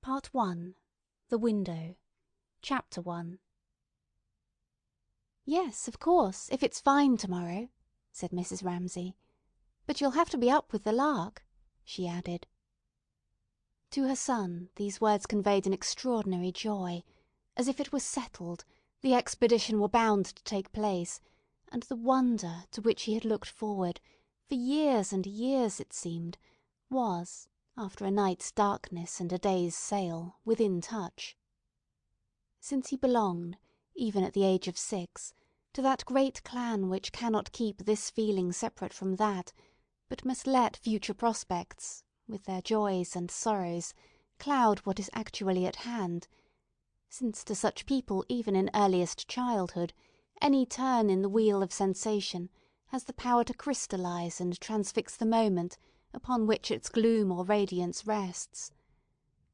Part 1. The Window. Chapter 1. "Yes, of course, if it's fine to-morrow," said Mrs. Ramsay. "But you'll have to be up with the lark," she added. To her son these words conveyed an extraordinary joy, as if it were settled, the expedition were bound to take place, and the wonder to which he had looked forward, for years and years it seemed, was, after a night's darkness and a day's sail, within touch. Since he belonged, even at the age of 6, to that great clan which cannot keep this feeling separate from that, but must let future prospects, with their joys and sorrows, cloud what is actually at hand, since to such people even in earliest childhood any turn in the wheel of sensation has the power to crystallize and transfix the moment upon which its gloom or radiance rests,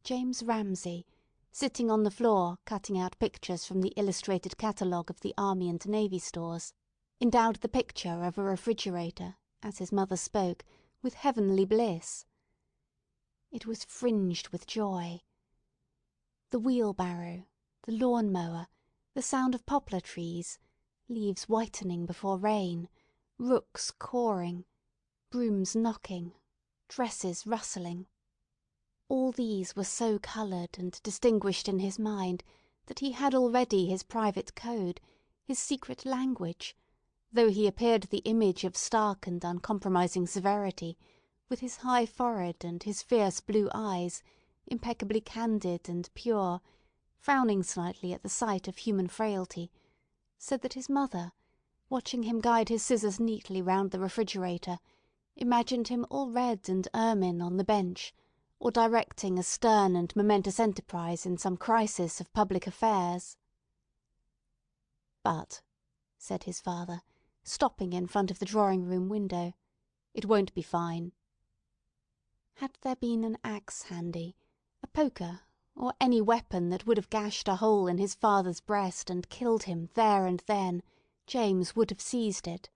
James Ramsay, sitting on the floor cutting out pictures from the illustrated catalogue of the Army and Navy Stores, endowed the picture of a refrigerator, as his mother spoke, with heavenly bliss. It was fringed with joy. The wheelbarrow, the lawn-mower, the sound of poplar trees, leaves whitening before rain, rooks cawing, brooms knocking, dresses rustling. All these were so coloured and distinguished in his mind that he had already his private code, his secret language, though he appeared the image of stark and uncompromising severity, with his high forehead and his fierce blue eyes, impeccably candid and pure, frowning slightly at the sight of human frailty, so that his mother, watching him guide his scissors neatly round the refrigerator, imagined him all red and ermine on the bench, or directing a stern and momentous enterprise in some crisis of public affairs. "But," said his father, stopping in front of the drawing-room window, "it won't be fine." Had there been an axe handy, a poker, or any weapon that would have gashed a hole in his father's breast and killed him there and then, James would have seized it.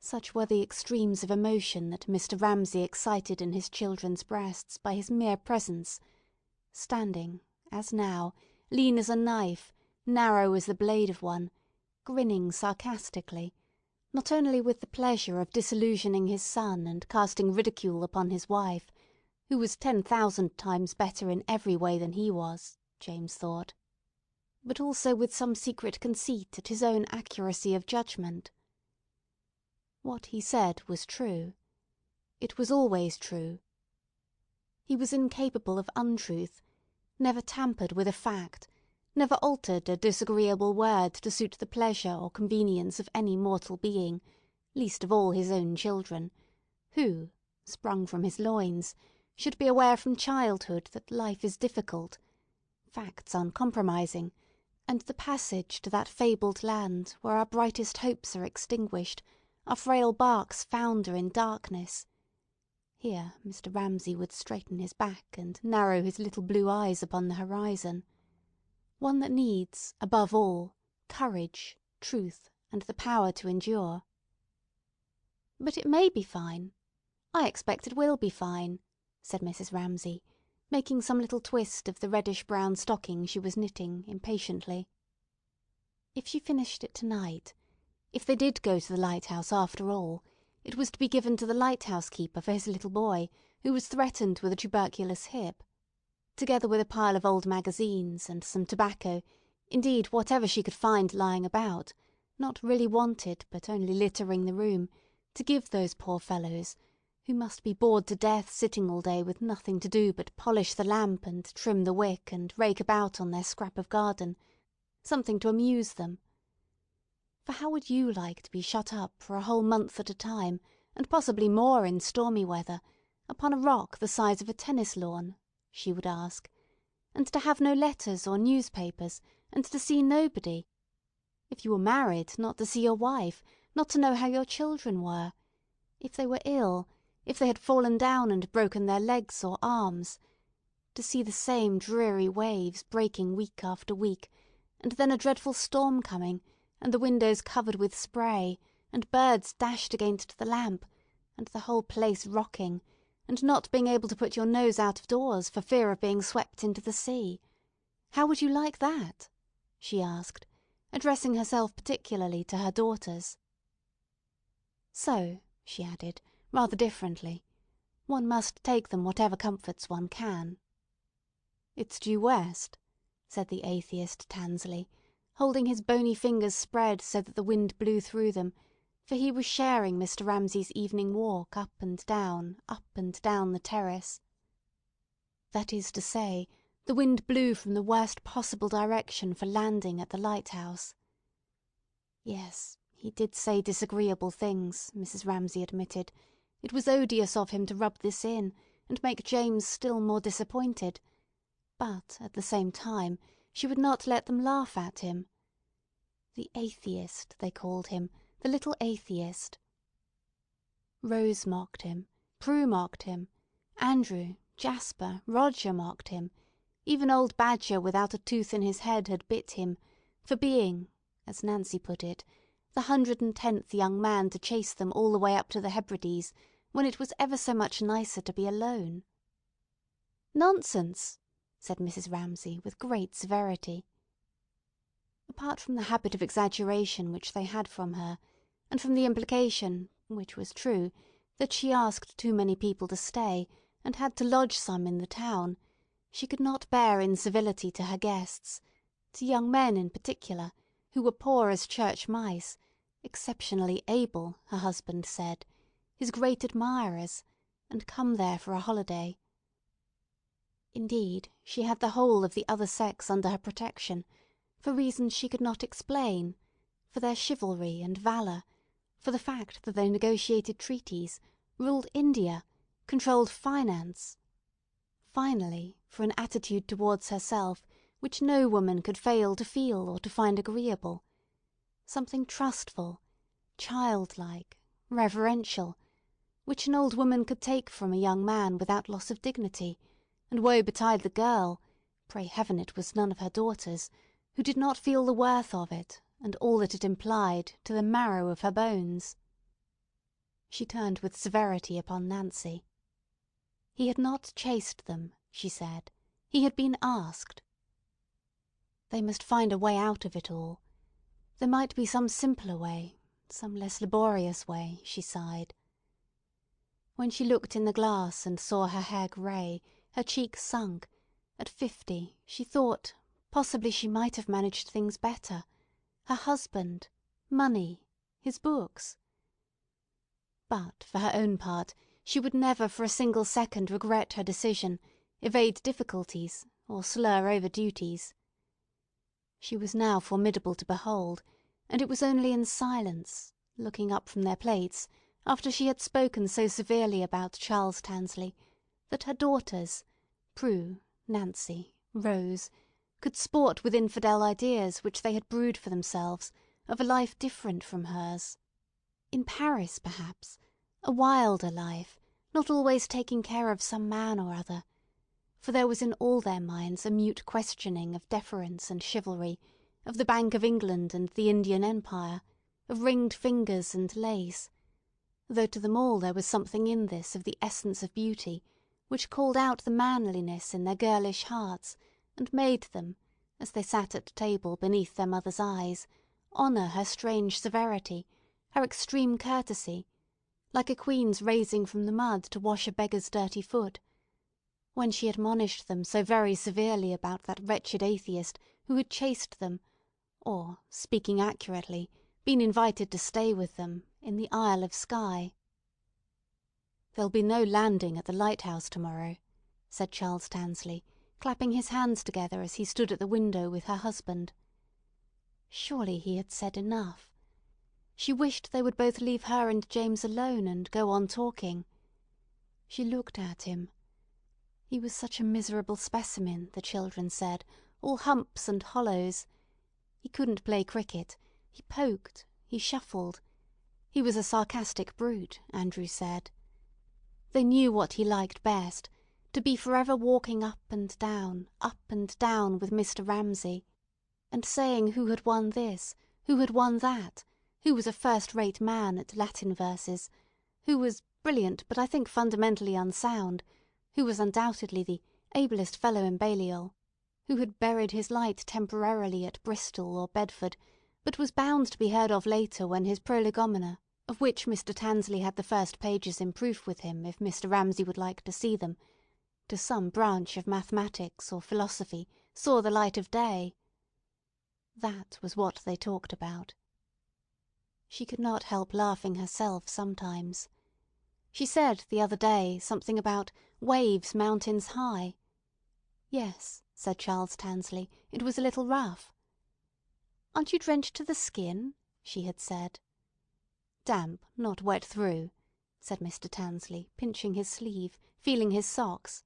Such were the extremes of emotion that Mr. Ramsay excited in his children's breasts by his mere presence, standing, as now, lean as a knife, narrow as the blade of one, grinning sarcastically, not only with the pleasure of disillusioning his son and casting ridicule upon his wife, who was 10,000 times better in every way than he was, James thought, but also with some secret conceit at his own accuracy of judgment. What he said was true. It was always true. He was incapable of untruth, never tampered with a fact, never altered a disagreeable word to suit the pleasure or convenience of any mortal being, least of all his own children, who, sprung from his loins, should be aware from childhood that life is difficult, facts uncompromising, and the passage to that fabled land where our brightest hopes are extinguished, our frail barks founder in darkness. Here Mr. Ramsay would straighten his back and narrow his little blue eyes upon the horizon. One that needs, above all, courage, truth, and the power to endure. "But it may be fine. I expect it will be fine," said Mrs. Ramsay, making some little twist of the reddish-brown stocking she was knitting, impatiently. If she finished it to-night, if they did go to the Lighthouse after all, it was to be given to the lighthouse keeper for his little boy, who was threatened with a tuberculous hip, together with a pile of old magazines and some tobacco, indeed whatever she could find lying about, not really wanted but only littering the room, to give those poor fellows, who must be bored to death sitting all day with nothing to do but polish the lamp and trim the wick and rake about on their scrap of garden, something to amuse them. For how would you like to be shut up for a whole month at a time, and possibly more in stormy weather, upon a rock the size of a tennis lawn, she would ask, and to have no letters or newspapers, and to see nobody? If you were married, not to see your wife, not to know how your children were? If they were ill, if they had fallen down and broken their legs or arms? To see the same dreary waves breaking week after week, and then a dreadful storm coming, and the windows covered with spray, and birds dashed against the lamp, and the whole place rocking, and not being able to put your nose out of doors for fear of being swept into the sea. How would you like that?" she asked, addressing herself particularly to her daughters. "So," she added, rather differently, "one must take them whatever comforts one can." "It's due west," said the atheist Tansley, holding his bony fingers spread so that the wind blew through them, for he was sharing Mr. Ramsay's evening walk up and down the terrace. That is to say, the wind blew from the worst possible direction for landing at the Lighthouse. Yes, he did say disagreeable things, Mrs. Ramsay admitted. It was odious of him to rub this in, and make James still more disappointed. But, at the same time, she would not let them laugh at him. The atheist, they called him, the little atheist. Rose mocked him, Prue mocked him, Andrew, Jasper, Roger mocked him. Even old Badger without a tooth in his head had bit him, for being, as Nancy put it, the 110th young man to chase them all the way up to the Hebrides, when it was ever so much nicer to be alone. "Nonsense!" said Mrs. Ramsay, with great severity. Apart from the habit of exaggeration which they had from her, and from the implication, which was true, that she asked too many people to stay, and had to lodge some in the town, she could not bear incivility to her guests, to young men in particular, who were poor as church mice, exceptionally able, her husband said, his great admirers, and come there for a holiday. Indeed, she had the whole of the other sex under her protection, for reasons she could not explain, for their chivalry and valour, for the fact that they negotiated treaties, ruled India, controlled finance. Finally, for an attitude towards herself which no woman could fail to feel or to find agreeable. Something trustful, childlike, reverential, which an old woman could take from a young man without loss of dignity, and woe betide the girl, pray heaven it was none of her daughters, who did not feel the worth of it, and all that it implied, to the marrow of her bones. She turned with severity upon Nancy. He had not chased them, she said. He had been asked. They must find a way out of it all. There might be some simpler way, some less laborious way, she sighed. When she looked in the glass and saw her hair grey, her cheeks sunk, at 50, she thought, possibly she might have managed things better. Her husband, money, his books. But, for her own part, she would never for a single second regret her decision, evade difficulties, or slur over duties. She was now formidable to behold, and it was only in silence, looking up from their plates, after she had spoken so severely about Charles Tansley, that her daughters, Prue, Nancy, Rose, could sport with infidel ideas which they had brewed for themselves of a life different from hers. In Paris, perhaps, a wilder life, not always taking care of some man or other, for there was in all their minds a mute questioning of deference and chivalry, of the Bank of England and the Indian Empire, of ringed fingers and lace, though to them all there was something in this of the essence of beauty, which called out the manliness in their girlish hearts, and made them, as they sat at table beneath their mother's eyes, honour her strange severity, her extreme courtesy, like a queen's raising from the mud to wash a beggar's dirty foot, when she admonished them so very severely about that wretched atheist who had chased them, or, speaking accurately, been invited to stay with them, in the Isle of Skye. "There'll be no landing at the Lighthouse to-morrow," said Charles Tansley, clapping his hands together as he stood at the window with her husband. Surely he had said enough. She wished they would both leave her and James alone and go on talking. She looked at him. He was such a miserable specimen, the children said, all humps and hollows. He couldn't play cricket. He poked. He shuffled. He was a sarcastic brute, Andrew said. They knew what he liked best, to be forever walking up and down with Mr. Ramsay, and saying who had won this, who had won that, who was a first-rate man at Latin verses, who was brilliant but I think fundamentally unsound, who was undoubtedly the ablest fellow in Balliol, who had buried his light temporarily at Bristol or Bedford, but was bound to be heard of later when his prolegomena, of which Mr. Tansley had the first pages in proof with him if Mr. Ramsay would like to see them, to some branch of mathematics or philosophy, saw the light of day. That was what they talked about. She could not help laughing herself sometimes. She said the other day something about waves mountains high. Yes, said Charles Tansley, it was a little rough. Aren't you drenched to the skin? She had said. Damp, not wet through, said Mr. Tansley, pinching his sleeve, feeling his socks.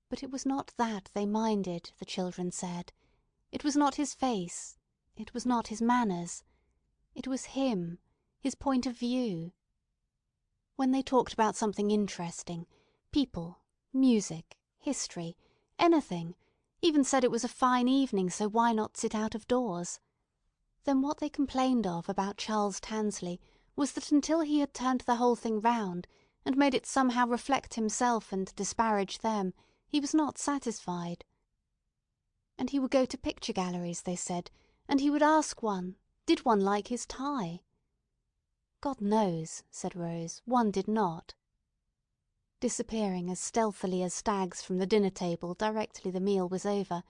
But it was not that they minded, the children said. It was not his face. It was not his manners. It was him, his point of view. When they talked about something interesting, people, music, history, anything, even said it was a fine evening, so why not sit out of doors? Then what they complained of about Charles Tansley was that until he had turned the whole thing round and made it somehow reflect himself and disparage them, he was not satisfied. And he would go to picture galleries, they said, and he would ask one, did one like his tie? God knows, said Rose, one did not. Disappearing as stealthily as stags from the dinner table directly the meal was over,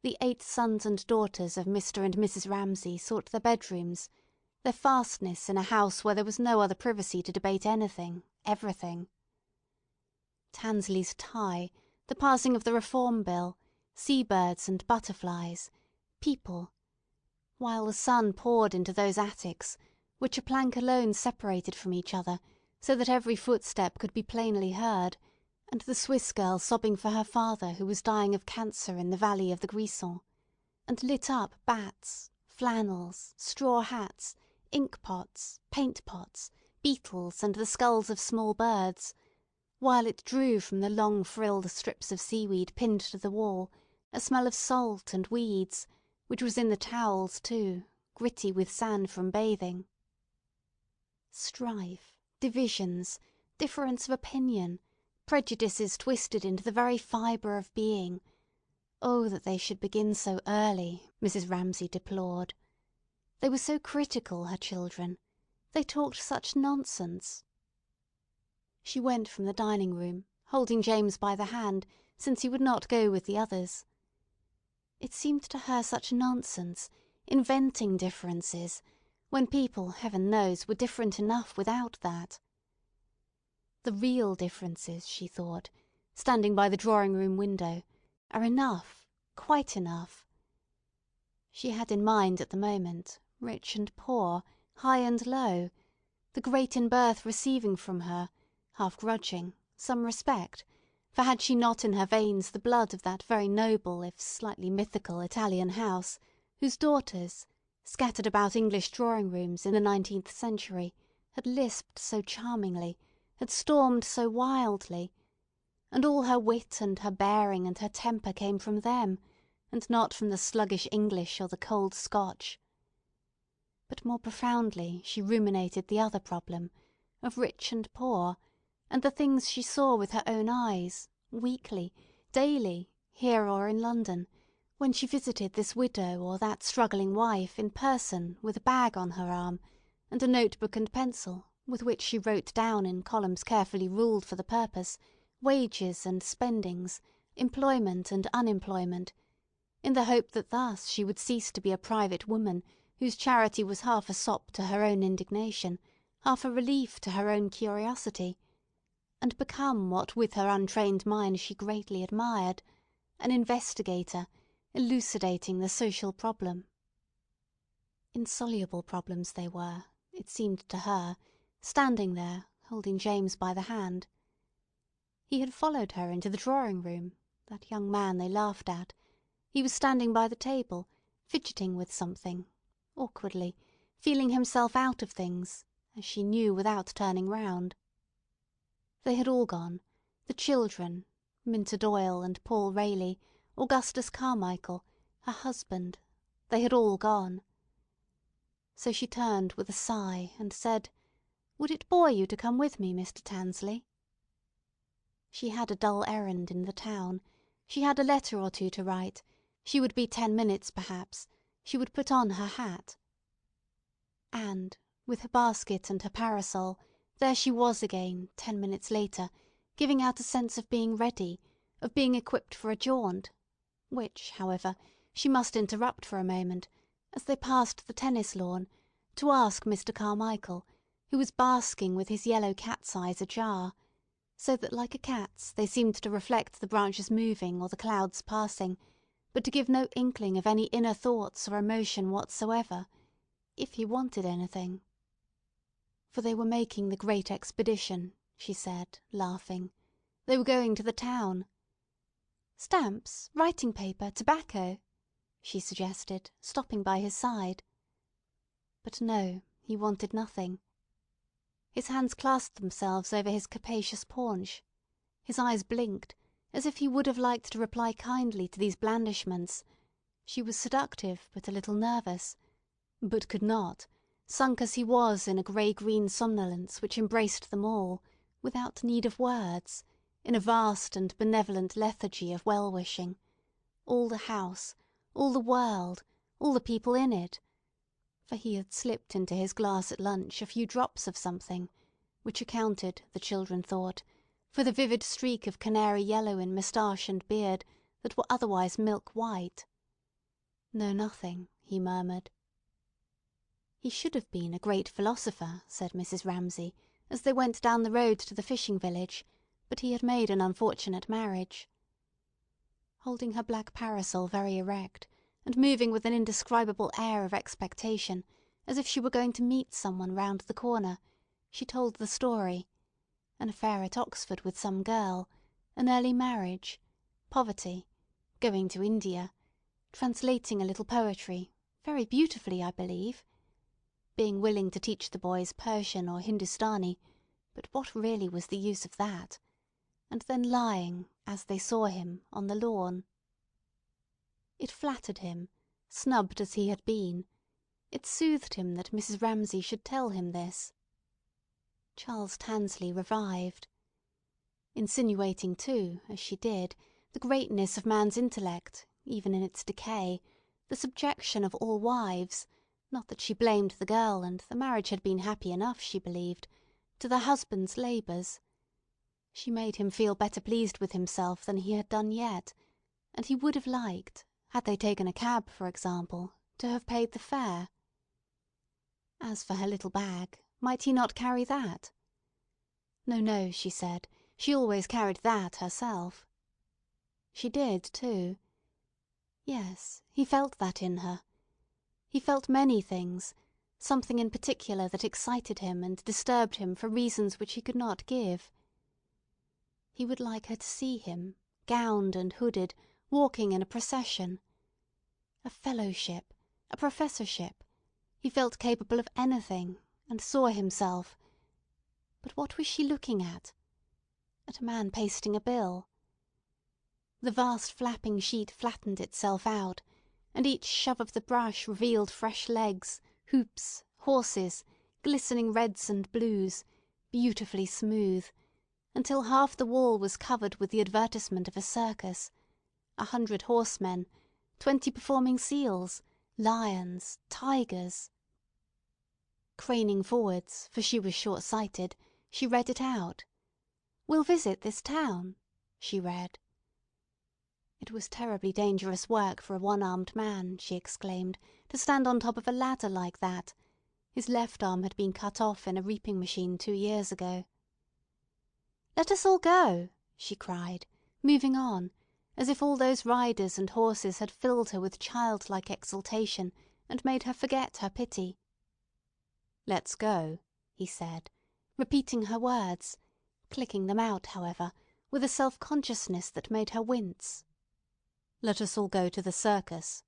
the 8 sons and daughters of Mr. and Mrs. Ramsay sought their bedrooms, their fastness in a house where there was no other privacy to debate anything, everything. Tansley's tie, the passing of the Reform Bill, sea-birds and butterflies, people, while the sun poured into those attics, which a plank alone separated from each other, so that every footstep could be plainly heard, and the Swiss girl sobbing for her father who was dying of cancer in the valley of the Grison, and lit up bats, flannels, straw hats, ink pots, paint pots, beetles, and the skulls of small birds, while it drew from the long frilled strips of seaweed pinned to the wall a smell of salt and weeds, which was in the towels too, gritty with sand from bathing. Strife, divisions, difference of opinion, prejudices twisted into the very fibre of being. Oh, that they should begin so early, Mrs. Ramsay deplored. They were so critical, her children. They talked such nonsense. She went from the dining-room, holding James by the hand, since he would not go with the others. It seemed to her such nonsense, inventing differences, when people, heaven knows, were different enough without that. The real differences, she thought, standing by the drawing-room window, are enough, quite enough. She had in mind at the moment rich and poor, high and low, the great in birth receiving from her, half grudging, some respect, for had she not in her veins the blood of that very noble if slightly mythical Italian house, whose daughters, scattered about English drawing-rooms in the 19th century, had lisped so charmingly, had stormed so wildly, and all her wit and her bearing and her temper came from them, and not from the sluggish English or the cold Scotch. But more profoundly she ruminated the other problem, of rich and poor, and the things she saw with her own eyes, weekly, daily, here or in London, when she visited this widow or that struggling wife in person with a bag on her arm, and a notebook and pencil, with which she wrote down in columns carefully ruled for the purpose, wages and spendings, employment and unemployment, in the hope that thus she would cease to be a private woman whose charity was half a sop to her own indignation, half a relief to her own curiosity, and become what with her untrained mind she greatly admired, an investigator, elucidating the social problem. Insoluble problems they were, it seemed to her, standing there, holding James by the hand. He had followed her into the drawing-room, that young man they laughed at. He was standing by the table, fidgeting with something, awkwardly, feeling himself out of things, as she knew without turning round. They had all gone, the children, Minta Doyle and Paul Rayleigh, Augustus Carmichael, her husband, they had all gone. So she turned with a sigh and said, Would it bore you to come with me, Mr. Tansley?" She had a dull errand in the town. She had a letter or two to write. She would be 10 minutes, perhaps. She would put on her hat. And, with her basket and her parasol, there she was again, 10 minutes later, giving out a sense of being ready, of being equipped for a jaunt, which, however, she must interrupt for a moment, as they passed the tennis lawn, to ask Mr. Carmichael, who was basking with his yellow cat's eyes ajar, so that like a cat's they seemed to reflect the branches moving or the clouds passing, but to give no inkling of any inner thoughts or emotion whatsoever, if he wanted anything. For they were making the great expedition, she said, laughing. They were going to the town. "Stamps, writing paper, tobacco," she suggested, stopping by his side. But no, he wanted nothing. His hands clasped themselves over his capacious paunch. His eyes blinked, as if he would have liked to reply kindly to these blandishments. She was seductive, but a little nervous, but could not, sunk as he was in a grey-green somnolence which embraced them all, without need of words, in a vast and benevolent lethargy of well-wishing. All the house, all the world, all the people in it. For he had slipped into his glass at lunch a few drops of something, which accounted, the children thought, for the vivid streak of canary yellow in moustache and beard that were otherwise milk white. "No, nothing," he murmured. He should have been a great philosopher, said Mrs. Ramsay, as they went down the road to the fishing village, but he had made an unfortunate marriage. Holding her black parasol very erect, and moving with an indescribable air of expectation, as if she were going to meet someone round the corner, she told the story: an affair at Oxford with some girl, an early marriage, poverty, going to India, translating a little poetry, very beautifully, I believe, being willing to teach the boys Persian or Hindustani, but what really was the use of that? And then lying, as they saw him, on the lawn. It flattered him, snubbed as he had been. It soothed him that Mrs. Ramsay should tell him this. Charles Tansley revived. Insinuating, too, as she did, the greatness of man's intellect, even in its decay, the subjection of all wives, not that she blamed the girl, and the marriage had been happy enough, she believed, to the husband's labours. She made him feel better pleased with himself than he had done yet, and he would have liked, had they taken a cab, for example, to have paid the fare. As for her little bag, might he not carry that? No, no, she said, she always carried that herself. She did, too. Yes, he felt that in her. He felt many things, something in particular that excited him and disturbed him for reasons which he could not give. He would like her to see him, gowned and hooded, walking in a procession. A fellowship, a professorship, he felt capable of anything, and saw himself. But what was she looking at? At a man pasting a bill. The vast flapping sheet flattened itself out, and each shove of the brush revealed fresh legs, hoops, horses, glistening reds and blues, beautifully smooth, until half the wall was covered with the advertisement of a circus, 100 horsemen, 20 performing seals, lions, tigers. Craning forwards, for she was short-sighted, she read it out. "Will visit this town," she read. It was terribly dangerous work for a one-armed man, she exclaimed, to stand on top of a ladder like that. His left arm had been cut off in a reaping machine 2 years ago. "Let us all go," she cried, moving on, as if all those riders and horses had filled her with childlike exultation and made her forget her pity. "Let's go," he said, repeating her words, clicking them out, however, with a self-consciousness that made her wince. "Let us all go to the circus."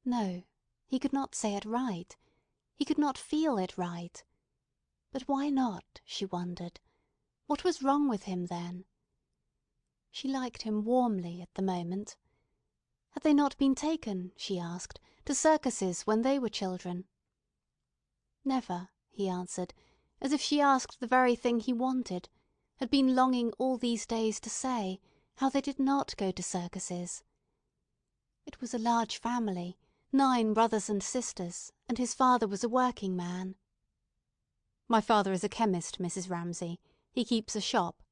No, he could not say it right. He could not feel it right. But why not, she wondered. What was wrong with him, then? She liked him warmly at the moment. Had they not been taken, she asked, to circuses when they were children? Never, he answered, as if she asked the very thing he wanted, had been longing all these days to say, how they did not go to circuses. It was a large family, 9 brothers and sisters, and his father was a working man. "My father is a chemist, Mrs. Ramsay. He keeps a shop."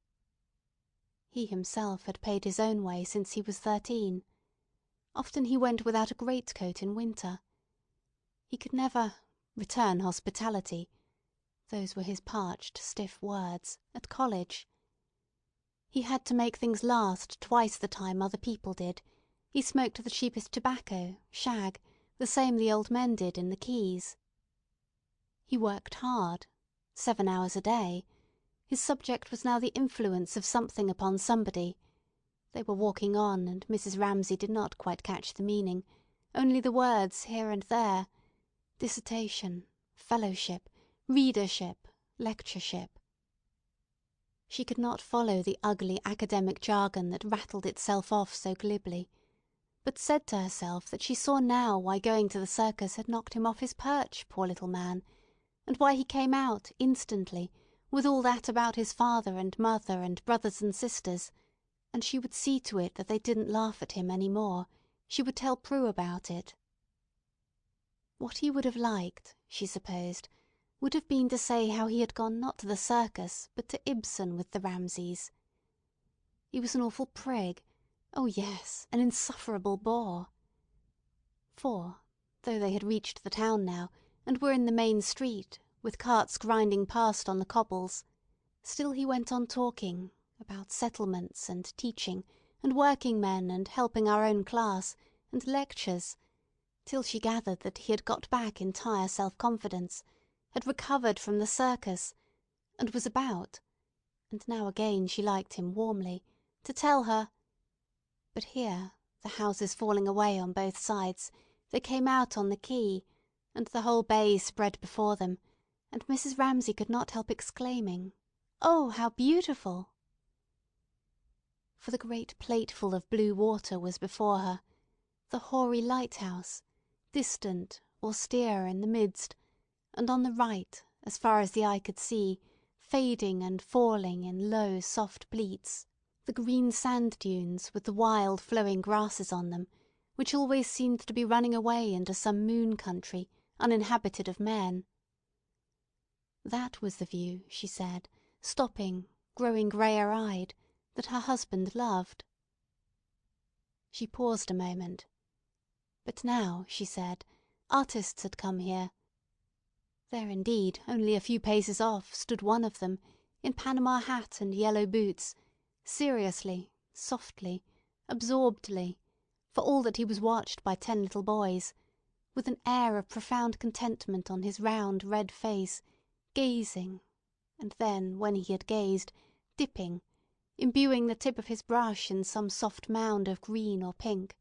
He himself had paid his own way since he was 13. Often he went without a greatcoat in winter. He could never "return hospitality," those were his parched, stiff words, at college. He had to make things last twice the time other people did. He smoked the cheapest tobacco, shag, the same the old men did in the quays. He worked hard, 7 hours a day. His subject was now the influence of something upon somebody. They were walking on, and Mrs. Ramsay did not quite catch the meaning, only the words here and there: dissertation, fellowship, readership, lectureship. She could not follow the ugly academic jargon that rattled itself off so glibly, but said to herself that she saw now why going to the circus had knocked him off his perch, poor little man, and why he came out instantly with all that about his father and mother and brothers and sisters, and she would see to it that they didn't laugh at him any more. She would tell Prue about it. What he would have liked, she supposed, would have been to say how he had gone not to the circus, but to Ibsen with the Ramsays. He was an awful prig. Oh yes, an insufferable bore. For, though they had reached the town now, and were in the main street, with carts grinding past on the cobbles, still he went on talking about settlements, and teaching, and working men, and helping our own class, and lectures, till she gathered that he had got back entire self-confidence, had recovered from the circus, and was about—and now again she liked him warmly—to tell her. But here, the houses falling away on both sides, they came out on the quay, and the whole bay spread before them, and Mrs. Ramsay could not help exclaiming, "Oh, how beautiful!" For the great plateful of blue water was before her, the hoary lighthouse, distant, austere in the midst, and on the right, as far as the eye could see, fading and falling in low, soft pleats, the green sand dunes with the wild flowing grasses on them, which always seemed to be running away into some moon country, uninhabited of men. That was the view, she said, stopping, growing greyer-eyed, that her husband loved. She paused a moment. But now, she said, artists had come here. There indeed, only a few paces off, stood one of them, in Panama hat and yellow boots, seriously, softly, absorbedly, for all that he was watched by 10 little boys, with an air of profound contentment on his round red face, gazing, and then, when he had gazed, dipping, imbuing the tip of his brush in some soft mound of green or pink.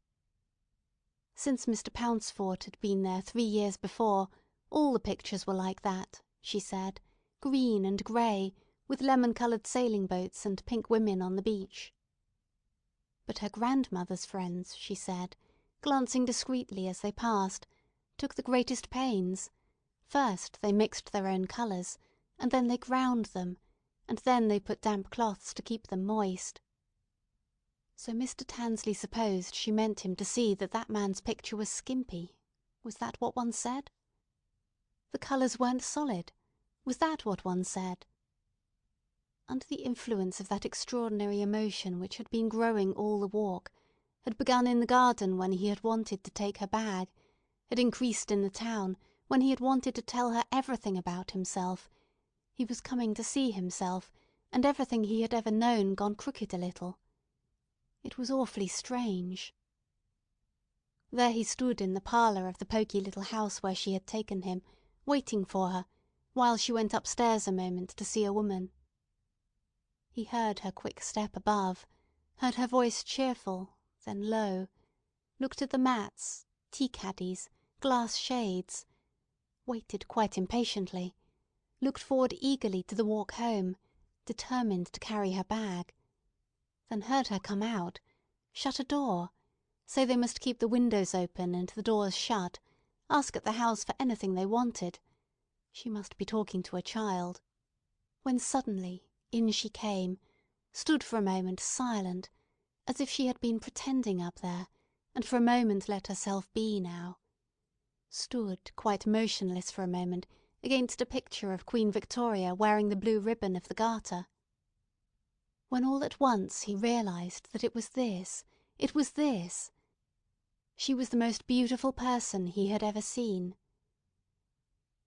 Since Mr. Pouncefort had been there 3 years before, all the pictures were like that, she said, green and grey, with lemon-coloured sailing boats and pink women on the beach. But her grandmother's friends, she said, glancing discreetly as they passed, took the greatest pains. First they mixed their own colours, and then they ground them, and then they put damp cloths to keep them moist. So Mr. Tansley supposed she meant him to see that that man's picture was skimpy. Was that what one said? The colours weren't solid. Was that what one said? Under the influence of that extraordinary emotion which had been growing all the walk, had begun in the garden when he had wanted to take her bag, had increased in the town when he had wanted to tell her everything about himself, he was coming to see himself, and everything he had ever known gone crooked a little. It was awfully strange. There he stood in the parlour of the poky little house where she had taken him, waiting for her, while she went upstairs a moment to see a woman. He heard her quick step above, heard her voice cheerful, then low, looked at the mats, tea-caddies, glass shades, waited quite impatiently, looked forward eagerly to the walk home, determined to carry her bag, then heard her come out, shut a door, say they must keep the windows open and the doors shut, ask at the house for anything they wanted. She must be talking to a child. when suddenly in she came, stood for a moment silent, as if she had been pretending up there, and for a moment let herself be now. Stood quite motionless for a moment against a picture of Queen Victoria wearing the blue ribbon of the Garter. When all at once he realised that it was this. She was the most beautiful person he had ever seen.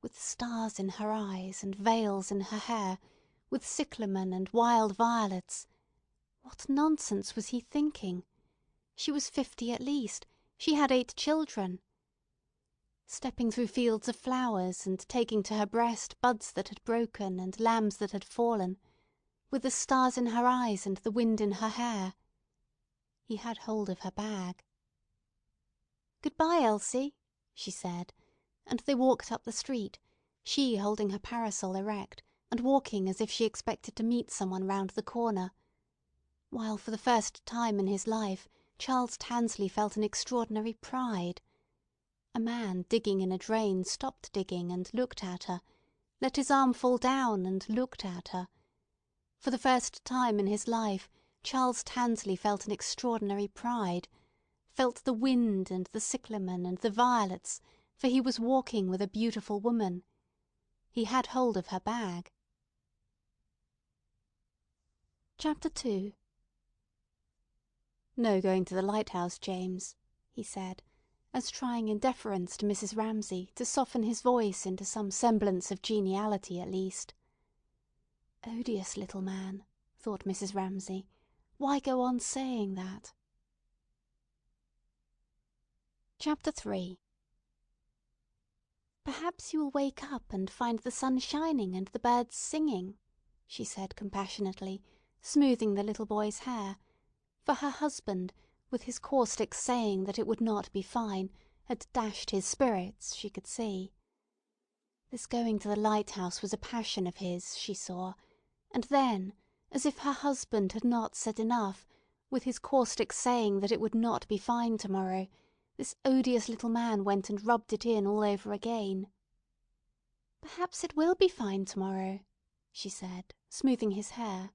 With stars in her eyes and veils in her hair, with cyclamen and wild violets. What nonsense was he thinking? She was 50 at least. She had 8 children. Stepping through fields of flowers and taking to her breast buds that had broken and lambs that had fallen, with the stars in her eyes and the wind in her hair. He had hold of her bag. "Good-bye, Elsie," she said, and they walked up the street, she holding her parasol erect and walking as if she expected to meet someone round the corner, while for the first time in his life Charles Tansley felt an extraordinary pride. A man digging in a drain stopped digging and looked at her, let his arm fall down and looked at her. For the first time in his life Charles Tansley felt an extraordinary pride, felt the wind and the cyclamen and the violets, for he was walking with a beautiful woman. He had hold of her bag. Chapter 2. "No going to the Lighthouse, James," he said, as trying in deference to Mrs. Ramsay to soften his voice into some semblance of geniality at least. Odious little man, thought Mrs. Ramsay. Why go on saying that? Chapter 3. "Perhaps you will wake up and find the sun shining and the birds singing," she said compassionately, smoothing the little boy's hair, for her husband, with his caustic saying that it would not be fine, had dashed his spirits, she could see. This going to the lighthouse was a passion of his, she saw, and then, as if her husband had not said enough, with his caustic saying that it would not be fine tomorrow, this odious little man went and rubbed it in all over again. "Perhaps it will be fine tomorrow," she said, smoothing his hair.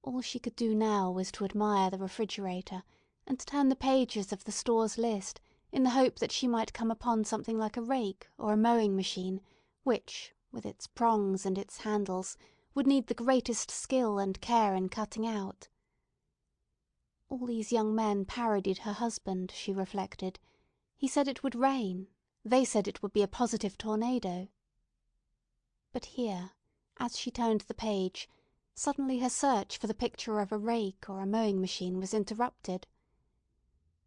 All she could do now was to admire the refrigerator, and turn the pages of the store's list in the hope that she might come upon something like a rake or a mowing machine, which, with its prongs and its handles, would need the greatest skill and care in cutting out. All these young men parodied her husband, she reflected. He said it would rain. They said it would be a positive tornado. But here, as she turned the page, suddenly her search for the picture of a rake or a mowing machine was interrupted.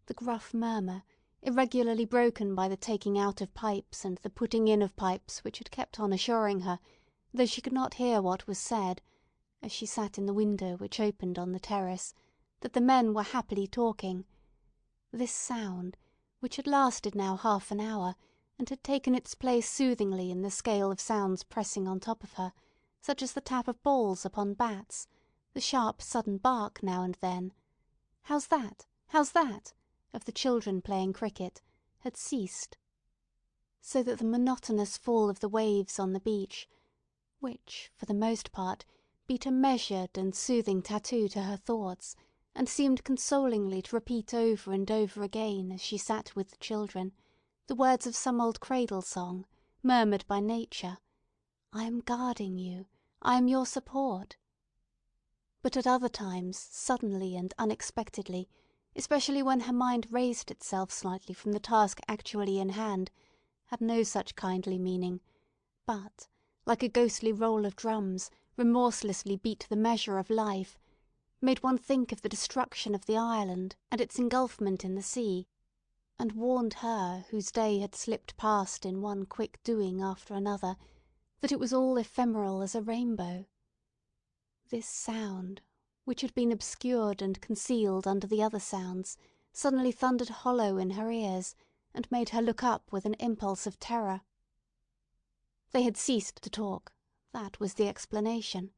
The gruff murmur, irregularly broken by the taking out of pipes and the putting in of pipes which had kept on assuring her, though she could not hear what was said, as she sat in the window which opened on the terrace, that the men were happily talking. This sound, which had lasted now half an hour, and had taken its place soothingly in the scale of sounds pressing on top of her, such as the tap of balls upon bats, the sharp sudden bark now and then, "How's that? How's that?" of the children playing cricket, had ceased, so that the monotonous fall of the waves on the beach, which, for the most part, beat a measured and soothing tattoo to her thoughts, and seemed consolingly to repeat over and over again as she sat with the children, the words of some old cradle song, murmured by nature, "I am guarding you. I am your support." But at other times, suddenly and unexpectedly, especially when her mind raised itself slightly from the task actually in hand, had no such kindly meaning, but, like a ghostly roll of drums, remorselessly beat the measure of life, made one think of the destruction of the island and its engulfment in the sea, and warned her whose day had slipped past in one quick doing after another, that it was all ephemeral as a rainbow. This sound, which had been obscured and concealed under the other sounds, suddenly thundered hollow in her ears, and made her look up with an impulse of terror. They had ceased to talk. That was the explanation.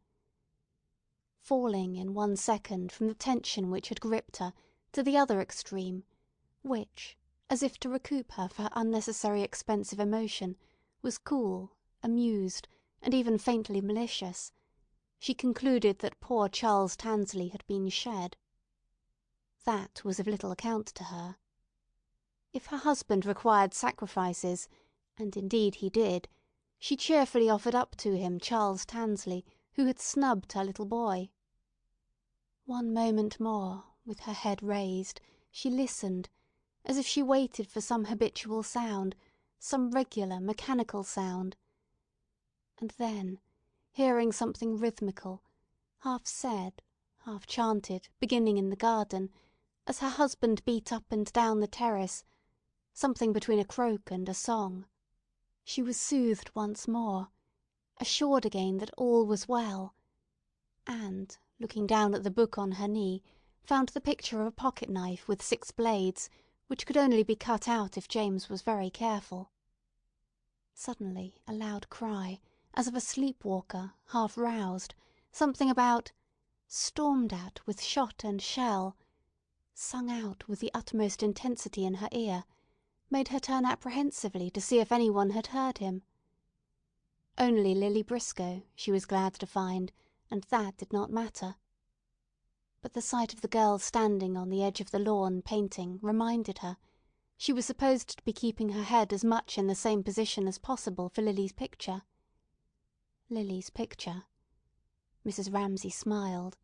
Falling in 1 second from the tension which had gripped her to the other extreme, which, as if to recoup her for her unnecessary expense of emotion, was cool, amused, and even faintly malicious, she concluded that poor Charles Tansley had been shed. That was of little account to her. If her husband required sacrifices, and indeed he did, she cheerfully offered up to him Charles Tansley, who had snubbed her little boy. One moment more, with her head raised, she listened, as if she waited for some habitual sound, some regular, mechanical sound. And then, hearing something rhythmical, half said, half chanted, beginning in the garden, as her husband beat up and down the terrace, something between a croak and a song, she was soothed once more, assured again that all was well, and, looking down at the book on her knee, found the picture of a pocket-knife with 6 blades, which could only be cut out if James was very careful. Suddenly a loud cry, as of a sleep-walker, half roused, something about "stormed at with shot and shell," sung out with the utmost intensity in her ear, made her turn apprehensively to see if any one had heard him. Only Lily Briscoe, she was glad to find, and that did not matter. But the sight of the girl standing on the edge of the lawn painting reminded her she was supposed to be keeping her head as much in the same position as possible for Lily's picture. Lily's picture. Mrs. Ramsay smiled.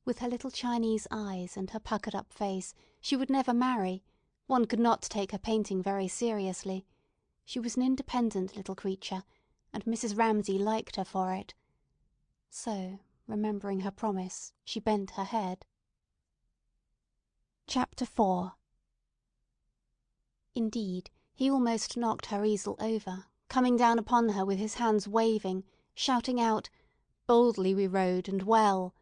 With her little Chinese eyes and her puckered-up face, she would never marry. One could not take her painting very seriously. She was an independent little creature, and Mrs. Ramsay liked her for it. So, remembering her promise, she bent her head. Chapter 4. Indeed, he almost knocked her easel over, coming down upon her with his hands waving, shouting out, "Boldly we rode, and well!"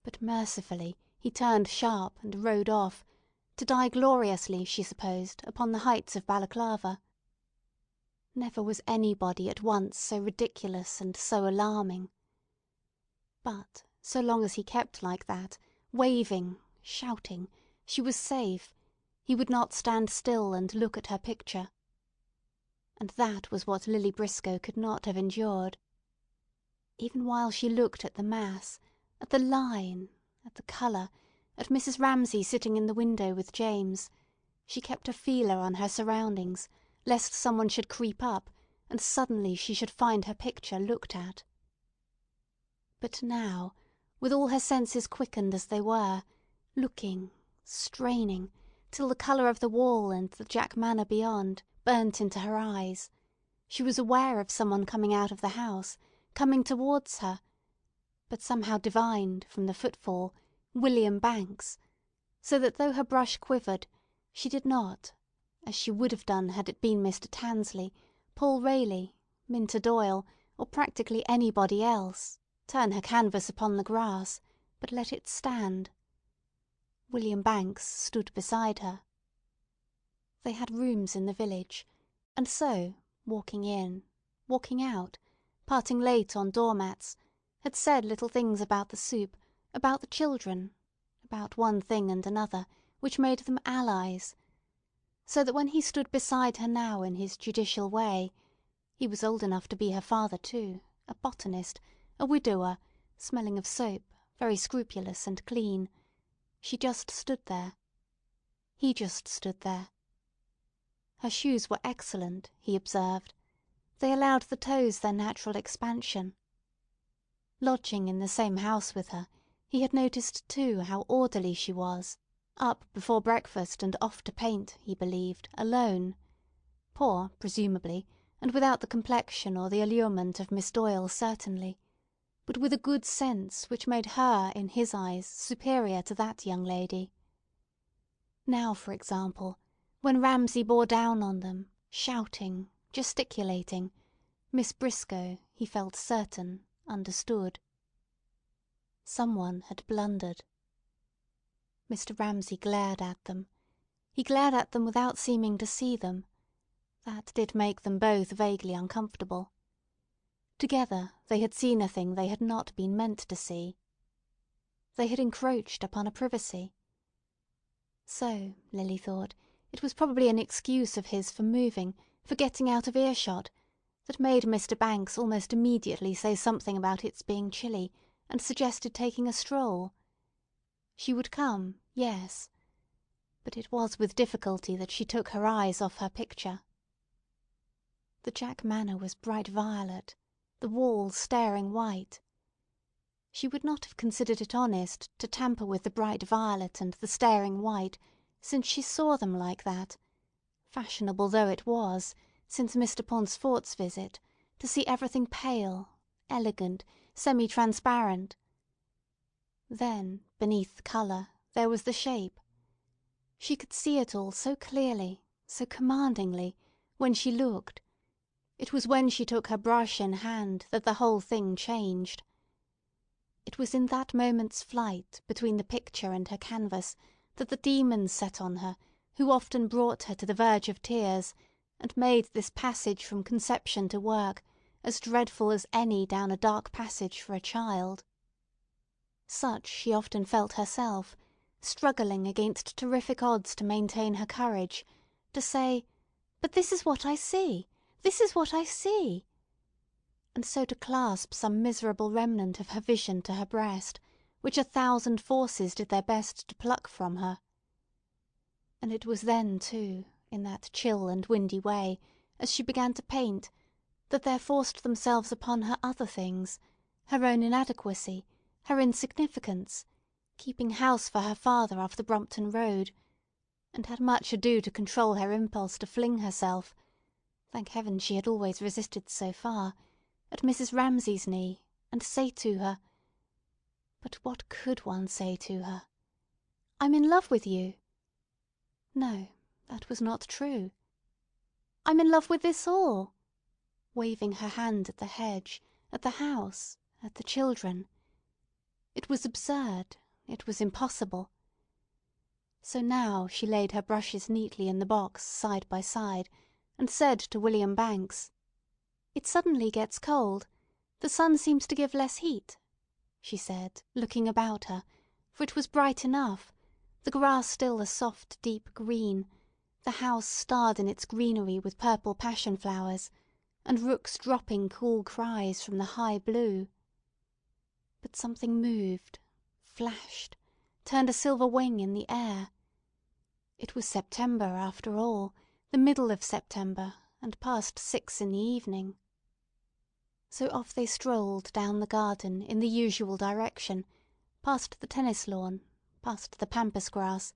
But mercifully he turned sharp and rode off, to die gloriously, she supposed, upon the heights of Balaclava. Never was anybody at once so ridiculous and so alarming. But so long as he kept like that, waving, shouting, she was safe. He would not stand still and look at her picture. And that was what Lily Briscoe could not have endured. Even while she looked at the mass, at the line, at the colour, at Mrs. Ramsay sitting in the window with James, she kept a feeler on her surroundings, lest someone should creep up, and suddenly she should find her picture looked at. But now, with all her senses quickened as they were, looking, straining, till the colour of the wall and the Jack Manor beyond burnt into her eyes, she was aware of someone coming out of the house, coming towards her, but somehow divined, from the footfall, William Banks, so that though her brush quivered, she did not, as she would have done had it been Mr. Tansley, Paul Rayleigh, Minter Doyle, or practically anybody else, turn her canvas upon the grass, but let it stand. William Banks stood beside her. They had rooms in the village, and so, walking in, walking out, parting late on doormats, had said little things about the soup, about the children, about one thing and another, which made them allies, so that when he stood beside her now in his judicial way—he was old enough to be her father too, a botanist, a widower, smelling of soap, very scrupulous and clean—she just stood there. He just stood there. Her shoes were excellent, he observed. They allowed the toes their natural expansion. Lodging in the same house with her, he had noticed too how orderly she was, up before breakfast and off to paint, he believed, alone. Poor, presumably, and without the complexion or the allurement of Miss Doyle certainly, but with a good sense which made her, in his eyes, superior to that young lady. Now, for example, when Ramsay bore down on them, shouting, gesticulating, Miss Briscoe, he felt certain, understood. Someone had blundered. Mr. Ramsay glared at them. He glared at them without seeming to see them. That did make them both vaguely uncomfortable. Together they had seen a thing they had not been meant to see. They had encroached upon a privacy. So, Lily thought, it was probably an excuse of his for moving, for getting out of earshot, that made Mr. Banks almost immediately say something about its being chilly, and suggested taking a stroll. She would come, yes, but it was with difficulty that she took her eyes off her picture. The Jack Manor was bright violet, the walls staring white. She would not have considered it honest to tamper with the bright violet and the staring white, since she saw them like that, fashionable though it was, since Mr. Pauncefort's visit, to see everything pale, elegant, semi-transparent. Then, beneath the colour, there was the shape. She could see it all so clearly, so commandingly, when she looked. It was when she took her brush in hand that the whole thing changed. It was in that moment's flight between the picture and her canvas that the demons set on her, who often brought her to the verge of tears, and made this passage from conception to work as dreadful as any down a dark passage for a child. Such she often felt herself, struggling against terrific odds to maintain her courage, to say, "But this is what I see! This is what I see!" And so to clasp some miserable remnant of her vision to her breast, which 1,000 forces did their best to pluck from her. And it was then, too, in that chill and windy way, as she began to paint, that there forced themselves upon her other things, her own inadequacy, her insignificance, keeping house for her father off the Brompton Road, and had much ado to control her impulse to fling herself—thank heaven she had always resisted so far—at Mrs. Ramsay's knee, and say to her— But what could one say to her? "I'm in love with you." No, that was not true. "I'm in love with this all," waving her hand at the hedge, at the house, at the children. It was absurd, it was impossible. So now she laid her brushes neatly in the box side by side, and said to William Banks, "It suddenly gets cold. The sun seems to give less heat," she said, looking about her, for it was bright enough, the grass still a soft deep green, the house starred in its greenery with purple passion flowers, and rooks dropping cool cries from the high blue. But something moved, flashed, turned a silver wing in the air. It was September, after all, the middle of September, and past 6 in the evening. So off they strolled down the garden in the usual direction, past the tennis lawn, past the pampas grass,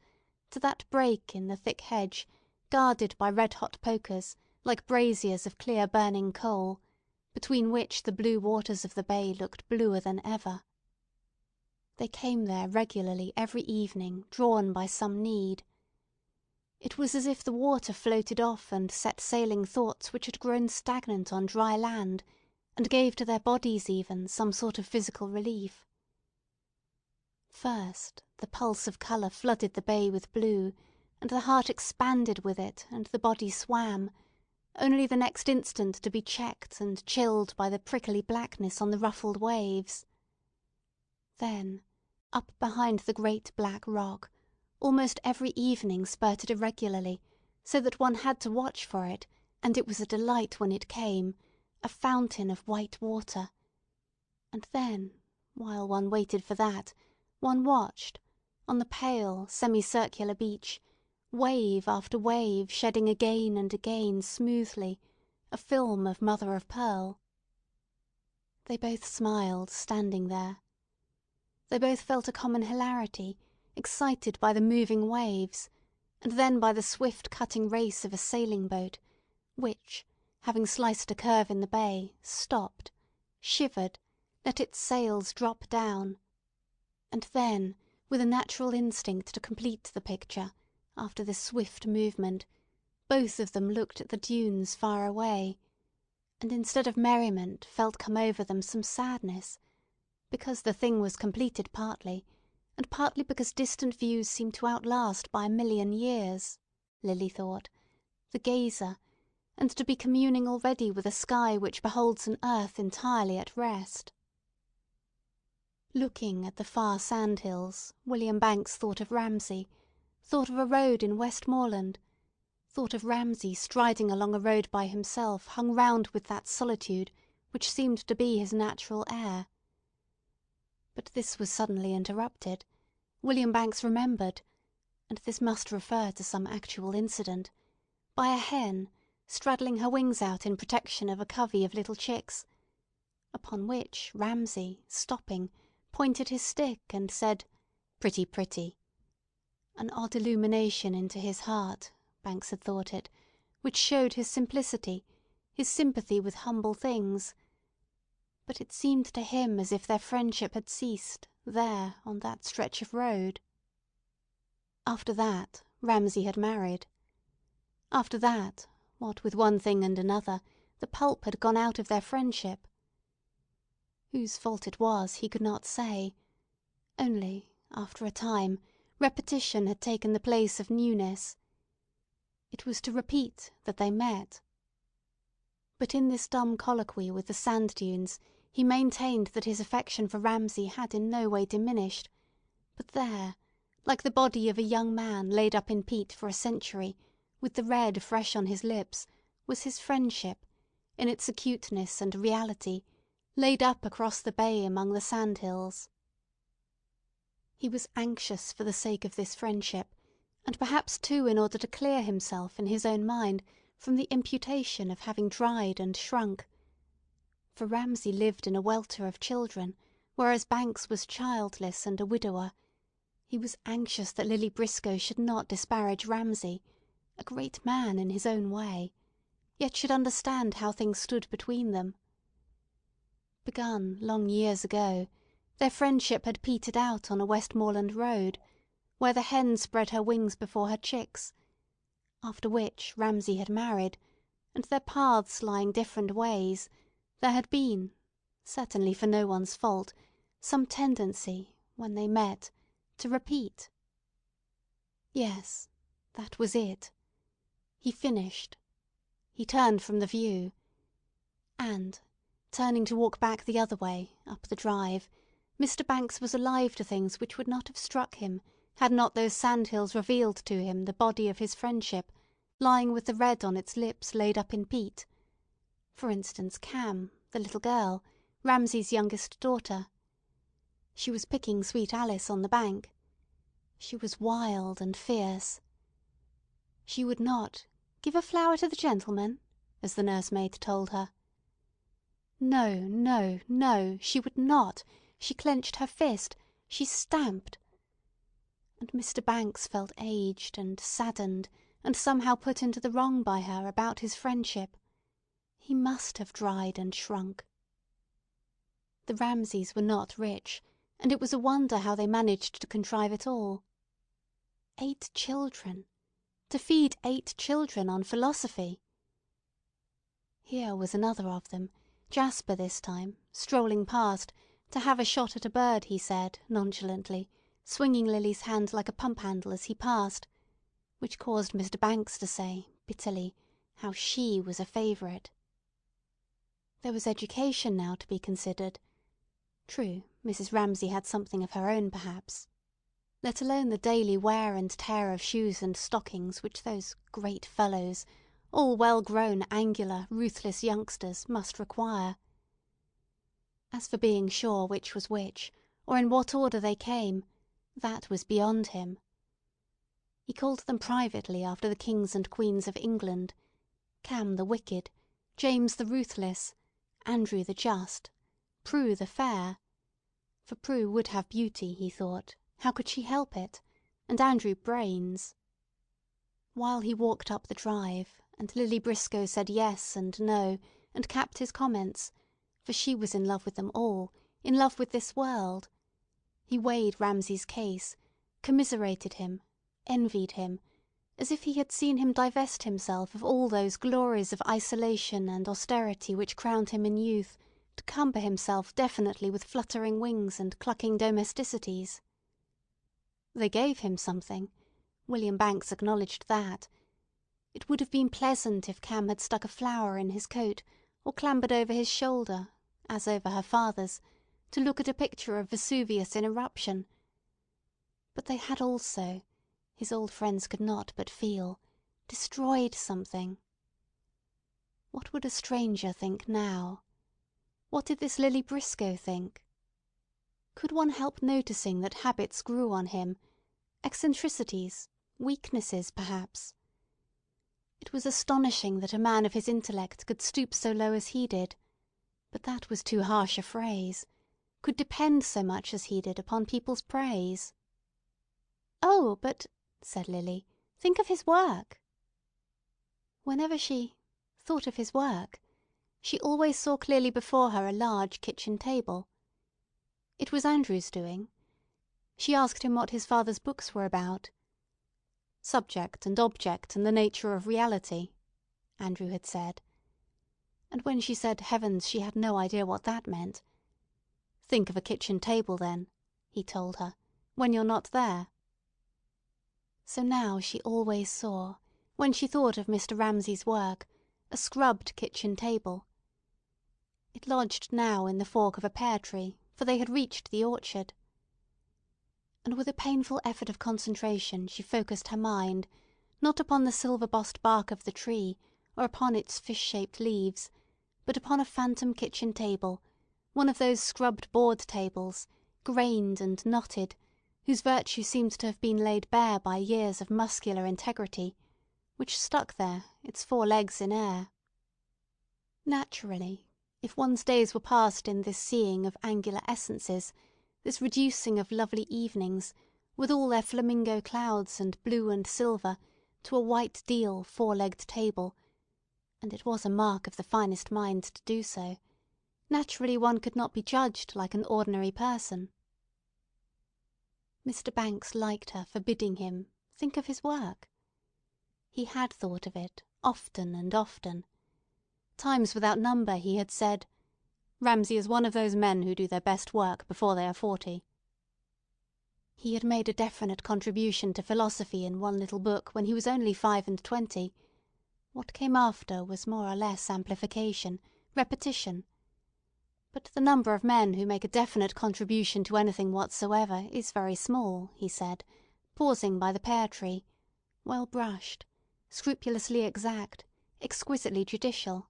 to that break in the thick hedge, guarded by red-hot pokers, like braziers of clear burning coal, between which the blue waters of the bay looked bluer than ever. They came there regularly every evening, drawn by some need. It was as if the water floated off and set sailing thoughts which had grown stagnant on dry land, and gave to their bodies even some sort of physical relief. First, the pulse of colour flooded the bay with blue, and the heart expanded with it, and the body swam, only the next instant to be checked and chilled by the prickly blackness on the ruffled waves. Then, up behind the great black rock, almost every evening spurted irregularly, so that one had to watch for it, and it was a delight when it came, a fountain of white water. And then, while one waited for that, one watched, on the pale, semicircular beach, wave after wave shedding again and again smoothly, a film of mother-of-pearl. They both smiled, standing there. They both felt a common hilarity, excited by the moving waves, and then by the swift cutting race of a sailing boat, which, having sliced a curve in the bay, stopped, shivered, let its sails drop down, and then, with a natural instinct to complete the picture, after this swift movement, both of them looked at the dunes far away, and instead of merriment felt come over them some sadness, because the thing was completed partly, and partly because distant views seemed to outlast by 1,000,000 years, Lily thought, the gazer, and to be communing already with a sky which beholds an earth entirely at rest. Looking at the far sandhills, William Banks thought of Ramsay, thought of a road in Westmoreland, thought of Ramsay striding along a road by himself hung round with that solitude which seemed to be his natural air. But this was suddenly interrupted. William Banks remembered, and this must refer to some actual incident, by a hen straddling her wings out in protection of a covey of little chicks, upon which Ramsay, stopping, pointed his stick and said, "Pretty, pretty." An odd illumination into his heart, Banks had thought it, which showed his simplicity, his sympathy with humble things. But it seemed to him as if their friendship had ceased there on that stretch of road. After that, Ramsay had married. After that, what with one thing and another, the pulp had gone out of their friendship. Whose fault it was he could not say. Only, after a time, repetition had taken the place of newness. It was to repeat that they met. But in this dumb colloquy with the sand dunes he maintained that his affection for Ramsay had in no way diminished, but there, like the body of a young man laid up in peat for a century, with the red fresh on his lips, was his friendship, in its acuteness and reality, laid up across the bay among the sandhills. He was anxious for the sake of this friendship, and perhaps too in order to clear himself in his own mind from the imputation of having dried and shrunk. For Ramsay lived in a welter of children, whereas Banks was childless and a widower. He was anxious that Lily Briscoe should not disparage Ramsay, a great man in his own way, yet should understand how things stood between them. Begun long years ago, their friendship had petered out on a Westmoreland road, where the hen spread her wings before her chicks, after which Ramsay had married, and their paths lying different ways, there had been, certainly for no one's fault, some tendency, when they met, to repeat. Yes, that was it. He finished. He turned from the view. And, turning to walk back the other way, up the drive, Mr. Banks was alive to things which would not have struck him had not those sandhills revealed to him the body of his friendship, lying with the red on its lips laid up in peat. For instance, Cam, the little girl, Ramsay's youngest daughter. She was picking Sweet Alice on the bank. She was wild and fierce. She would not "give a flower to the gentleman," as the nursemaid told her. No, no, no, she would not. She clenched her fist. She stamped. And Mr. Banks felt aged and saddened, and somehow put into the wrong by her about his friendship. He must have dried and shrunk. The Ramsays were not rich, and it was a wonder how they managed to contrive it all. 8 children! To feed 8 children on philosophy! Here was another of them, Jasper this time, strolling past, to have a shot at a bird, he said, nonchalantly, swinging Lily's hand like a pump-handle as he passed, which caused Mr. Banks to say, bitterly, how she was a favourite. There was education now to be considered. True, Mrs. Ramsay had something of her own, perhaps. Let alone the daily wear and tear of shoes and stockings which those great fellows, all well-grown, angular, ruthless youngsters, must require. As for being sure which was which, or in what order they came, that was beyond him. He called them privately after the kings and queens of England, Cam the wicked, James the ruthless, Andrew the just, Prue the fair. For Prue would have beauty, he thought, how could she help it? And Andrew brains. While he walked up the drive, and Lily Briscoe said yes and no, and capped his comments, for she was in love with them all, in love with this world, he weighed Ramsay's case, commiserated him, envied him, as if he had seen him divest himself of all those glories of isolation and austerity which crowned him in youth, to cumber himself definitely with fluttering wings and clucking domesticities. They gave him something. William Banks acknowledged that. It would have been pleasant if Cam had stuck a flower in his coat, or clambered over his shoulder, as over her father's, to look at a picture of Vesuvius in eruption. But they had also, his old friends could not but feel, destroyed something. What would a stranger think now? What did this Lily Briscoe think? Could one help noticing that habits grew on him, eccentricities, weaknesses perhaps? It was astonishing that a man of his intellect could stoop so low as he did, but that was too harsh a phrase, could depend so much as he did upon people's praise. "Oh, but," said Lily, "think of his work." Whenever she thought of his work, she always saw clearly before her a large kitchen table. It was Andrew's doing. She asked him what his father's books were about. "Subject and object and the nature of reality," Andrew had said. And when she said heavens she had no idea what that meant. "Think of a kitchen table, then," he told her, "when you're not there." So now she always saw, when she thought of Mr. Ramsay's work, a scrubbed kitchen table. It lodged now in the fork of a pear tree, for they had reached the orchard. And with a painful effort of concentration she focused her mind, not upon the silver-bossed bark of the tree, or upon its fish-shaped leaves, but upon a phantom kitchen table, one of those scrubbed board tables, grained and knotted, whose virtue seemed to have been laid bare by years of muscular integrity, which stuck there, its 4 legs in air. Naturally, if one's days were passed in this seeing of angular essences, this reducing of lovely evenings, with all their flamingo clouds and blue and silver, to a white deal 4-legged table, and it was a mark of the finest mind to do so, naturally one could not be judged like an ordinary person. Mr. Banks liked her for bidding him think of his work. He had thought of it often and often. Times without number he had said, "Ramsay is one of those men who do their best work before they are 40. He had made a definite contribution to philosophy in one little book when he was only 25. What came after was more or less amplification, repetition. But the number of men who make a definite contribution to anything whatsoever is very small, he said, pausing by the pear tree, well brushed, scrupulously exact, exquisitely judicial.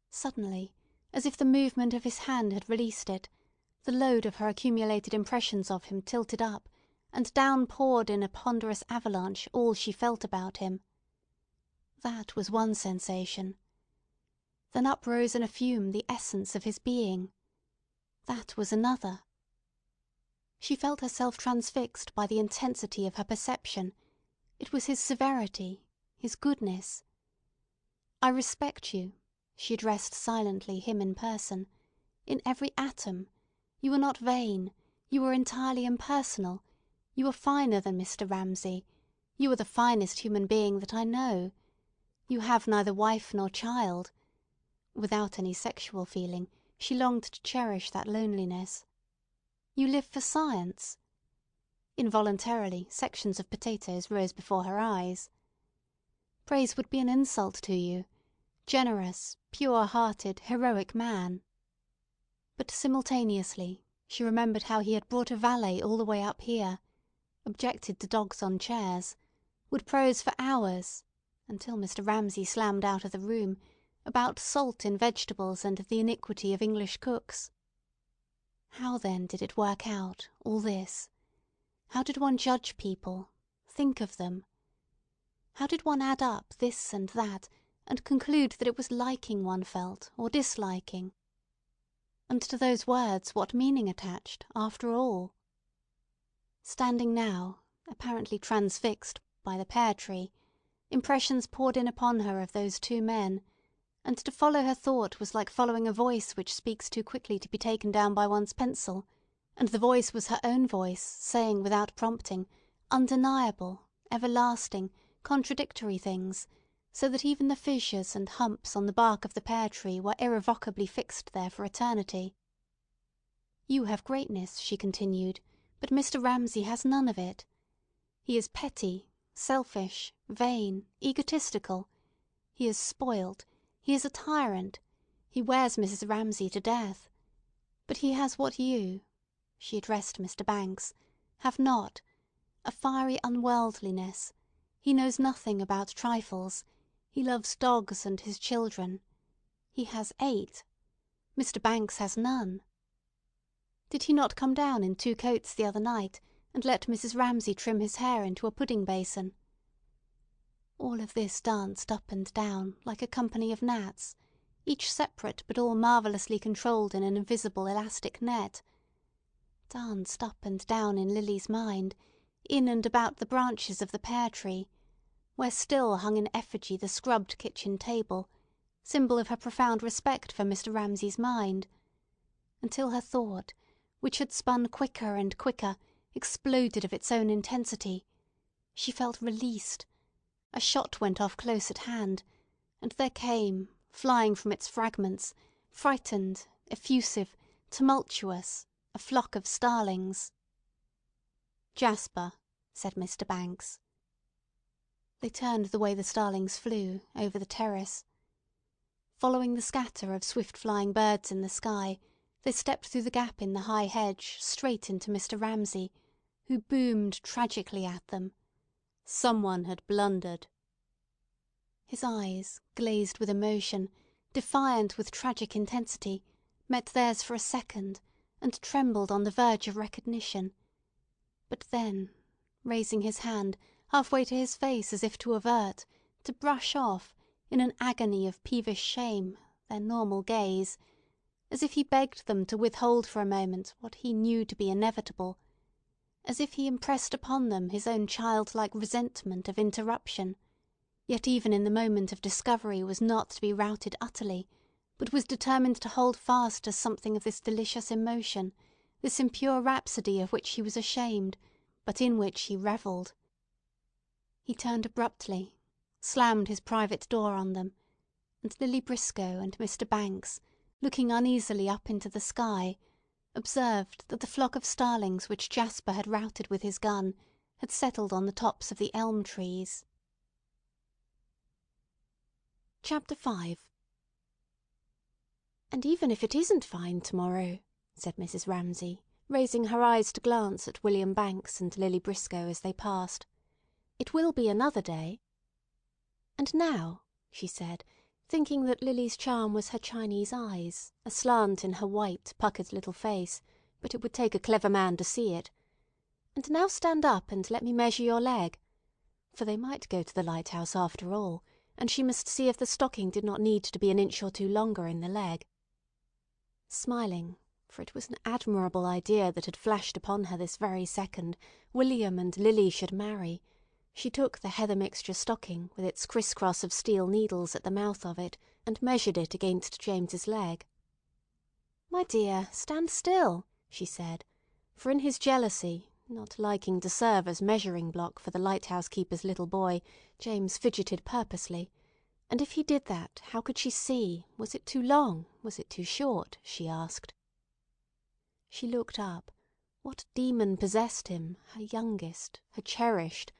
Suddenly, as if the movement of his hand had released it, the load of her accumulated impressions of him tilted up, and down poured in a ponderous avalanche all she felt about him. That was one sensation. Then uprose in a fume the essence of his being. That was another. She felt herself transfixed by the intensity of her perception. It was his severity, his goodness. "I respect you," she addressed silently him in person, "in every atom. You are not vain. You are entirely impersonal. You are finer than Mr. Ramsay. You are the finest human being that I know. You have neither wife nor child." Without any sexual feeling, she longed to cherish that loneliness. "You live for science." Involuntarily, sections of potatoes rose before her eyes. "Praise would be an insult to you. Generous, pure-hearted, heroic man." But simultaneously she remembered how he had brought a valet all the way up here, objected to dogs on chairs, would prose for hours, until Mr. Ramsay slammed out of the room, about salt in vegetables and the iniquity of English cooks. How then did it work out, all this? How did one judge people, think of them? How did one add up this and that, and conclude that it was liking one felt, or disliking? And to those words what meaning attached, after all? Standing now, apparently transfixed by the pear tree, impressions poured in upon her of those 2 men, and to follow her thought was like following a voice which speaks too quickly to be taken down by one's pencil, and the voice was her own voice, saying without prompting, undeniable, everlasting, contradictory things, so that even the fissures and humps on the bark of the pear tree were irrevocably fixed there for eternity. "You have greatness," she continued, "but Mr. Ramsay has none of it. He is petty, selfish, vain, egotistical. He is spoilt. He is a tyrant. He wears Mrs. Ramsay to death. But he has what you"—she addressed Mr. Banks—"have not, a fiery unworldliness. He knows nothing about trifles. He loves dogs and his children. He has 8. Mr. Banks has none. Did he not come down in 2 coats the other night, and let Mrs. Ramsay trim his hair into a pudding basin? All of this danced up and down like a company of gnats, each separate but all marvellously controlled in an invisible elastic net. Danced up and down in Lily's mind, in and about the branches of the pear tree, where still hung in effigy the scrubbed kitchen table, symbol of her profound respect for Mr. Ramsay's mind, until her thought, which had spun quicker and quicker, exploded of its own intensity. She felt released. A shot went off close at hand, and there came, flying from its fragments, frightened, effusive, tumultuous, a flock of starlings. "Jasper," said Mr. Banks. They turned the way the starlings flew, over the terrace. Following the scatter of swift-flying birds in the sky, they stepped through the gap in the high hedge straight into Mr. Ramsay, who boomed tragically at them. Someone had blundered. His eyes, glazed with emotion, defiant with tragic intensity, met theirs for a second, and trembled on the verge of recognition. But then, raising his hand halfway to his face as if to avert, to brush off, in an agony of peevish shame, their normal gaze, as if he begged them to withhold for a moment what he knew to be inevitable, as if he impressed upon them his own childlike resentment of interruption, yet even in the moment of discovery was not to be routed utterly, but was determined to hold fast to something of this delicious emotion, this impure rhapsody of which he was ashamed, but in which he revelled. He turned abruptly, slammed his private door on them, and Lily Briscoe and Mr. Banks, looking uneasily up into the sky, observed that the flock of starlings which Jasper had routed with his gun had settled on the tops of the elm trees. Chapter 5. "And even if it isn't fine tomorrow," said Mrs. Ramsay, raising her eyes to glance at William Banks and Lily Briscoe as they passed, "it will be another day. And now," she said, thinking that Lily's charm was her Chinese eyes, aslant in her white, puckered little face, but it would take a clever man to see it, "and now stand up and let me measure your leg," for they might go to the lighthouse after all, and she must see if the stocking did not need to be an inch or 2 longer in the leg. Smiling, for it was an admirable idea that had flashed upon her this very second, William and Lily should marry, she took the heather mixture stocking with its criss-cross of steel needles at the mouth of it, and measured it against James's leg. "My dear, stand still," she said, for in his jealousy, not liking to serve as measuring-block for the lighthouse-keeper's little boy, James fidgeted purposely, and if he did that, how could she see? Was it too long? Was it too short? She asked. She looked up. What demon possessed him, her youngest, her cherished,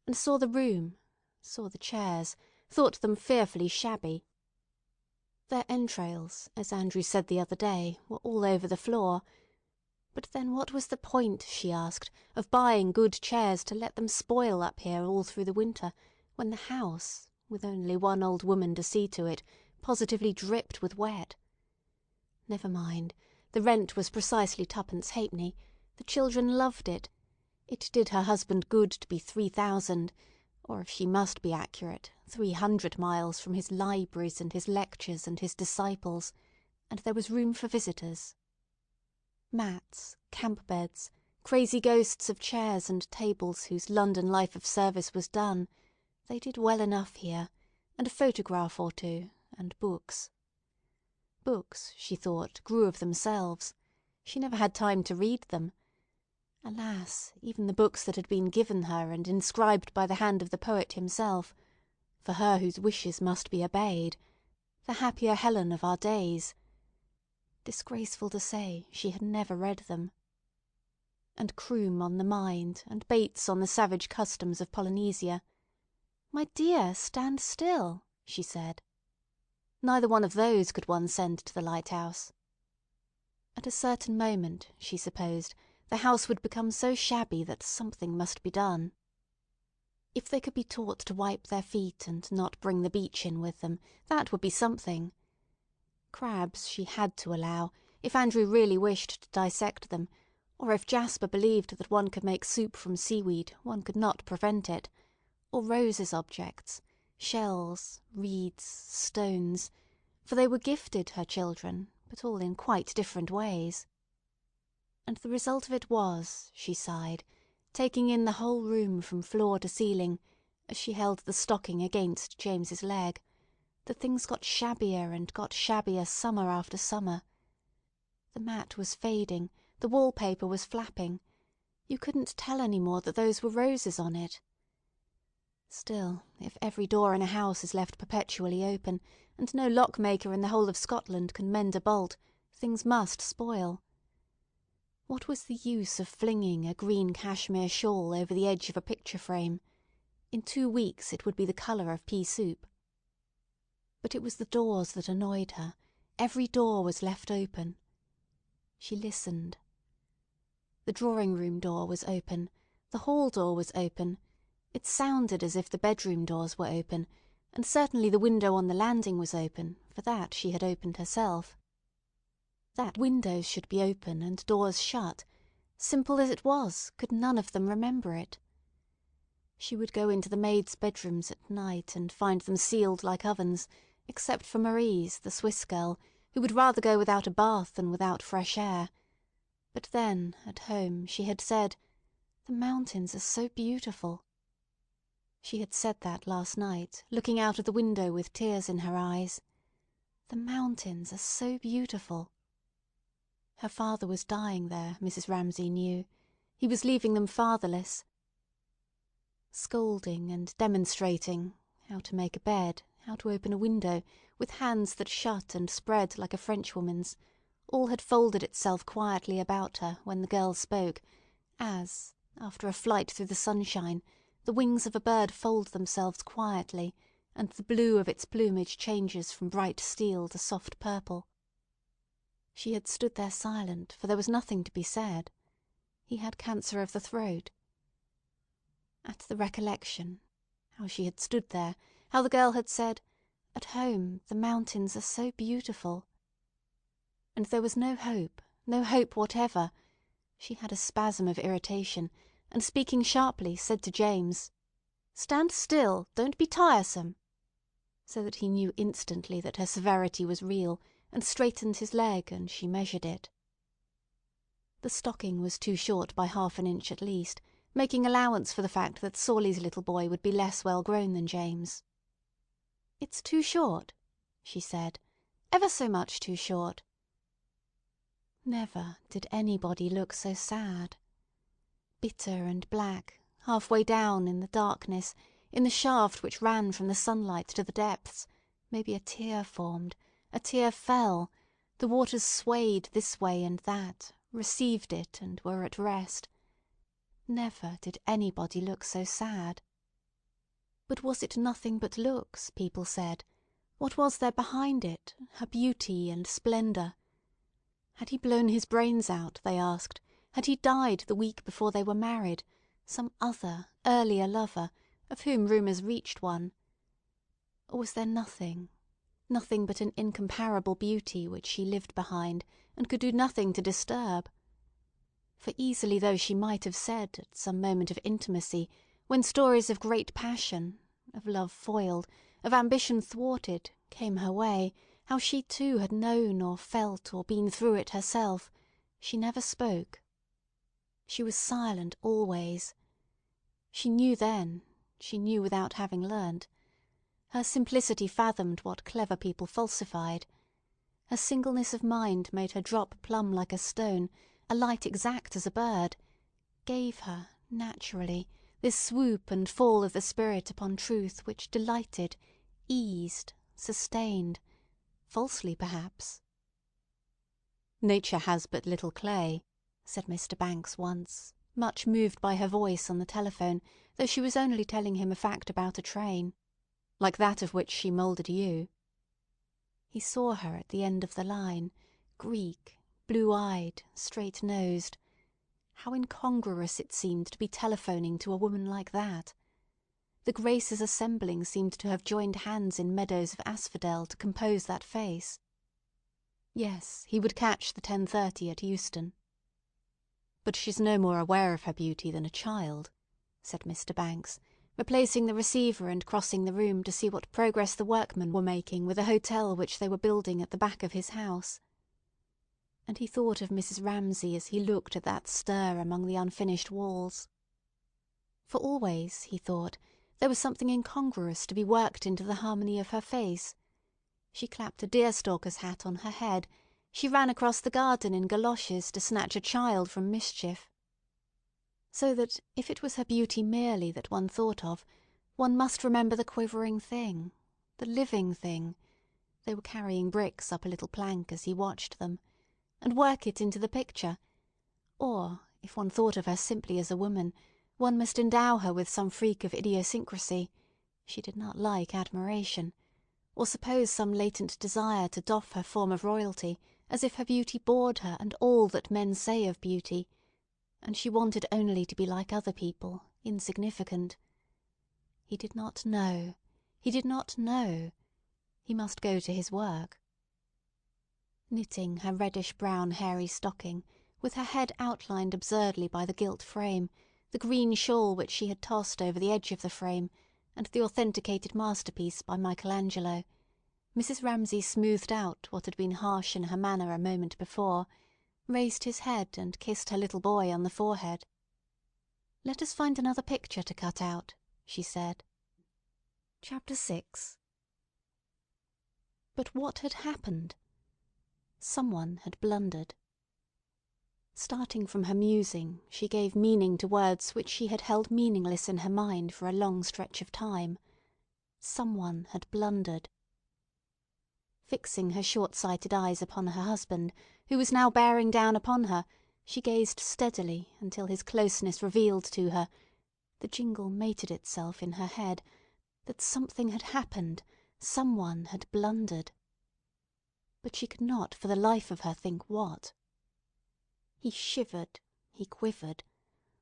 and saw the room, saw the chairs, thought them fearfully shabby. Their entrails, as Andrew said the other day, were all over the floor. But then what was the point, she asked, of buying good chairs to let them spoil up here all through the winter, when the house, with only one old woman to see to it, positively dripped with wet? Never mind. The rent was precisely 2 halfpenny. The children loved it. It did her husband good to be 3,000, or if she must be accurate, 300 miles from his libraries and his lectures and his disciples, and there was room for visitors. Mats, camp beds, crazy ghosts of chairs and tables whose London life of service was done, they did well enough here, and a photograph or 2, and books. Books, she thought, grew of themselves. She never had time to read them. Alas, even the books that had been given her and inscribed by the hand of the poet himself, for her whose wishes must be obeyed, the happier Helen of our days. Disgraceful to say, she had never read them. And Croom on the mind, and Bates on the savage customs of Polynesia. "My dear, stand still," she said. Neither one of those could one send to the lighthouse. At a certain moment, she supposed, the house would become so shabby that something must be done. If they could be taught to wipe their feet and not bring the beach in with them, that would be something. Crabs she had to allow, if Andrew really wished to dissect them, or if Jasper believed that one could make soup from seaweed, one could not prevent it, or Rose's objects, shells, reeds, stones, for they were gifted, her children, but all in quite different ways. And the result of it was, she sighed, taking in the whole room from floor to ceiling, as she held the stocking against James's leg, that things got shabbier and got shabbier summer after summer. The mat was fading, the wallpaper was flapping. You couldn't tell any more that those were roses on it. Still, if every door in a house is left perpetually open, and no lockmaker in the whole of Scotland can mend a bolt, things must spoil. What was the use of flinging a green cashmere shawl over the edge of a picture frame? In 2 weeks it would be the colour of pea soup. But it was the doors that annoyed her. Every door was left open. She listened. The drawing-room door was open. The hall door was open. It sounded as if the bedroom doors were open, and certainly the window on the landing was open, for that she had opened herself. That windows should be open and doors shut, simple as it was, could none of them remember it? She would go into the maids' bedrooms at night and find them sealed like ovens, except for Marie's, the Swiss girl, who would rather go without a bath than without fresh air. But then, at home, she had said, "The mountains are so beautiful." She had said that last night, looking out of the window with tears in her eyes. "The mountains are so beautiful." Her father was dying there, Mrs. Ramsay knew. He was leaving them fatherless. Scolding and demonstrating, how to make a bed, how to open a window, with hands that shut and spread like a Frenchwoman's, all had folded itself quietly about her when the girl spoke, as, after a flight through the sunshine, the wings of a bird fold themselves quietly, and the blue of its plumage changes from bright steel to soft purple. She had stood there silent, for there was nothing to be said. He had cancer of the throat. At the recollection, how she had stood there, how the girl had said, "At home the mountains are so beautiful." And there was no hope whatever. She had a spasm of irritation, and speaking sharply said to James, "Stand still, don't be tiresome," so that he knew instantly that her severity was real, and straightened his leg, and she measured it. The stocking was too short by half an inch at least, making allowance for the fact that Sawley's little boy would be less well grown than James. "It's too short," she said, "ever so much too short." Never did anybody look so sad. Bitter and black, halfway down in the darkness, in the shaft which ran from the sunlight to the depths, maybe a tear formed, a tear fell, the waters swayed this way and that, received it, and were at rest. Never did anybody look so sad. But was it nothing but looks, people said? What was there behind it, her beauty and splendour? Had he blown his brains out, they asked? Had he died the week before they were married, some other, earlier lover, of whom rumours reached one? Or was there nothing, nothing but an incomparable beauty which she lived behind, and could do nothing to disturb? For easily though she might have said, at some moment of intimacy, when stories of great passion, of love foiled, of ambition thwarted, came her way, how she too had known or felt or been through it herself, she never spoke. She was silent always. She knew then, she knew without having learnt. Her simplicity fathomed what clever people falsified. Her singleness of mind made her drop plumb like a stone, alight exact as a bird, gave her, naturally, this swoop and fall of the spirit upon truth which delighted, eased, sustained, falsely perhaps. "Nature has but little clay," said Mr. Banks once, much moved by her voice on the telephone, though she was only telling him a fact about a train, "like that of which she moulded you." He saw her at the end of the line, Greek, blue-eyed, straight-nosed. How incongruous it seemed to be telephoning to a woman like that. The Graces assembling seemed to have joined hands in meadows of asphodel to compose that face. Yes, he would catch the 10:30 at Euston. "But she's no more aware of her beauty than a child," said Mr. Banks, replacing the receiver and crossing the room to see what progress the workmen were making with a hotel which they were building at the back of his house. And he thought of Mrs. Ramsay as he looked at that stir among the unfinished walls. For always, he thought, there was something incongruous to be worked into the harmony of her face. She clapped a deerstalker's hat on her head. She ran across the garden in galoshes to snatch a child from mischief. So that if it was her beauty merely that one thought of, one must remember the quivering thing, the living thing— they were carrying bricks up a little plank as he watched them— and work it into the picture. Or, if one thought of her simply as a woman, one must endow her with some freak of idiosyncrasy— she did not like admiration— or suppose some latent desire to doff her form of royalty, as if her beauty bored her and all that men say of beauty, and she wanted only to be like other people, insignificant. He did not know. He did not know. He must go to his work. Knitting her reddish-brown hairy stocking, with her head outlined absurdly by the gilt frame, the green shawl which she had tossed over the edge of the frame, and the authenticated masterpiece by Michelangelo, Mrs. Ramsay smoothed out what had been harsh in her manner a moment before, raised his head and kissed her little boy on the forehead. "Let us find another picture to cut out," she said. Chapter 6. But what had happened? Someone had blundered. Starting from her musing, she gave meaning to words which she had held meaningless in her mind for a long stretch of time. Someone had blundered. Fixing her short-sighted eyes upon her husband, who was now bearing down upon her, she gazed steadily until his closeness revealed to her—the jingle mated itself in her head—that something had happened, someone had blundered. But she could not for the life of her think what. He shivered, he quivered.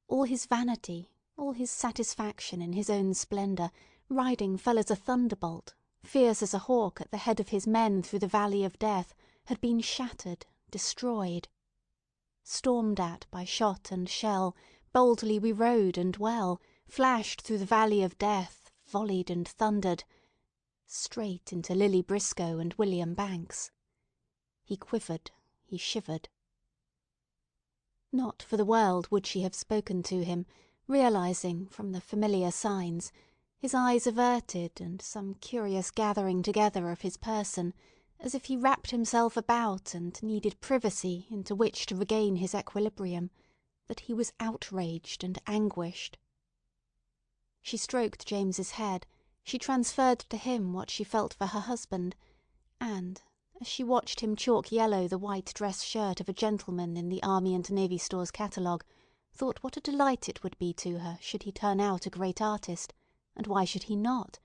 All his vanity, all his satisfaction in his own splendour, riding fell as a thunderbolt, fierce as a hawk at the head of his men through the valley of death, had been shattered, destroyed. Stormed at by shot and shell, boldly we rode and well, flashed through the valley of death, volleyed and thundered, straight into Lily Briscoe and William Banks. He quivered, he shivered. Not for the world would she have spoken to him, realizing, from the familiar signs, his eyes averted and some curious gathering together of his person, as if he wrapped himself about and needed privacy into which to regain his equilibrium, that he was outraged and anguished. She stroked James's head, she transferred to him what she felt for her husband, and, as she watched him chalk yellow the white dress shirt of a gentleman in the Army and Navy Stores catalogue, thought what a delight it would be to her should he turn out a great artist, and why should he not?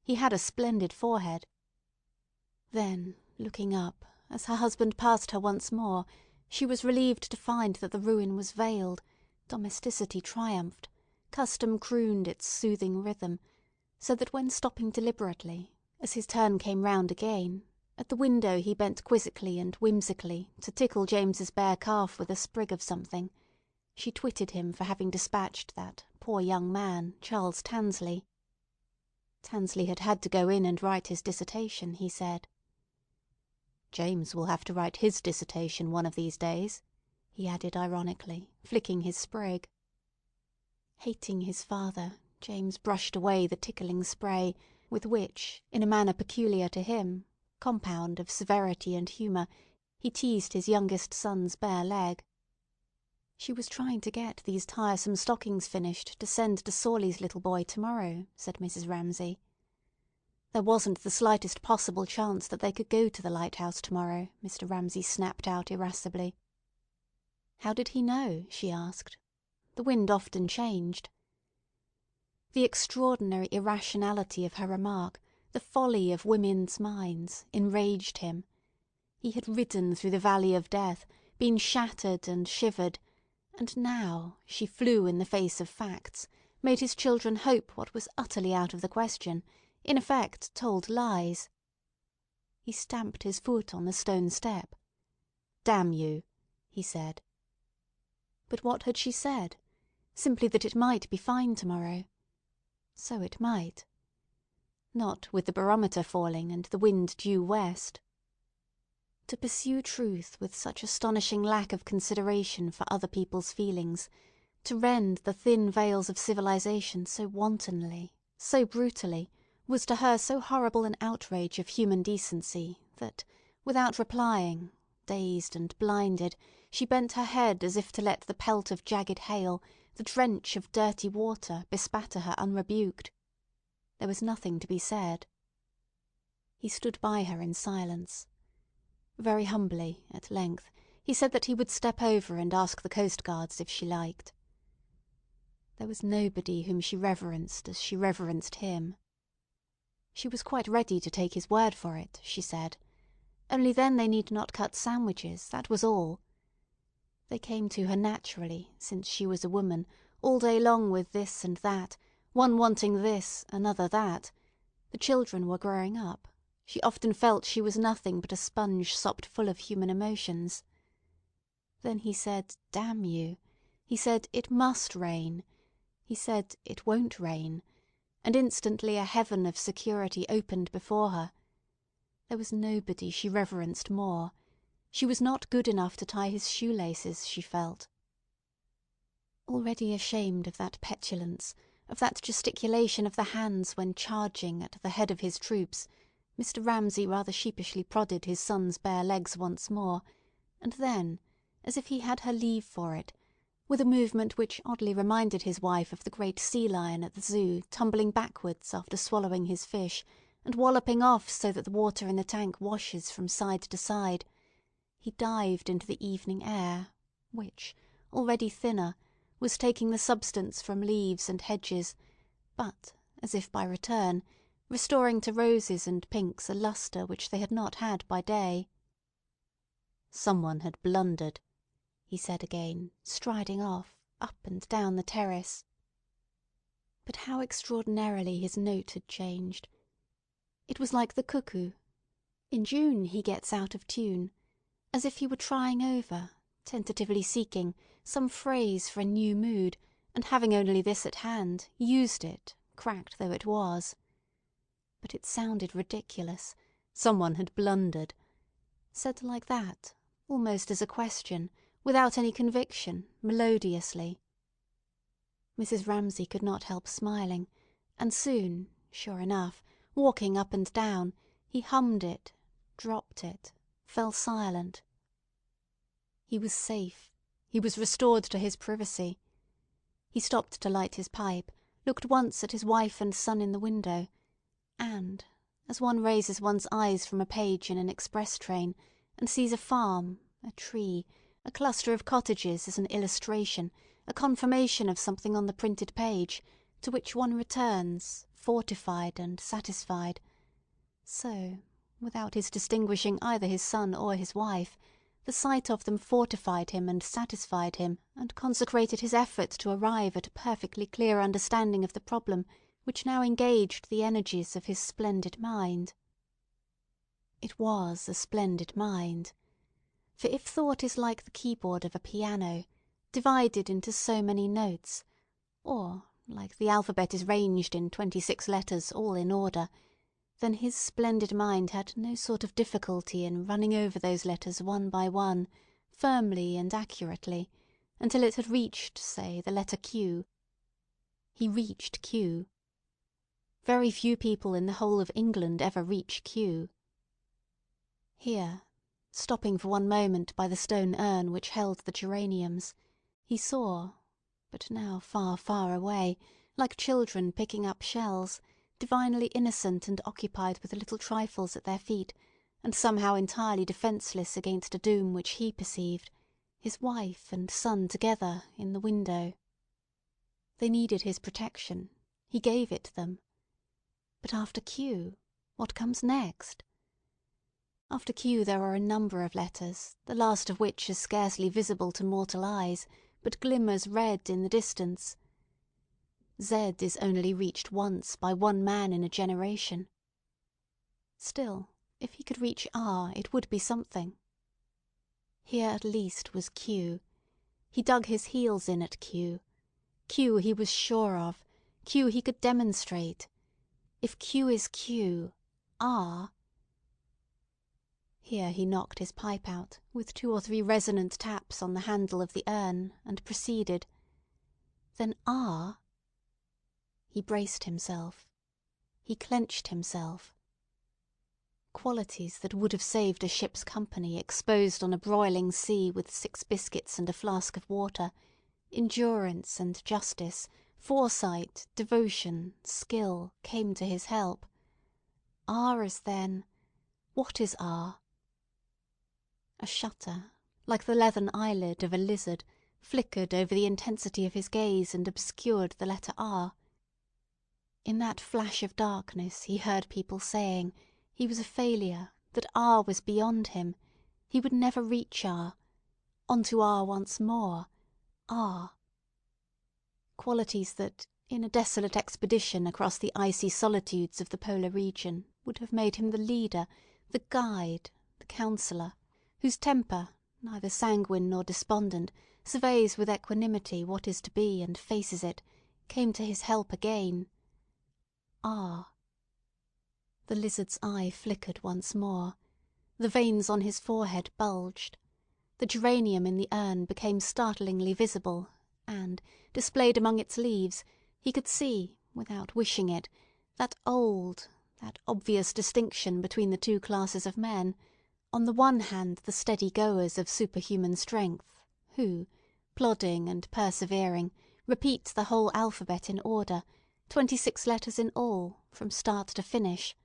He had a splendid forehead. Then, looking up, as her husband passed her once more, she was relieved to find that the ruin was veiled, domesticity triumphed, custom crooned its soothing rhythm, so that when stopping deliberately, as his turn came round again, at the window he bent quizzically and whimsically to tickle James's bare calf with a sprig of something, she twitted him for having dispatched that poor young man, Charles Tansley. Tansley had had to go in and write his dissertation, he said. "James will have to write his dissertation one of these days," he added ironically, flicking his sprig. Hating his father, James brushed away the tickling spray, with which, in a manner peculiar to him, compound of severity and humour, he teased his youngest son's bare leg. "She was trying to get these tiresome stockings finished to send to Sawley's little boy to-morrow," said Mrs. Ramsay. "There wasn't the slightest possible chance that they could go to the Lighthouse to-morrow," Mr. Ramsay snapped out irascibly. "How did he know?" she asked. "The wind often changed." The extraordinary irrationality of her remark, the folly of women's minds, enraged him. He had ridden through the valley of death, been shattered and shivered, and now she flew in the face of facts, made his children hope what was utterly out of the question, in effect told lies. He stamped his foot on the stone step. "Damn you," he said. But what had she said? Simply that it might be fine tomorrow. So it might. Not with the barometer falling and the wind due west. To pursue truth with such astonishing lack of consideration for other people's feelings, to rend the thin veils of civilization so wantonly, so brutally, was to her so horrible an outrage of human decency that, without replying, dazed and blinded, she bent her head as if to let the pelt of jagged hail, the drench of dirty water, bespatter her unrebuked. There was nothing to be said. He stood by her in silence. Very humbly, at length, he said that he would step over and ask the coastguards if she liked. There was nobody whom she reverenced as she reverenced him. She was quite ready to take his word for it, she said. Only then they need not cut sandwiches, that was all. They came to her naturally, since she was a woman, all day long with this and that, one wanting this, another that. The children were growing up. She often felt she was nothing but a sponge sopped full of human emotions. Then he said, "Damn you." He said, "It must rain." He said, "It won't rain." And instantly a heaven of security opened before her. There was nobody she reverenced more. She was not good enough to tie his shoelaces, she felt. Already ashamed of that petulance, of that gesticulation of the hands when charging at the head of his troops, Mr. Ramsay rather sheepishly prodded his son's bare legs once more, and then, as if he had her leave for it, with a movement which oddly reminded his wife of the great sea lion at the zoo tumbling backwards after swallowing his fish, and walloping off so that the water in the tank washes from side to side, he dived into the evening air, which, already thinner, was taking the substance from leaves and hedges, but, as if by return, restoring to roses and pinks a lustre which they had not had by day. "Someone had blundered," he said again, striding off, up and down the terrace. But how extraordinarily his note had changed. It was like the cuckoo. In June he gets out of tune, as if he were trying over, tentatively seeking, some phrase for a new mood, and having only this at hand, used it, cracked though it was. But it sounded ridiculous. Someone had blundered. Said like that, almost as a question, without any conviction, melodiously. Mrs. Ramsay could not help smiling, and soon, sure enough, walking up and down, he hummed it, dropped it, fell silent. He was safe. He was restored to his privacy. He stopped to light his pipe, looked once at his wife and son in the window, and, as one raises one's eyes from a page in an express train and sees a farm, a tree, a cluster of cottages as an illustration, a confirmation of something on the printed page, to which one returns, fortified and satisfied, so, without his distinguishing either his son or his wife, the sight of them fortified him and satisfied him, and consecrated his effort to arrive at a perfectly clear understanding of the problem which now engaged the energies of his splendid mind. It was a splendid mind. For if thought is like the keyboard of a piano, divided into so many notes, or, like the alphabet is ranged in 26 letters all in order, then his splendid mind had no sort of difficulty in running over those letters one by one, firmly and accurately, until it had reached, say, the letter Q. He reached Q. Very few people in the whole of England ever reach Q. Here, stopping for one moment by the stone urn which held the geraniums, he saw, but now far, far away, like children picking up shells, divinely innocent and occupied with little trifles at their feet, and somehow entirely defenceless against a doom which he perceived, his wife and son together in the window. They needed his protection. He gave it them. But after Q, what comes next? After Q there are a number of letters, the last of which is scarcely visible to mortal eyes, but glimmers red in the distance. Z is only reached once by one man in a generation. Still, if he could reach R, it would be something. Here at least was Q. He dug his heels in at Q. Q he was sure of. Q he could demonstrate. If Q is Q, R... Here he knocked his pipe out, with 2 or 3 resonant taps on the handle of the urn, and proceeded. Then R... He braced himself. He clenched himself. Qualities that would have saved a ship's company exposed on a broiling sea with 6 biscuits and a flask of water, endurance and justice, foresight, devotion, skill, came to his help. R is then... What is R? A shutter, like the leathern eyelid of a lizard, flickered over the intensity of his gaze and obscured the letter R. In that flash of darkness he heard people saying he was a failure, that R was beyond him. He would never reach R. On to R once more. R. Qualities that, in a desolate expedition across the icy solitudes of the polar region, would have made him the leader, the guide, the counsellor, whose temper, neither sanguine nor despondent, surveys with equanimity what is to be and faces it, came to his help again. R. The lizard's eye flickered once more. The veins on his forehead bulged. The geranium in the urn became startlingly visible, and, displayed among its leaves, he could see, without wishing it, that obvious distinction between the 2 classes of men, on the one hand the steady goers of superhuman strength, who, plodding and persevering, repeat the whole alphabet in order, 26 letters in all, from start to finish.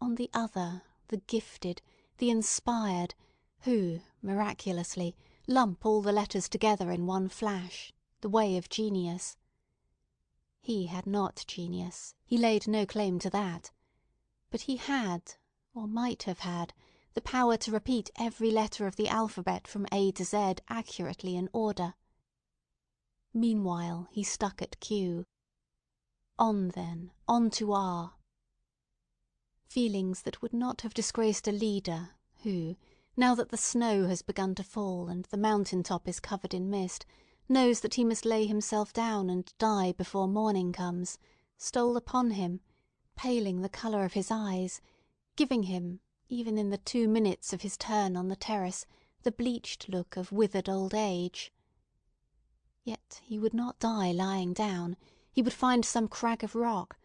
On the other, the gifted, the inspired, who, miraculously, lump all the letters together in one flash, the way of genius. He had not genius, he laid no claim to that. But he had, or might have had, the power to repeat every letter of the alphabet from A to Z accurately in order. Meanwhile he stuck at Q. On then, on to R. Feelings that would not have disgraced a leader who, now that the snow has begun to fall and the mountain-top is covered in mist, knows that he must lay himself down and die before morning comes, stole upon him, paling the colour of his eyes, giving him, even in the 2 minutes of his turn on the terrace, the bleached look of withered old age. Yet he would not die lying down. He would find some crag of rock,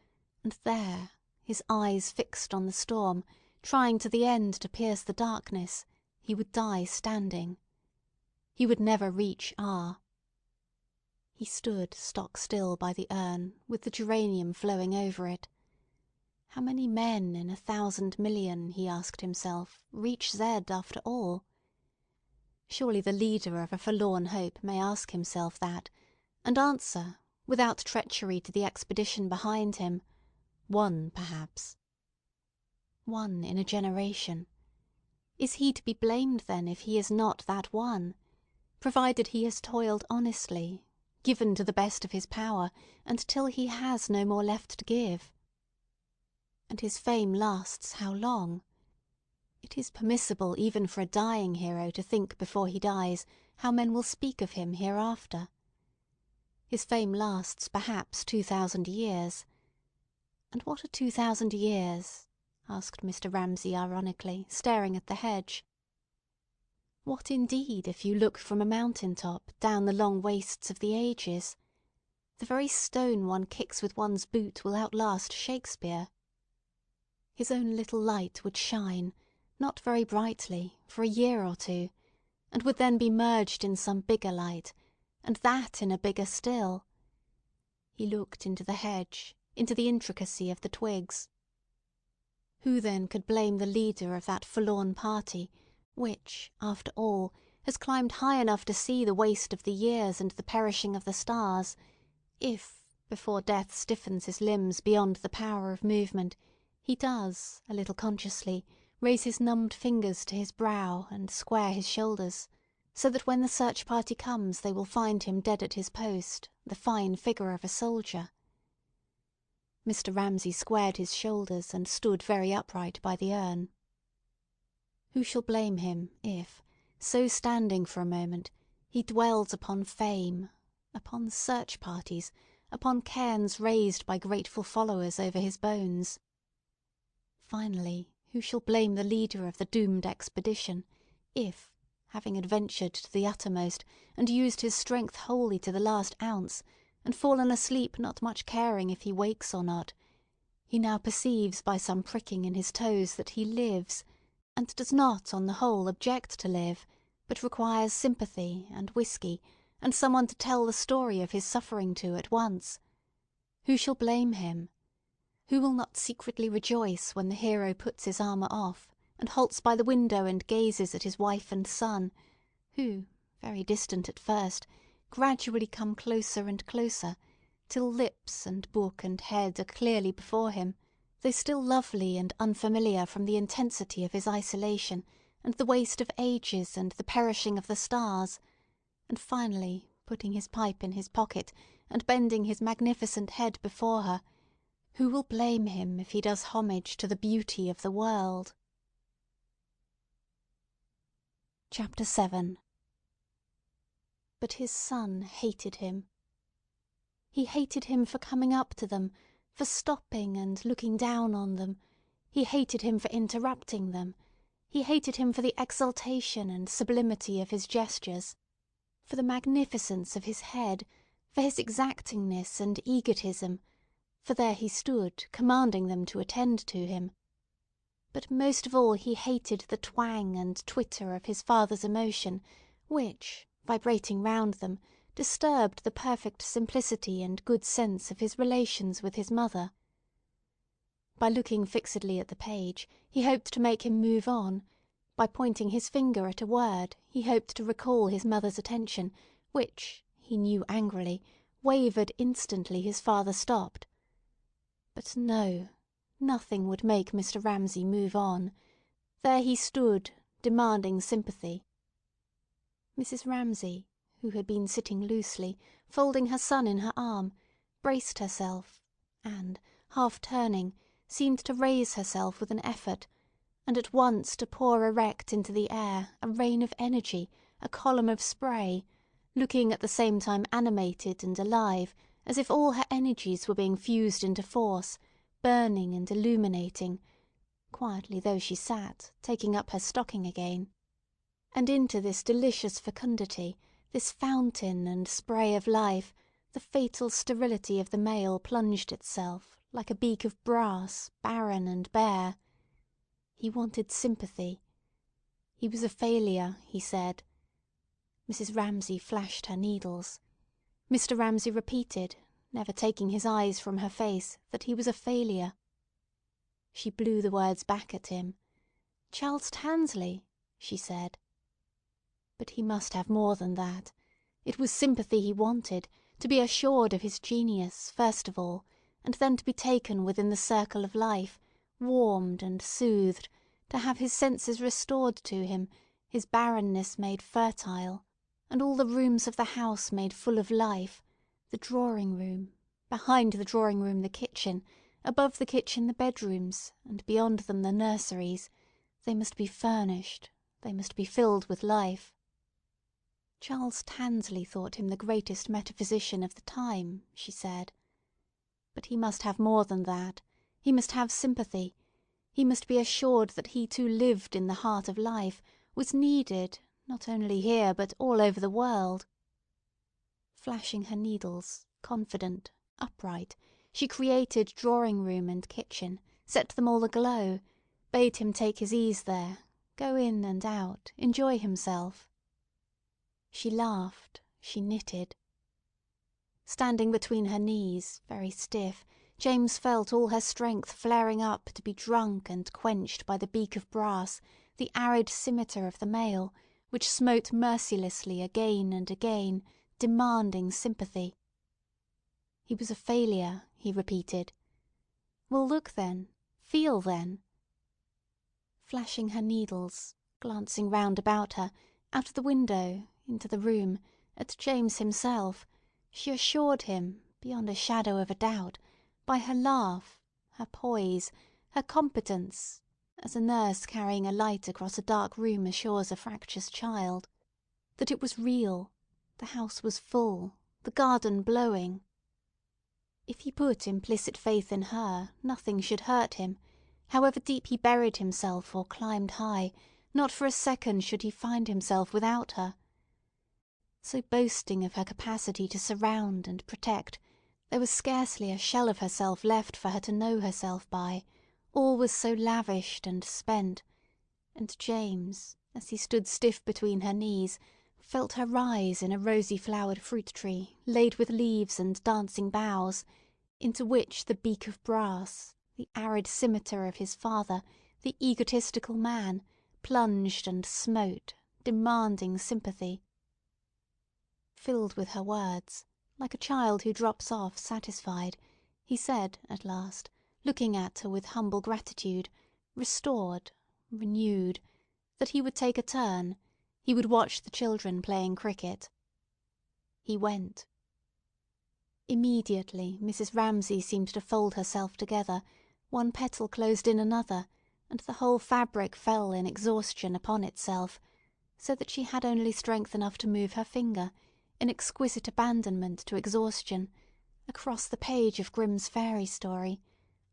and there, his eyes fixed on the storm, trying to the end to pierce the darkness, he would die standing. He would never reach R. He stood stock still by the urn, with the geranium flowing over it. How many men in 1,000 million, he asked himself, reach Z after all? Surely the leader of a forlorn hope may ask himself that, and answer, without treachery to the expedition behind him, 1 perhaps. 1 in a generation. Is he to be blamed then if he is not that one, provided he has toiled honestly, given to the best of his power, until he has no more left to give? And his fame lasts how long? It is permissible even for a dying hero to think before he dies how men will speak of him hereafter. His fame lasts perhaps 2,000 years. And what are 2,000 years? Asked Mr. Ramsay ironically, staring at the hedge. What indeed if you look from a mountain-top down the long wastes of the ages? The very stone one kicks with one's boot will outlast Shakespeare. His own little light would shine, not very brightly, for a year or 2, and would then be merged in some bigger light, and that in a bigger still. He looked into the hedge, into the intricacy of the twigs. Who then could blame the leader of that forlorn party, which, after all, has climbed high enough to see the waste of the years and the perishing of the stars, if, before death stiffens his limbs beyond the power of movement, he does, a little consciously, raise his numbed fingers to his brow and square his shoulders, so that when the search party comes they will find him dead at his post, the fine figure of a soldier. Mr. Ramsay squared his shoulders and stood very upright by the urn. Who shall blame him if, so standing for a moment, he dwells upon fame, upon search parties, upon cairns raised by grateful followers over his bones? Finally, who shall blame the leader of the doomed expedition, if, having adventured to the uttermost, and used his strength wholly to the last ounce, and fallen asleep not much caring if he wakes or not, he now perceives by some pricking in his toes that he lives, and does not on the whole object to live, but requires sympathy and whisky, and someone to tell the story of his suffering to at once? Who shall blame him? Who will not secretly rejoice when the hero puts his armour off, and halts by the window and gazes at his wife and son, who, very distant at first, gradually come closer and closer, till lips and book and head are clearly before him, though still lovely and unfamiliar from the intensity of his isolation, and the waste of ages and the perishing of the stars, and finally, putting his pipe in his pocket, and bending his magnificent head before her, who will blame him if he does homage to the beauty of the world? Chapter 7. But his son hated him. He hated him for coming up to them, for stopping and looking down on them. He hated him for interrupting them. He hated him for the exaltation and sublimity of his gestures, for the magnificence of his head, for his exactingness and egotism, for there he stood, commanding them to attend to him. But most of all he hated the twang and twitter of his father's emotion, which, vibrating round them, disturbed the perfect simplicity and good sense of his relations with his mother. By looking fixedly at the page, he hoped to make him move on. By pointing his finger at a word, he hoped to recall his mother's attention, which, he knew angrily, wavered instantly his father stopped. But no, nothing would make Mr. Ramsay move on. There he stood, demanding sympathy. Mrs. Ramsay, who had been sitting loosely, folding her son in her arm, braced herself, and, half turning, seemed to raise herself with an effort, and at once to pour erect into the air a rain of energy, a column of spray, looking at the same time animated and alive, as if all her energies were being fused into force, burning and illuminating, quietly though she sat, taking up her stocking again. And into this delicious fecundity, this fountain and spray of life, the fatal sterility of the male plunged itself, like a beak of brass, barren and bare. He wanted sympathy. He was a failure, he said. Mrs. Ramsay flashed her needles. Mr. Ramsay repeated, never taking his eyes from her face, that he was a failure. She blew the words back at him. "Charles Tansley," she said. But he must have more than that. It was sympathy he wanted, to be assured of his genius, first of all, and then to be taken within the circle of life, warmed and soothed, to have his senses restored to him, his barrenness made fertile, and all the rooms of the house made full of life, the drawing-room, behind the drawing-room the kitchen, above the kitchen the bedrooms, and beyond them the nurseries. They must be furnished, they must be filled with life. Charles Tansley thought him the greatest metaphysician of the time, she said. But he must have more than that. He must have sympathy. He must be assured that he too lived in the heart of life, was needed, not only here, but all over the world. Flashing her needles, confident, upright, she created drawing-room and kitchen, set them all aglow, bade him take his ease there, go in and out, enjoy himself. She laughed, she knitted. Standing between her knees, very stiff, James felt all her strength flaring up to be drunk and quenched by the beak of brass, the arid scimitar of the male, which smote mercilessly again and again, demanding sympathy. He was a failure, he repeated. Well, look then, feel then. Flashing her needles, glancing round about her, Out of the window, into the room, at James himself, she assured him, beyond a shadow of a doubt, by her laugh, her poise, her competence, as a nurse carrying a light across a dark room assures a fractious child, that it was real, the house was full, the garden blowing. If he put implicit faith in her, nothing should hurt him. However deep he buried himself or climbed high, not for a second should he find himself without her. So boasting of her capacity to surround and protect, there was scarcely a shell of herself left for her to know herself by, all was so lavished and spent, and James, as he stood stiff between her knees, felt her rise in a rosy-flowered fruit-tree laid with leaves and dancing boughs, into which the beak of brass, the arid scimitar of his father, the egotistical man, plunged and smote, demanding sympathy. Filled with her words, like a child who drops off satisfied, he said at last, looking at her with humble gratitude, restored, renewed, that he would take a turn, he would watch the children playing cricket. He went. Immediately Mrs. Ramsay seemed to fold herself together, one petal closed in another, and the whole fabric fell in exhaustion upon itself, so that she had only strength enough to move her finger, in exquisite abandonment to exhaustion, across the page of Grimm's fairy story,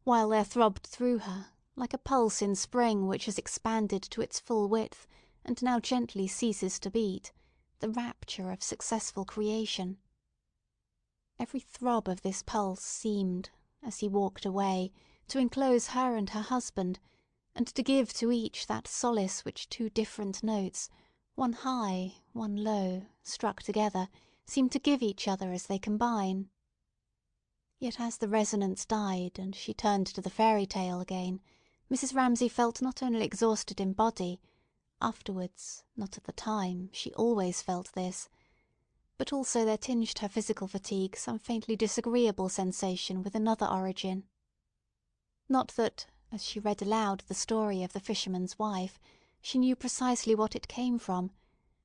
while there throbbed through her, like a pulse in spring which has expanded to its full width and now gently ceases to beat, the rapture of successful creation. Every throb of this pulse seemed, as he walked away, to enclose her and her husband, and to give to each that solace which two different notes, one high, one low, struck together, seem to give each other as they combine. Yet as the resonance died, and she turned to the fairy tale again, Mrs. Ramsay felt not only exhausted in body, afterwards, not at the time, she always felt this, but also there tinged her physical fatigue some faintly disagreeable sensation with another origin. Not that, as she read aloud the story of the fisherman's wife, she knew precisely what it came from,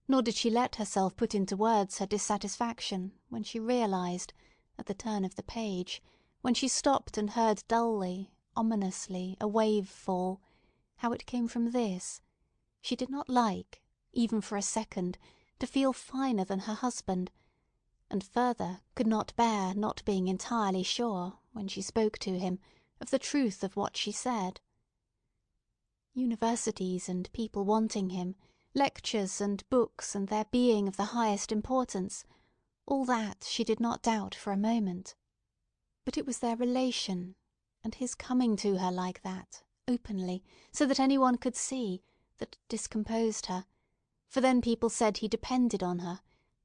nor did she let herself put into words her dissatisfaction when she realized, at the turn of the page, when she stopped and heard dully, ominously, a wave fall, how it came from this. She did not like, even for a second, to feel finer than her husband, and further could not bear not being entirely sure, when she spoke to him, of the truth of what she said. Universities and people wanting him, lectures and books and their being of the highest importance, all that she did not doubt for a moment. But it was their relation, and his coming to her like that, openly, so that anyone could see, that discomposed her, for then people said he depended on her,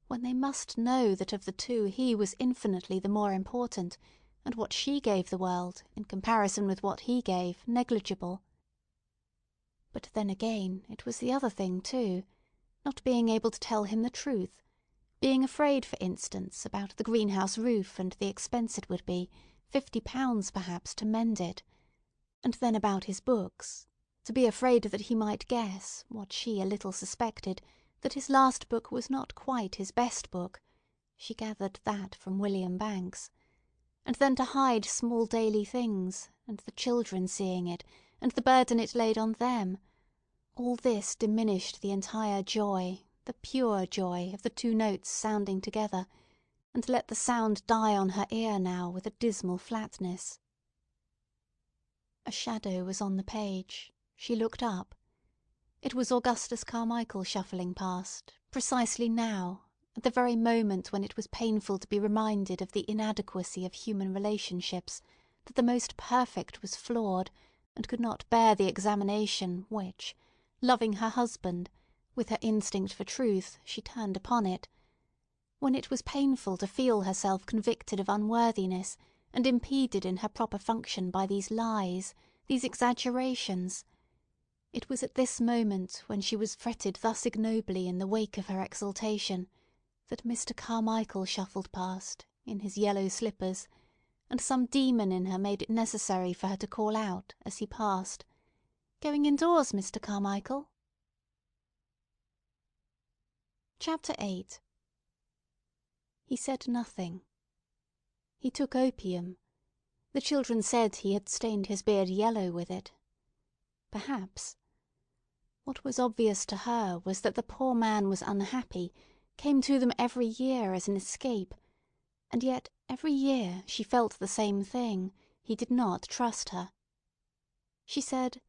when they must know that of the two he was infinitely the more important, and what she gave the world, in comparison with what he gave, negligible. But then again, it was the other thing too, not being able to tell him the truth, being afraid, for instance, about the greenhouse roof and the expense it would be, £50 perhaps, to mend it, and then about his books, to be afraid that he might guess, what she a little suspected, that his last book was not quite his best book, she gathered that from William Banks, and then to hide small daily things, and the children seeing it, and the burden it laid on them, all this diminished the entire joy, the pure joy of the two notes sounding together, and let the sound die on her ear now with a dismal flatness. A shadow was on the page. She looked up. It was Augustus Carmichael shuffling past, precisely now, at the very moment when it was painful to be reminded of the inadequacy of human relationships, that the most perfect was flawed, and could not bear the examination which, loving her husband, with her instinct for truth, she turned upon it, when it was painful to feel herself convicted of unworthiness, and impeded in her proper function by these lies, these exaggerations. It was at this moment, when she was fretted thus ignobly in the wake of her exultation, that Mr. Carmichael shuffled past, in his yellow slippers, and some demon in her made it necessary for her to call out, as he passed, "Going indoors, Mr. Carmichael?" Chapter 8. He said nothing. He took opium. The children said he had stained his beard yellow with it. Perhaps. What was obvious to her was that the poor man was unhappy, came to them every year as an escape, and yet every year she felt the same thing. He did not trust her. She said,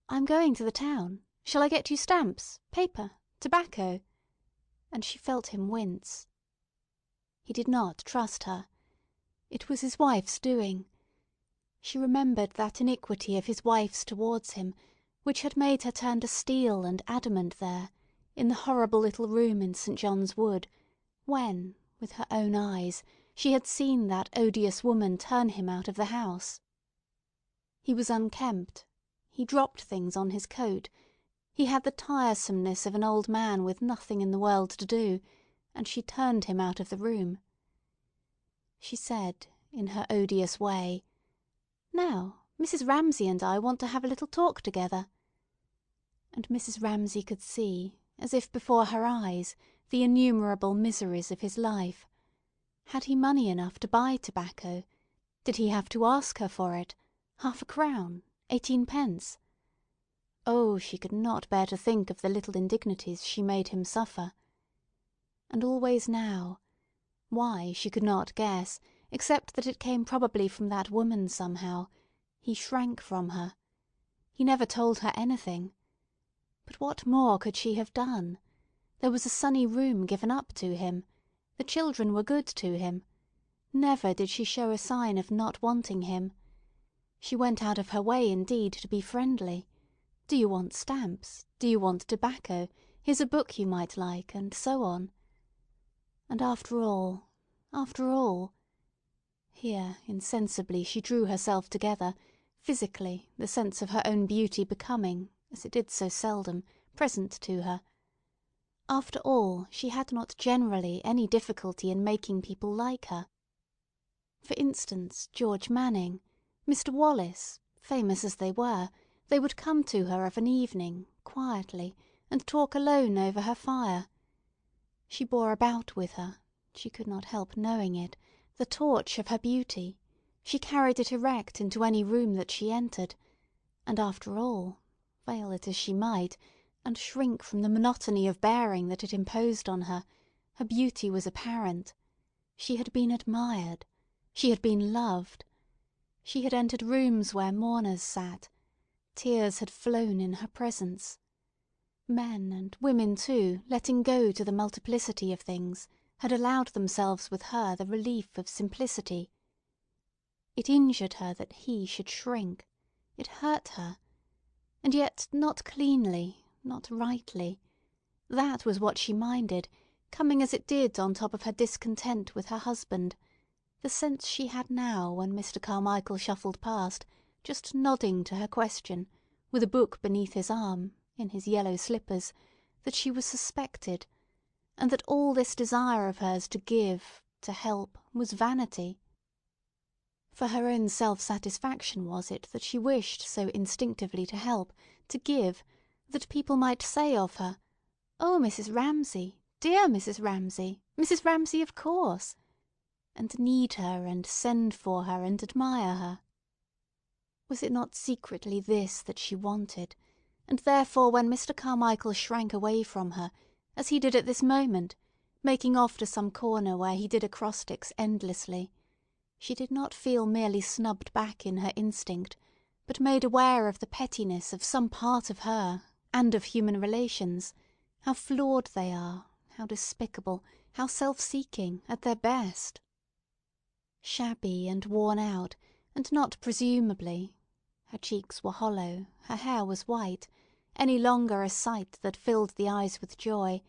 "I'm going to the town. Shall I get you stamps, paper, tobacco?" And she felt him wince. He did not trust her. It was his wife's doing. She remembered that iniquity of his wife's towards him, which had made her turn to steel and adamant there, in the horrible little room in St. John's Wood, when, with her own eyes, she had seen that odious woman turn him out of the house. He was unkempt. He dropped things on his coat. He had the tiresomeness of an old man with nothing in the world to do, and she turned him out of the room. She said, in her odious way, "Now, Mrs. Ramsay and I want to have a little talk together." And Mrs. Ramsay could see, as if before her eyes, the innumerable miseries of his life. Had he money enough to buy tobacco? Did he have to ask her for it? 1/2 crown? 18 pence? Oh, she could not bear to think of the little indignities she made him suffer. And always now—why, she could not guess, except that it came probably from that woman somehow—he shrank from her. He never told her anything. But what more could she have done? There was a sunny room given up to him. The children were good to him. Never did she show a sign of not wanting him. She went out of her way, indeed, to be friendly. Do you want stamps? Do you want tobacco? Here's a book you might like, and so on. And after all, here insensibly she drew herself together, physically, the sense of her own beauty becoming, as it did so seldom, present to her. After all, she had not generally any difficulty in making people like her. For instance, George Manning, Mr. Wallace, famous as they were, they would come to her of an evening, quietly, and talk alone over her fire. She bore about with her, she could not help knowing it, the torch of her beauty. She carried it erect into any room that she entered, and after all, veil it as she might, and shrink from the monotony of bearing that it imposed on her, her beauty was apparent. She had been admired. She had been loved. She had entered rooms where mourners sat. Tears had flown in her presence. Men and women, too, letting go to the multiplicity of things, had allowed themselves with her the relief of simplicity. It injured her that he should shrink. It hurt her. And yet not cleanly, not rightly. That was what she minded, coming as it did on top of her discontent with her husband, the sense she had now when Mr. Carmichael shuffled past, just nodding to her question, with a book beneath his arm, in his yellow slippers, that she was suspected, and that all this desire of hers to give, to help, was vanity. For her own self-satisfaction was it that she wished so instinctively to help, to give, that people might say of her, "Oh, Mrs. Ramsay, dear Mrs. Ramsay, Mrs. Ramsay of course," and need her and send for her and admire her. Was it not secretly this that she wanted, and therefore when Mr. Carmichael shrank away from her, as he did at this moment, making off to some corner where he did acrostics endlessly, she did not feel merely snubbed back in her instinct, but made aware of the pettiness of some part of her, and of human relations, how flawed they are, how despicable, how self-seeking, at their best. Shabby and worn out, and not presumably—her cheeks were hollow, her hair was white—any longer a sight that filled the eyes with joy,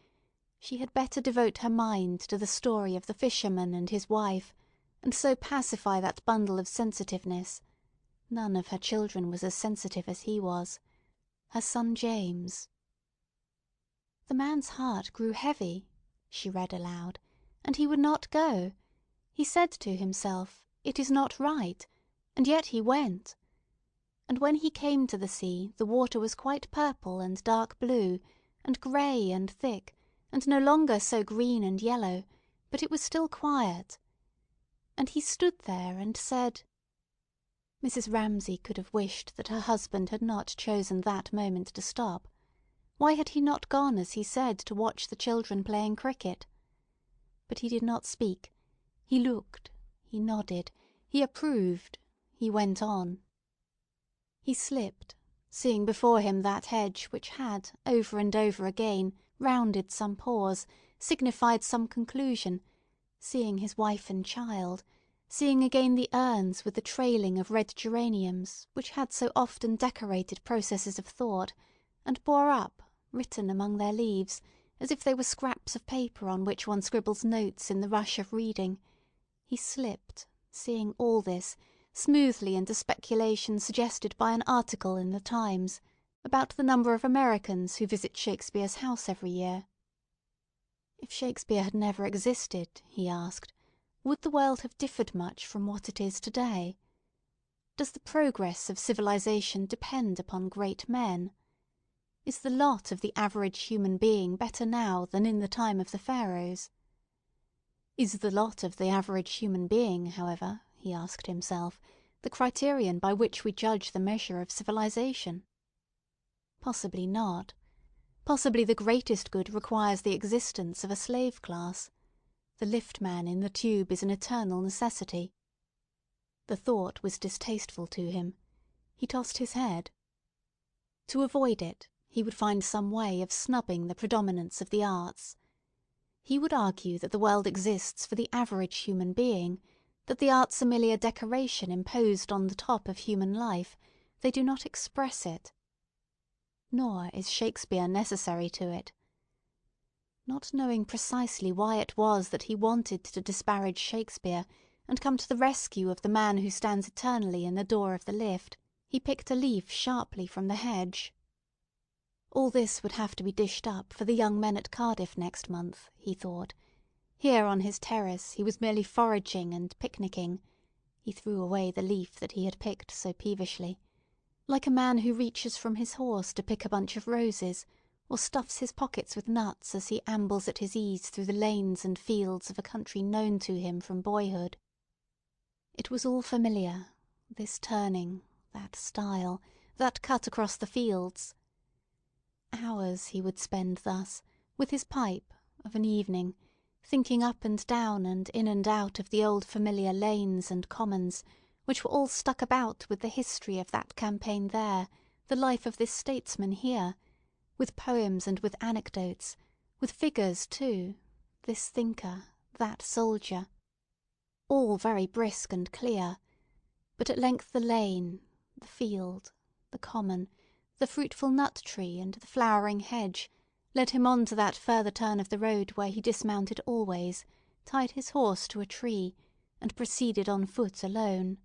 she had better devote her mind to the story of the fisherman and his wife, and so pacify that bundle of sensitiveness—none of her children was as sensitive as he was—her son James. "The man's heart grew heavy," she read aloud, "and he would not go. He said to himself, 'It is not right,' and yet he went. And when he came to the sea, the water was quite purple and dark blue, and grey and thick, and no longer so green and yellow, but it was still quiet. And he stood there and said— Mrs. Ramsay could have wished that her husband had not chosen that moment to stop. Why had he not gone, as he said, to watch the children playing cricket? But he did not speak. He looked, he nodded, he approved, he went on. He slipped, seeing before him that hedge which had, over and over again, rounded some pause, signified some conclusion, seeing his wife and child, seeing again the urns with the trailing of red geraniums which had so often decorated processes of thought, and bore up, written among their leaves, as if they were scraps of paper on which one scribbles notes in the rush of reading. He slipped, seeing all this, smoothly into speculation suggested by an article in the Times about the number of Americans who visit Shakespeare's house every year. If Shakespeare had never existed, he asked, would the world have differed much from what it is today? Does the progress of civilization depend upon great men? Is the lot of the average human being better now than in the time of the pharaohs? Is the lot of the average human being, however, he asked himself, the criterion by which we judge the measure of civilization? Possibly not. Possibly the greatest good requires the existence of a slave class. The liftman in the tube is an eternal necessity. The thought was distasteful to him. He tossed his head. To avoid it, he would find some way of snubbing the predominance of the arts. He would argue that the world exists for the average human being, that the arts are merely a decoration imposed on the top of human life, they do not express it. Nor is Shakespeare necessary to it. Not knowing precisely why it was that he wanted to disparage Shakespeare and come to the rescue of the man who stands eternally in the door of the lift, he picked a leaf sharply from the hedge. All this would have to be dished up for the young men at Cardiff next month, he thought. Here on his terrace he was merely foraging and picnicking. He threw away the leaf that he had picked so peevishly, like a man who reaches from his horse to pick a bunch of roses, or stuffs his pockets with nuts as he ambles at his ease through the lanes and fields of a country known to him from boyhood. It was all familiar, this turning, that stile, that cut across the fields. Hours he would spend thus, with his pipe, of an evening, thinking up and down and in and out of the old familiar lanes and commons, which were all stuck about with the history of that campaign there, the life of this statesman here, with poems and with anecdotes, with figures too, this thinker, that soldier. All very brisk and clear, but at length the lane, the field, the common, the fruitful nut-tree and the flowering hedge led him on to that further turn of the road where he dismounted always, tied his horse to a tree, and proceeded on foot alone.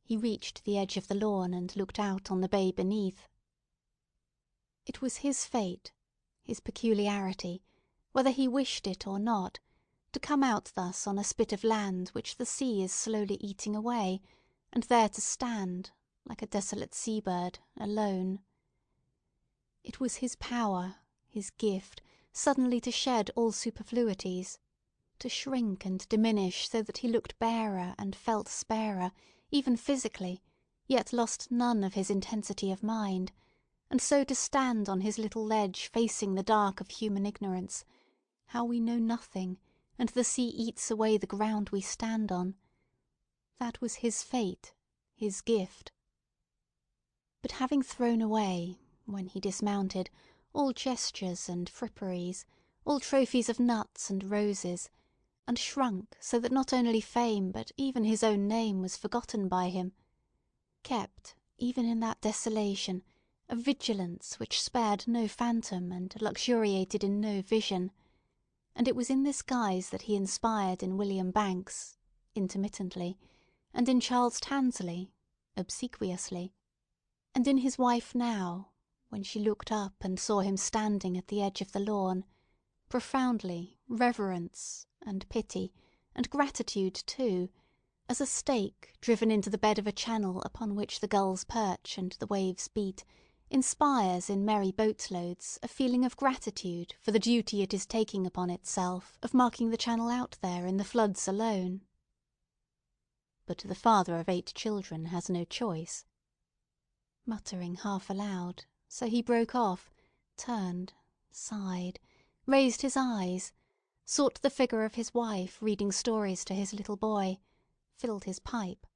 He reached the edge of the lawn and looked out on the bay beneath. It was his fate, his peculiarity, whether he wished it or not, to come out thus on a spit of land which the sea is slowly eating away, and there to stand, like a desolate sea-bird, alone. It was his power, his gift, suddenly to shed all superfluities, to shrink and diminish so that he looked barer and felt sparer, even physically, yet lost none of his intensity of mind, and so to stand on his little ledge facing the dark of human ignorance, how we know nothing, and the sea eats away the ground we stand on. That was his fate, his gift. But having thrown away, when he dismounted, all gestures and fripperies, all trophies of nuts and roses, and shrunk so that not only fame but even his own name was forgotten by him, kept, even in that desolation, a vigilance which spared no phantom and luxuriated in no vision, and it was in this guise that he inspired in William Banks, intermittently, and in Charles Tansley, obsequiously, and in his wife now, when she looked up and saw him standing at the edge of the lawn, profoundly, reverence, and pity, and gratitude too, as a stake driven into the bed of a channel upon which the gulls perch and the waves beat, inspires in merry boatloads a feeling of gratitude for the duty it is taking upon itself of marking the channel out there in the floods alone. But the father of 8 children has no choice. Muttering half aloud, so he broke off, turned, sighed, raised his eyes, sought the figure of his wife reading stories to his little boy, filled his pipe.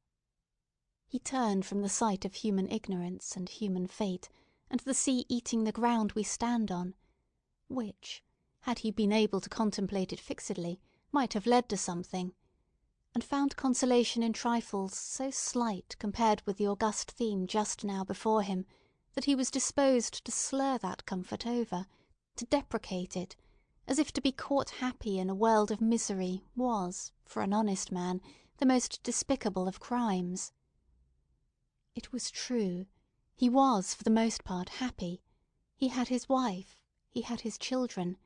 He turned from the sight of human ignorance and human fate, and the sea eating the ground we stand on, which, had he been able to contemplate it fixedly, might have led to something, and found consolation in trifles so slight compared with the august theme just now before him that he was disposed to slur that comfort over, to deprecate it, as if to be caught happy in a world of misery was, for an honest man, the most despicable of crimes. It was true. He was, for the most part, happy. He had his wife. He had his children.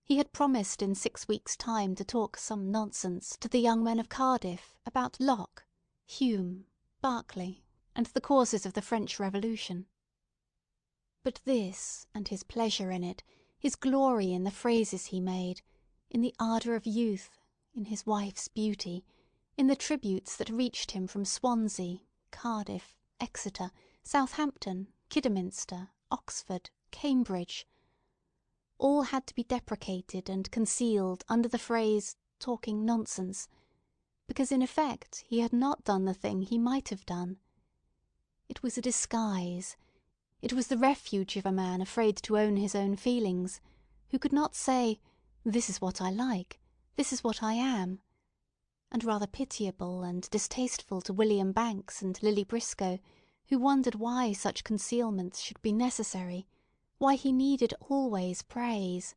He had promised in 6 weeks' time to talk some nonsense to the young men of Cardiff about Locke, Hume, Berkeley, and the causes of the French Revolution. But this, and his pleasure in it, his glory in the phrases he made, in the ardour of youth, in his wife's beauty, in the tributes that reached him from Swansea, Cardiff, Exeter, Southampton, Kidderminster, Oxford, Cambridge, all had to be deprecated and concealed under the phrase "talking nonsense," because in effect he had not done the thing he might have done. It was a disguise. It was the refuge of a man afraid to own his own feelings, who could not say, "This is what I like, this is what I am," and rather pitiable and distasteful to William Banks and Lily Briscoe, who wondered why such concealments should be necessary, why he needed always praise,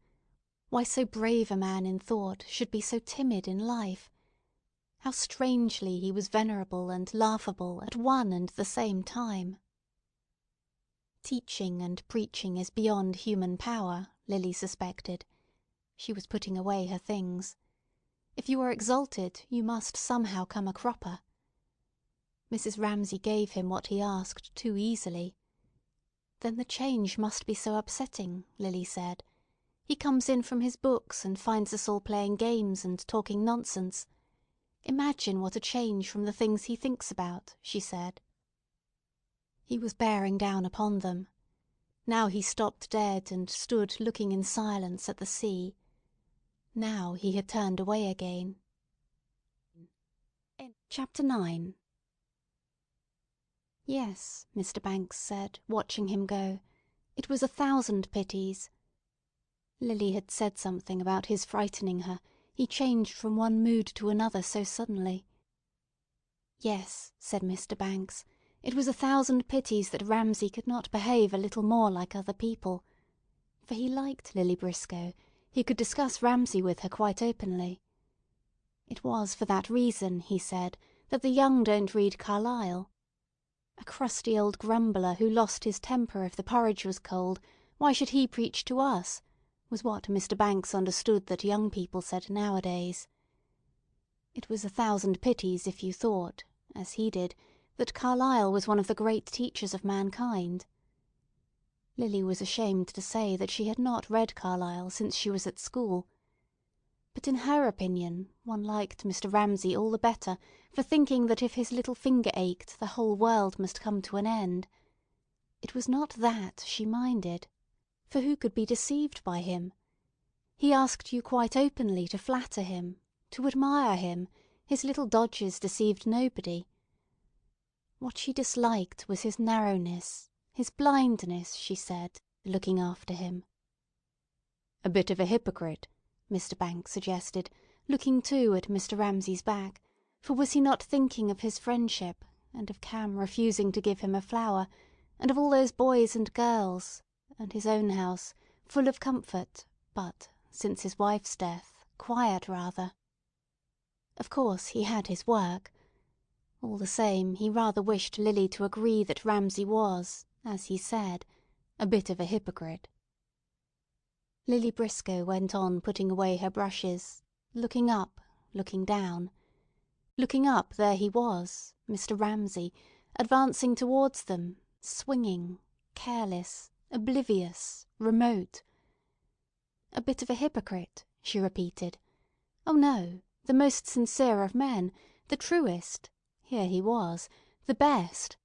why so brave a man in thought should be so timid in life, how strangely he was venerable and laughable at one and the same time. Teaching and preaching is beyond human power, Lily suspected. She was putting away her things. If you are exalted, you must somehow come a cropper. Mrs. Ramsay gave him what he asked too easily. Then the change must be so upsetting, Lily said. He comes in from his books and finds us all playing games and talking nonsense. Imagine what a change from the things he thinks about, she said. He was bearing down upon them. Now he stopped dead and stood looking in silence at the sea. Now he had turned away again. Chapter 9. Yes, Mr. Banks said, watching him go, it was 1,000 pities. Lily had said something about his frightening her. He changed from one mood to another so suddenly. Yes, said Mr. Banks, it was 1,000 pities that Ramsay could not behave a little more like other people. For he liked Lily Briscoe. He could discuss Ramsay with her quite openly. It was for that reason, he said, that the young don't read Carlyle. A crusty old grumbler who lost his temper if the porridge was cold, why should he preach to us, was what Mr. Banks understood that young people said nowadays. It was 1,000 pities if you thought, as he did, that Carlyle was one of the great teachers of mankind. Lily was ashamed to say that she had not read Carlyle since she was at school. But in her opinion one liked Mr. Ramsay all the better for thinking that if his little finger ached the whole world must come to an end. It was not that she minded, for who could be deceived by him? He asked you quite openly to flatter him, to admire him. His little dodges deceived nobody. What she disliked was his narrowness, his blindness, she said, looking after him. "A bit of a hypocrite," Mr. Banks suggested, looking too at Mr. Ramsay's back, for was he not thinking of his friendship, and of Cam refusing to give him a flower, and of all those boys and girls, and his own house, full of comfort, but, since his wife's death, quiet rather. Of course he had his work. All the same, he rather wished Lily to agree that Ramsay was, as he said, a bit of a hypocrite. Lily Briscoe went on putting away her brushes, looking up, looking down. Looking up, there he was, Mr. Ramsay, advancing towards them, swinging, careless, oblivious, remote. A bit of a hypocrite, she repeated. Oh no, the most sincere of men, the truest, here he was, the best.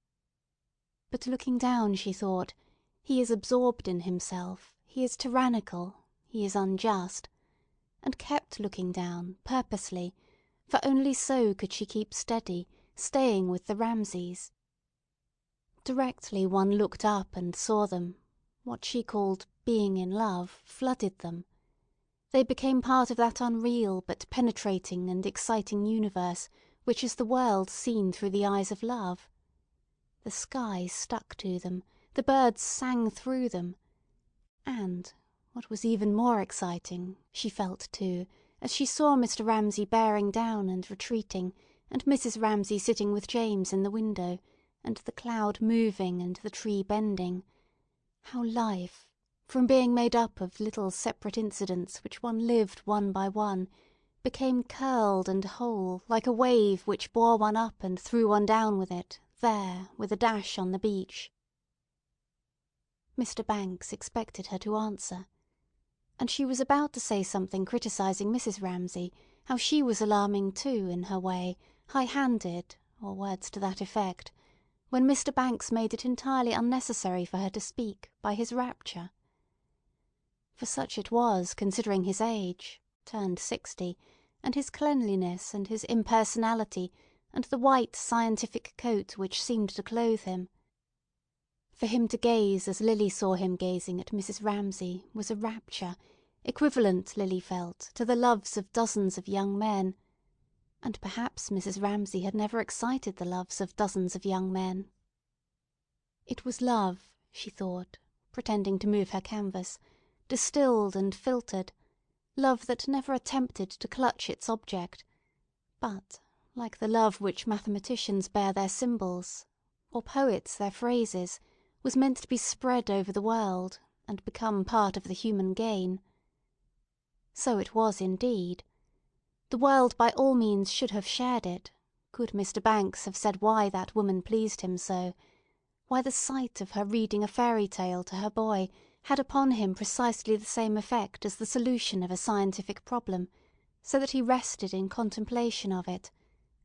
But looking down, she thought, he is absorbed in himself, he is tyrannical, he is unjust, and kept looking down, purposely, for only so could she keep steady, staying with the Ramsays. Directly one looked up and saw them, what she called being in love flooded them. They became part of that unreal but penetrating and exciting universe which is the world seen through the eyes of love. The sky stuck to them, the birds sang through them, and, what was even more exciting, she felt too, as she saw Mr. Ramsay bearing down and retreating, and Mrs. Ramsay sitting with James in the window, and the cloud moving and the tree bending, how life, from being made up of little separate incidents which one lived one by one, became curled and whole like a wave which bore one up and threw one down with it, there, with a dash on the beach. Mr. Banks expected her to answer, and she was about to say something criticising Mrs. Ramsay, how she was alarming too, in her way, high-handed, or words to that effect, when Mr. Banks made it entirely unnecessary for her to speak by his rapture. For such it was, considering his age, turned 60, and his cleanliness and his impersonality, and the white scientific coat which seemed to clothe him. For him to gaze as Lily saw him gazing at Mrs. Ramsay was a rapture, equivalent, Lily felt, to the loves of dozens of young men, and perhaps Mrs. Ramsay had never excited the loves of dozens of young men. It was love, she thought, pretending to move her canvas, distilled and filtered, love that never attempted to clutch its object, but, like the love which mathematicians bear their symbols, or poets their phrases, was meant to be spread over the world, and become part of the human gain. So it was indeed. The world by all means should have shared it, could Mr. Banks have said why that woman pleased him so, why the sight of her reading a fairy tale to her boy had upon him precisely the same effect as the solution of a scientific problem, so that he rested in contemplation of it,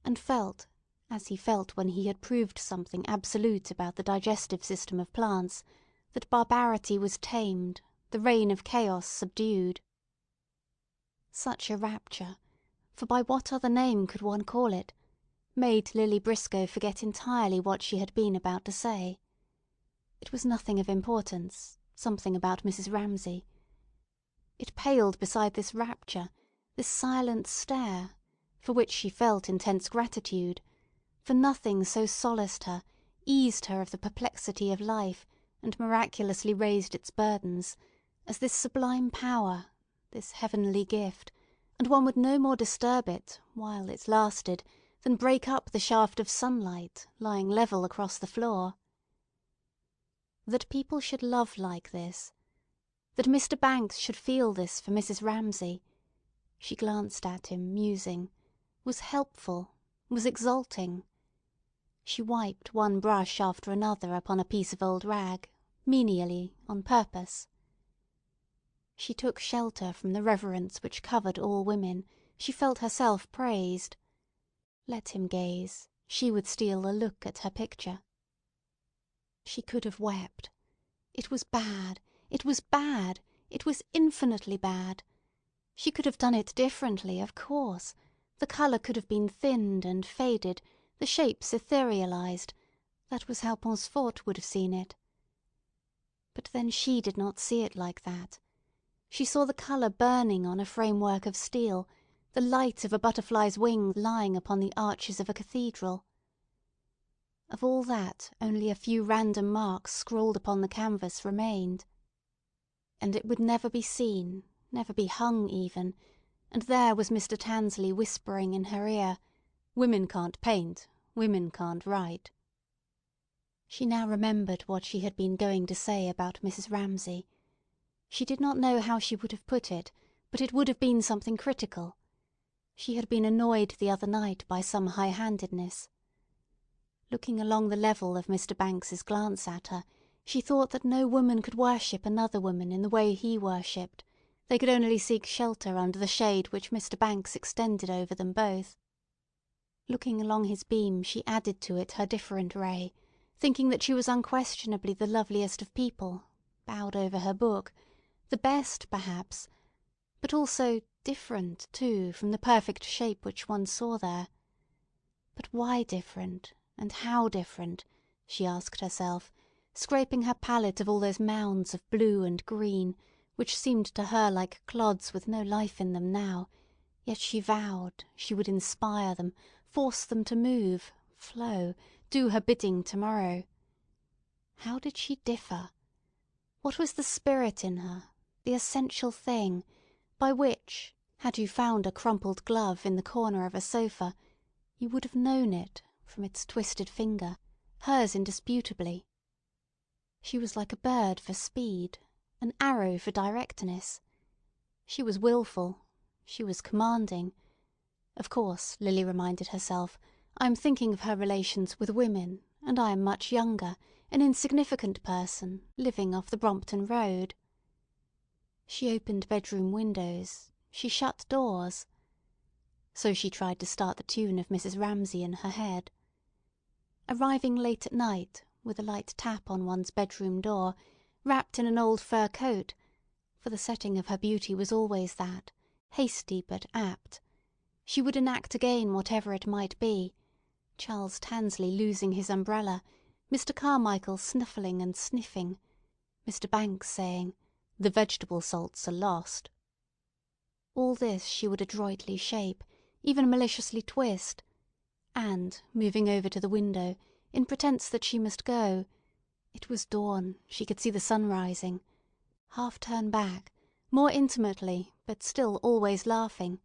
and felt, as he felt when he had proved something absolute about the digestive system of plants, that barbarity was tamed, the reign of chaos subdued. Such a rapture, for by what other name could one call it, made Lily Briscoe forget entirely what she had been about to say. It was nothing of importance, something about Mrs. Ramsay. It paled beside this rapture, this silent stare, for which she felt intense gratitude, for nothing so solaced her, eased her of the perplexity of life, and miraculously raised its burdens, as this sublime power, this heavenly gift, and one would no more disturb it, while it lasted, than break up the shaft of sunlight lying level across the floor. That people should love like this, that Mr. Banks should feel this for Mrs. Ramsay, she glanced at him, musing, was helpful, was exalting. She wiped one brush after another upon a piece of old rag, menially, on purpose. She took shelter from the reverence which covered all women. She felt herself praised. Let him gaze, she would steal a look at her picture. She could have wept. It was bad, it was bad, it was infinitely bad. She could have done it differently, of course. The colour could have been thinned and faded, the shapes etherealized. That was how Pansfort would have seen it. But then she did not see it like that. She saw the colour burning on a framework of steel, the light of a butterfly's wing lying upon the arches of a cathedral. Of all that only a few random marks scrawled upon the canvas remained. And it would never be seen, never be hung even, and there was Mr. Tansley whispering in her ear, "Women can't paint, women can't write." She now remembered what she had been going to say about Mrs. Ramsay. She did not know how she would have put it, but it would have been something critical. She had been annoyed the other night by some high-handedness. Looking along the level of Mr. Banks's glance at her, She thought that no woman could worship another woman in the way he worshipped. They could only seek shelter under the shade which Mr. Banks extended over them both. Looking along his beam, she added to it her different ray, thinking that she was unquestionably the loveliest of people, bowed over her book, the best, perhaps, but also different, too, from the perfect shape which one saw there. But why different, and how different, she asked herself, scraping her palette of all those mounds of blue and green, which seemed to her like clods with no life in them now, yet she vowed she would inspire them, force them to move, flow, do her bidding tomorrow. How did she differ? What was the spirit in her, the essential thing, by which, had you found a crumpled glove in the corner of a sofa, you would have known it from its twisted finger, hers indisputably? She was like a bird for speed, an arrow for directness. She was wilful, she was commanding. Of course, Lily reminded herself, I am thinking of her relations with women, and I am much younger, an insignificant person, living off the Brompton Road. She opened bedroom windows, she shut doors. So she tried to start the tune of Mrs. Ramsay in her head. Arriving late at night, with a light tap on one's bedroom door, wrapped in an old fur coat, for the setting of her beauty was always that, hasty but apt, she would enact again whatever it might be, Charles Tansley losing his umbrella, Mr. Carmichael snuffling and sniffing, Mr. Banks saying, "The vegetable salts are lost." All this she would adroitly shape, even maliciously twist, and, moving over to the window, in pretence that she must go—it was dawn, she could see the sun rising—half turn back, more intimately, but still always laughing,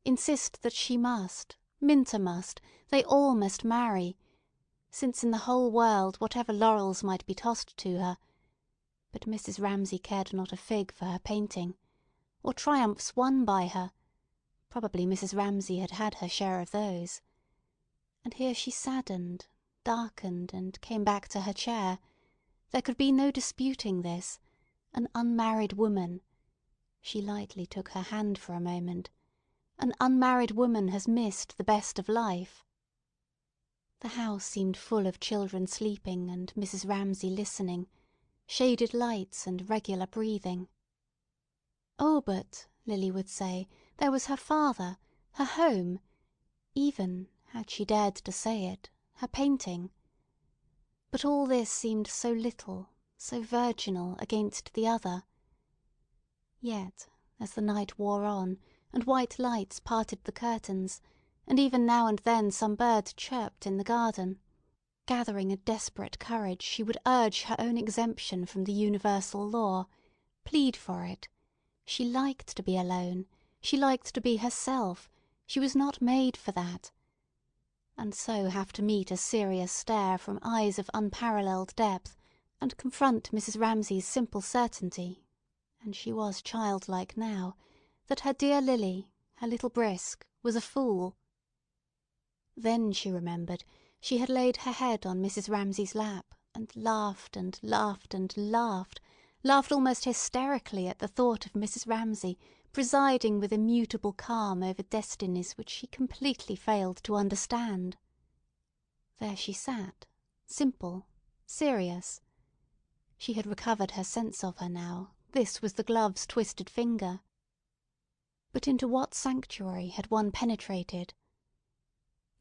insist that she must, Minta must, they all must marry, since in the whole world whatever laurels might be tossed to her, but Mrs. Ramsay cared not a fig for her painting, or triumphs won by her. Probably Mrs. Ramsay had had her share of those. And here she saddened, darkened, and came back to her chair. There could be no disputing this. An unmarried woman—she lightly took her hand for a moment—an unmarried woman has missed the best of life. The house seemed full of children sleeping and Mrs. Ramsay listening, shaded lights and regular breathing. Oh, but, Lily would say, there was her father, her home, even, had she dared to say it, her painting. But all this seemed so little, so virginal against the other. Yet, as the night wore on, and white lights parted the curtains, and even now and then some bird chirped in the garden, gathering a desperate courage, she would urge her own exemption from the universal law, plead for it. She liked to be alone, she liked to be herself, she was not made for that. And so have to meet a serious stare from eyes of unparalleled depth, and confront Mrs. Ramsay's simple certainty, and she was childlike now, that her dear Lily, her little Brisk, was a fool. Then she remembered she had laid her head on Mrs. Ramsay's lap, and laughed and laughed and laughed, laughed almost hysterically at the thought of Mrs. Ramsay presiding with immutable calm over destinies which she completely failed to understand. There she sat, simple, serious. She had recovered her sense of her now, this was the glove's twisted finger. But into what sanctuary had one penetrated?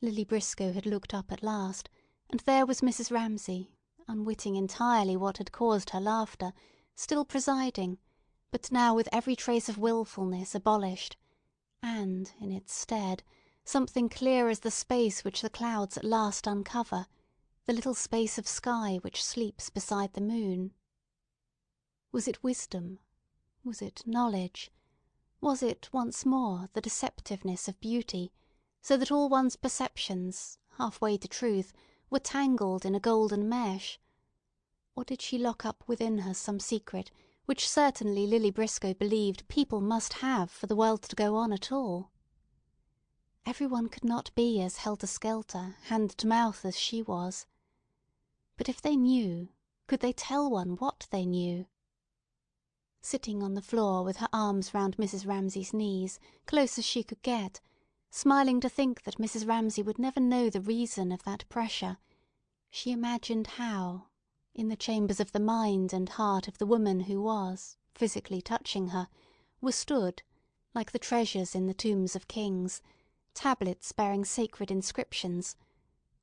Lily Briscoe had looked up at last, and there was Mrs. Ramsay, unwitting entirely what had caused her laughter, still presiding, but now with every trace of wilfulness abolished, and, in its stead, something clear as the space which the clouds at last uncover, the little space of sky which sleeps beside the moon. Was it wisdom? Was it knowledge? Was it, once more, the deceptiveness of beauty, so that all one's perceptions, half-way to truth, were tangled in a golden mesh? Or did she lock up within her some secret which certainly Lily Briscoe believed people must have for the world to go on at all? Everyone could not be as helter-skelter, hand-to-mouth as she was. But if they knew, Could they tell one what they knew? Sitting on the floor with her arms round Mrs. Ramsay's knees, close as she could get, smiling to think that Mrs. Ramsay would never know the reason of that pressure, she imagined how, in the chambers of the mind and heart of the woman who was, physically touching her, were stood, like the treasures in the tombs of kings, tablets bearing sacred inscriptions,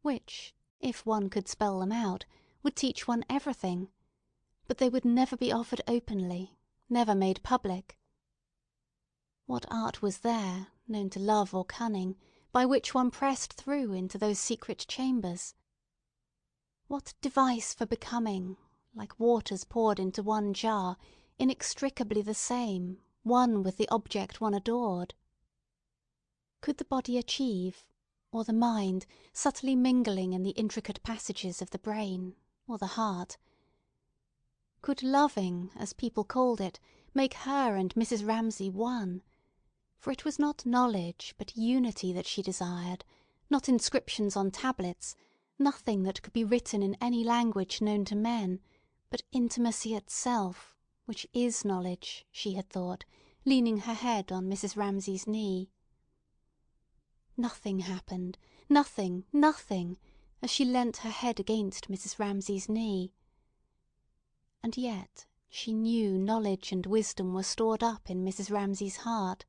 which, if one could spell them out, would teach one everything, but they would never be offered openly, never made public. What art was there, known to love or cunning, by which one pressed through into those secret chambers? What device for becoming, like waters poured into one jar, inextricably the same, one with the object one adored? Could the body achieve, or the mind, subtly mingling in the intricate passages of the brain, or the heart? Could loving, as people called it, make her and Mrs. Ramsay one? For it was not knowledge, but unity that she desired, not inscriptions on tablets, nothing that could be written in any language known to men, but intimacy itself, which is knowledge, she had thought, leaning her head on Mrs. Ramsay's knee. Nothing happened, nothing, nothing, as she leant her head against Mrs. Ramsay's knee. And yet she knew knowledge and wisdom were stored up in Mrs. Ramsay's heart.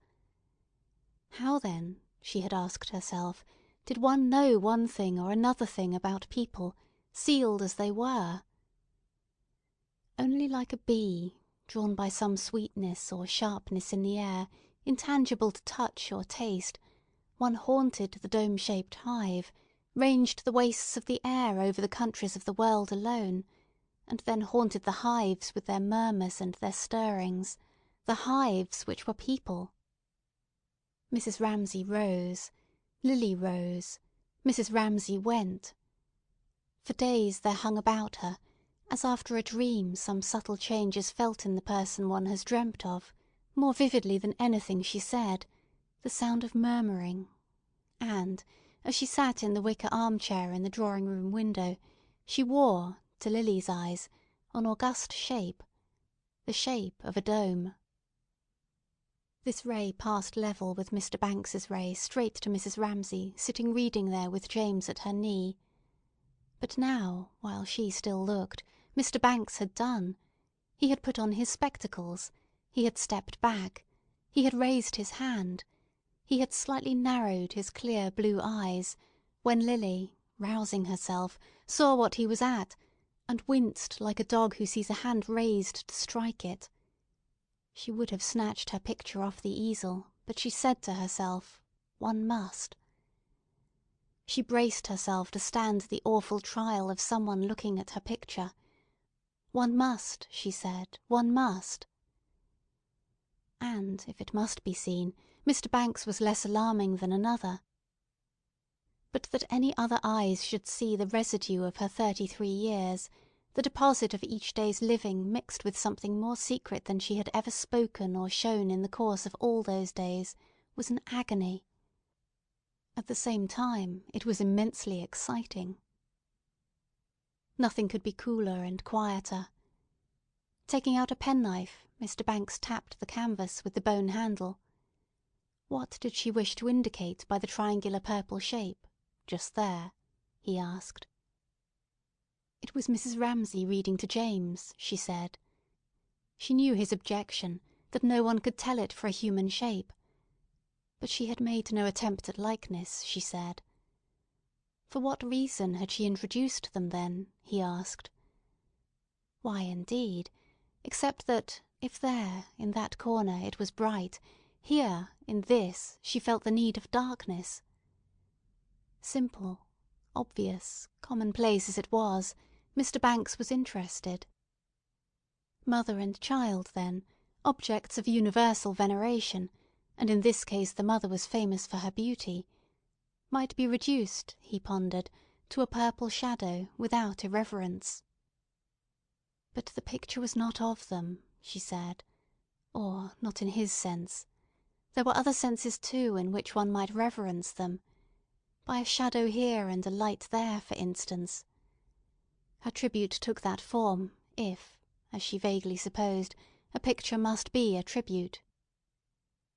How then, she had asked herself, did one know one thing or another thing about people, sealed as they were? Only like a bee, drawn by some sweetness or sharpness in the air, intangible to touch or taste, one haunted the dome-shaped hive, ranged the wastes of the air over the countries of the world alone, and then haunted the hives with their murmurs and their stirrings, the hives which were people. Mrs. Ramsay rose, Lily rose, Mrs. Ramsay went. For days there hung about her, as after a dream some subtle change is felt in the person one has dreamt of, more vividly than anything she said, the sound of murmuring, and, as she sat in the wicker armchair in the drawing-room window, she wore, to Lily's eyes, an august shape, the shape of a dome. This ray passed level with Mr. Banks's ray straight to Mrs. Ramsay, sitting reading there with James at her knee. But now, while she still looked, Mr. Banks had done. He had put on his spectacles, he had stepped back, he had raised his hand, he had slightly narrowed his clear blue eyes, when Lily, rousing herself, saw what he was at, and winced like a dog who sees a hand raised to strike it. She would have snatched her picture off the easel, but she said to herself, "One must." She braced herself to stand the awful trial of someone looking at her picture. "One must," she said, "one must." And, if it must be seen, Mr. Banks was less alarming than another. But that any other eyes should see the residue of her 33 years, the deposit of each day's living mixed with something more secret than she had ever spoken or shown in the course of all those days, was an agony. At the same time, it was immensely exciting. Nothing could be cooler and quieter. Taking out a penknife, Mr. Banks tapped the canvas with the bone handle. What did she wish to indicate by the triangular purple shape, just there? He asked. It was Mrs. Ramsay reading to James, she said. She knew his objection, that no one could tell it for a human shape. But she had made no attempt at likeness, she said. For what reason had she introduced them, then? He asked. Why, indeed, except that, if there, in that corner, it was bright, here, in this, she felt the need of darkness. Simple, obvious, commonplace as it was, Mr. Banks was interested. Mother and child, then, objects of universal veneration, and in this case the mother was famous for her beauty, might be reduced, he pondered, to a purple shadow without irreverence. But the picture was not of them, she said, or not in his sense. There were other senses too in which one might reverence them. By a shadow here and a light there, for instance. Her tribute took that form, if, as she vaguely supposed, a picture must be a tribute.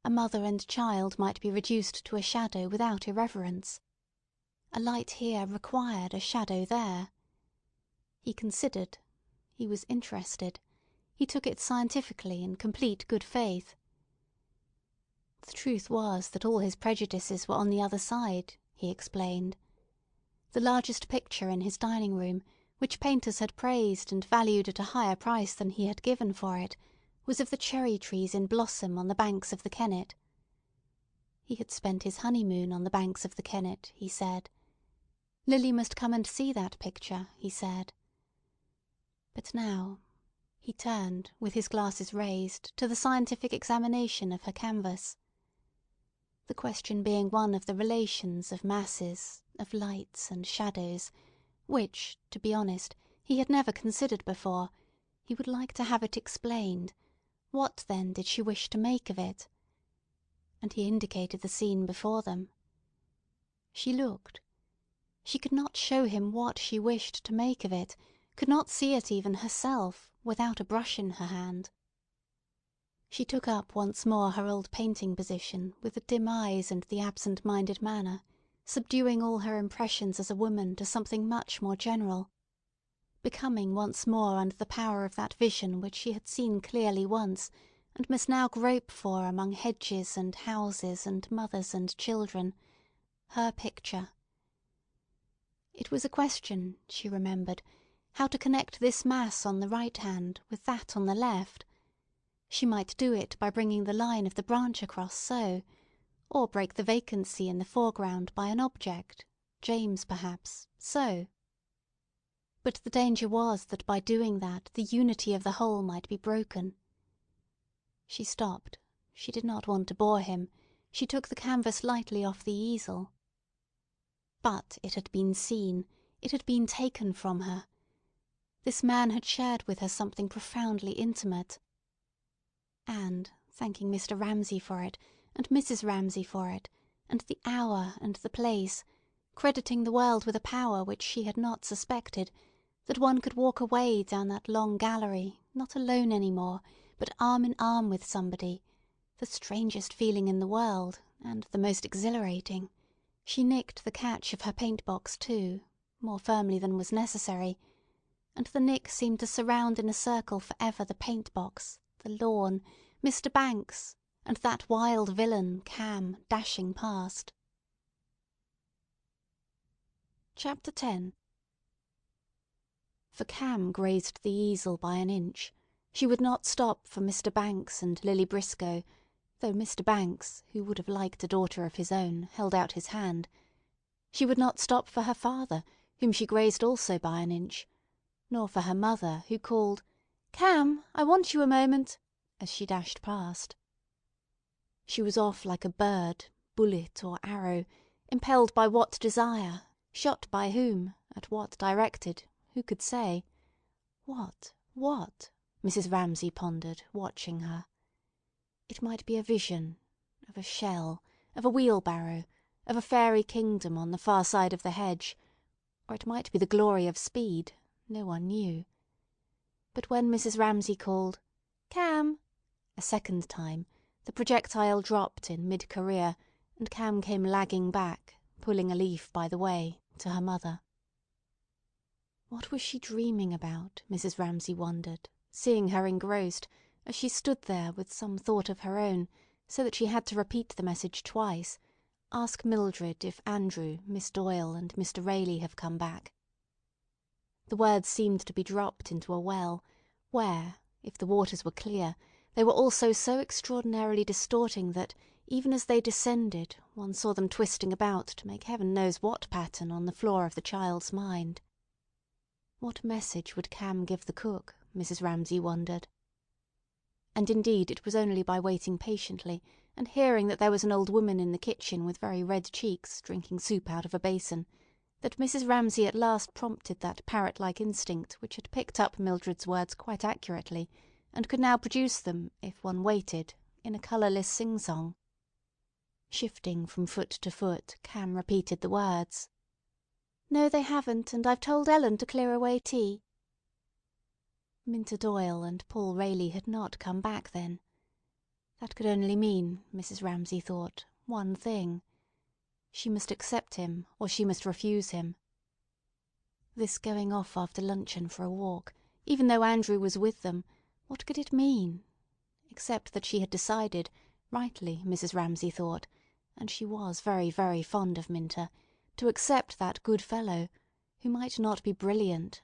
A mother and child might be reduced to a shadow without irreverence. A light here required a shadow there. He considered. He was interested. He took it scientifically in complete good faith. The truth was that all his prejudices were on the other side, he explained. The largest picture in his dining room, which painters had praised and valued at a higher price than he had given for it, was of the cherry trees in blossom on the banks of the Kennet. He had spent his honeymoon on the banks of the Kennet, he said. Lily must come and see that picture, he said. But now he turned, with his glasses raised, to the scientific examination of her canvas. The question being one of the relations of masses, of lights and shadows, which, to be honest, he had never considered before, he would like to have it explained. What, then, did she wish to make of it? And he indicated the scene before them. She looked. She could not show him what she wished to make of it, could not see it even herself, without a brush in her hand. She took up once more her old painting position with the dim eyes and the absent-minded manner, subduing all her impressions as a woman to something much more general, becoming once more under the power of that vision which she had seen clearly once, and must now grope for among hedges and houses and mothers and children, her picture. It was a question, she remembered, how to connect this mass on the right hand with that on the left. She might do it by bringing the line of the branch across so, or break the vacancy in the foreground by an object, James perhaps, so. But the danger was that by doing that the unity of the whole might be broken. She stopped. She did not want to bore him. She took the canvas lightly off the easel. But it had been seen. It had been taken from her. This man had shared with her something profoundly intimate. And, thanking Mr. Ramsay for it, and Mrs. Ramsay for it, and the hour and the place, crediting the world with a power which she had not suspected, that one could walk away down that long gallery, not alone any more, but arm in arm with somebody, the strangest feeling in the world, and the most exhilarating. She nicked the catch of her paint-box too, more firmly than was necessary, and the nick seemed to surround in a circle for ever the paint-box, the lawn, Mr. Banks, and that wild villain, Cam, dashing past. Chapter 10. For Cam grazed the easel by an inch. She would not stop for Mr. Banks and Lily Briscoe, though Mr. Banks, who would have liked a daughter of his own, held out his hand. She would not stop for her father, whom she grazed also by an inch, nor for her mother, who called, "Cam, I want you a moment," as she dashed past. She was off like a bird, bullet, or arrow, impelled by what desire, shot by whom, at what directed, who could say? What? Mrs. Ramsay pondered, watching her. It might be a vision, of a shell, of a wheelbarrow, of a fairy kingdom on the far side of the hedge, or it might be the glory of speed, no one knew. But when Mrs. Ramsay called, "Cam," a second time, the projectile dropped in mid-career, and Cam came lagging back, pulling a leaf by the way, to her mother. What was she dreaming about, Mrs. Ramsay wondered, seeing her engrossed, as she stood there with some thought of her own, so that she had to repeat the message twice, ask Mildred if Andrew, Miss Doyle, and Mr. Rayleigh have come back. The words seemed to be dropped into a well, where, if the waters were clear, they were also so extraordinarily distorting that, even as they descended, one saw them twisting about to make heaven knows what pattern on the floor of the child's mind. What message would Cam give the cook, Mrs. Ramsay wondered? And indeed it was only by waiting patiently, and hearing that there was an old woman in the kitchen with very red cheeks drinking soup out of a basin, that Mrs. Ramsay at last prompted that parrot-like instinct which had picked up Mildred's words quite accurately, and could now produce them, if one waited, in a colourless sing-song. Shifting from foot to foot, Cam repeated the words. "No, they haven't, and I've told Ellen to clear away tea." Minta Doyle and Paul Rayleigh had not come back then. That could only mean, Mrs. Ramsay thought, one thing. She must accept him, or she must refuse him. This going off after luncheon for a walk, even though Andrew was with them, what could it mean? Except that she had decided, rightly Mrs. Ramsay thought, and she was very, very fond of Minta, to accept that good fellow, who might not be brilliant.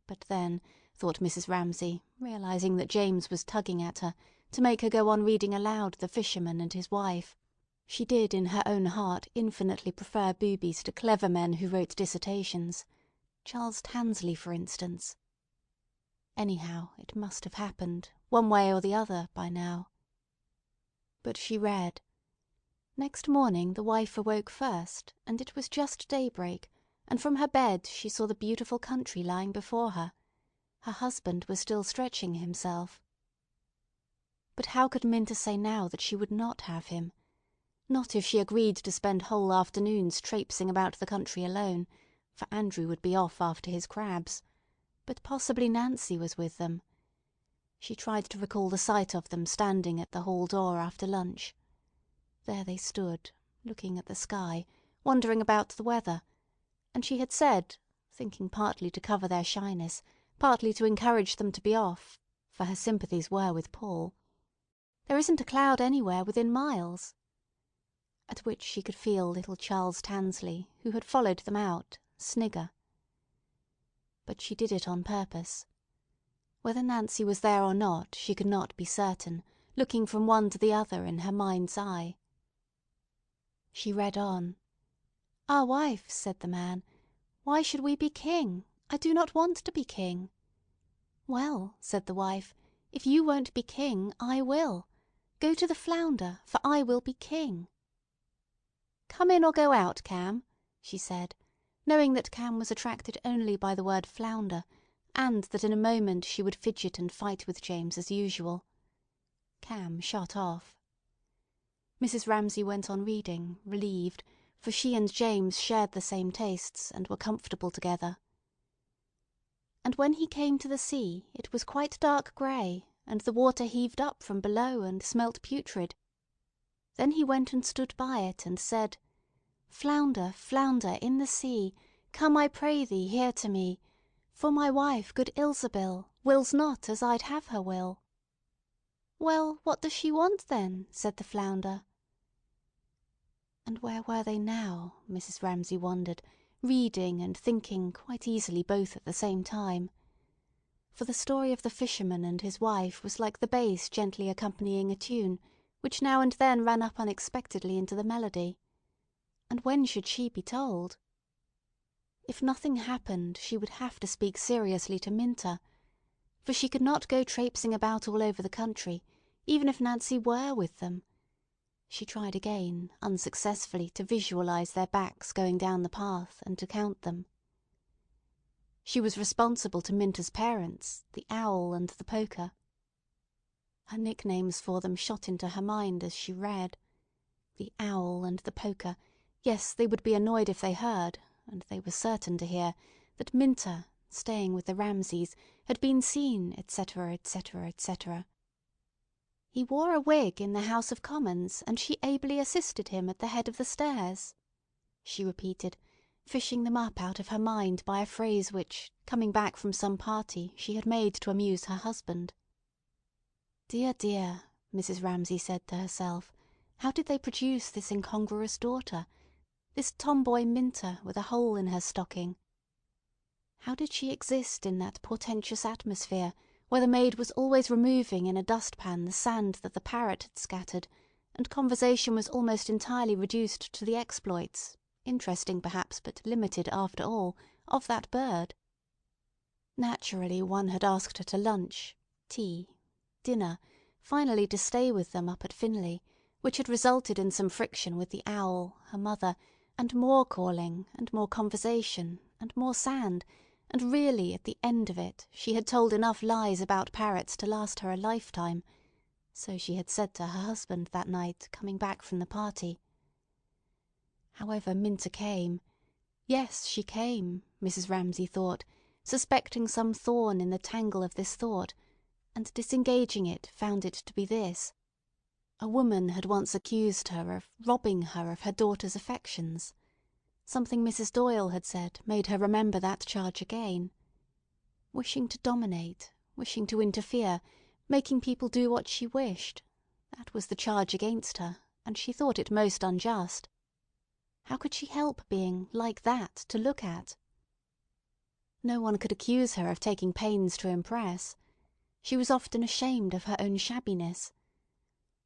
But then, thought Mrs. Ramsay, realizing that James was tugging at her, to make her go on reading aloud The Fisherman and His Wife, she did in her own heart infinitely prefer boobies to clever men who wrote dissertations. Charles Tansley, for instance. Anyhow, it must have happened, one way or the other, by now. But she read. Next morning the wife awoke first, and it was just daybreak, and from her bed she saw the beautiful country lying before her. Her husband was still stretching himself. But how could Minta say now that she would not have him? Not if she agreed to spend whole afternoons traipsing about the country alone, for Andrew would be off after his crabs. But possibly Nancy was with them. She tried to recall the sight of them standing at the hall door after lunch. There they stood, looking at the sky, wondering about the weather, and she had said, thinking partly to cover their shyness, partly to encourage them to be off, for her sympathies were with Paul, "There isn't a cloud anywhere within miles." At which she could feel little Charles Tansley, who had followed them out, snigger. But she did it on purpose. Whether Nancy was there or not, she could not be certain, looking from one to the other in her mind's eye. She read on. "Our wife," said the man, "why should we be king? I do not want to be king." "Well," said the wife, "if you won't be king, I will. Go to the Flounder, for I will be king." "Come in or go out, Cam," she said, knowing that Cam was attracted only by the word flounder, and that in a moment she would fidget and fight with James as usual. Cam shot off. Mrs. Ramsay went on reading, relieved, for she and James shared the same tastes, and were comfortable together. "And when he came to the sea, it was quite dark grey, and the water heaved up from below and smelt putrid. Then he went and stood by it, and said, 'Flounder, flounder in the sea, come I pray thee here to me, for my wife, good Ilsebil, wills not as I'd have her will.'" "Well, what does she want then?" said the flounder. And where were they now, Mrs. Ramsay wondered, reading and thinking quite easily both at the same time? For the story of the fisherman and his wife was like the bass gently accompanying a tune, which now and then ran up unexpectedly into the melody. And when should she be told? If nothing happened, she would have to speak seriously to Minta, for she could not go traipsing about all over the country, even if Nancy were with them. She tried again, unsuccessfully, to visualize their backs going down the path, and to count them. She was responsible to Minta's parents, the owl and the poker. Her nicknames for them shot into her mind as she read. The owl and the poker, yes, they would be annoyed if they heard, and they were certain to hear, that Minta, staying with the Ramsays, had been seen, etc., etc., etc. "He wore a wig in the House of Commons, and she ably assisted him at the head of the stairs," she repeated, fishing them up out of her mind by a phrase which, coming back from some party, she had made to amuse her husband. Dear, dear, Mrs. Ramsay said to herself, how did they produce this incongruous daughter, this tomboy Minta with a hole in her stocking? How did she exist in that portentous atmosphere where the maid was always removing in a dustpan the sand that the parrot had scattered, and conversation was almost entirely reduced to the exploits, interesting perhaps but limited after all, of that bird? Naturally one had asked her to lunch, tea, dinner, finally to stay with them up at Finley, which had resulted in some friction with the owl, her mother, and more calling, and more conversation, and more sand, and really, at the end of it, she had told enough lies about parrots to last her a lifetime, so she had said to her husband that night, coming back from the party. However, Minta came. Yes, she came, Mrs. Ramsay thought, suspecting some thorn in the tangle of this thought, and disengaging it found it to be this. A woman had once accused her of robbing her of her daughter's affections. Something Mrs. Doyle had said made her remember that charge again. Wishing to dominate, wishing to interfere, making people do what she wished, that was the charge against her, and she thought it most unjust. How could she help being like that to look at? No one could accuse her of taking pains to impress. She was often ashamed of her own shabbiness.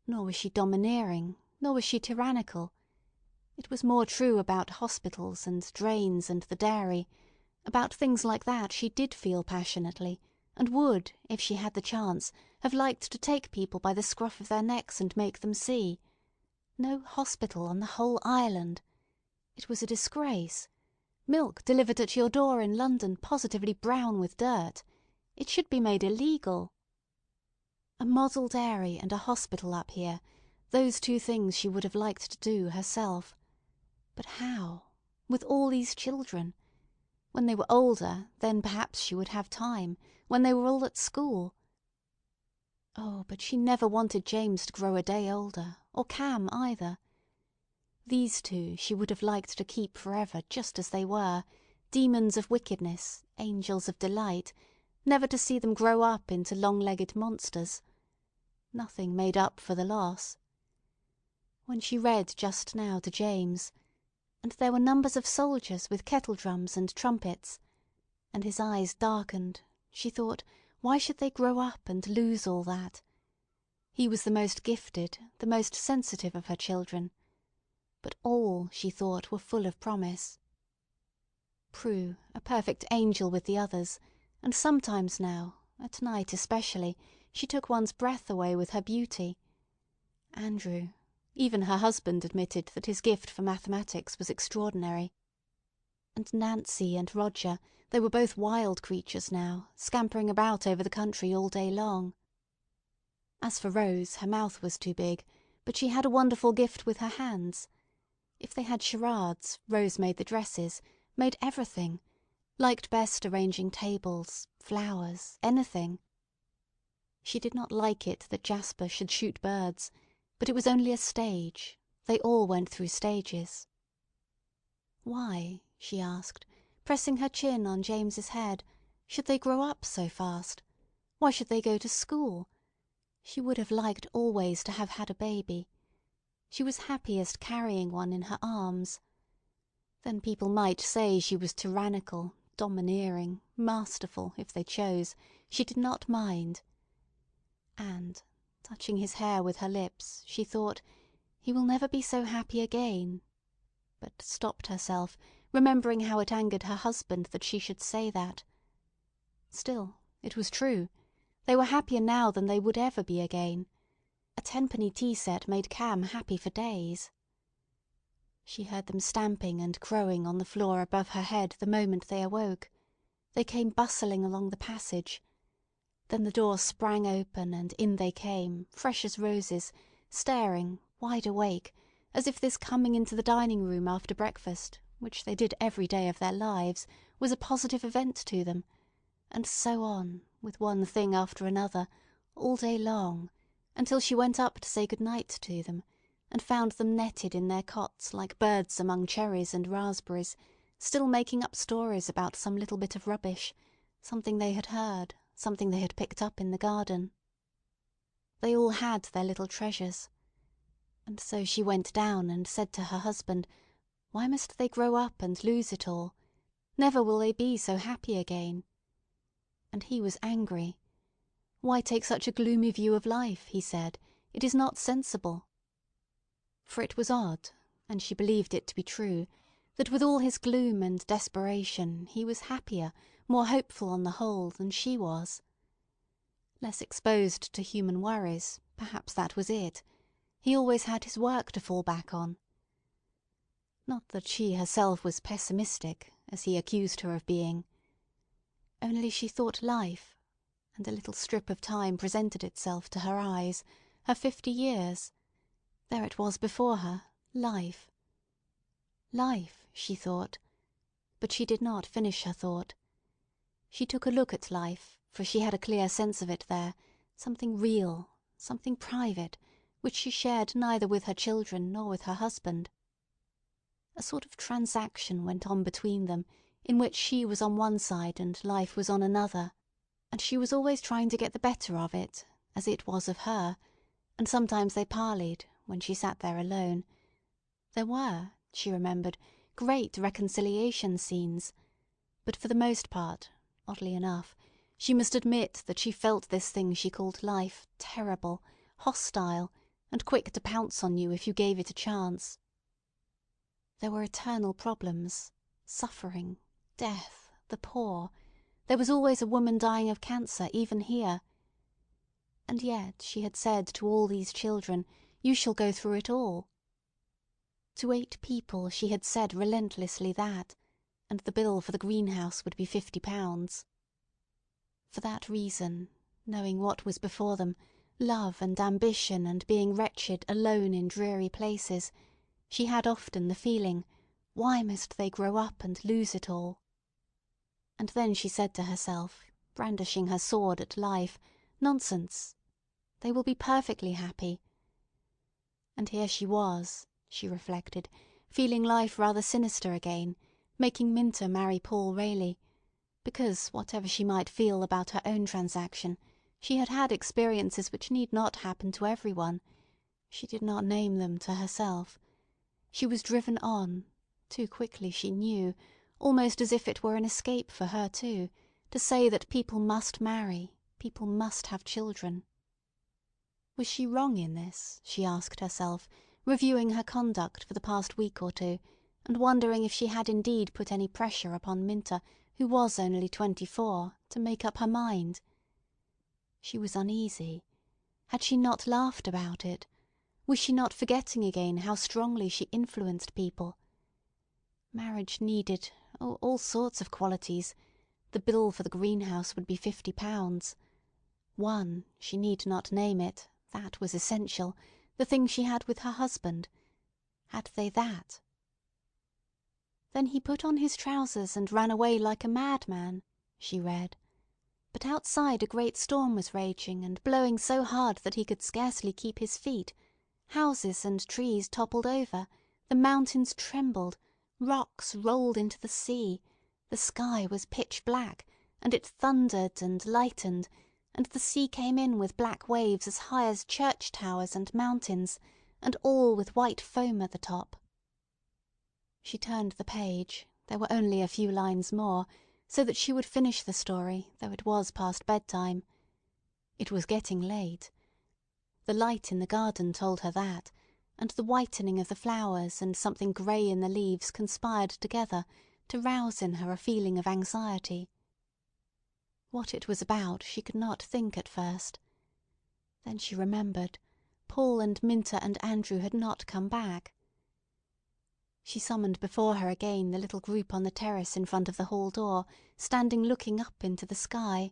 Nor was she domineering, nor was she tyrannical. It was more true about hospitals and drains and the dairy. About things like that she did feel passionately, and would, if she had the chance, have liked to take people by the scruff of their necks and make them see. No hospital on the whole island! It was a disgrace. Milk delivered at your door in London positively brown with dirt. It should be made illegal. A model dairy and a hospital up here, those two things she would have liked to do herself. But how? With all these children? When they were older, then perhaps she would have time, when they were all at school. Oh, but she never wanted James to grow a day older, or Cam either. These two she would have liked to keep forever just as they were, demons of wickedness, angels of delight, never to see them grow up into long-legged monsters. Nothing made up for the loss. When she read just now to James, and there were numbers of soldiers with kettle-drums and trumpets, and his eyes darkened, she thought, why should they grow up and lose all that? He was the most gifted, the most sensitive of her children. But all, she thought, were full of promise. Prue, a perfect angel with the others, and sometimes now, at night especially, she took one's breath away with her beauty. Andrew, even her husband admitted that his gift for mathematics was extraordinary. And Nancy and Roger, they were both wild creatures now, scampering about over the country all day long. As for Rose, her mouth was too big, but she had a wonderful gift with her hands. If they had charades, Rose made the dresses, made everything, liked best arranging tables, flowers, anything. She did not like it that Jasper should shoot birds, but it was only a stage. They all went through stages. Why, she asked, pressing her chin on James's head, should they grow up so fast? Why should they go to school? She would have liked always to have had a baby. She was happiest carrying one in her arms. Then people might say she was tyrannical, domineering, masterful, if they chose. She did not mind. And, touching his hair with her lips, she thought, he will never be so happy again. But stopped herself, remembering how it angered her husband that she should say that. Still, it was true. They were happier now than they would ever be again. A tenpenny tea set made Cam happy for days. She heard them stamping and crowing on the floor above her head the moment they awoke. They came bustling along the passage. Then the door sprang open, and in they came, fresh as roses, staring, wide awake, as if this coming into the dining-room after breakfast, which they did every day of their lives, was a positive event to them, and so on, with one thing after another, all day long, until she went up to say good-night to them, and found them netted in their cots like birds among cherries and raspberries, still making up stories about some little bit of rubbish, something they had heard, something they had picked up in the garden. They all had their little treasures. And so she went down and said to her husband, why must they grow up and lose it all? Never will they be so happy again. And he was angry. Why take such a gloomy view of life, he said. It is not sensible. For it was odd, and she believed it to be true, that with all his gloom and desperation he was happier, more hopeful on the whole than she was. Less exposed to human worries, perhaps that was it. He always had his work to fall back on. Not that she herself was pessimistic, as he accused her of being. Only she thought life, and a little strip of time presented itself to her eyes, her 50 years. There it was before her, life. Life, she thought. But she did not finish her thought. She took a look at life, for she had a clear sense of it there, something real, something private, which she shared neither with her children nor with her husband. A sort of transaction went on between them, in which she was on one side and life was on another, and she was always trying to get the better of it, as it was of her, and sometimes they parleyed, when she sat there alone. There were, she remembered, great reconciliation scenes, but for the most part, oddly enough, she must admit that she felt this thing she called life terrible, hostile, and quick to pounce on you if you gave it a chance. There were eternal problems, suffering, death, the poor. There was always a woman dying of cancer, even here. And yet she had said to all these children, "You shall go through it all." To 8 people she had said relentlessly that, and the bill for the greenhouse would be £50. For that reason, knowing what was before them, love and ambition and being wretched alone in dreary places, she had often the feeling, why must they grow up and lose it all? And then she said to herself, brandishing her sword at life, nonsense! They will be perfectly happy. And here she was, she reflected, feeling life rather sinister again, making Minta marry Paul Rayleigh, because, whatever she might feel about her own transaction, she had had experiences which need not happen to everyone. She did not name them to herself. She was driven on, too quickly she knew, almost as if it were an escape for her too, to say that people must marry, people must have children. Was she wrong in this, she asked herself, reviewing her conduct for the past week or two, and wondering if she had indeed put any pressure upon Minta, who was only 24, to make up her mind. She was uneasy. Had she not laughed about it? Was she not forgetting again how strongly she influenced people? Marriage needed, oh, all sorts of qualities. The bill for the greenhouse would be £50. One, she need not name it, that was essential, the thing she had with her husband. Had they that? Then he put on his trousers and ran away like a madman, she read. But outside a great storm was raging and blowing so hard that he could scarcely keep his feet. Houses and trees toppled over, the mountains trembled, rocks rolled into the sea, the sky was pitch black, and it thundered and lightened, and the sea came in with black waves as high as church towers and mountains, and all with white foam at the top. She turned the page, there were only a few lines more, so that she would finish the story, though it was past bedtime. It was getting late. The light in the garden told her that, and the whitening of the flowers and something grey in the leaves conspired together to rouse in her a feeling of anxiety. What it was about she could not think at first. Then she remembered. Paul and Minta and Andrew had not come back. She summoned before her again the little group on the terrace in front of the hall door, standing looking up into the sky.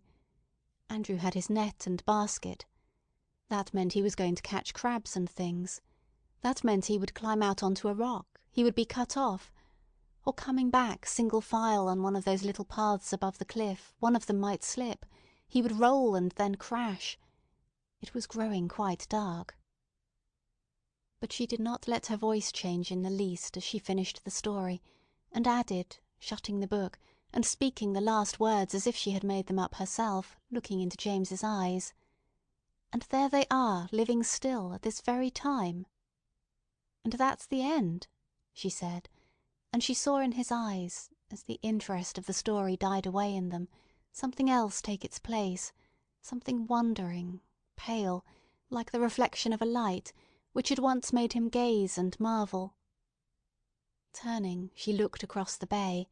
Andrew had his net and basket. That meant he was going to catch crabs and things. That meant he would climb out onto a rock, he would be cut off. Or coming back single file on one of those little paths above the cliff, one of them might slip. He would roll and then crash. It was growing quite dark. But she did not let her voice change in the least as she finished the story, and added, shutting the book, and speaking the last words as if she had made them up herself, looking into James's eyes, "And there they are, living still at this very time." "And that's the end," she said, and she saw in his eyes, as the interest of the story died away in them, something else take its place, something wondering, pale, like the reflection of a light, which had once made him gaze and marvel. Turning, she looked across the bay,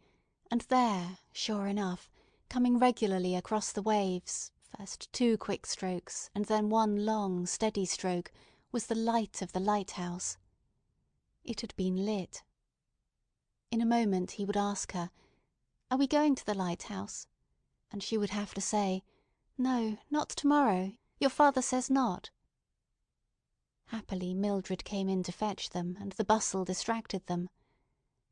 and there, sure enough, coming regularly across the waves, first 2 quick strokes and then 1 long, steady stroke, was the light of the lighthouse. It had been lit. In a moment he would ask her, "Are we going to the lighthouse?" And she would have to say, "No, not tomorrow. Your father says not." Happily Mildred came in to fetch them, and the bustle distracted them.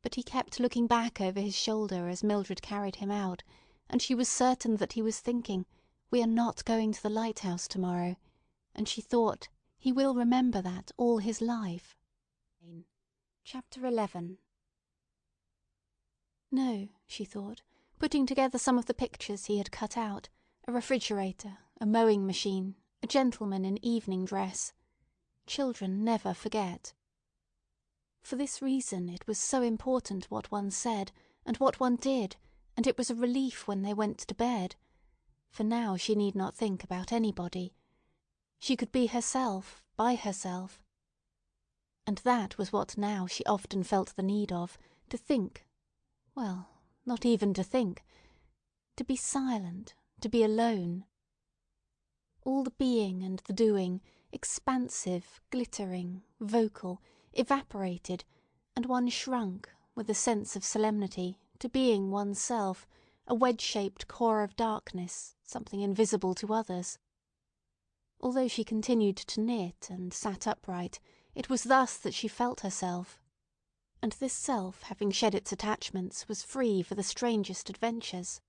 But he kept looking back over his shoulder as Mildred carried him out, and she was certain that he was thinking, "We are not going to the lighthouse tomorrow," and she thought, "He will remember that all his life." Chapter 11. No, she thought, putting together some of the pictures he had cut out, a refrigerator, a mowing machine, a gentleman in evening dress. Children never forget. For this reason it was so important what one said, and what one did, and it was a relief when they went to bed. For now she need not think about anybody. She could be herself, by herself. And that was what now she often felt the need of, to think. Well, not even to think. To be silent, to be alone. All the being and the doing, expansive, glittering, vocal, evaporated, and one shrunk, with a sense of solemnity, to being oneself, a wedge-shaped core of darkness, something invisible to others. Although she continued to knit and sat upright, it was thus that she felt herself. And this self, having shed its attachments, was free for the strangest adventures.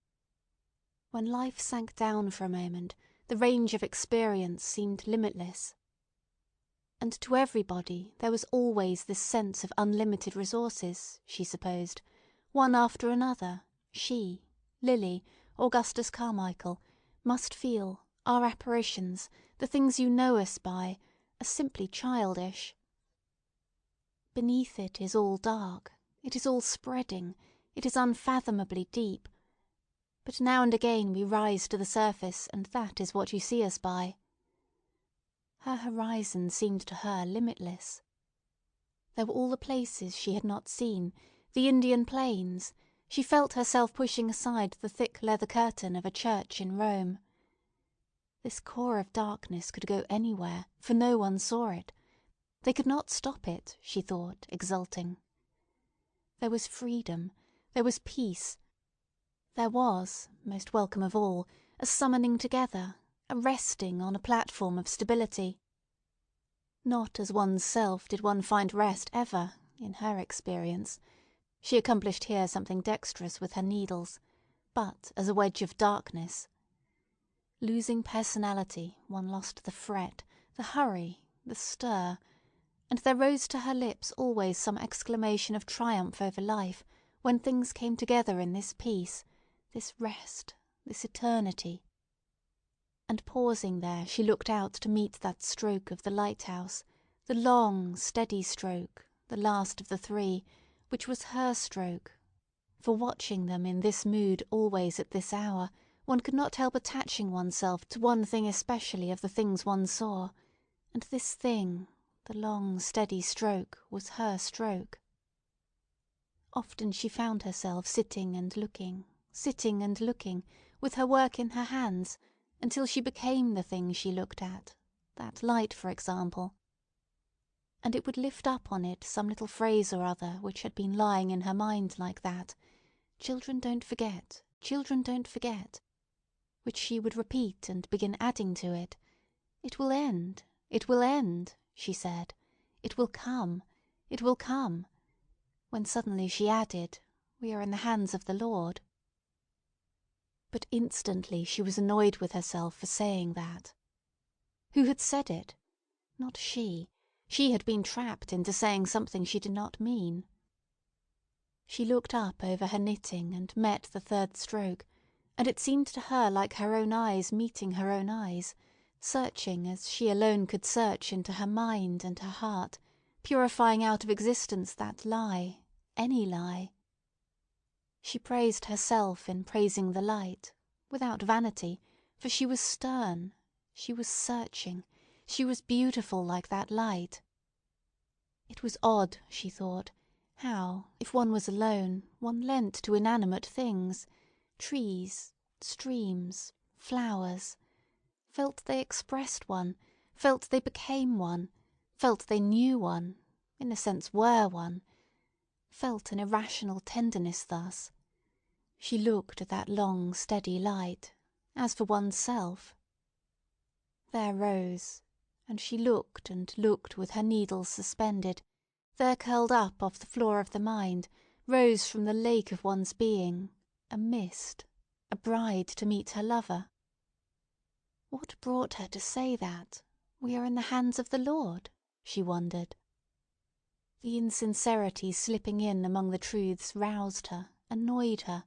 When life sank down for a moment, the range of experience seemed limitless. And to everybody there was always this sense of unlimited resources, she supposed, one after another, she, Lily, Augustus Carmichael, must feel, our apparitions, the things you know us by, are simply childish. Beneath it is all dark, it is all spreading, it is unfathomably deep. But now and again we rise to the surface, and that is what you see us by. Her horizon seemed to her limitless. There were all the places she had not seen, the Indian plains. She felt herself pushing aside the thick leather curtain of a church in Rome. This core of darkness could go anywhere, for no one saw it. They could not stop it, she thought, exulting. There was freedom, there was peace. There was, most welcome of all, a summoning together, a resting on a platform of stability. Not as one's self did one find rest ever, in her experience. She accomplished here something dexterous with her needles, but as a wedge of darkness. Losing personality, one lost the fret, the hurry, the stir, and there rose to her lips always some exclamation of triumph over life when things came together in this peace, this rest, this eternity. And pausing there, she looked out to meet that stroke of the lighthouse, the long, steady stroke, the last of the three, which was her stroke. For watching them in this mood always at this hour, one could not help attaching oneself to one thing especially of the things one saw, and this thing, the long, steady stroke, was her stroke. Often she found herself sitting and looking, with her work in her hands, until she became the thing she looked at, that light, for example. And it would lift up on it some little phrase or other which had been lying in her mind like that, "Children don't forget, children don't forget," which she would repeat and begin adding to it. "It will end, it will end," she said. "It will come, it will come," when suddenly she added, "We are in the hands of the Lord." But instantly she was annoyed with herself for saying that. Who had said it? Not she. She had been trapped into saying something she did not mean. She looked up over her knitting and met the third stroke, and it seemed to her like her own eyes meeting her own eyes, searching as she alone could search into her mind and her heart, purifying out of existence that lie, any lie. She praised herself in praising the light, without vanity, for she was stern, she was searching, she was beautiful like that light. It was odd, she thought, how, if one was alone, one leant to inanimate things, trees, streams, flowers, felt they expressed one, felt they became one, felt they knew one, in a sense were one, felt an irrational tenderness thus. She looked at that long, steady light, as for oneself. There rose, and she looked and looked with her needles suspended, there curled up off the floor of the mind, rose from the lake of one's being, a mist, a bride to meet her lover. What brought her to say that? We are in the hands of the Lord, she wondered. The insincerity slipping in among the truths roused her, annoyed her.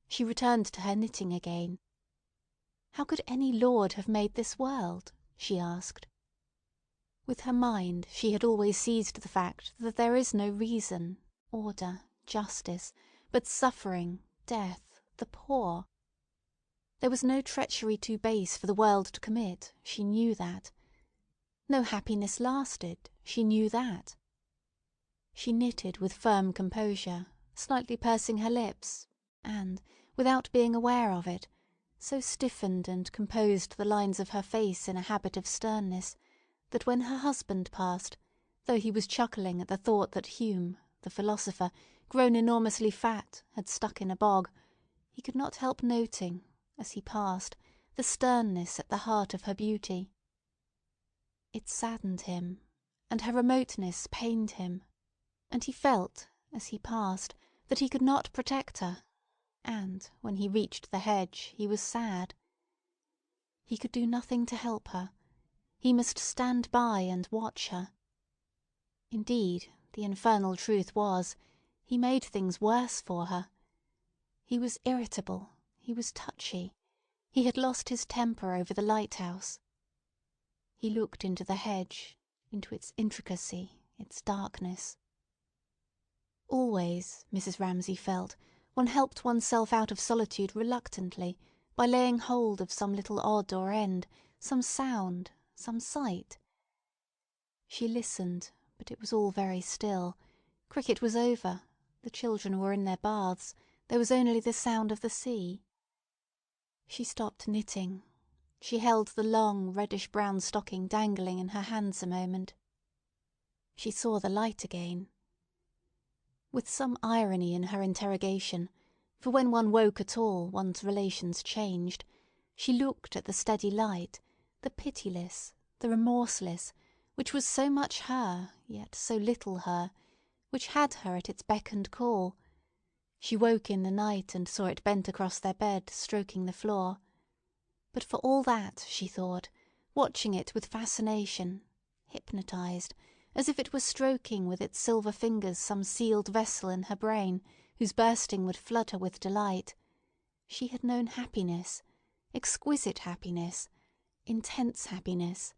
She returned to her knitting again. How could any Lord have made this world? She asked. With her mind she had always seized the fact that there is no reason, order, justice, but suffering, death, the poor. There was no treachery too base for the world to commit, she knew that. No happiness lasted, she knew that. She knitted with firm composure, slightly pursing her lips, and, without being aware of it, so stiffened and composed the lines of her face in a habit of sternness, that when her husband passed, though he was chuckling at the thought that Hume, the philosopher, grown enormously fat, had stuck in a bog, he could not help noting, as he passed, the sternness at the heart of her beauty. It saddened him, and her remoteness pained him, and he felt, as he passed, that he could not protect her, and, when he reached the hedge, he was sad. He could do nothing to help her. He must stand by and watch her. Indeed, the infernal truth was, he made things worse for her. He was irritable, he was touchy, he had lost his temper over the lighthouse. He looked into the hedge, into its intricacy, its darkness. Always, Mrs. Ramsay felt, one helped oneself out of solitude reluctantly, by laying hold of some little odd or end, some sound, some sight. She listened, but it was all very still. Cricket was over, the children were in their baths, there was only the sound of the sea. She stopped knitting. She held the long, reddish-brown stocking dangling in her hands a moment. She saw the light again. With some irony in her interrogation, for when one woke at all one's relations changed, she looked at the steady light, the pitiless, the remorseless, which was so much her, yet so little her, which had her at its beck and call. She woke in the night and saw it bent across their bed, stroking the floor. But for all that, she thought, watching it with fascination, hypnotized, as if it were stroking with its silver fingers some sealed vessel in her brain, whose bursting would flood her with delight, she had known happiness, exquisite happiness, intense happiness,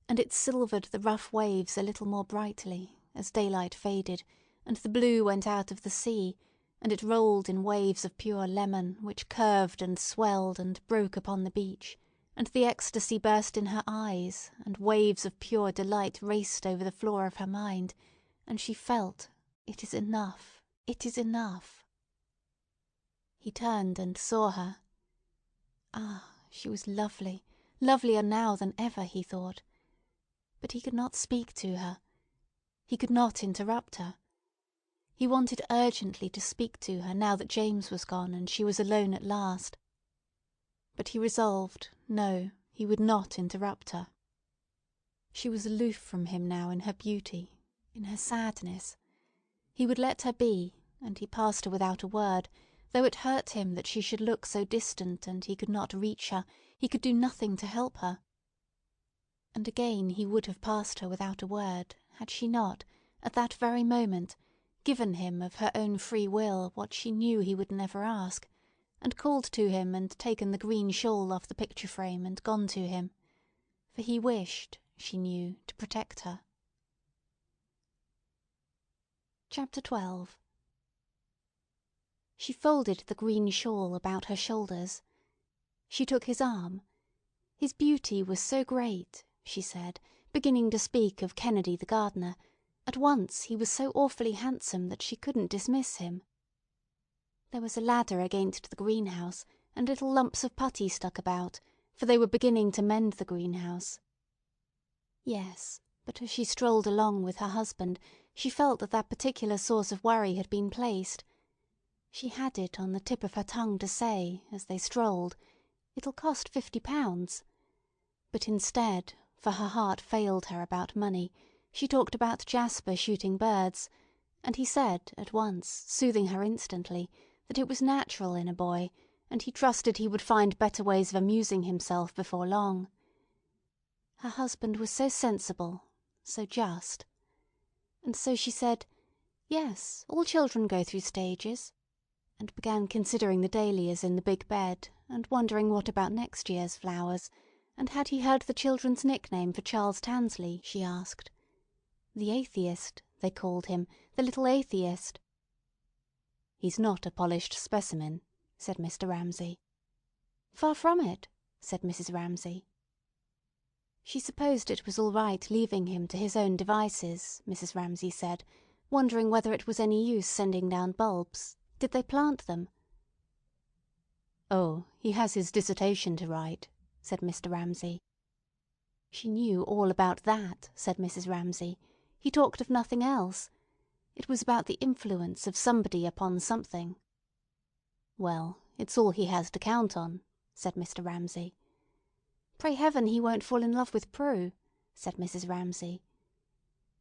and it silvered the rough waves a little more brightly, as daylight faded, and the blue went out of the sea, and it rolled in waves of pure lemon, which curved and swelled and broke upon the beach, and the ecstasy burst in her eyes, and waves of pure delight raced over the floor of her mind, and she felt, it is enough, it is enough. He turned and saw her. Ah, she was lovely, lovelier now than ever, he thought. But he could not speak to her. He could not interrupt her. He wanted urgently to speak to her now that James was gone and she was alone at last. But he resolved, no, he would not interrupt her. She was aloof from him now in her beauty, in her sadness. He would let her be, and he passed her without a word, though it hurt him that she should look so distant and he could not reach her, he could do nothing to help her. And again he would have passed her without a word, had she not, at that very moment, given him of her own free will what she knew he would never ask, and called to him and taken the green shawl off the picture frame and gone to him, for he wished, she knew, to protect her. Chapter 12. She folded the green shawl about her shoulders. She took his arm. His beauty was so great, she said, beginning to speak of Kennedy the gardener. At once he was so awfully handsome that she couldn't dismiss him. There was a ladder against the greenhouse, and little lumps of putty stuck about, for they were beginning to mend the greenhouse. Yes, but as she strolled along with her husband, she felt that that particular source of worry had been placed. She had it on the tip of her tongue to say, as they strolled, "It'll cost £50." But instead, for her heart failed her about money, she talked about Jasper shooting birds, and he said at once, soothing her instantly, that it was natural in a boy, and he trusted he would find better ways of amusing himself before long. Her husband was so sensible, so just. And so she said, yes, all children go through stages, and began considering the dahlias in the big bed, and wondering what about next year's flowers, and had he heard the children's nickname for Charles Tansley, she asked. The atheist, they called him, the little atheist. He's not a polished specimen, said Mr. Ramsay. Far from it, said Mrs. Ramsay. She supposed it was all right leaving him to his own devices, Mrs. Ramsay said, wondering whether it was any use sending down bulbs. Did they plant them? Oh, he has his dissertation to write, said Mr. Ramsay. She knew all about that, said Mrs. Ramsay. He talked of nothing else. It was about the influence of somebody upon something. Well, it's all he has to count on, said Mr. Ramsay. Pray heaven he won't fall in love with Prue, said Mrs. Ramsay.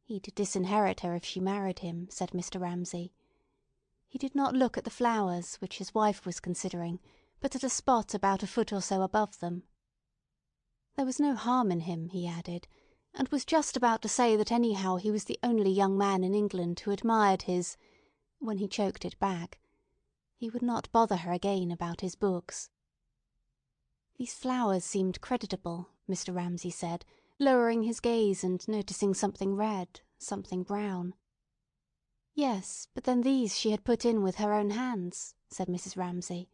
He'd disinherit her if she married him, said Mr. Ramsay. He did not look at the flowers which his wife was considering, but at a spot about a foot or so above them. There was no harm in him, he added, and was just about to say that anyhow he was the only young man in England who admired his, when he choked it back. He would not bother her again about his books. These flowers seemed creditable, Mr. Ramsay said, lowering his gaze and noticing something red, something brown. Yes, but then these she had put in with her own hands, said Mrs. Ramsay.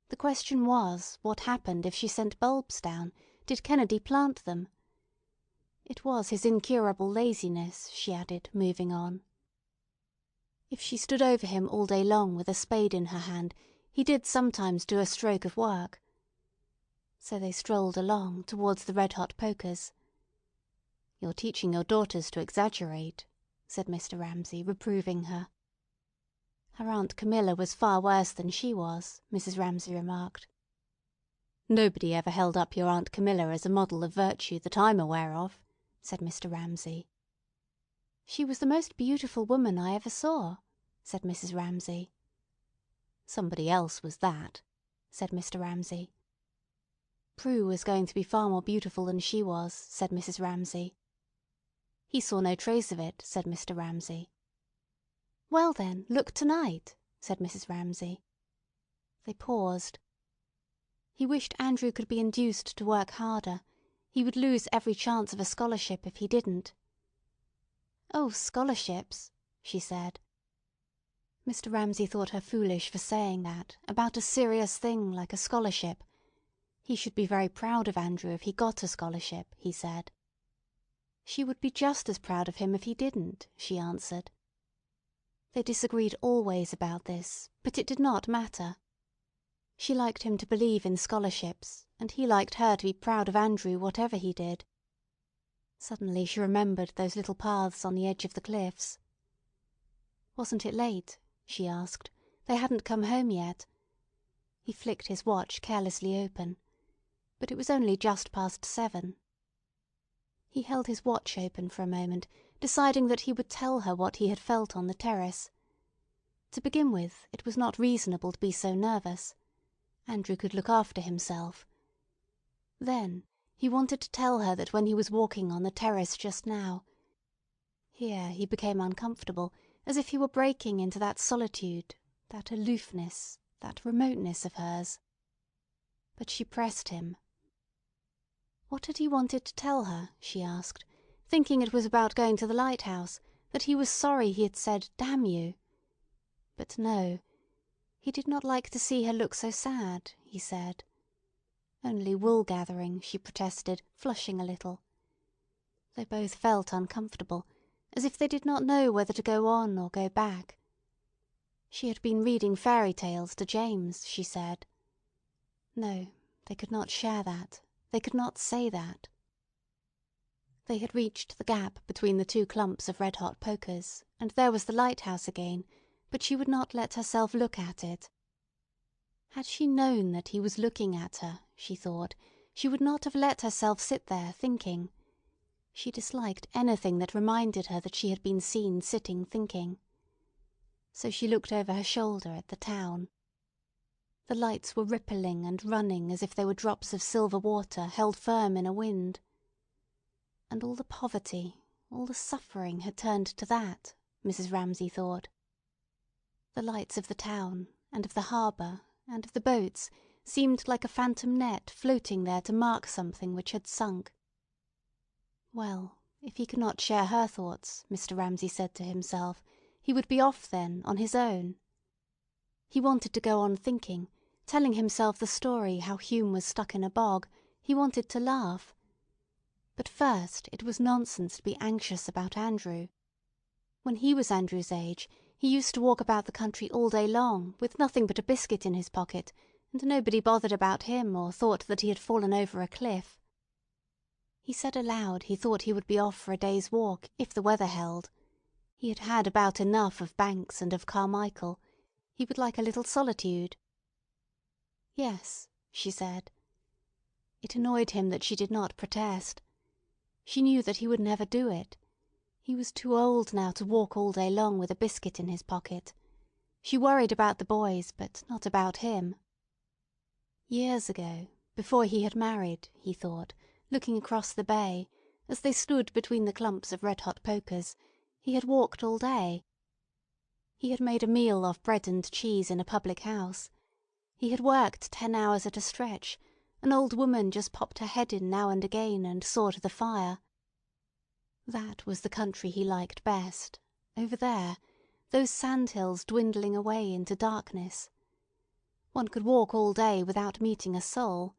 The question was, what happened if she sent bulbs down? Did Kennedy plant them? It was his incurable laziness, she added, moving on. If she stood over him all day long with a spade in her hand, he did sometimes do a stroke of work. So they strolled along towards the red-hot pokers. You're teaching your daughters to exaggerate, said Mr. Ramsay, reproving her. Her Aunt Camilla was far worse than she was, Mrs. Ramsay remarked. Nobody ever held up your Aunt Camilla as a model of virtue that I'm aware of, said Mr. Ramsay. She was the most beautiful woman I ever saw, said Mrs. Ramsay. Somebody else was that, said Mr. Ramsay. Prue was going to be far more beautiful than she was, said Mrs. Ramsay. He saw no trace of it, said Mr. Ramsay. Well then, look tonight, said Mrs. Ramsay. They paused. He wished Andrew could be induced to work harder. He would lose every chance of a scholarship if he didn't. Oh, scholarships, she said. Mr. Ramsay thought her foolish for saying that, about a serious thing like a scholarship. He should be very proud of Andrew if he got a scholarship, he said. She would be just as proud of him if he didn't, she answered. They disagreed always about this, but it did not matter. She liked him to believe in scholarships, and he liked her to be proud of Andrew whatever he did. Suddenly she remembered those little paths on the edge of the cliffs. Wasn't it late? She asked. They hadn't come home yet. He flicked his watch carelessly open, but it was only just past 7. He held his watch open for a moment, deciding that he would tell her what he had felt on the terrace. To begin with, it was not reasonable to be so nervous. Andrew could look after himself. Then he wanted to tell her that when he was walking on the terrace just now, here he became uncomfortable, as if he were breaking into that solitude, that aloofness, that remoteness of hers. But she pressed him. What had he wanted to tell her, she asked, thinking it was about going to the Lighthouse, that he was sorry he had said, "Damn you." But no, he did not like to see her look so sad, he said. Only wool-gathering, she protested, flushing a little. They both felt uncomfortable, as if they did not know whether to go on or go back. She had been reading fairy tales to James, she said. No, they could not share that. They could not say that. They had reached the gap between the two clumps of red-hot pokers, and there was the lighthouse again, but she would not let herself look at it. Had she known that he was looking at her, she thought, she would not have let herself sit there thinking. She disliked anything that reminded her that she had been seen sitting thinking. so she looked over her shoulder at the town. The lights were rippling and running as if they were drops of silver water held firm in a wind. And all the poverty, all the suffering had turned to that, Mrs. Ramsay thought. The lights of the town, and of the harbour, and of the boats seemed like a phantom net floating there to mark something which had sunk. Well, if he could not share her thoughts, Mr. Ramsay said to himself, he would be off then, on his own. He wanted to go on thinking, telling himself the story how Hume was stuck in a bog. He wanted to laugh. But first it was nonsense to be anxious about Andrew. When he was Andrew's age, he used to walk about the country all day long, with nothing but a biscuit in his pocket, and nobody bothered about him or thought that he had fallen over a cliff. He said aloud he thought he would be off for a day's walk, if the weather held. He had had about enough of Banks and of Carmichael. He would like a little solitude. Yes, she said. It annoyed him that she did not protest. She knew that he would never do it. He was too old now to walk all day long with a biscuit in his pocket. She worried about the boys, but not about him. Years ago, before he had married, he thought, looking across the bay, as they stood between the clumps of red-hot pokers, he had walked all day. He had made a meal off bread and cheese in a public house. He had worked 10 hours at a stretch. An old woman just popped her head in now and again and saw to the fire. That was the country he liked best, over there, those sandhills dwindling away into darkness. One could walk all day without meeting a soul.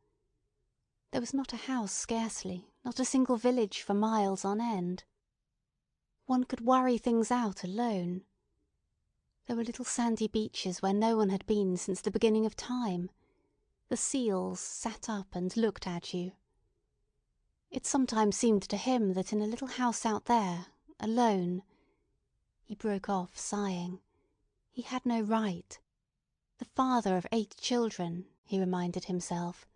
There was not a house scarcely, not a single village for miles on end. One could worry things out alone. There were little sandy beaches where no one had been since the beginning of time. The seals sat up and looked at you. It sometimes seemed to him that in a little house out there, alone— He broke off, sighing. He had no right. The father of 8 children, he reminded himself.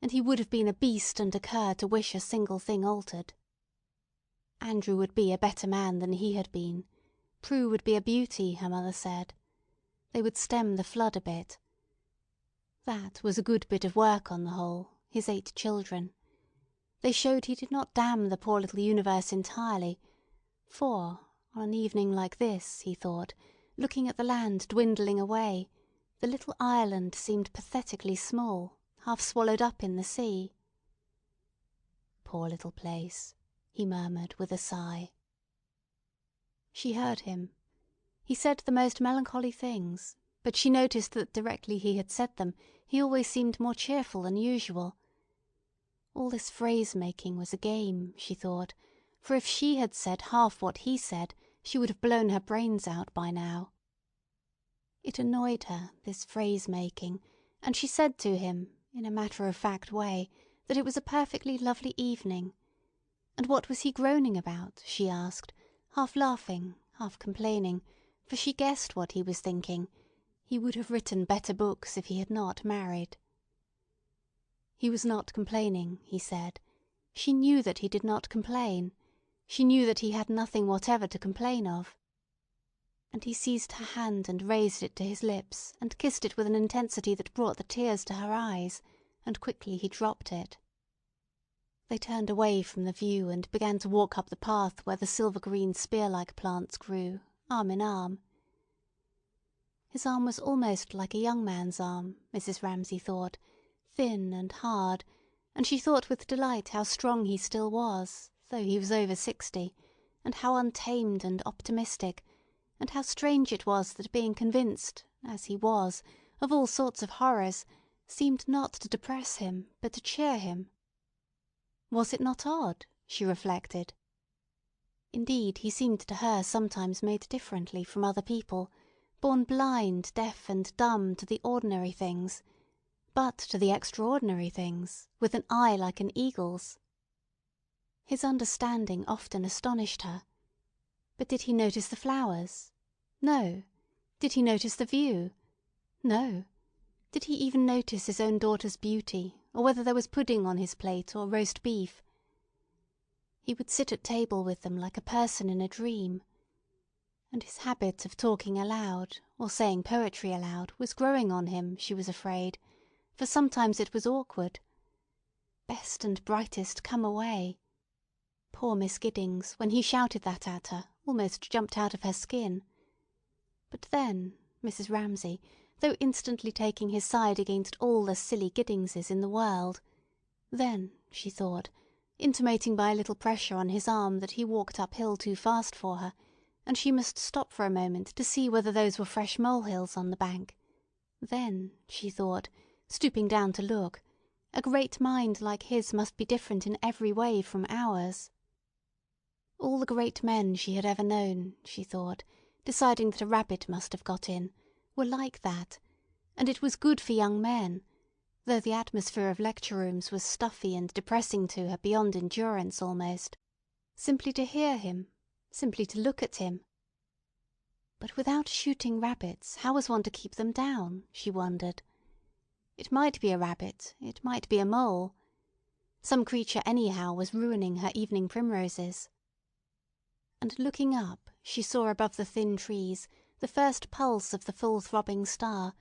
And he would have been a beast and a cur to wish a single thing altered. Andrew would be a better man than he had been. Prue would be a beauty, her mother said. They would stem the flood a bit. That was a good bit of work on the whole, his 8 children. They showed he did not damn the poor little universe entirely, for, on an evening like this, he thought, looking at the land dwindling away, the little island seemed pathetically small, half swallowed up in the sea. Poor little place, he murmured with a sigh. She heard him. He said the most melancholy things, but she noticed that directly he had said them, he always seemed more cheerful than usual. All this phrase-making was a game, she thought, for if she had said half what he said, she would have blown her brains out by now. It annoyed her, this phrase-making, and she said to him, in a matter-of-fact way, that it was a perfectly lovely evening. And what was he groaning about, she asked, half laughing, half complaining, for she guessed what he was thinking. He would have written better books if he had not married. He was not complaining, he said. She knew that he did not complain. She knew that he had nothing whatever to complain of. And he seized her hand and raised it to his lips and kissed it with an intensity that brought the tears to her eyes, and quickly he dropped it. They turned away from the view and began to walk up the path where the silver-green spear-like plants grew, arm in arm. His arm was almost like a young man's arm, Mrs. Ramsay thought, thin and hard, and she thought with delight how strong he still was, though he was over 60, and how untamed and optimistic, and how strange it was that being convinced, as he was, of all sorts of horrors, seemed not to depress him, but to cheer him. Was it not odd, she reflected? Indeed, he seemed to her sometimes made differently from other people, born blind, deaf, and dumb to the ordinary things, but to the extraordinary things, with an eye like an eagle's. His understanding often astonished her. But did he notice the flowers? No. Did he notice the view? No. Did he even notice his own daughter's beauty, or whether there was pudding on his plate or roast beef? He would sit at table with them like a person in a dream. and his habit of talking aloud, or saying poetry aloud, was growing on him, she was afraid, for sometimes it was awkward. Best and brightest, come away. Poor Miss Giddings, when he shouted that at her, almost jumped out of her skin. But then, Mrs. Ramsay, though instantly taking his side against all the silly Giddingses in the world, then, she thought, intimating by a little pressure on his arm that he walked uphill too fast for her, and she must stop for a moment to see whether those were fresh molehills on the bank, then, she thought, stooping down to look, a great mind like his must be different in every way from ours. All the great men she had ever known, she thought, deciding that a rabbit must have got in, were like that, and it was good for young men, though the atmosphere of lecture-rooms was stuffy and depressing to her beyond endurance almost, simply to hear him, simply to look at him. But without shooting rabbits, how was one to keep them down, she wondered. It might be a rabbit, it might be a mole. Some creature anyhow was ruining her evening primroses. And looking up, she saw above the thin trees the first pulse of the full-throbbing star,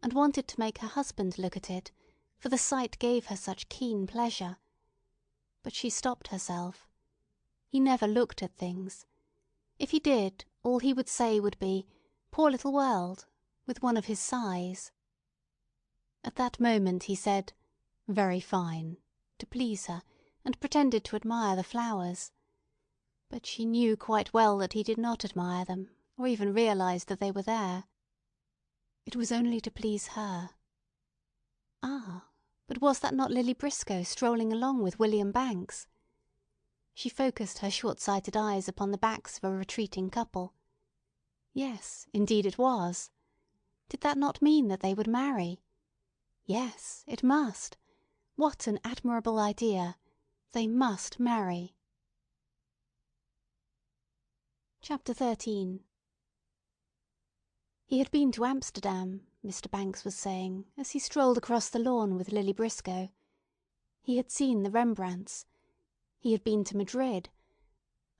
and wanted to make her husband look at it, for the sight gave her such keen pleasure. But she stopped herself. He never looked at things. If he did, all he would say would be, "Poor little world," with one of his sighs. At that moment he said, "Very fine," to please her, and pretended to admire the flowers. But she knew quite well that he did not admire them, or even realize that they were there. It was only to please her. Ah, but was that not Lily Briscoe strolling along with William Banks? She focused her short-sighted eyes upon the backs of a retreating couple. Yes, indeed it was. Did that not mean that they would marry? Yes, it must. What an admirable idea! They must marry. Chapter 13. He had been to Amsterdam, Mr. Banks was saying, as he strolled across the lawn with Lily Briscoe. He had seen the Rembrandts. He had been to Madrid.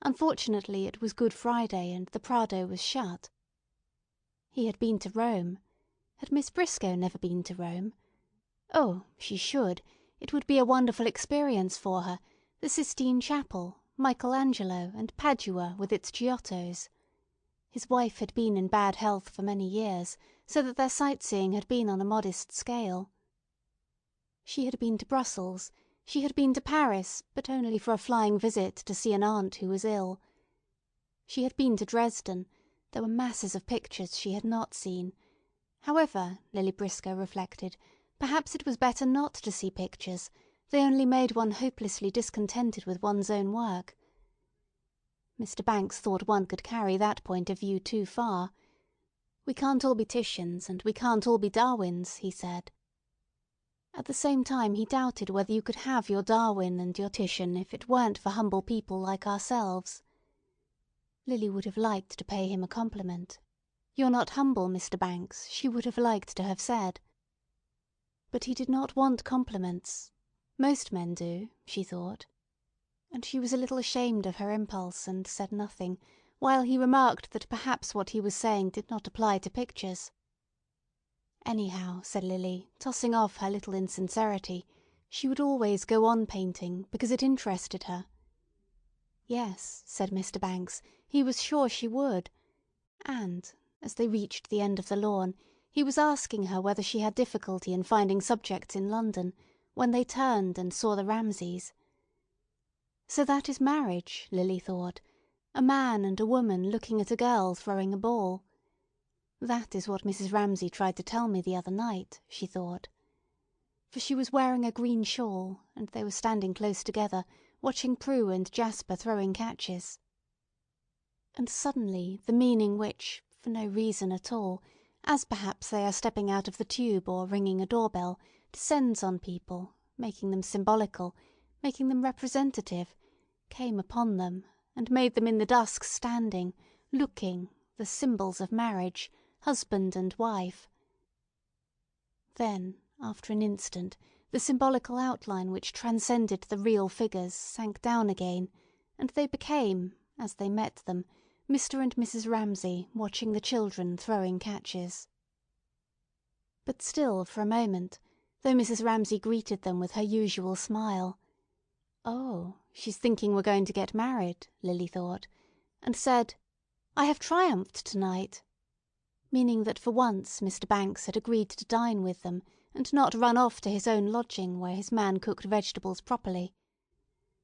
Unfortunately, it was Good Friday, and the Prado was shut. He had been to Rome. Had Miss Briscoe never been to Rome? Oh, she should. It would be a wonderful experience for her, the Sistine Chapel, Michelangelo, and Padua with its Giottos. His wife had been in bad health for many years, so that their sightseeing had been on a modest scale. She had been to Brussels, she had been to Paris, but only for a flying visit to see an aunt who was ill. She had been to Dresden. There were masses of pictures she had not seen. However, Lily Briscoe reflected, perhaps it was better not to see pictures, they only made one hopelessly discontented with one's own work. Mr. Banks thought one could carry that point of view too far. We can't all be Titians, and we can't all be Darwins, he said. At the same time he doubted whether you could have your Darwin and your Titian if it weren't for humble people like ourselves. Lily would have liked to pay him a compliment. "You're not humble, Mr. Banks," she would have liked to have said. But he did not want compliments. Most men do, she thought. And she was a little ashamed of her impulse, and said nothing, while he remarked that perhaps what he was saying did not apply to pictures. Anyhow, said Lily, tossing off her little insincerity, she would always go on painting, because it interested her. Yes, said Mr. Banks, he was sure she would. And, as they reached the end of the lawn, he was asking her whether she had difficulty in finding subjects in London, when they turned and saw the Ramsays. So that is marriage, Lily thought, a man and a woman looking at a girl throwing a ball. That is what Mrs. Ramsay tried to tell me the other night, she thought. For she was wearing a green shawl, and they were standing close together, watching Prue and Jasper throwing catches. And suddenly the meaning which, for no reason at all, as perhaps they are stepping out of the tube or ringing a doorbell, descends on people, making them symbolical, making them representative, came upon them, and made them in the dusk standing, looking, the symbols of marriage, husband and wife. Then, after an instant, the symbolical outline which transcended the real figures sank down again, and they became, as they met them, Mr. and Mrs. Ramsay watching the children throwing catches. But still for a moment, though Mrs. Ramsay greeted them with her usual smile, "Oh, she's thinking we're going to get married," Lily thought, and said, "I have triumphed tonight," meaning that for once Mr. Banks had agreed to dine with them, and not run off to his own lodging where his man cooked vegetables properly.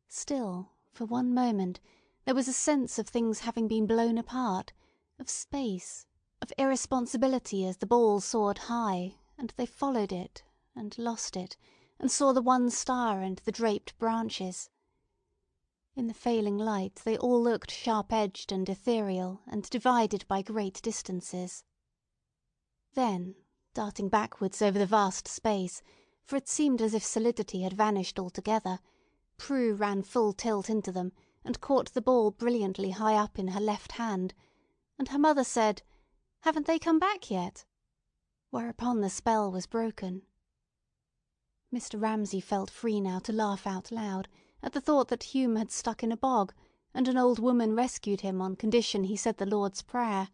Still, for one moment, there was a sense of things having been blown apart, of space, of irresponsibility as the ball soared high, and they followed it, and lost it, and saw the one star and the draped branches. In the failing light they all looked sharp-edged and ethereal, and divided by great distances. Then, darting backwards over the vast space, for it seemed as if solidity had vanished altogether, Prue ran full tilt into them, and caught the ball brilliantly high up in her left hand, and her mother said, "Haven't they come back yet?" Whereupon the spell was broken. Mr. Ramsay felt free now to laugh out loud at the thought that Hume had stuck in a bog, and an old woman rescued him on condition he said the Lord's Prayer,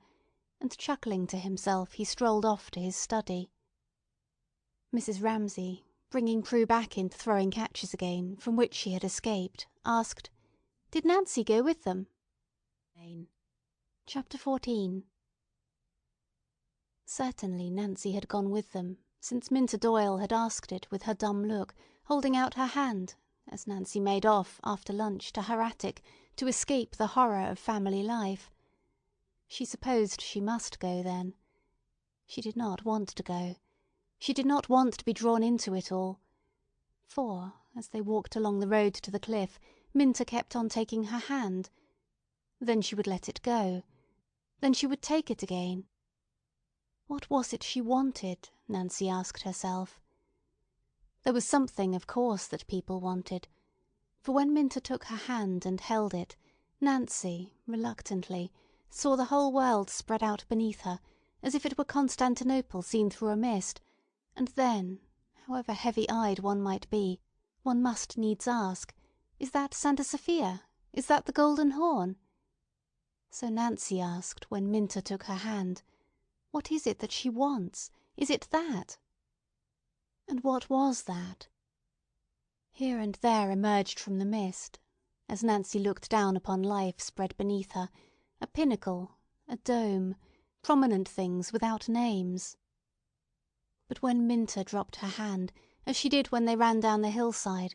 and chuckling to himself he strolled off to his study. Mrs. Ramsay, bringing Prue back into throwing catches again, from which she had escaped, asked, "Did Nancy go with them?" Chapter 14. Certainly Nancy had gone with them, since Minta Doyle had asked it with her dumb look, holding out her hand, as Nancy made off, after lunch, to her attic, to escape the horror of family life. She supposed she must go, then. She did not want to go. She did not want to be drawn into it all. For, as they walked along the road to the cliff, Minta kept on taking her hand. Then she would let it go. Then she would take it again. What was it she wanted? Nancy asked herself. There was something, of course, that people wanted. For when Minta took her hand and held it, Nancy, reluctantly, saw the whole world spread out beneath her, as if it were Constantinople seen through a mist, and then, however heavy-eyed one might be, one must needs ask, "Is that Santa Sophia? Is that the Golden Horn?" So Nancy asked, when Minta took her hand, "What is it that she wants? Is it that?" And what was that? Here and there emerged from the mist, as Nancy looked down upon life spread beneath her, a pinnacle, a dome, prominent things without names. But when Minta dropped her hand, as she did when they ran down the hillside,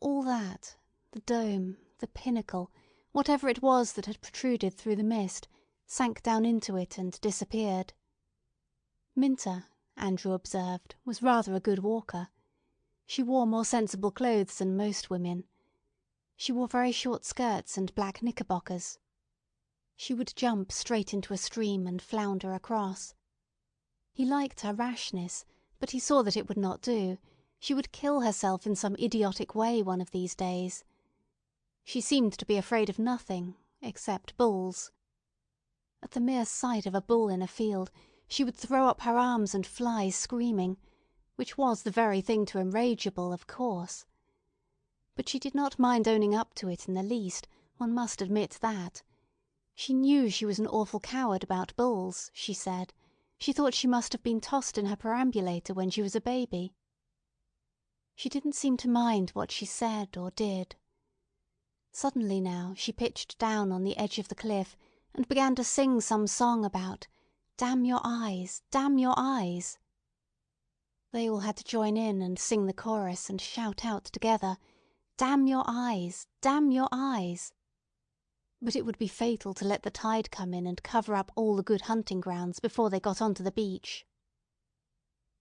all that, the dome, the pinnacle, whatever it was that had protruded through the mist, sank down into it and disappeared. Minta, Andrew observed, was rather a good walker. She wore more sensible clothes than most women. She wore very short skirts and black knickerbockers. She would jump straight into a stream and flounder across. He liked her rashness, but he saw that it would not do. She would kill herself in some idiotic way one of these days. She seemed to be afraid of nothing, except bulls. At the mere sight of a bull in a field, she would throw up her arms and fly screaming, which was the very thing to enrage a bull, of course. But she did not mind owning up to it in the least, one must admit that. She knew she was an awful coward about bulls, she said. She thought she must have been tossed in her perambulator when she was a baby. She didn't seem to mind what she said or did. Suddenly now she pitched down on the edge of the cliff and began to sing some song about "Damn your eyes, damn your eyes." They all had to join in and sing the chorus and shout out together, "Damn your eyes, damn your eyes." But it would be fatal to let the tide come in and cover up all the good hunting grounds before they got onto the beach.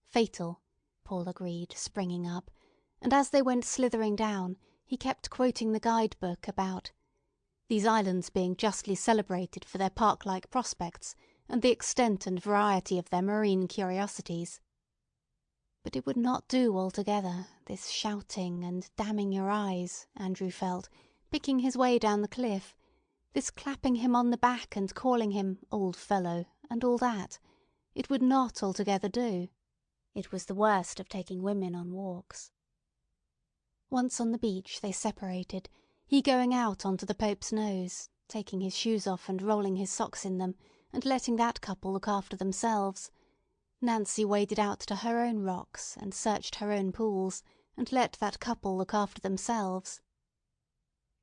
Fatal, Paul agreed, springing up, and as they went slithering down, he kept quoting the guide-book about these islands being justly celebrated for their park-like prospects and the extent and variety of their marine curiosities. But it would not do altogether, this shouting and damning your eyes, Andrew felt, picking his way down the cliff, this clapping him on the back and calling him "old fellow," and all that. It would not altogether do. It was the worst of taking women on walks. Once on the beach they separated, he going out onto the Pope's Nose, taking his shoes off and rolling his socks in them, and letting that couple look after themselves, Nancy waded out to her own rocks and searched her own pools, and let that couple look after themselves.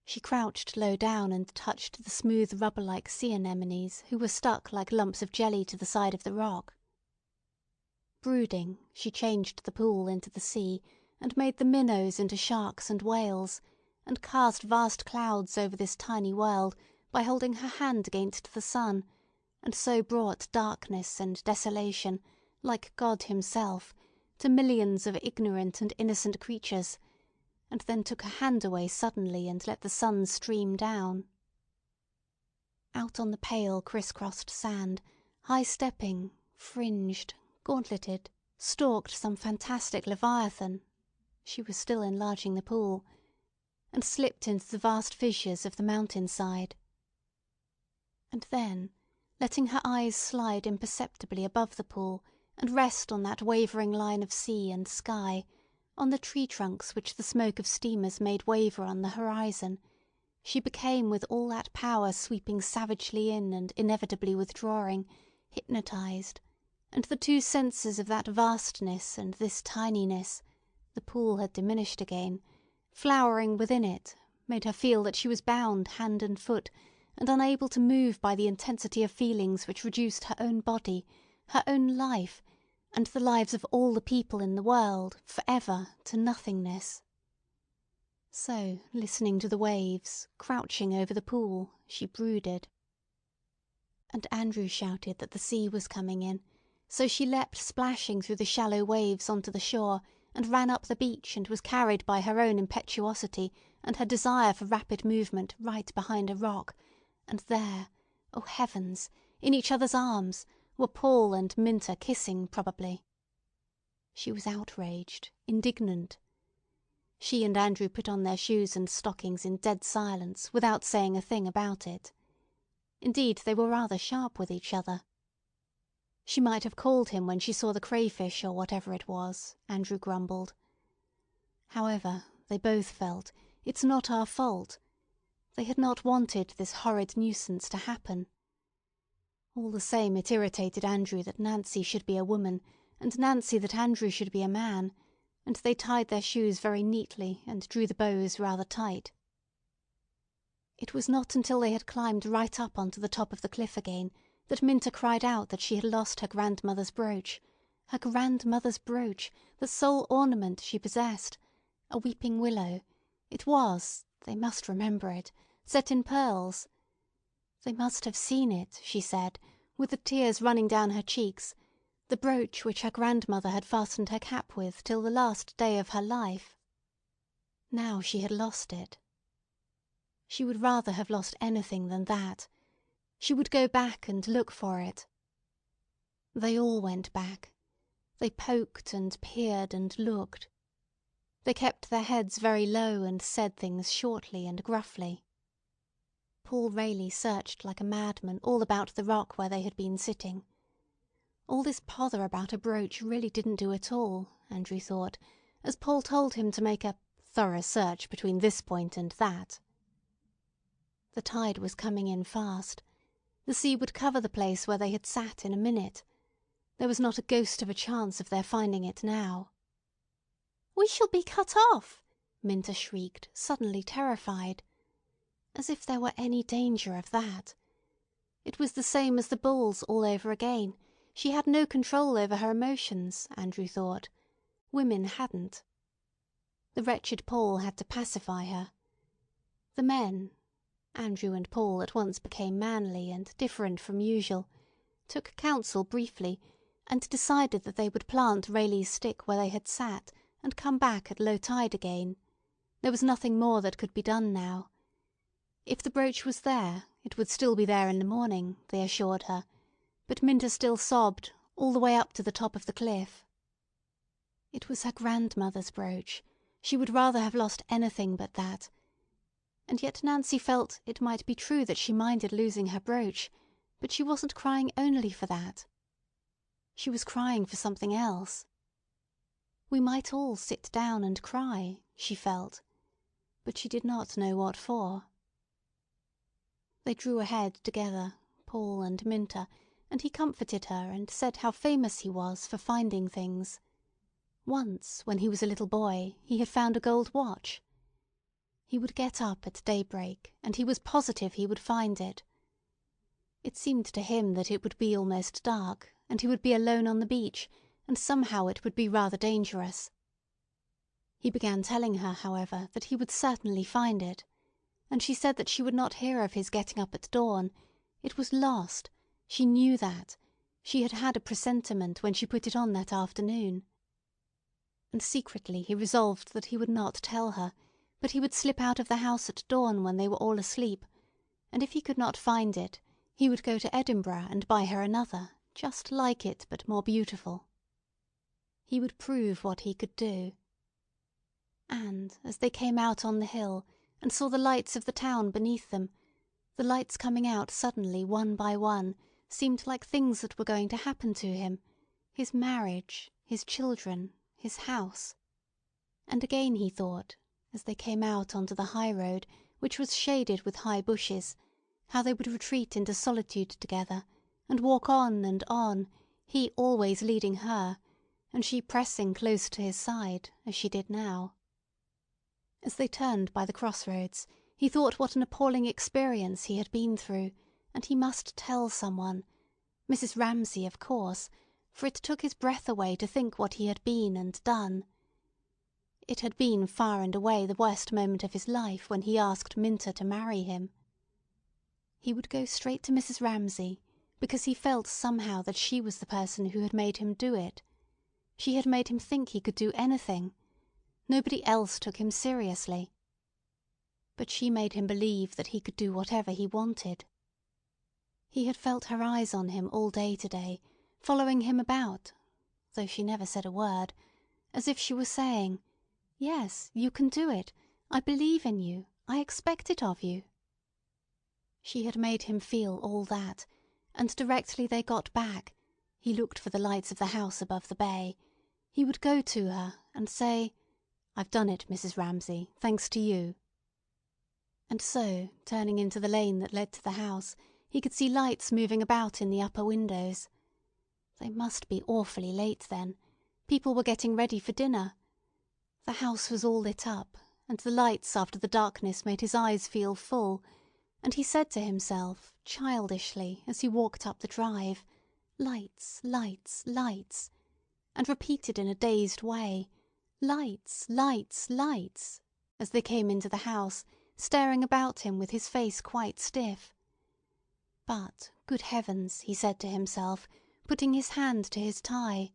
She crouched low down and touched the smooth rubber-like sea anemones who were stuck like lumps of jelly to the side of the rock. Brooding, she changed the pool into the sea, and made the minnows into sharks and whales, and cast vast clouds over this tiny world by holding her hand against the sun, and so brought darkness and desolation, like God himself, to millions of ignorant and innocent creatures, and then took her hand away suddenly and let the sun stream down. Out on the pale criss-crossed sand, high-stepping, fringed, gauntleted, stalked some fantastic leviathan—she was still enlarging the pool—and slipped into the vast fissures of the mountain-side. And then, letting her eyes slide imperceptibly above the pool, and rest on that wavering line of sea and sky, on the tree trunks which the smoke of steamers made waver on the horizon, she became with all that power sweeping savagely in and inevitably withdrawing, hypnotized, and the two senses of that vastness and this tininess—the pool had diminished again—flowering within it, made her feel that she was bound hand and foot, and unable to move by the intensity of feelings which reduced her own body, her own life, and the lives of all the people in the world, for ever, to nothingness. So, listening to the waves, crouching over the pool, she brooded. And Andrew shouted that the sea was coming in, so she leapt splashing through the shallow waves onto the shore, and ran up the beach, and was carried by her own impetuosity and her desire for rapid movement right behind a rock, and there, oh heavens, in each other's arms, were Paul and Minta kissing, probably. She was outraged, indignant. She and Andrew put on their shoes and stockings in dead silence, without saying a thing about it. Indeed, they were rather sharp with each other. She might have called him when she saw the crayfish or whatever it was, Andrew grumbled. However, they both felt, it's not our fault. They had not wanted this horrid nuisance to happen. All the same, it irritated Andrew that Nancy should be a woman, and Nancy that Andrew should be a man, and they tied their shoes very neatly and drew the bows rather tight. It was not until they had climbed right up onto the top of the cliff again that Minta cried out that she had lost her grandmother's brooch, the sole ornament she possessed, a weeping willow. It was, they must remember it, set in pearls. They must have seen it, she said, with the tears running down her cheeks, the brooch which her grandmother had fastened her cap with till the last day of her life. Now she had lost it. She would rather have lost anything than that. She would go back and look for it. They all went back. They poked and peered and looked. They kept their heads very low and said things shortly and gruffly. Paul Rayleigh searched like a madman all about the rock where they had been sitting. All this pother about a brooch really didn't do at all, Andrew thought, as Paul told him to make a thorough search between this point and that. The tide was coming in fast. The sea would cover the place where they had sat in a minute. There was not a ghost of a chance of their finding it now. "We shall be cut off!" Minta shrieked, suddenly terrified. As if there were any danger of that. It was the same as the bulls all over again. She had no control over her emotions, Andrew thought. Women hadn't. The wretched Paul had to pacify her. The men, Andrew and Paul at once became manly and different from usual, took counsel briefly, and decided that they would plant Rayleigh's stick where they had sat, and come back at low tide again. There was nothing more that could be done now. If the brooch was there, it would still be there in the morning, they assured her, but Minta still sobbed all the way up to the top of the cliff. It was her grandmother's brooch. She would rather have lost anything but that. And yet Nancy felt it might be true that she minded losing her brooch, but she wasn't crying only for that. She was crying for something else. We might all sit down and cry, she felt, but she did not know what for. They drew ahead together, Paul and Minter, and he comforted her and said how famous he was for finding things. Once, when he was a little boy, he had found a gold watch. He would get up at daybreak, and he was positive he would find it. It seemed to him that it would be almost dark, and he would be alone on the beach, and somehow it would be rather dangerous. He began telling her, however, that he would certainly find it, and she said that she would not hear of his getting up at dawn. It was lost. She knew that. She had had a presentiment when she put it on that afternoon. And secretly he resolved that he would not tell her, but he would slip out of the house at dawn when they were all asleep, and if he could not find it, he would go to Edinburgh and buy her another, just like it but more beautiful. He would prove what he could do. And as they came out on the hill and saw the lights of the town beneath them, the lights coming out suddenly one by one seemed like things that were going to happen to him, his marriage, his children, his house. And again he thought, as they came out onto the high road, which was shaded with high bushes, how they would retreat into solitude together, and walk on and on, he always leading her, and she pressing close to his side, as she did now. As they turned by the crossroads, he thought what an appalling experience he had been through, and he must tell someone. Mrs. Ramsay, of course, for it took his breath away to think what he had been and done. It had been far and away the worst moment of his life when he asked Minter to marry him. He would go straight to Mrs. Ramsay, because he felt somehow that she was the person who had made him do it. She had made him think he could do anything. Nobody else took him seriously. But she made him believe that he could do whatever he wanted. He had felt her eyes on him all day today, following him about, though she never said a word, as if she were saying, "Yes, you can do it. I believe in you. I expect it of you." She had made him feel all that, and directly they got back, he looked for the lights of the house above the bay. He would go to her and say, "I've done it, Mrs. Ramsay, thanks to you." And so, turning into the lane that led to the house, he could see lights moving about in the upper windows. They must be awfully late then. People were getting ready for dinner. The house was all lit up, and the lights after the darkness made his eyes feel full, and he said to himself, childishly, as he walked up the drive, "Lights, lights, lights," and repeated in a dazed way, "Lights, lights, lights," as they came into the house, staring about him with his face quite stiff. But, good heavens, he said to himself, putting his hand to his tie,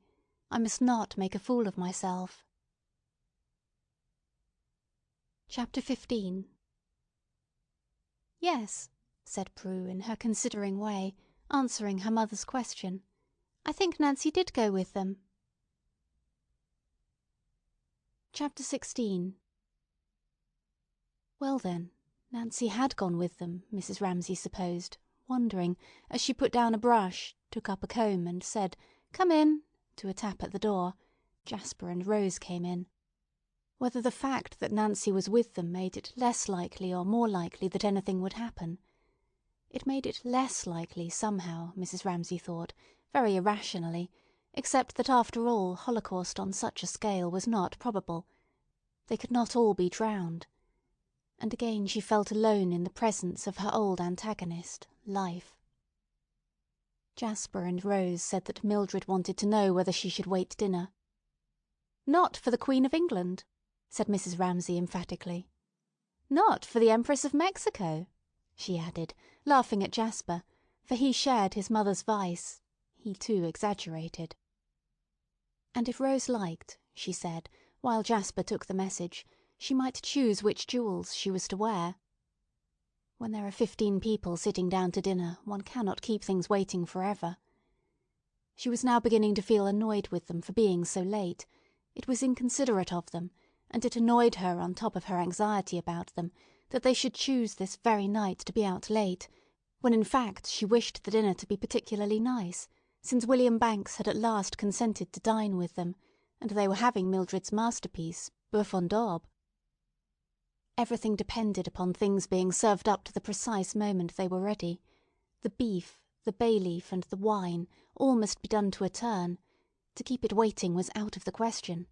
I must not make a fool of myself. Chapter 15. "Yes," said Prue in her considering way, answering her mother's question. "I think Nancy did go with them." Chapter 16. Well then, Nancy had gone with them, Mrs. Ramsay supposed, wondering, as she put down a brush, took up a comb, and said, "Come in," to a tap at the door. Jasper and Rose came in. Whether the fact that Nancy was with them made it less likely or more likely that anything would happen. It made it less likely somehow, Mrs. Ramsay thought, very irrationally, except that after all holocaust on such a scale was not probable. They could not all be drowned. And again she felt alone in the presence of her old antagonist, life. Jasper and Rose said that Mildred wanted to know whether she should wait dinner. "Not for the Queen of England," said Mrs. Ramsay emphatically. "Not for the Empress of Mexico," she added, laughing at Jasper, for he shared his mother's vice. He too exaggerated. And if Rose liked, she said, while Jasper took the message, she might choose which jewels she was to wear. When there are 15 people sitting down to dinner, one cannot keep things waiting forever. She was now beginning to feel annoyed with them for being so late. It was inconsiderate of them, and it annoyed her on top of her anxiety about them, that they should choose this very night to be out late, when in fact she wished the dinner to be particularly nice, since William Banks had at last consented to dine with them, and they were having Mildred's masterpiece, Boeuf en daube. Everything depended upon things being served up to the precise moment they were ready. The beef, the bay leaf, and the wine all must be done to a turn. To keep it waiting was out of the question.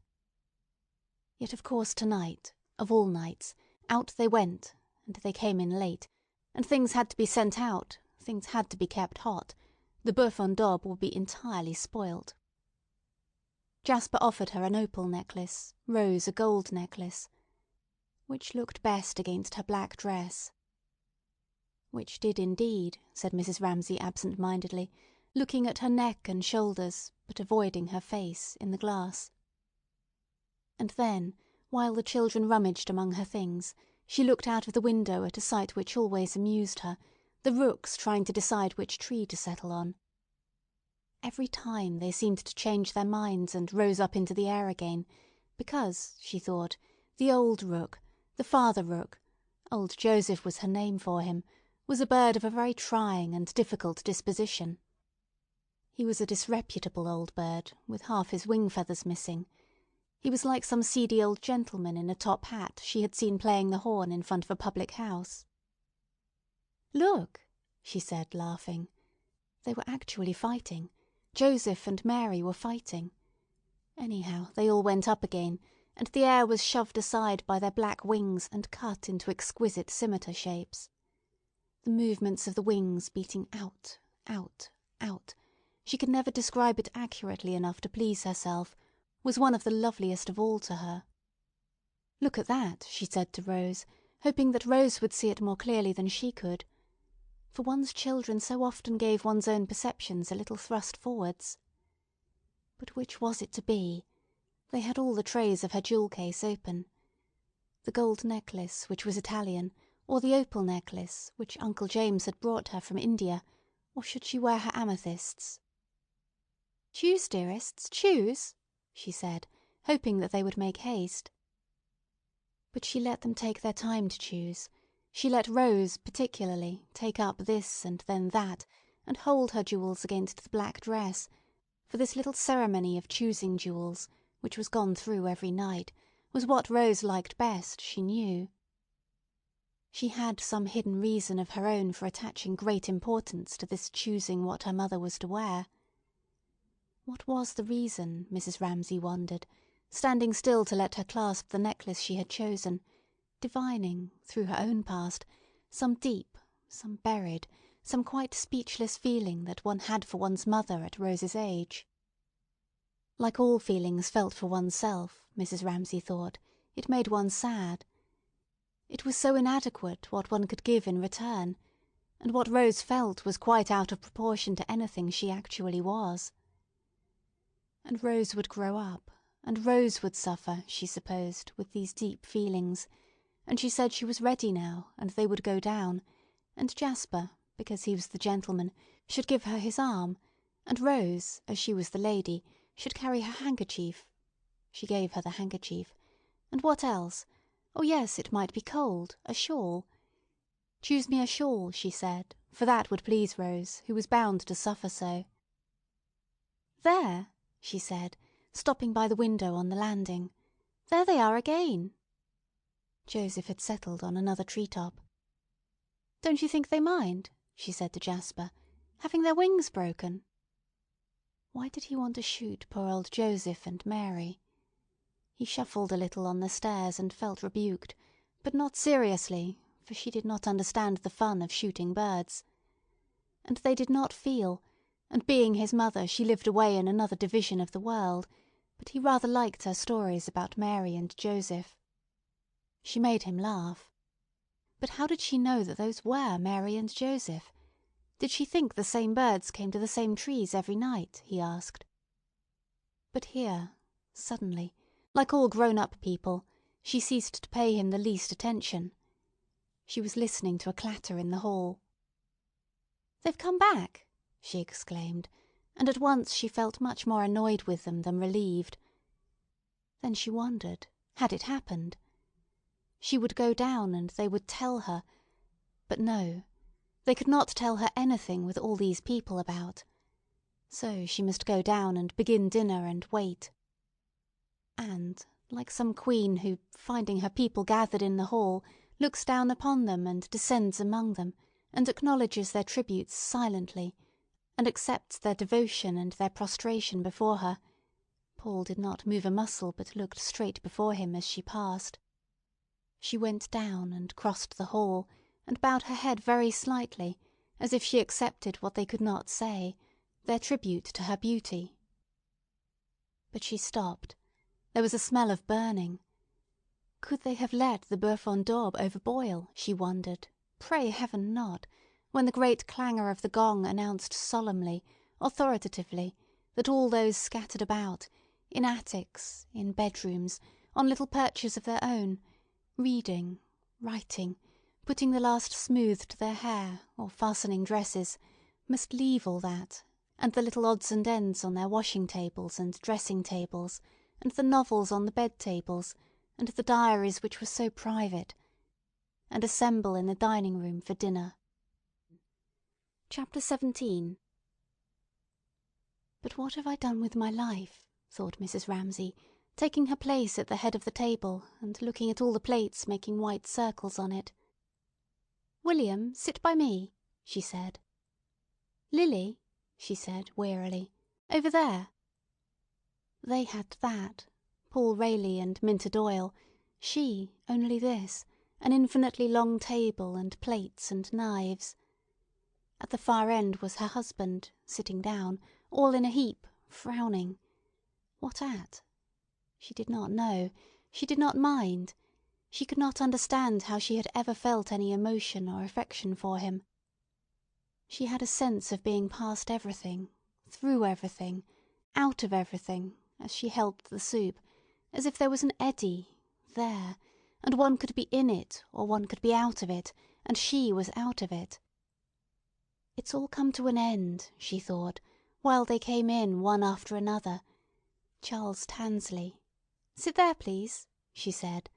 Yet of course tonight, of all nights, out they went, and they came in late, and things had to be sent out, things had to be kept hot. The boeuf en daube would be entirely spoilt. Jasper offered her an opal necklace, Rose a gold necklace. Which looked best against her black dress? Which did indeed, said Mrs. Ramsay absent-mindedly, looking at her neck and shoulders, but avoiding her face, in the glass. And then, while the children rummaged among her things, she looked out of the window at a sight which always amused her, the rooks trying to decide which tree to settle on. Every time they seemed to change their minds and rose up into the air again, because, she thought, the old rook, the father rook, old Joseph was her name for him, was a bird of a very trying and difficult disposition. He was a disreputable old bird, with half his wing feathers missing. He was like some seedy old gentleman in a top hat she had seen playing the horn in front of a public house. "Look," she said, laughing. They were actually fighting. Joseph and Mary were fighting. Anyhow, they all went up again, and the air was shoved aside by their black wings and cut into exquisite scimitar shapes. The movements of the wings beating out, out, out, she could never describe it accurately enough to please herself, was one of the loveliest of all to her. "Look at that," she said to Rose, hoping that Rose would see it more clearly than she could. For one's children so often gave one's own perceptions a little thrust forwards. But which was it to be? They had all the trays of her jewel case open. The gold necklace, which was Italian, or the opal necklace, which Uncle James had brought her from India, or should she wear her amethysts? "Choose, dearests, choose," she said, hoping that they would make haste. But she let them take their time to choose. She let Rose, particularly, take up this and then that, and hold her jewels against the black dress, for this little ceremony of choosing jewels, which was gone through every night, was what Rose liked best, she knew. She had some hidden reason of her own for attaching great importance to this choosing what her mother was to wear. What was the reason, Mrs. Ramsay wondered, standing still to let her clasp the necklace she had chosen, divining, through her own past, some deep, some buried, some quite speechless feeling that one had for one's mother at Rose's age. Like all feelings felt for oneself, Mrs. Ramsay thought, it made one sad. It was so inadequate what one could give in return, and what Rose felt was quite out of proportion to anything she actually was. And Rose would grow up, and Rose would suffer, she supposed, with these deep feelings, and she said she was ready now, and they would go down, and Jasper, because he was the gentleman, should give her his arm, and Rose, as she was the lady, should carry her handkerchief. She gave her the handkerchief. And what else? Oh yes, it might be cold, a shawl. Choose me a shawl, she said, for that would please Rose, who was bound to suffer so. "There," she said, stopping by the window on the landing. "There they are again." Joseph had settled on another tree-top. "Don't you think they mind," she said to Jasper, "having their wings broken?" Why did he want to shoot poor old Joseph and Mary? He shuffled a little on the stairs and felt rebuked, but not seriously, for she did not understand the fun of shooting birds. And they did not feel, and being his mother she lived away in another division of the world, but he rather liked her stories about Mary and Joseph. She made him laugh. But how did she know that those were Mary and Joseph? Did she think the same birds came to the same trees every night, he asked. But here, suddenly, like all grown-up people, she ceased to pay him the least attention. She was listening to a clatter in the hall. "They've come back!" she exclaimed, and at once she felt much more annoyed with them than relieved. Then she wondered, had it happened? She would go down and they would tell her. But no, they could not tell her anything with all these people about. So she must go down and begin dinner and wait. And, like some queen who, finding her people gathered in the hall, looks down upon them and descends among them, and acknowledges their tributes silently, and accepts their devotion and their prostration before her. Paul did not move a muscle, but looked straight before him as she passed. She went down and crossed the hall, and bowed her head very slightly, as if she accepted what they could not say, their tribute to her beauty. But she stopped. There was a smell of burning. Could they have let the Bourbon daube overboil, she wondered, pray heaven not, when the great clangour of the gong announced solemnly, authoritatively, that all those scattered about, in attics, in bedrooms, on little perches of their own, reading, writing, putting the last smooth to their hair, or fastening dresses, must leave all that, and the little odds and ends on their washing-tables and dressing-tables, and the novels on the bed-tables, and the diaries which were so private, and assemble in the dining-room for dinner. Chapter 17. "But what have I done with my life?" thought Mrs. Ramsay, taking her place at the head of the table, and looking at all the plates making white circles on it. "William, sit by me," she said. "Lily," she said wearily, "over there." They had that, Paul Rayleigh and Minter Doyle, she only this, an infinitely long table and plates and knives. At the far end was her husband, sitting down, all in a heap, frowning. What at? She did not know. She did not mind. She could not understand how she had ever felt any emotion or affection for him. She had a sense of being past everything, through everything, out of everything, as she held the soup, as if there was an eddy, there, and one could be in it, or one could be out of it, and she was out of it. It's all come to an end, she thought, while they came in one after another. Charles Tansley. "Sit there, please," she said.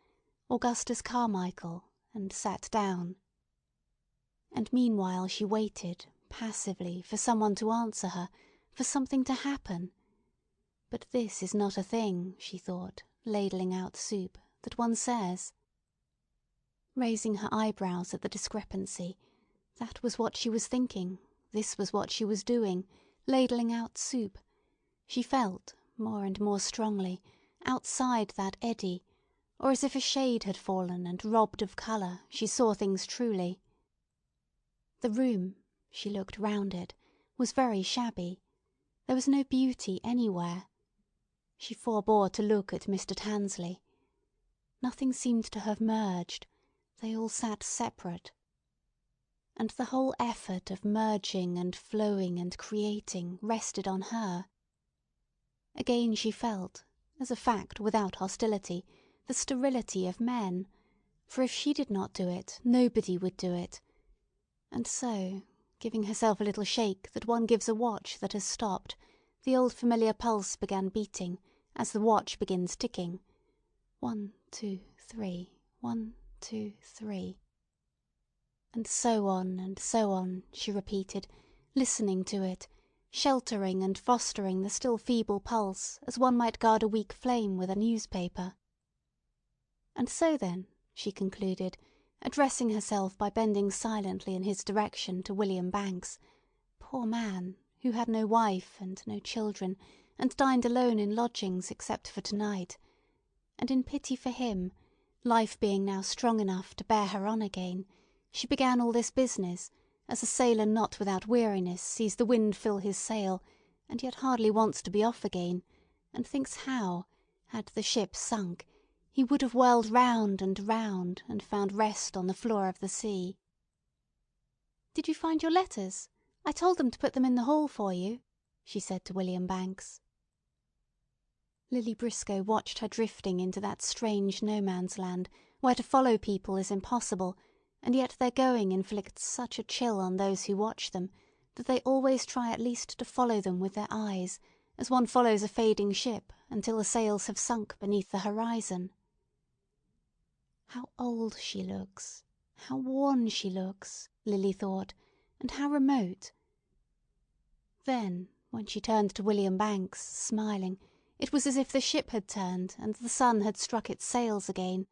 Augustus Carmichael, and sat down. And meanwhile she waited, passively, for someone to answer her, for something to happen. But this is not a thing, she thought, ladling out soup, that one says. Raising her eyebrows at the discrepancy, that was what she was thinking, this was what she was doing, ladling out soup. She felt, more and more strongly, outside that eddy, or as if a shade had fallen and robbed of colour, she saw things truly. The room, she looked round it, was very shabby. There was no beauty anywhere. She forbore to look at Mr. Tansley. Nothing seemed to have merged. They all sat separate. And the whole effort of merging and flowing and creating rested on her. Again she felt, as a fact without hostility, the sterility of men, for if she did not do it, nobody would do it. And so, giving herself a little shake that one gives a watch that has stopped, the old familiar pulse began beating, as the watch begins ticking. 1, 2, 3, 1, 2, 3. And so on, she repeated, listening to it, sheltering and fostering the still feeble pulse as one might guard a weak flame with a newspaper. And so then, she concluded, addressing herself by bending silently in his direction to William Banks, poor man, who had no wife and no children, and dined alone in lodgings except for tonight, and in pity for him, life being now strong enough to bear her on again, she began all this business, as a sailor not without weariness sees the wind fill his sail, and yet hardly wants to be off again, and thinks how, had the ship sunk, he would have whirled round and found rest on the floor of the sea. "Did you find your letters? I told them to put them in the hall for you," she said to William Banks. Lily Briscoe watched her drifting into that strange no-man's land, where to follow people is impossible, and yet their going inflicts such a chill on those who watch them, that they always try at least to follow them with their eyes, as one follows a fading ship until the sails have sunk beneath the horizon. How old she looks, how worn she looks, Lily thought, and how remote. Then, when she turned to William Banks, smiling, It was as if the ship had turned and the sun had struck its sails again,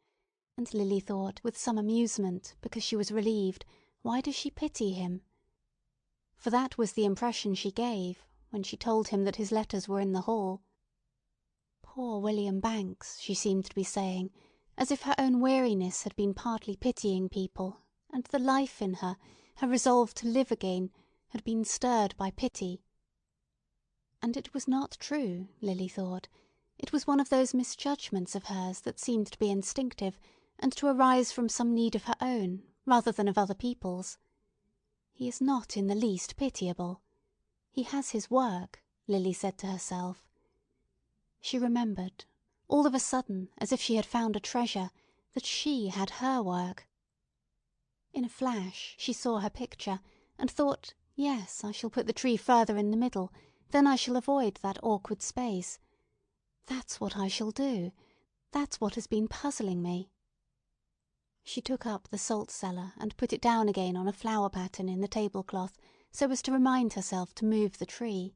and Lily thought with some amusement, because she was relieved, why does she pity him? For that was the impression she gave when she told him that his letters were in the hall. Poor William Banks, she seemed to be saying, as if her own weariness had been partly pitying people, and the life in her, her resolve to live again, had been stirred by pity. And it was not true, Lily thought. It was one of those misjudgments of hers that seemed to be instinctive, and to arise from some need of her own, rather than of other people's. He is not in the least pitiable. He has his work, Lily said to herself. She remembered, all of a sudden, as if she had found a treasure, that she had her work. In a flash she saw her picture, and thought, yes, I shall put the tree further in the middle, then I shall avoid that awkward space. That's what I shall do. That's what has been puzzling me. She took up the salt cellar and put it down again on a flower pattern in the tablecloth, so as to remind herself to move the tree.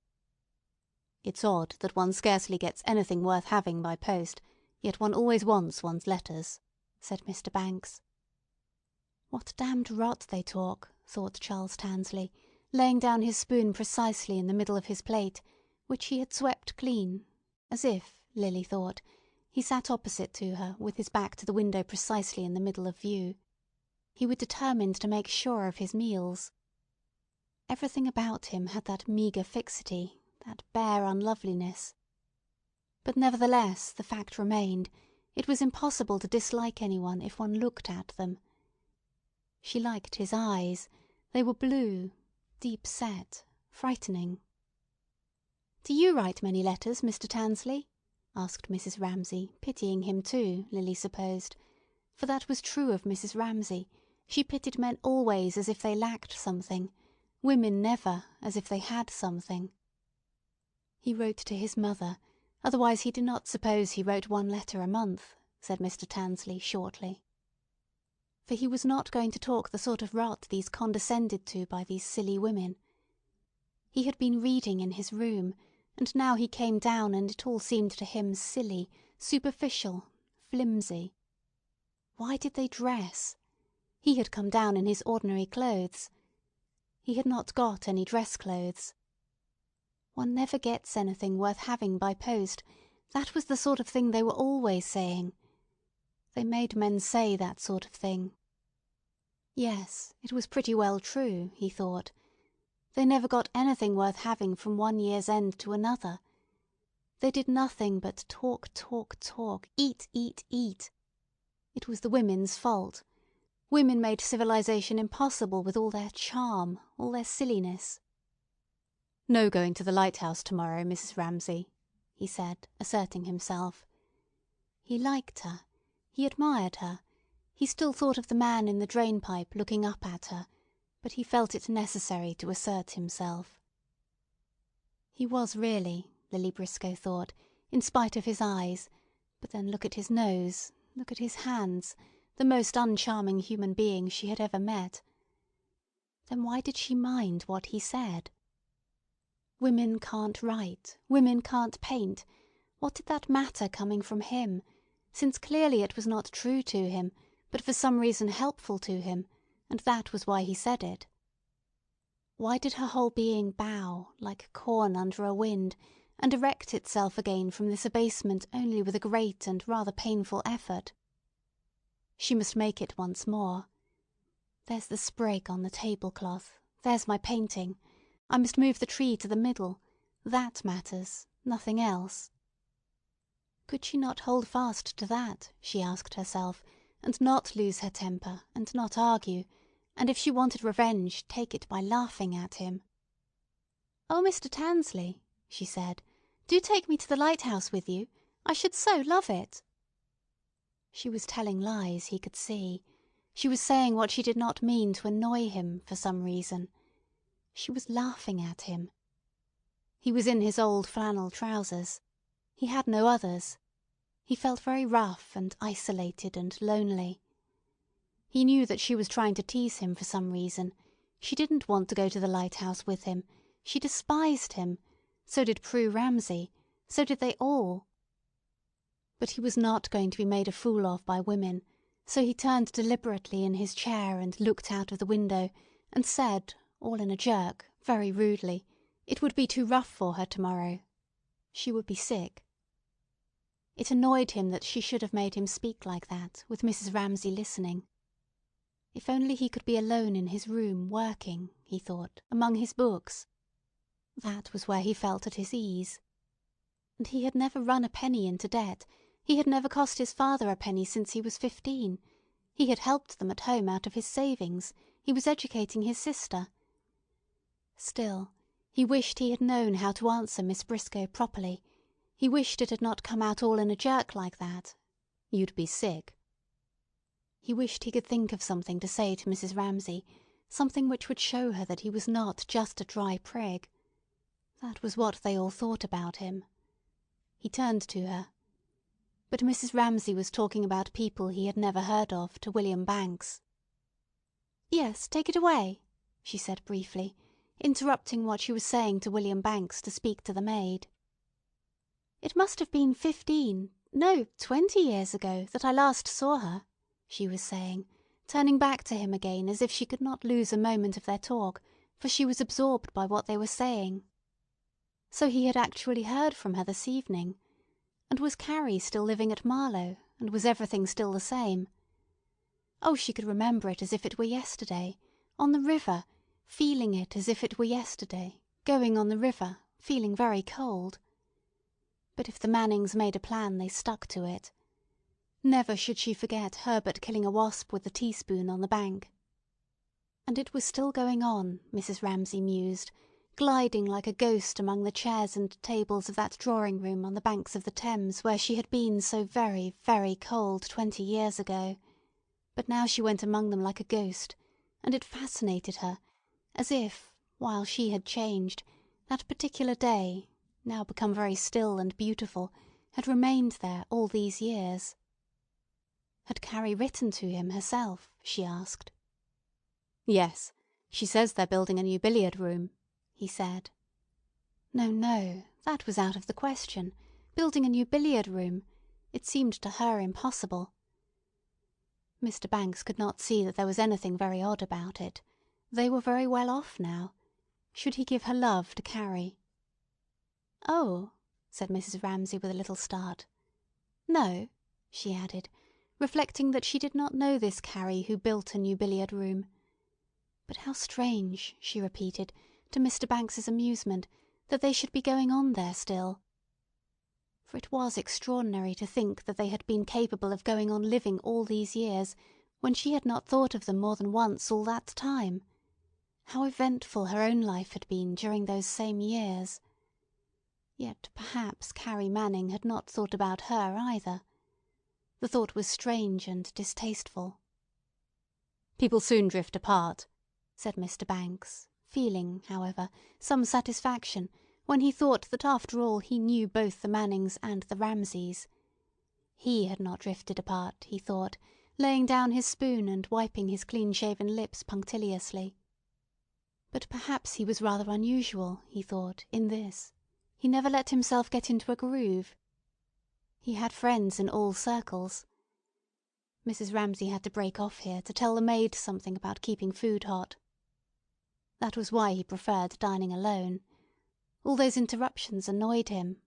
"It's odd that one scarcely gets anything worth having by post, yet one always wants one's letters," said Mr. Banks. "What damned rot they talk," thought Charles Tansley, laying down his spoon precisely in the middle of his plate, which he had swept clean, as if, Lily thought, he sat opposite to her with his back to the window precisely in the middle of view. He was determined to make sure of his meals. Everything about him had that meagre fixity, that bare unloveliness. But nevertheless the fact remained, it was impossible to dislike anyone if one looked at them. She liked his eyes. They were blue, deep-set, frightening. "Do you write many letters, Mr. Tansley?" asked Mrs. Ramsay, pitying him too, Lily supposed. For that was true of Mrs. Ramsay. She pitied men always as if they lacked something, women never as if they had something. "He wrote to his mother, otherwise he did not suppose he wrote one letter a month," said Mr. Tansley shortly. For he was not going to talk the sort of rot these condescended to by these silly women. He had been reading in his room, and now he came down and it all seemed to him silly, superficial, flimsy. Why did they dress? He had come down in his ordinary clothes. He had not got any dress clothes. One never gets anything worth having by post. That was the sort of thing they were always saying. They made men say that sort of thing. Yes, it was pretty well true, he thought. They never got anything worth having from one year's end to another. They did nothing but talk, talk, talk, eat, eat, eat. It was the women's fault. Women made civilization impossible with all their charm, all their silliness. "No going to the Lighthouse tomorrow, Mrs. Ramsay," he said, asserting himself. He liked her. He admired her. He still thought of the man in the drain-pipe looking up at her, but he felt it necessary to assert himself. He was really, Lily Briscoe thought, in spite of his eyes, but then look at his nose, look at his hands, the most uncharming human being she had ever met. Then why did she mind what he said? Women can't write, women can't paint. What did that matter coming from him, since clearly it was not true to him, but for some reason helpful to him, and that was why he said it? Why did her whole being bow, like corn under a wind, and erect itself again from this abasement only with a great and rather painful effort? She must make it once more. There's the sprig on the tablecloth. There's my painting. I must move the tree to the middle. That matters, nothing else. Could she not hold fast to that, she asked herself, and not lose her temper, and not argue, and if she wanted revenge, take it by laughing at him? "Oh, Mr. Tansley," she said, "do take me to the Lighthouse with you. I should so love it." She was telling lies, he could see. She was saying what she did not mean to annoy him for some reason. She was laughing at him. He was in his old flannel trousers. He had no others. He felt very rough and isolated and lonely. He knew that she was trying to tease him for some reason. She didn't want to go to the Lighthouse with him. She despised him. So did Prue Ramsay. So did they all. But he was not going to be made a fool of by women, so he turned deliberately in his chair and looked out of the window, and said, all in a jerk, very rudely, it would be too rough for her tomorrow. She would be sick. It annoyed him that she should have made him speak like that, with Mrs. Ramsay listening. If only he could be alone in his room, working, he thought, among his books. That was where he felt at his ease. And he had never run a penny into debt. He had never cost his father a penny since he was 15. He had helped them at home out of his savings. He was educating his sister. Still, he wished he had known how to answer Miss Briscoe properly. He wished it had not come out all in a jerk like that. You'd be sick. He wished he could think of something to say to Mrs. Ramsay, something which would show her that he was not just a dry prig. That was what they all thought about him. He turned to her. But Mrs. Ramsay was talking about people he had never heard of to William Banks. "Yes, take it away," she said briefly, interrupting what she was saying to William Banks to speak to the maid. "It must have been 15, no, 20 years ago that I last saw her," she was saying, turning back to him again as if she could not lose a moment of their talk, for she was absorbed by what they were saying. So he had actually heard from her this evening. And was Carrie still living at Marlow, and was everything still the same? Oh, she could remember it as if it were yesterday, on the river, feeling it as if it were yesterday, going on the river, feeling very cold. But if the Mannings made a plan, they stuck to it. Never should she forget Herbert killing a wasp with a teaspoon on the bank. And it was still going on, Mrs. Ramsay mused, gliding like a ghost among the chairs and tables of that drawing-room on the banks of the Thames where she had been so very, very cold 20 years ago. But now she went among them like a ghost, and it fascinated her, as if, while she had changed, that particular day, now become very still and beautiful, had remained there all these years. Had Carrie written to him herself? She asked. "Yes, she says they're building a new billiard room," he said. No, no, that was out of the question. Building a new billiard room. It seemed to her impossible. Mr. Banks could not see that there was anything very odd about it. They were very well off now. Should he give her love to Carrie? "Oh," said Mrs. Ramsay with a little start. "No," she added, reflecting that she did not know this Carrie who built a new billiard room. But how strange, she repeated, to Mr. Banks's amusement, that they should be going on there still. For it was extraordinary to think that they had been capable of going on living all these years when she had not thought of them more than once all that time. How eventful her own life had been during those same years. Yet perhaps Carrie Manning had not thought about her either. The thought was strange and distasteful. "People soon drift apart," said Mr. Banks, feeling, however, some satisfaction when he thought that after all he knew both the Mannings and the Ramsays. He had not drifted apart, he thought, laying down his spoon and wiping his clean-shaven lips punctiliously. But perhaps he was rather unusual, he thought, in this. He never let himself get into a groove. He had friends in all circles. Mrs. Ramsay had to break off here to tell the maid something about keeping food hot. That was why he preferred dining alone. All those interruptions annoyed him.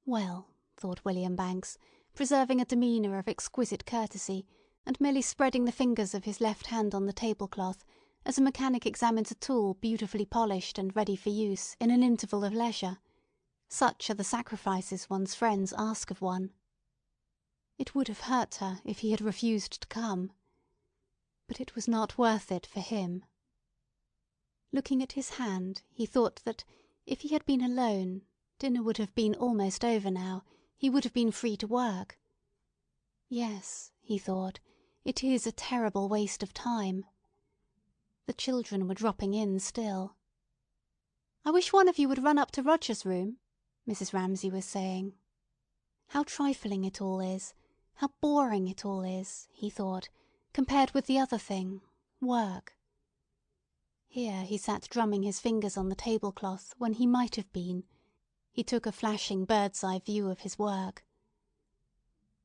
Well, thought William Banks, preserving a demeanour of exquisite courtesy, and merely spreading the fingers of his left hand on the tablecloth, as a mechanic examines a tool beautifully polished and ready for use in an interval of leisure. Such are the sacrifices one's friends ask of one. It would have hurt her if he had refused to come. But it was not worth it for him. Looking at his hand, he thought that, if he had been alone, dinner would have been almost over now, he would have been free to work. Yes, he thought, it is a terrible waste of time. The children were dropping in still. "I wish one of you would run up to Roger's room," Mrs. Ramsay was saying. How trifling it all is, how boring it all is, he thought, compared with the other thing, work. Here he sat drumming his fingers on the tablecloth when he might have been. He took a flashing bird's-eye view of his work.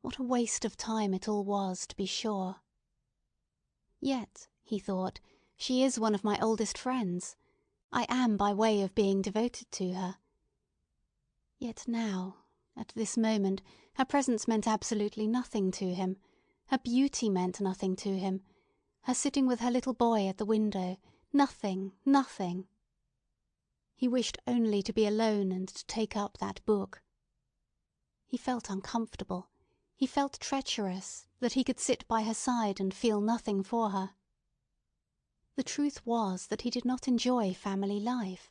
What a waste of time it all was, to be sure. Yet, he thought, she is one of my oldest friends. I am by way of being devoted to her. Yet now, at this moment, her presence meant absolutely nothing to him. Her beauty meant nothing to him. Her sitting with her little boy at the window, nothing, nothing. He wished only to be alone and to take up that book. He felt uncomfortable. He felt treacherous, that he could sit by her side and feel nothing for her. The truth was that he did not enjoy family life.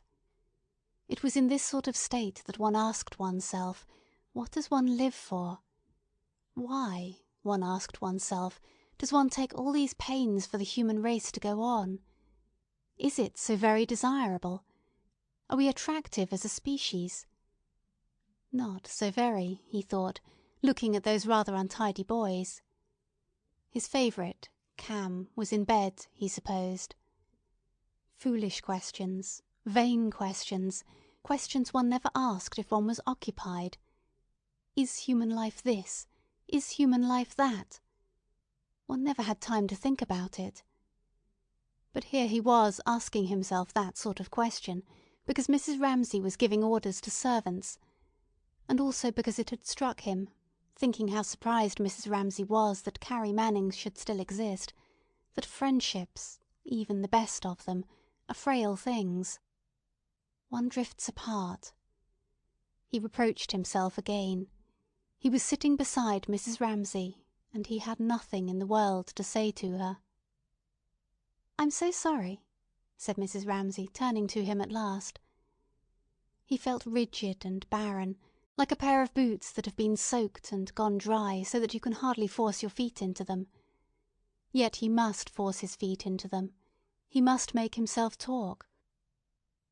It was in this sort of state that one asked oneself, what does one live for? Why, one asked oneself, does one take all these pains for the human race to go on? Is it so very desirable? Are we attractive as a species? Not so very, he thought, looking at those rather untidy boys. His favourite, Cam, was in bed, he supposed. Foolish questions, vain questions, questions one never asked if one was occupied. Is human life this? Is human life that? One never had time to think about it. But here he was asking himself that sort of question, because Mrs. Ramsay was giving orders to servants, and also because it had struck him, thinking how surprised Mrs. Ramsay was that Carrie Mannings should still exist, that friendships, even the best of them, are frail things. One drifts apart. He reproached himself again. He was sitting beside Mrs. Ramsay, and he had nothing in the world to say to her. "I'm so sorry," said Mrs. Ramsay, turning to him at last. He felt rigid and barren, like a pair of boots that have been soaked and gone dry so that you can hardly force your feet into them. Yet he must force his feet into them. He must make himself talk.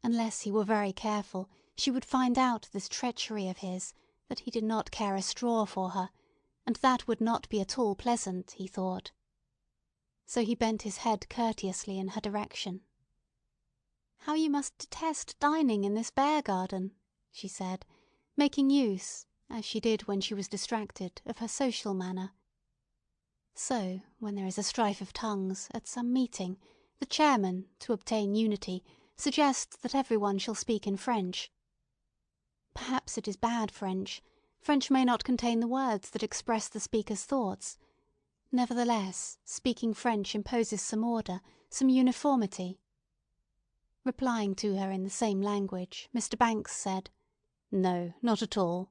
Unless he were very careful, she would find out this treachery of his, that he did not care a straw for her, and that would not be at all pleasant, he thought. So he bent his head courteously in her direction. "How you must detest dining in this bear garden," she said, making use, as she did when she was distracted, of her social manner. So, when there is a strife of tongues, at some meeting, the chairman, to obtain unity, suggests that everyone shall speak in French. Perhaps it is bad French. French may not contain the words that express the speaker's thoughts. Nevertheless, speaking French imposes some order, some uniformity. Replying to her in the same language, Mr. Banks said, "No, not at all."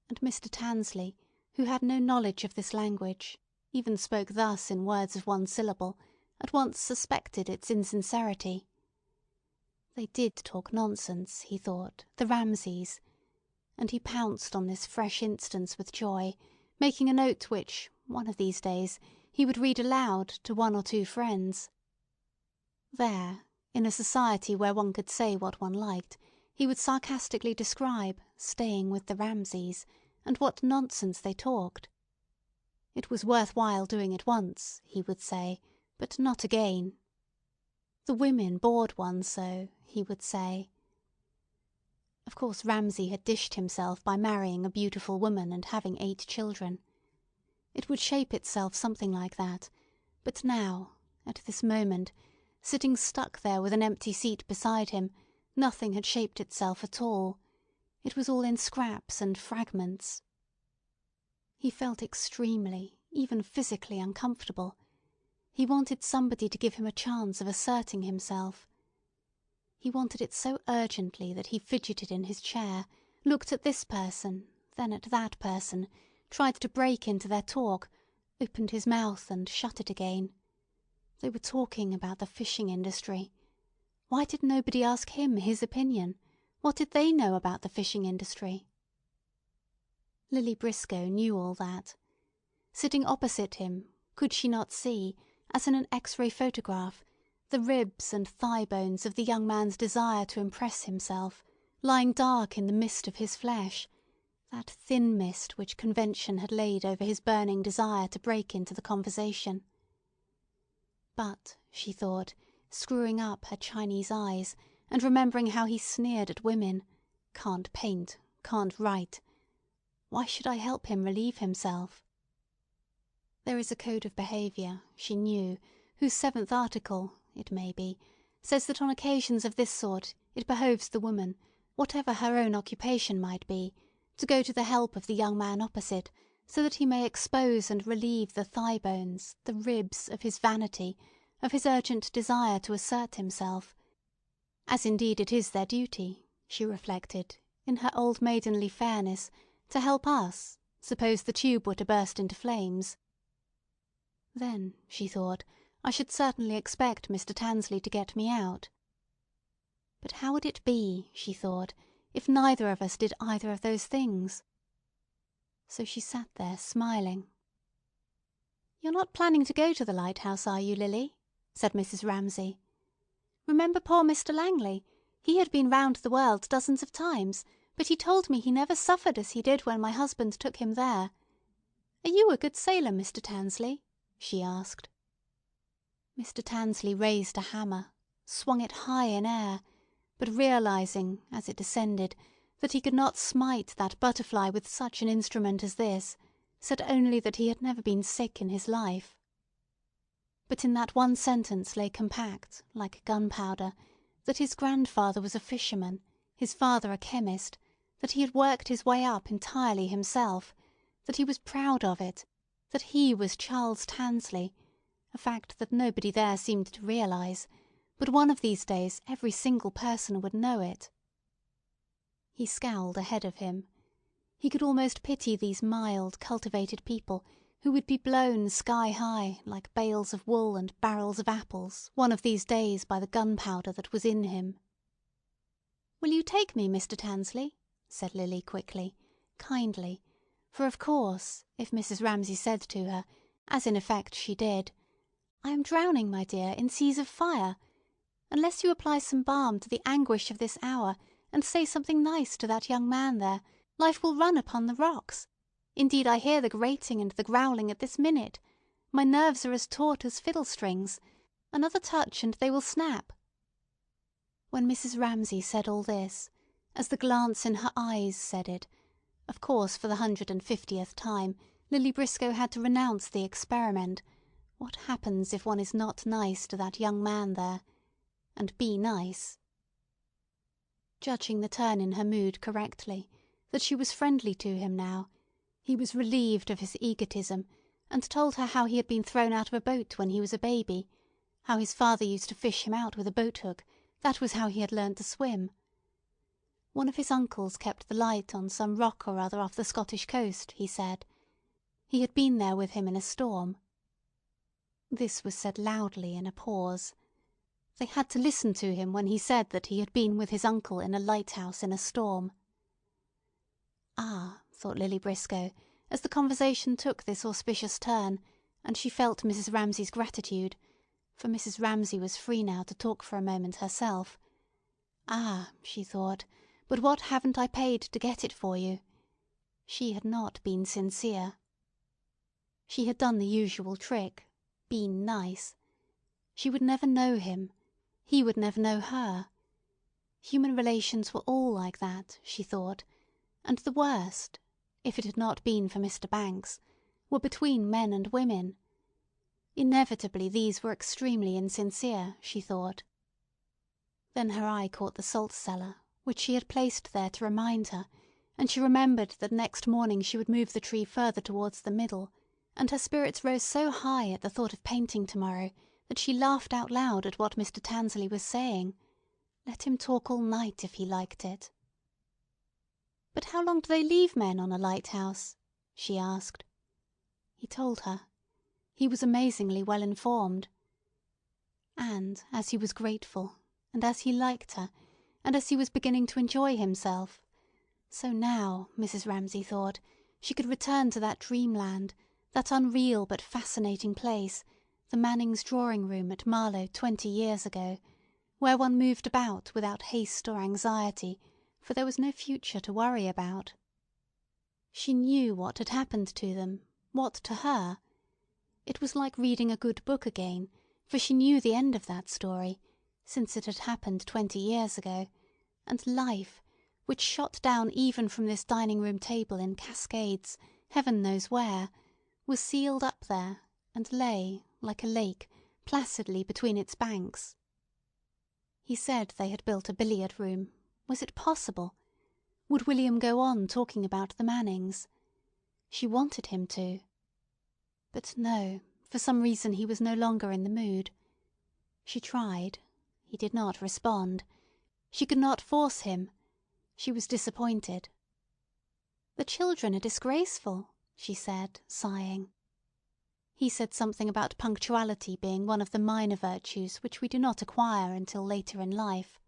And Mr. Tansley, who had no knowledge of this language, even spoke thus in words of one syllable, at once suspected its insincerity. They did talk nonsense, he thought, the Ramsays, and he pounced on this fresh instance with joy, making a note which, one of these days, he would read aloud to one or two friends. There, in a society where one could say what one liked, he would sarcastically describe staying with the Ramsays, and what nonsense they talked. It was worth while doing it once, he would say, but not again. The women bored one so, he would say. Of course Ramsay had dished himself by marrying a beautiful woman and having 8 children. It would shape itself something like that, but now, at this moment, sitting stuck there with an empty seat beside him, nothing had shaped itself at all. It was all in scraps and fragments. He felt extremely, even physically uncomfortable. He wanted somebody to give him a chance of asserting himself. He wanted it so urgently that he fidgeted in his chair, looked at this person, then at that person, tried to break into their talk, opened his mouth and shut it again. They were talking about the fishing industry. Why did nobody ask him his opinion? What did they know about the fishing industry? Lily Briscoe knew all that. Sitting opposite him, could she not see, as in an X-ray photograph, the ribs and thigh bones of the young man's desire to impress himself, lying dark in the mist of his flesh, that thin mist which convention had laid over his burning desire to break into the conversation. But, she thought, screwing up her Chinese eyes, and remembering how he sneered at women, can't paint, can't write. Why should I help him relieve himself? There is a code of behaviour, she knew, whose 7th article, it may be, says that on occasions of this sort it behoves the woman, whatever her own occupation might be, to go to the help of the young man opposite, so that he may expose and relieve the thigh bones, the ribs, of his vanity, of his urgent desire to assert himself. As indeed it is their duty, she reflected, in her old maidenly fairness, to help us, suppose the tube were to burst into flames. Then, she thought, I should certainly expect Mr. Tansley to get me out. But how would it be, she thought, if neither of us did either of those things? So she sat there smiling. "You're not planning to go to the Lighthouse, are you, Lily?" said Mrs. Ramsay. "Remember poor Mr. Langley? He had been round the world dozens of times, but he told me he never suffered as he did when my husband took him there. Are you a good sailor, Mr. Tansley?" she asked. Mr. Tansley raised a hammer, swung it high in air, but realizing, as it descended, that he could not smite that butterfly with such an instrument as this, said only that he had never been sick in his life. But in that one sentence lay compact, like gunpowder, that his grandfather was a fisherman, his father a chemist, that he had worked his way up entirely himself, that he was proud of it, that he was Charles Tansley, a fact that nobody there seemed to realize, but one of these days every single person would know it. He scowled ahead of him. He could almost pity these mild, cultivated people who would be blown sky-high like bales of wool and barrels of apples one of these days by the gunpowder that was in him. "Will you take me, Mr. Tansley?" said Lily quickly, kindly, for of course, if Mrs. Ramsay said to her, as in effect she did, "I am drowning, my dear, in seas of fire. Unless you apply some balm to the anguish of this hour, and say something nice to that young man there, life will run upon the rocks. Indeed, I hear the grating and the growling at this minute. My nerves are as taut as fiddle-strings. Another touch and they will snap." When Mrs. Ramsay said all this, as the glance in her eyes said it, of course for the 150th time, Lily Briscoe had to renounce the experiment. What happens if one is not nice to that young man there? And be nice. Judging the turn in her mood correctly, that she was friendly to him now, he was relieved of his egotism, and told her how he had been thrown out of a boat when he was a baby, how his father used to fish him out with a boat-hook. That was how he had learned to swim. One of his uncles kept the light on some rock or other off the Scottish coast, he said. He had been there with him in a storm. This was said loudly in a pause. They had to listen to him when he said that he had been with his uncle in a lighthouse in a storm. Ah, thought Lily Briscoe, as the conversation took this auspicious turn, and she felt Mrs. Ramsay's gratitude, for Mrs. Ramsay was free now to talk for a moment herself. Ah, she thought, but what haven't I paid to get it for you? She had not been sincere. She had done the usual trick, been nice. She would never know him. He would never know her. Human relations were all like that, she thought, and the worst, if it had not been for Mr. Banks, were between men and women. Inevitably these were extremely insincere, she thought. Then her eye caught the salt-cellar, which she had placed there to remind her, and she remembered that next morning she would move the tree further towards the middle, and her spirits rose so high at the thought of painting tomorrow that she laughed out loud at what Mr. Tansley was saying. Let him talk all night if he liked it. "But how long do they leave men on a lighthouse?" she asked. He told her. He was amazingly well informed. And as he was grateful, and as he liked her, and as he was beginning to enjoy himself, so now, Mrs. Ramsay thought, she could return to that dreamland, that unreal but fascinating place, the Mannings' drawing-room at Marlow 20 years ago, where one moved about without haste or anxiety, for there was no future to worry about. She knew what had happened to them, what to her. It was like reading a good book again, for she knew the end of that story, since it had happened 20 years ago, and life, which shot down even from this dining-room table in cascades, heaven knows where, was sealed up there, and lay, like a lake, placidly between its banks. He said they had built a billiard-room. Was it possible? Would William go on talking about the Mannings? She wanted him to. But no, for some reason he was no longer in the mood. She tried. He did not respond. She could not force him. She was disappointed. "The children are disgraceful," she said, sighing. He said something about punctuality being one of the minor virtues which we do not acquire until later in life.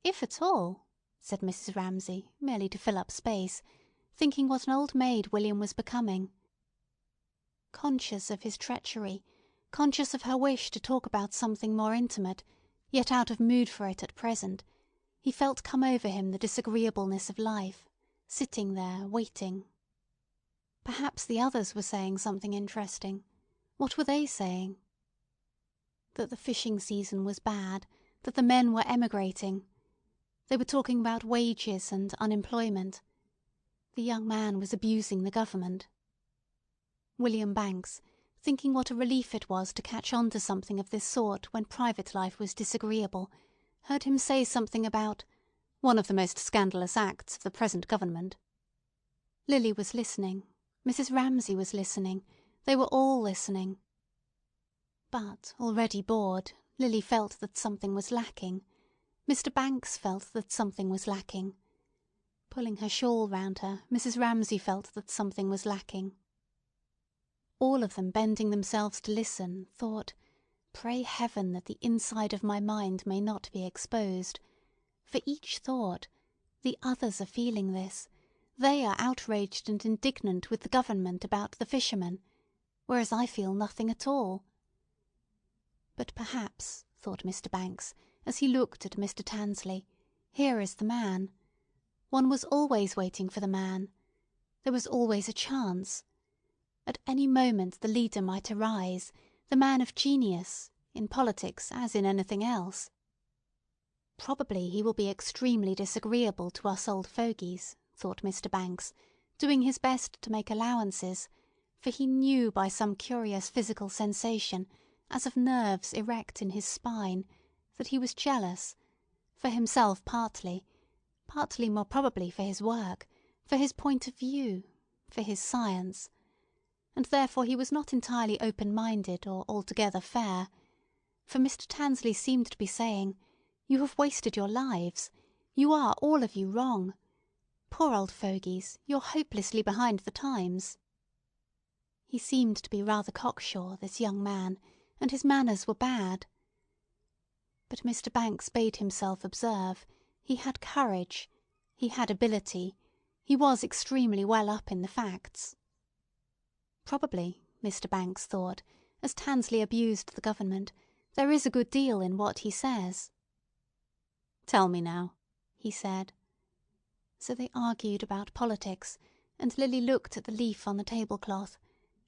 "If at all," said Mrs. Ramsay, merely to fill up space, thinking what an old maid William was becoming. Conscious of his treachery, conscious of her wish to talk about something more intimate, yet out of mood for it at present, he felt come over him the disagreeableness of life, sitting there waiting. Perhaps the others were saying something interesting. What were they saying? That the fishing season was bad, that the men were emigrating. They were talking about wages and unemployment. The young man was abusing the government. William Banks, thinking what a relief it was to catch on to something of this sort when private life was disagreeable, heard him say something about "one of the most scandalous acts of the present government." Lily was listening. Mrs. Ramsay was listening. They were all listening. But, already bored, Lily felt that something was lacking. Mr. Banks felt that something was lacking. Pulling her shawl round her, Mrs. Ramsay felt that something was lacking. All of them, bending themselves to listen, thought, "Pray heaven that the inside of my mind may not be exposed." For each thought, "The others are feeling this. They are outraged and indignant with the government about the fishermen, whereas I feel nothing at all." But perhaps, thought Mr. Banks, as he looked at Mr. Tansley, here is the man. One was always waiting for the man. There was always a chance. At any moment the leader might arise, the man of genius, in politics as in anything else. Probably he will be extremely disagreeable to us old fogies, thought Mr. Banks, doing his best to make allowances, for he knew by some curious physical sensation, as of nerves erect in his spine, that he was jealous, for himself partly more probably for his work, for his point of view, for his science, and therefore he was not entirely open-minded or altogether fair, for Mr. Tansley seemed to be saying, "You have wasted your lives. You are all of you wrong. Poor old fogies, you're hopelessly behind the times." He seemed to be rather cocksure, this young man, and his manners were bad. But Mr. Banks bade himself observe, he had courage, he had ability, he was extremely well up in the facts. Probably, Mr. Banks thought, as Tansley abused the government, there is a good deal in what he says. "Tell me now," he said. So they argued about politics, and Lily looked at the leaf on the tablecloth,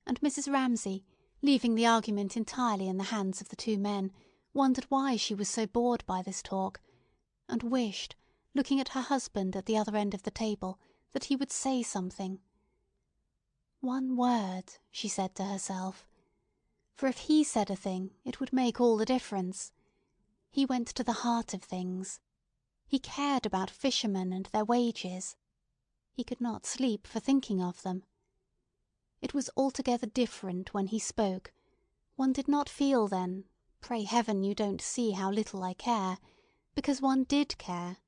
and Mrs. Ramsay, leaving the argument entirely in the hands of the two men, wondered why she was so bored by this talk, and wished, looking at her husband at the other end of the table, that he would say something. One word, she said to herself. For if he said a thing, it would make all the difference. He went to the heart of things. He cared about fishermen and their wages. He could not sleep for thinking of them. It was altogether different when he spoke. One did not feel then, "Pray heaven you don't see how little I care," because one did care.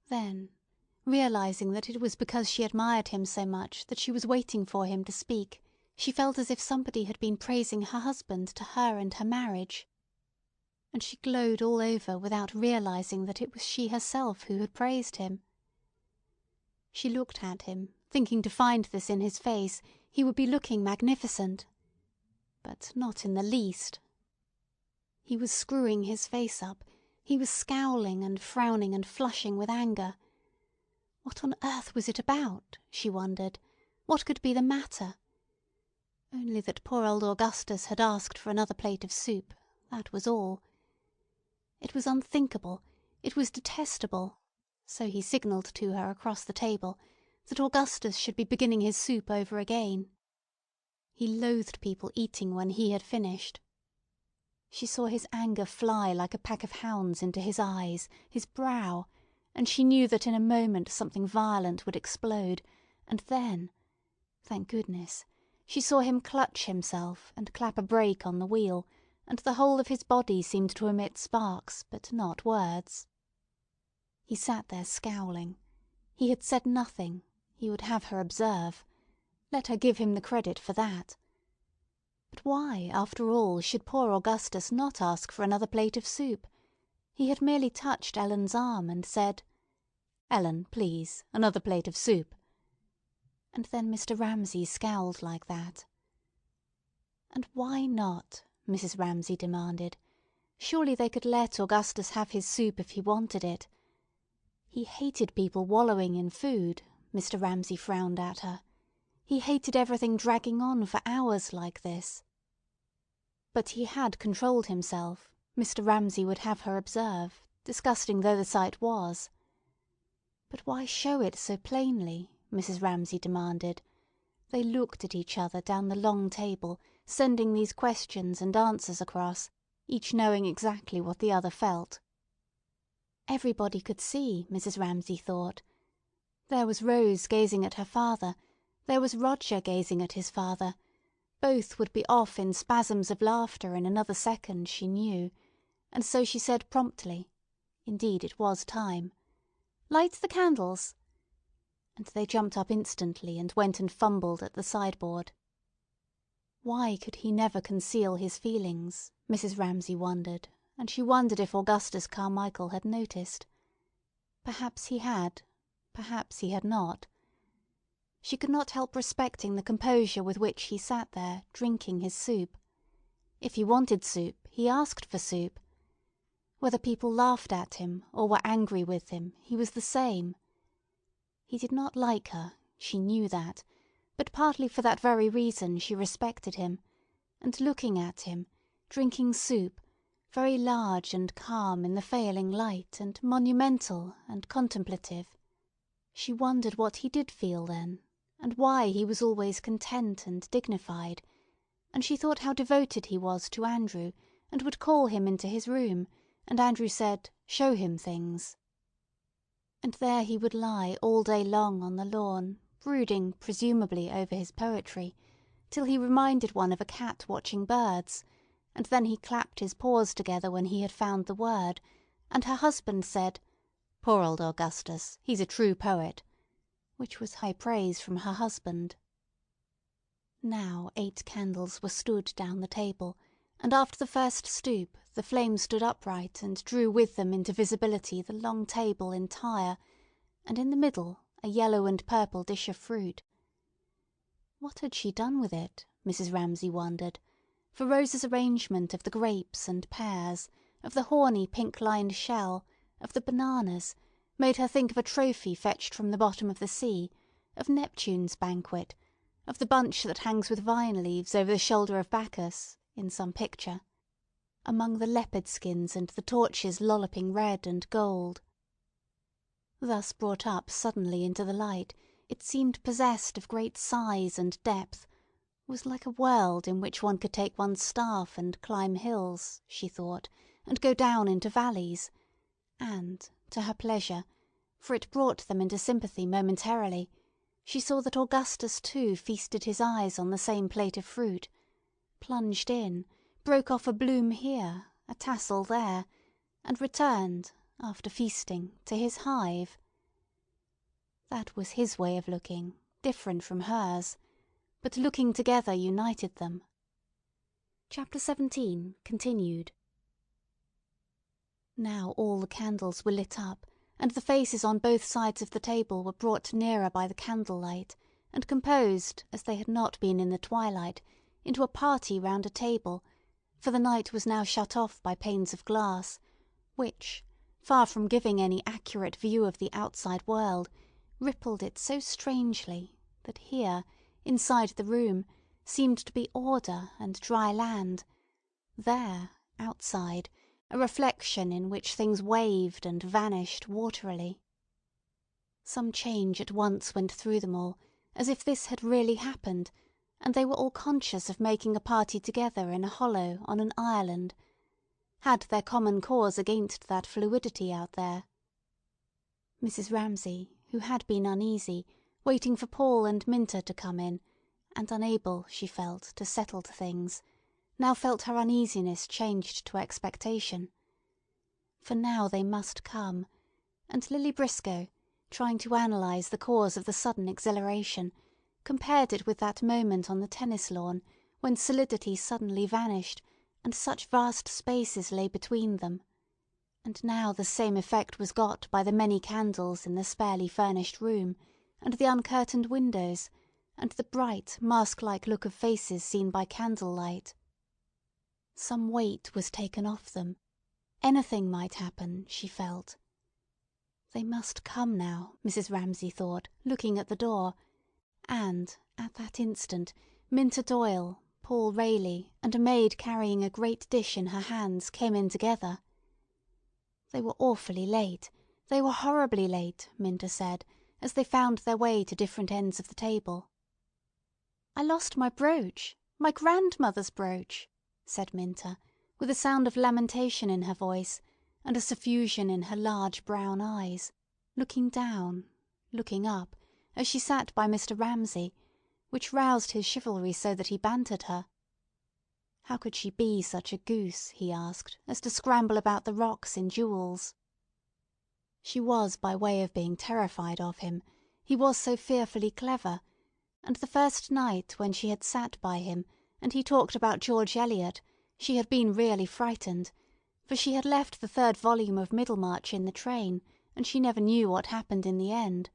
Then, realizing that it was because she admired him so much that she was waiting for him to speak, she felt as if somebody had been praising her husband to her and her marriage. And she glowed all over without realizing that it was she herself who had praised him. She looked at him, thinking to find this in his face, he would be looking magnificent. But not in the least. He was screwing his face up. He was scowling and frowning and flushing with anger. What on earth was it about, she wondered? What could be the matter? Only that poor old Augustus had asked for another plate of soup, that was all. It was unthinkable, it was detestable, so he signalled to her across the table, that Augustus should be beginning his soup over again. He loathed people eating when he had finished. She saw his anger fly like a pack of hounds into his eyes, his brow, and she knew that in a moment something violent would explode, and then, thank goodness, she saw him clutch himself and clap a brake on the wheel, and the whole of his body seemed to emit sparks, but not words. He sat there scowling. He had said nothing. He would have her observe. Let her give him the credit for that. But why, after all, should poor Augustus not ask for another plate of soup? He had merely touched Ellen's arm and said, "Ellen, please, another plate of soup." And then Mr. Ramsay scowled like that. And why not? Mrs. Ramsay demanded. Surely they could let Augustus have his soup if he wanted it. He hated people wallowing in food, Mr. Ramsay frowned at her. He hated everything dragging on for hours like this. But he had controlled himself, Mr. Ramsay would have her observe, disgusting though the sight was. But why show it so plainly? Mrs. Ramsay demanded. They looked at each other down the long table, sending these questions and answers across, each knowing exactly what the other felt. Everybody could see, Mrs. Ramsay thought. There was Rose gazing at her father. There was Roger gazing at his father. Both would be off in spasms of laughter in another second, she knew, and so she said promptly—indeed it was time, "Light the candles." And they jumped up instantly and went and fumbled at the sideboard. Why could he never conceal his feelings, Mrs. Ramsay wondered, and she wondered if Augustus Carmichael had noticed. Perhaps he had, perhaps he had not. She could not help respecting the composure with which he sat there, drinking his soup. If he wanted soup, he asked for soup. Whether people laughed at him or were angry with him, he was the same. He did not like her, she knew that, but partly for that very reason she respected him, and looking at him, drinking soup, very large and calm in the failing light, and monumental and contemplative, she wondered what he did feel then, and why he was always content and dignified, and she thought how devoted he was to Andrew, and would call him into his room, and Andrew said, "Show him things." And there he would lie all day long on the lawn, brooding presumably over his poetry, till he reminded one of a cat watching birds, and then he clapped his paws together when he had found the word, and her husband said, "Poor old Augustus, he's a true poet," which was high praise from her husband. Now 8 candles were stood down the table, and after the first stoop the flames stood upright and drew with them into visibility the long table entire, and in the middle a yellow and purple dish of fruit. What had she done with it, Mrs. Ramsay wondered, for Rose's arrangement of the grapes and pears, of the horny pink-lined shell, of the bananas, made her think of a trophy fetched from the bottom of the sea, of Neptune's banquet, of the bunch that hangs with vine leaves over the shoulder of Bacchus, in some picture, among the leopard skins and the torches lolloping red and gold. Thus brought up suddenly into the light, it seemed possessed of great size and depth, was like a world in which one could take one's staff and climb hills, she thought, and go down into valleys, and, to her pleasure, for it brought them into sympathy momentarily, she saw that Augustus too feasted his eyes on the same plate of fruit, plunged in, broke off a bloom here, a tassel there, and returned, after feasting, to his hive. That was his way of looking, different from hers, but looking together united them. Chapter 17 continued. Now all the candles were lit up, and the faces on both sides of the table were brought nearer by the candlelight, and composed, as they had not been in the twilight, into a party round a table, for the night was now shut off by panes of glass, which, far from giving any accurate view of the outside world, rippled it so strangely that here, inside the room, seemed to be order and dry land; there, outside, a reflection in which things waved and vanished waterily. Some change at once went through them all, as if this had really happened, and they were all conscious of making a party together in a hollow on an island, had their common cause against that fluidity out there. Mrs. Ramsay, who had been uneasy, waiting for Paul and Minter to come in, and unable, she felt, to settle things, now felt her uneasiness changed to expectation. For now they must come, and Lily Briscoe, trying to analyse the cause of the sudden exhilaration, compared it with that moment on the tennis lawn when solidity suddenly vanished and such vast spaces lay between them. And now the same effect was got by the many candles in the sparely furnished room, and the uncurtained windows, and the bright, mask-like look of faces seen by candlelight. Some weight was taken off them. Anything might happen, she felt. They must come now, Mrs. Ramsay thought, looking at the door, and, at that instant, Minter Doyle, Paul Rayleigh, and a maid carrying a great dish in her hands came in together. They were awfully late. They were horribly late, Minter said, as they found their way to different ends of the table. "I lost my brooch, my grandmother's brooch," said Minter, with a sound of lamentation in her voice, and a suffusion in her large brown eyes, looking down, looking up, as she sat by Mr. Ramsay, which roused his chivalry so that he bantered her. How could she be such a goose, he asked, as to scramble about the rocks in jewels? She was by way of being terrified of him, he was so fearfully clever, and the first night when she had sat by him, and he talked about George Eliot, she had been really frightened, for she had left the third volume of Middlemarch in the train, and she never knew what happened in the end.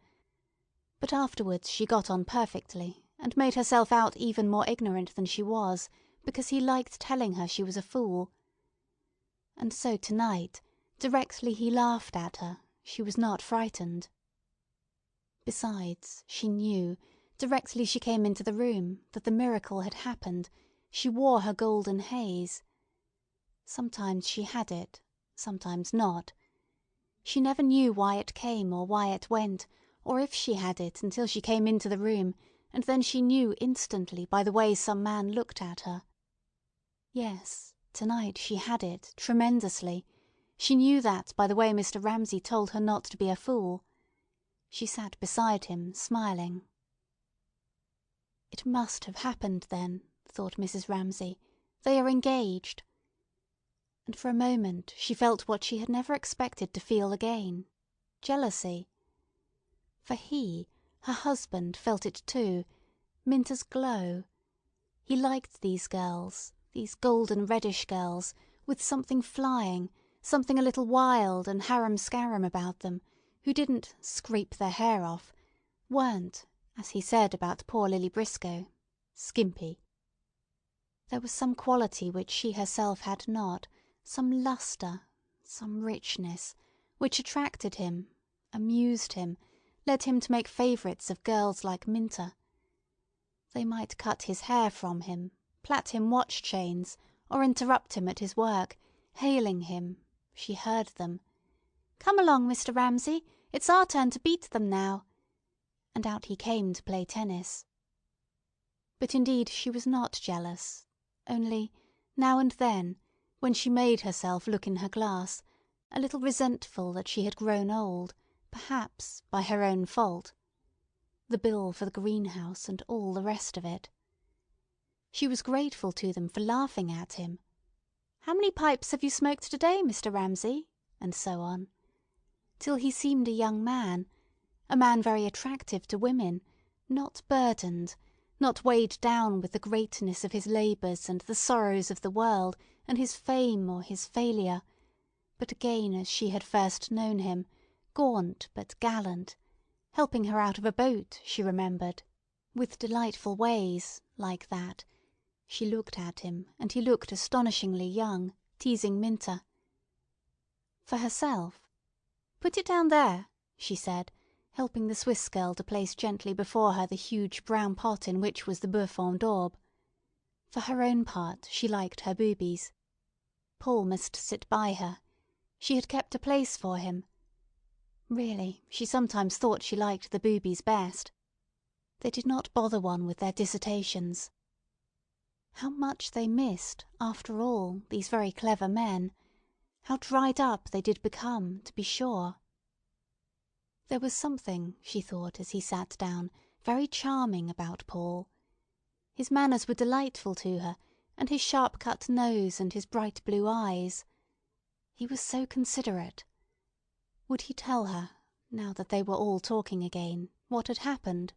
But afterwards she got on perfectly, and made herself out even more ignorant than she was, because he liked telling her she was a fool. And so tonight, directly he laughed at her, she was not frightened. Besides, she knew, directly she came into the room, that the miracle had happened. She wore her golden haze. Sometimes she had it, sometimes not. She never knew why it came or why it went, or if she had it until she came into the room, and then she knew instantly by the way some man looked at her. Yes, tonight she had it, tremendously. She knew that by the way Mr. Ramsay told her not to be a fool. She sat beside him, smiling. It must have happened then, thought Mrs. Ramsay. They are engaged. And for a moment she felt what she had never expected to feel again, jealousy. For he, her husband, felt it too, Minter's glow. He liked these girls, these golden reddish girls, with something flying, something a little wild and harum-scarum about them, who didn't "scrape their hair off," weren't, as he said about poor Lily Briscoe, skimpy. There was some quality which she herself had not, some lustre, some richness, which attracted him, amused him, led him to make favourites of girls like Minter. They might cut his hair from him, plait him watch chains, or interrupt him at his work, hailing him. She heard them. "Come along, Mr. Ramsay, it's our turn to beat them now." And out he came to play tennis. But indeed she was not jealous, only, now and then, when she made herself look in her glass, a little resentful that she had grown old, perhaps by her own fault. The bill for the greenhouse and all the rest of it. She was grateful to them for laughing at him. "How many pipes have you smoked today, Mr. Ramsay?" and so on. Till he seemed a young man, a man very attractive to women, not burdened, not weighed down with the greatness of his labours and the sorrows of the world and his fame or his failure, but again as she had first known him, gaunt but gallant, helping her out of a boat, she remembered, with delightful ways, like that. She looked at him, and he looked astonishingly young, teasing Minter. For herself, "Put it down there," she said, helping the Swiss girl to place gently before her the huge brown pot in which was the bœuf d'orbe. For her own part, she liked her boobies. Paul must sit by her. She had kept a place for him. Really, she sometimes thought she liked the boobies best. They did not bother one with their dissertations. How much they missed, after all, these very clever men! How dried up they did become, to be sure! There was something, she thought as he sat down, very charming about Paul. His manners were delightful to her, and his sharp-cut nose and his bright blue eyes. He was so considerate. Would he tell her, now that they were all talking again, what had happened?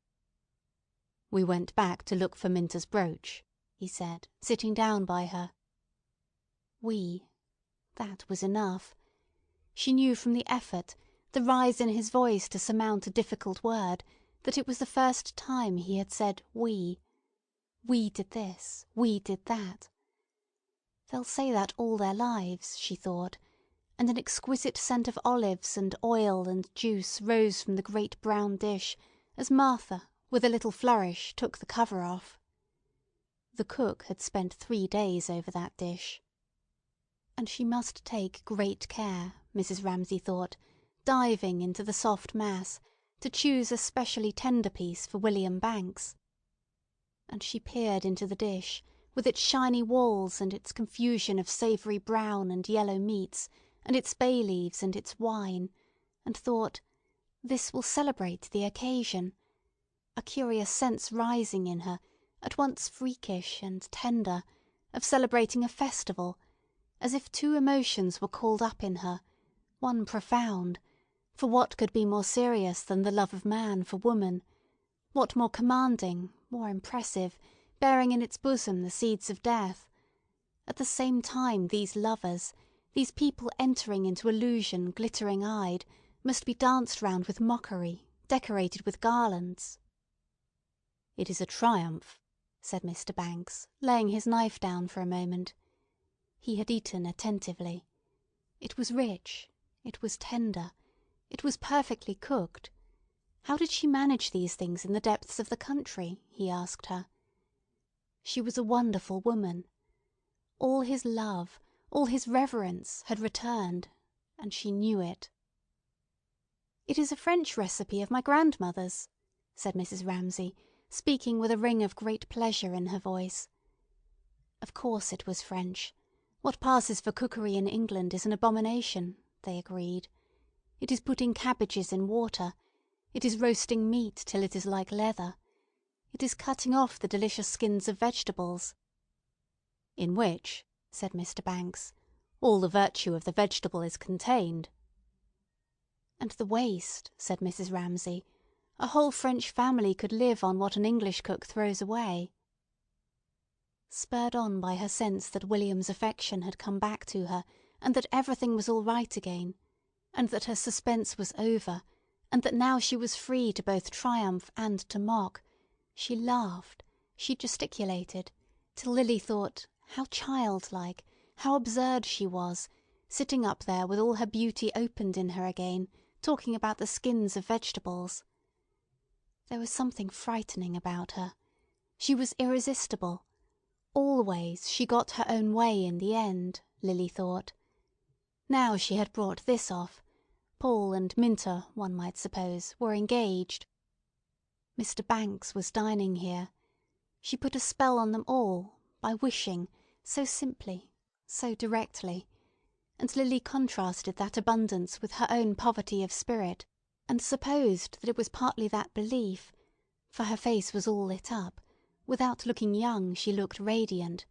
"We went back to look for Minta's brooch," he said, sitting down by her. "We." That was enough. She knew from the effort, the rise in his voice to surmount a difficult word, that it was the first time he had said "we." We did this, we did that. They'll say that all their lives, she thought, and an exquisite scent of olives and oil and juice rose from the great brown dish as Martha, with a little flourish, took the cover off. The cook had spent 3 days over that dish. And she must take great care, Mrs. Ramsay thought, diving into the soft mass, to choose a specially tender piece for William Banks. And she peered into the dish, with its shiny walls and its confusion of savoury brown and yellow meats, and its bay leaves and its wine, and thought, this will celebrate the occasion, a curious sense rising in her, at once freakish and tender, of celebrating a festival, as if two emotions were called up in her, one profound, for what could be more serious than the love of man for woman? What more commanding, more impressive, bearing in its bosom the seeds of death? At the same time these lovers, these people entering into illusion glittering-eyed, must be danced round with mockery, decorated with garlands. "It is a triumph," said Mr. Banks, laying his knife down for a moment. He had eaten attentively. It was rich, it was tender, it was perfectly cooked. How did she manage these things in the depths of the country? He asked her. She was a wonderful woman. All his love, all his reverence had returned, and she knew it. "It is a French recipe of my grandmother's," said Mrs. Ramsay, speaking with a ring of great pleasure in her voice. Of course it was French. What passes for cookery in England is an abomination, they agreed. It is putting cabbages in water. It is roasting meat till it is like leather. It is cutting off the delicious skins of vegetables. "In which," said Mr. Banks, "all the virtue of the vegetable is contained." "And the waste," said Mrs. Ramsay. "A whole French family could live on what an English cook throws away." Spurred on by her sense that William's affection had come back to her, and that everything was all right again, and that her suspense was over, and that now she was free to both triumph and to mock, she laughed, she gesticulated, till Lily thought how childlike, how absurd she was, sitting up there with all her beauty opened in her again, talking about the skins of vegetables. There was something frightening about her. She was irresistible. Always she got her own way in the end, Lily thought. Now she had brought this off. Paul and Minta, one might suppose, were engaged. Mr. Banks was dining here. She put a spell on them all, by wishing, so simply, so directly, and Lily contrasted that abundance with her own poverty of spirit, and supposed that it was partly that belief, for her face was all lit up. Without looking young, she looked radiant.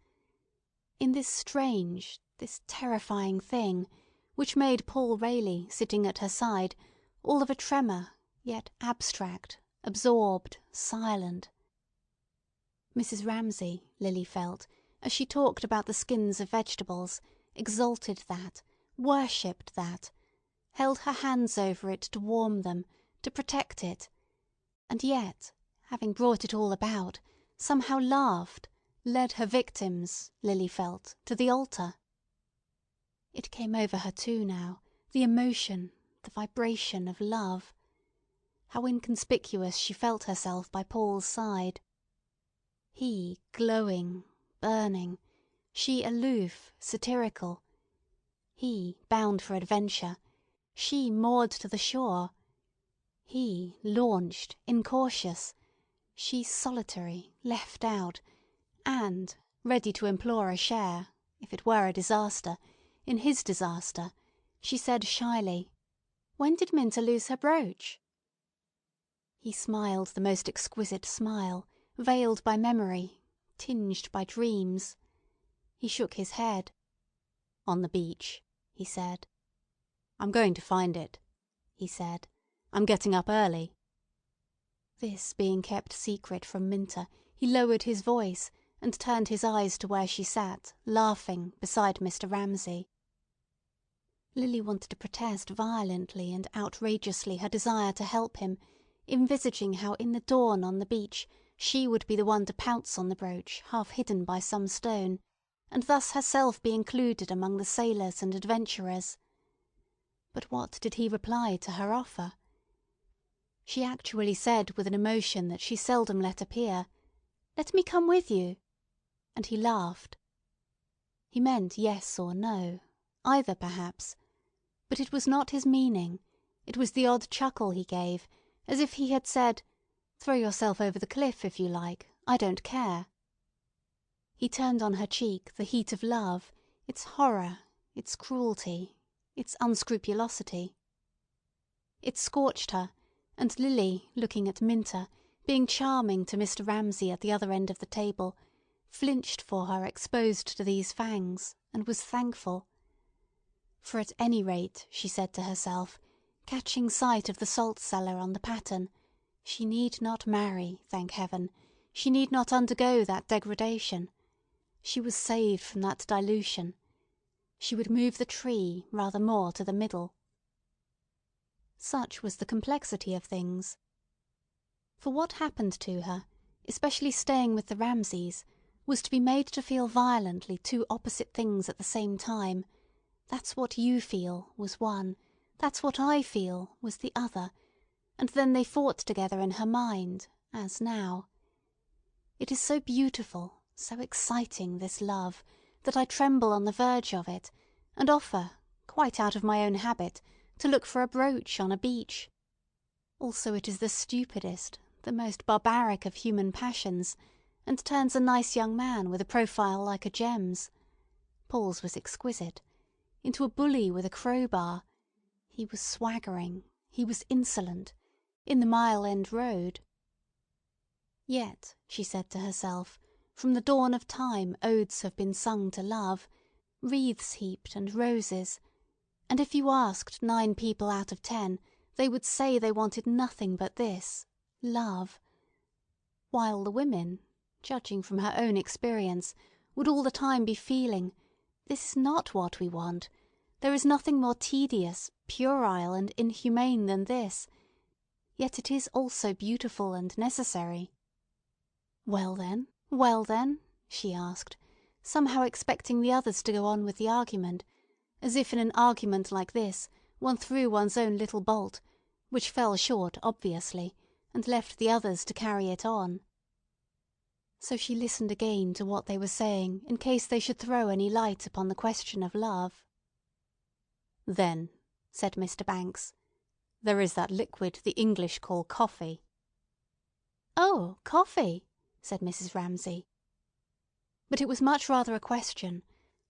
In this strange, this terrifying thing, which made Paul Rayleigh, sitting at her side, all of a tremor, yet abstract, absorbed, silent. Mrs. Ramsay, Lily felt, as she talked about the skins of vegetables, exalted that, worshipped that, held her hands over it to warm them, to protect it, and yet, having brought it all about, somehow laughed, led her victims, Lily felt, to the altar. It came over her too now, the emotion, the vibration of love. How inconspicuous she felt herself by Paul's side. He glowing, burning, she aloof, satirical. He bound for adventure, She moored to the shore. He launched, incautious. She solitary, left out, and ready to implore a share, if it were a disaster, in his disaster, she said shyly, "When did Minta lose her brooch?" He smiled the most exquisite smile, veiled by memory, tinged by dreams. He shook his head. "On the beach," he said. "I'm going to find it," he said. "I'm getting up early." This being kept secret from Minta, he lowered his voice, and turned his eyes to where she sat, laughing, beside Mr. Ramsay. Lily wanted to protest violently and outrageously her desire to help him, envisaging how in the dawn on the beach she would be the one to pounce on the brooch half hidden by some stone, and thus herself be included among the sailors and adventurers. But what did he reply to her offer? She actually said with an emotion that she seldom let appear, "Let me come with you," and he laughed. He meant yes or no, either perhaps, but it was not his meaning, it was the odd chuckle he gave, as if he had said, "Throw yourself over the cliff if you like, I don't care." He turned on her cheek the heat of love, its horror, its cruelty, its unscrupulosity. It scorched her, and Lily, looking at Minta, being charming to Mr. Ramsay at the other end of the table, flinched for her exposed to these fangs, and was thankful. For at any rate, she said to herself, catching sight of the salt cellar on the pattern, she need not marry, thank heaven, she need not undergo that degradation. She was saved from that dilution. She would move the tree rather more to the middle. Such was the complexity of things. For what happened to her, especially staying with the Ramsays, was to be made to feel violently two opposite things at the same time. "That's what you feel," was one, "that's what I feel," was the other, and then they fought together in her mind, as now. It is so beautiful, so exciting, this love, that I tremble on the verge of it, and offer, quite out of my own habit, to look for a brooch on a beach. Also it is the stupidest, the most barbaric of human passions, and turns a nice young man with a profile like a gem's—Paul's was exquisite—into a bully with a crowbar. He was swaggering, he was insolent, in the Mile End Road. Yet, she said to herself, from the dawn of time odes have been sung to love, wreaths heaped and roses, and if you asked 9 people out of 10, they would say they wanted nothing but this, love. While the women, judging from her own experience, would all the time be feeling, this is not what we want, there is nothing more tedious, puerile, and inhumane than this, yet it is also beautiful and necessary. Well then, she asked, somehow expecting the others to go on with the argument, as if in an argument like this one threw one's own little bolt, which fell short obviously, and left the others to carry it on. So she listened again to what they were saying in case they should throw any light upon the question of love. "Then," said Mr. Banks, "there is that liquid the English call coffee." "Oh, coffee!" said Mrs. Ramsay. But it was much rather a question.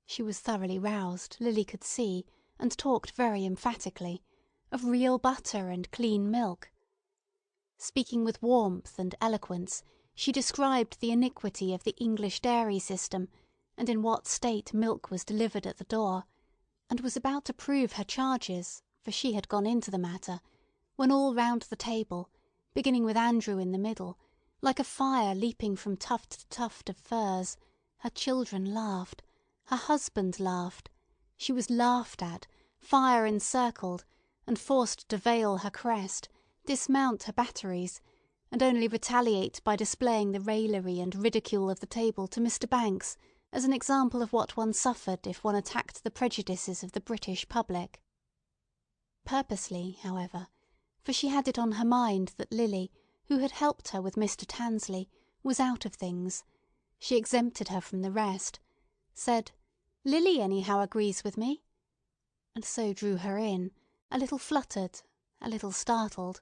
She was thoroughly roused, Lily could see, and talked very emphatically, of real butter and clean milk. Speaking with warmth and eloquence, she described the iniquity of the English dairy system, and in what state milk was delivered at the door, and was about to prove her charges, for she had gone into the matter, when all round the table, beginning with Andrew in the middle, like a fire leaping from tuft to tuft of furze, her children laughed, her husband laughed, she was laughed at, fire encircled, and forced to veil her crest, dismount her batteries, and only retaliate by displaying the raillery and ridicule of the table to Mr. Banks as an example of what one suffered if one attacked the prejudices of the British public. Purposely, however, for she had it on her mind that Lily, who had helped her with Mr. Tansley, was out of things, she exempted her from the rest, said, "Lily anyhow agrees with me," and so drew her in, a little fluttered, a little startled,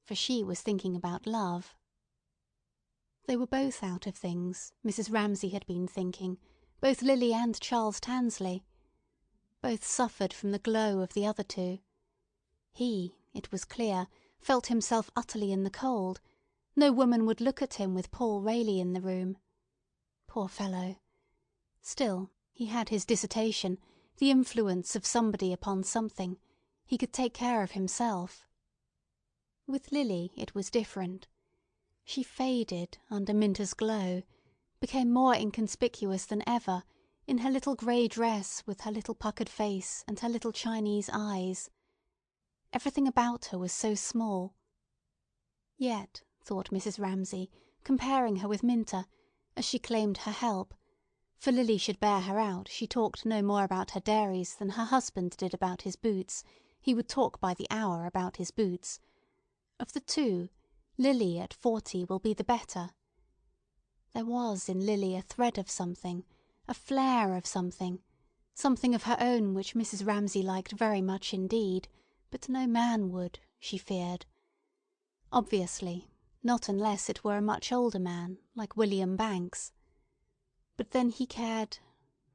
for she was thinking about love. They were both out of things, Mrs. Ramsay had been thinking, both Lily and Charles Tansley. Both suffered from the glow of the other two. He, it was clear, felt himself utterly in the cold. No woman would look at him with Paul Rayleigh in the room. Poor fellow. Still, he had his dissertation, the influence of somebody upon something. He could take care of himself. With Lily it was different. She faded under Minta's glow, became more inconspicuous than ever, in her little grey dress with her little puckered face and her little Chinese eyes. Everything about her was so small. Yet, thought Mrs. Ramsay, comparing her with Minta, as she claimed her help, for Lily should bear her out, she talked no more about her dairies than her husband did about his boots. He would talk by the hour about his boots. Of the two, Lily at 40 will be the better. There was in Lily a thread of something, a flare of something, something of her own which Mrs. Ramsay liked very much indeed, but no man would, she feared. Obviously, not unless it were a much older man, like William Banks. But then he cared.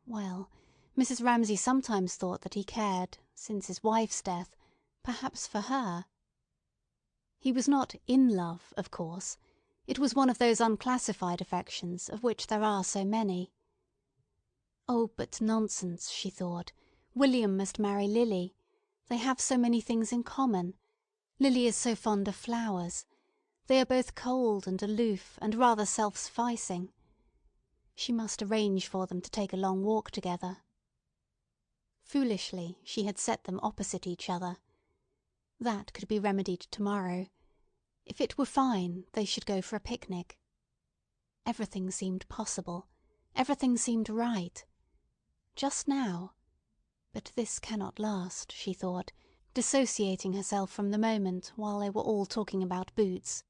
Well, Mrs. Ramsay sometimes thought that he cared, since his wife's death, perhaps for her. He was not in love, of course. It was one of those unclassified affections of which there are so many. Oh, but nonsense, she thought. William must marry Lily. They have so many things in common. Lily is so fond of flowers. They are both cold and aloof and rather self-sufficing. She must arrange for them to take a long walk together. Foolishly, she had set them opposite each other. That could be remedied tomorrow. If it were fine, they should go for a picnic. Everything seemed possible. Everything seemed right. Just now. But this cannot last, she thought, dissociating herself from the moment while they were all talking about boots.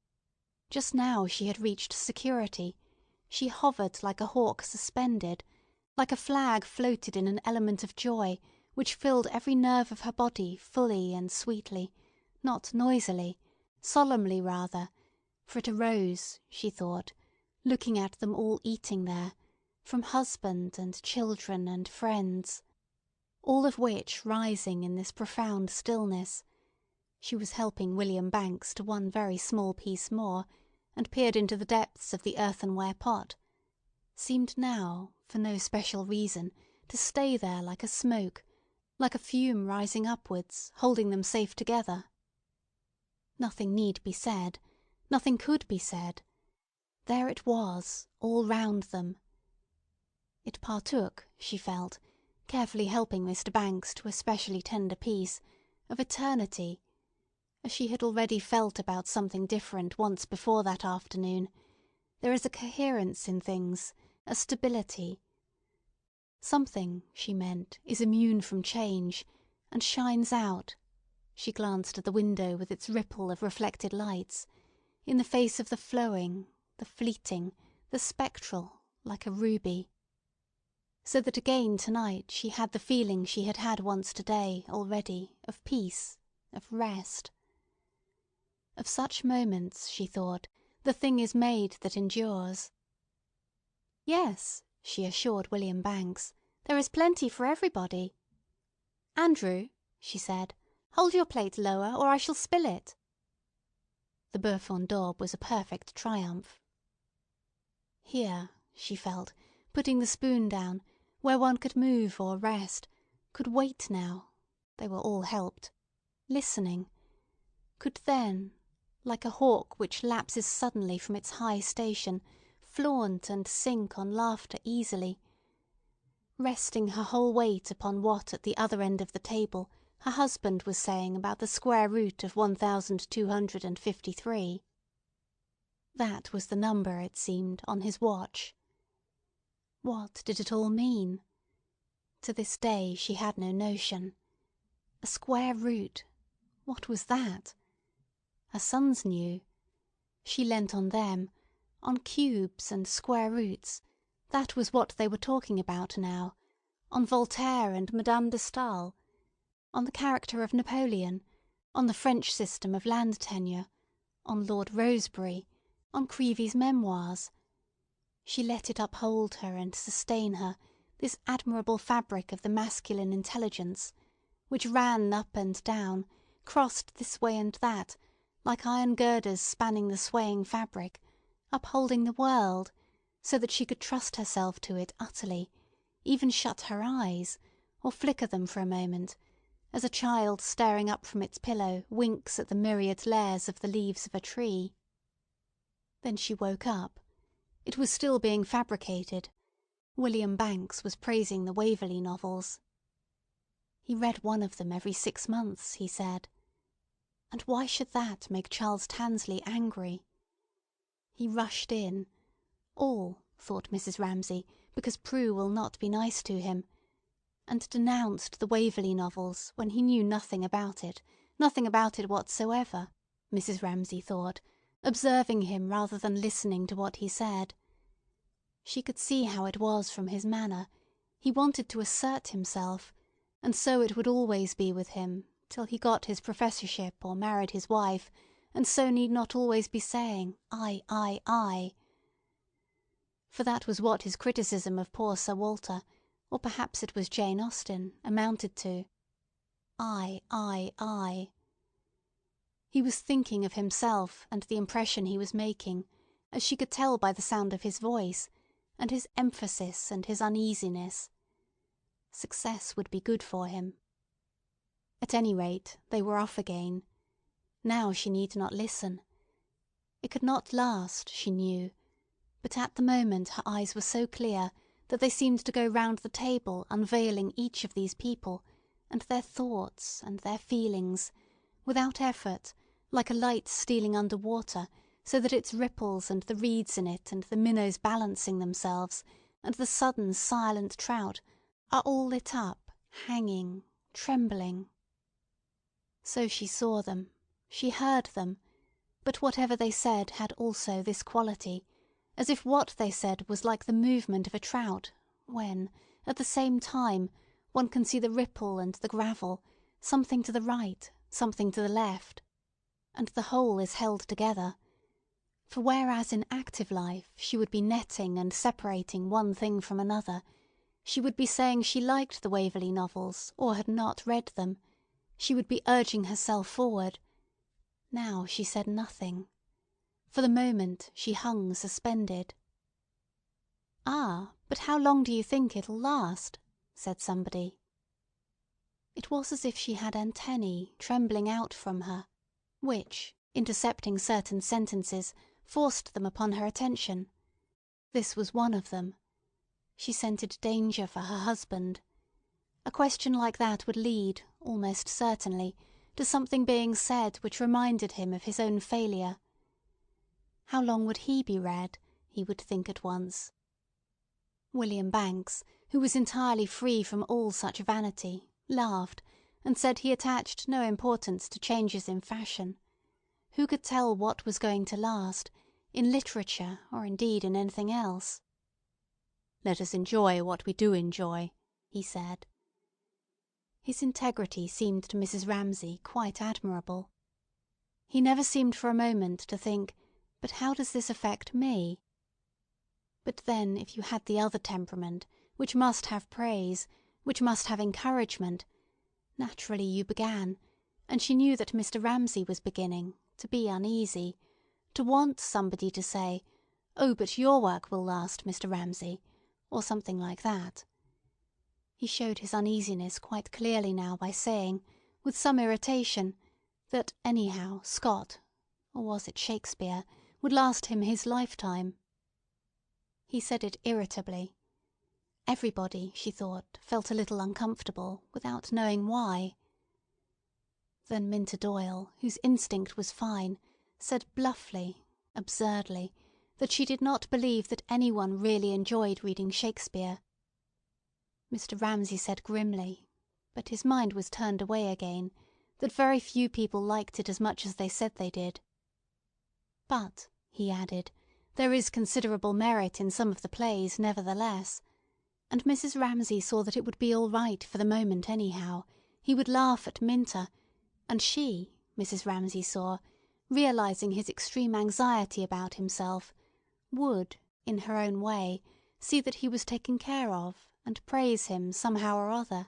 Just now she had reached security. She hovered like a hawk suspended, like a flag floated in an element of joy which filled every nerve of her body fully and sweetly, not noisily, solemnly rather, for it arose, she thought, looking at them all eating there, from husband and children and friends, all of which rising in this profound stillness. She was helping William Banks to one very small piece more, and peered into the depths of the earthenware pot, seemed now, for no special reason, to stay there like a smoke, like a fume rising upwards, holding them safe together. Nothing need be said. Nothing could be said. There it was, all round them. It partook, she felt, carefully helping Mr. Banks to a specially tender piece, of eternity, as she had already felt about something different once before that afternoon. There is a coherence in things, a stability. Something, she meant, is immune from change, and shines out. She glanced at the window with its ripple of reflected lights, in the face of the flowing, the fleeting, the spectral, like a ruby. So that again tonight she had the feeling she had had once today already, of peace, of rest. Of such moments, she thought, the thing is made that endures. Yes, she assured William Banks, there is plenty for everybody. Andrew, she said, hold your plate lower or I shall spill it. The boeuf en daube was a perfect triumph. Here, she felt, putting the spoon down, where one could move or rest, could wait now, they were all helped, listening, could then, like a hawk which lapses suddenly from its high station, flaunt and sink on laughter easily, resting her whole weight upon what at the other end of the table her husband was saying about the square root of 1253. That was the number, it seemed, on his watch. What did it all mean? To this day she had no notion. A square root. What was that? Her sons knew. She leant on them, on cubes and square roots. That was what they were talking about now, on Voltaire and Madame de Staël. on the character of Napoleon, on the French system of land tenure, on Lord Rosebery, on Creevy's memoirs. She let it uphold her and sustain her, this admirable fabric of the masculine intelligence, which ran up and down, crossed this way and that, like iron girders spanning the swaying fabric, upholding the world, so that she could trust herself to it utterly, even shut her eyes, or flicker them for a moment, as a child staring up from its pillow winks at the myriad layers of the leaves of a tree. Then she woke up. It was still being fabricated. William Banks was praising the Waverley novels. He read one of them every 6 months, he said. And why should that make Charles Tansley angry? He rushed in. All, thought Mrs. Ramsay, because Prue will not be nice to him, and denounced the Waverley novels when he knew nothing about it whatsoever, Mrs. Ramsay thought, observing him rather than listening to what he said. She could see how it was from his manner. He wanted to assert himself, and so it would always be with him, till he got his professorship or married his wife, and so need not always be saying, I. For that was what his criticism of poor Sir Walter, or perhaps it was Jane Austen, amounted to. I. He was thinking of himself and the impression he was making, as she could tell by the sound of his voice, and his emphasis and his uneasiness. Success would be good for him. At any rate, they were off again. Now she need not listen. It could not last, she knew, but at the moment her eyes were so clear that they seemed to go round the table unveiling each of these people, and their thoughts and their feelings, without effort, like a light stealing under water, so that its ripples and the reeds in it and the minnows balancing themselves, and the sudden silent trout are all lit up, hanging, trembling. So she saw them, she heard them, but whatever they said had also this quality, as if what they said was like the movement of a trout, when, at the same time, one can see the ripple and the gravel, something to the right, something to the left, and the whole is held together. For whereas in active life she would be netting and separating one thing from another, she would be saying she liked the Waverley novels or had not read them, she would be urging herself forward. Now she said nothing. For the moment she hung suspended. "Ah, but how long do you think it'll last?" said somebody. It was as if she had antennae trembling out from her, which, intercepting certain sentences, forced them upon her attention. This was one of them. She scented danger for her husband. A question like that would lead, almost certainly, to something being said which reminded him of his own failure. How long would he be read, he would think at once. William Banks, who was entirely free from all such vanity, laughed, and said he attached no importance to changes in fashion. Who could tell what was going to last, in literature or indeed in anything else? "Let us enjoy what we do enjoy," he said. His integrity seemed to Mrs. Ramsay quite admirable. He never seemed for a moment to think, but how does this affect me? But then if you had the other temperament, which must have praise, which must have encouragement, naturally you began, and she knew that Mr. Ramsay was beginning, to be uneasy, to want somebody to say, "Oh, but your work will last, Mr. Ramsay," or something like that. He showed his uneasiness quite clearly now by saying, with some irritation, that anyhow Scott, or was it Shakespeare, would last him his lifetime. He said it irritably. Everybody, she thought, felt a little uncomfortable, without knowing why. Then Minter Doyle, whose instinct was fine, said bluffly, absurdly, that she did not believe that anyone really enjoyed reading Shakespeare. Mr. Ramsay said grimly, but his mind was turned away again, that very few people liked it as much as they said they did. But, he added, there is considerable merit in some of the plays, nevertheless, and Mrs. Ramsay saw that it would be all right for the moment anyhow, He would laugh at Minta, and she, Mrs. Ramsay saw, realizing his extreme anxiety about himself, would, in her own way, see that he was taken care of, and praise him somehow or other.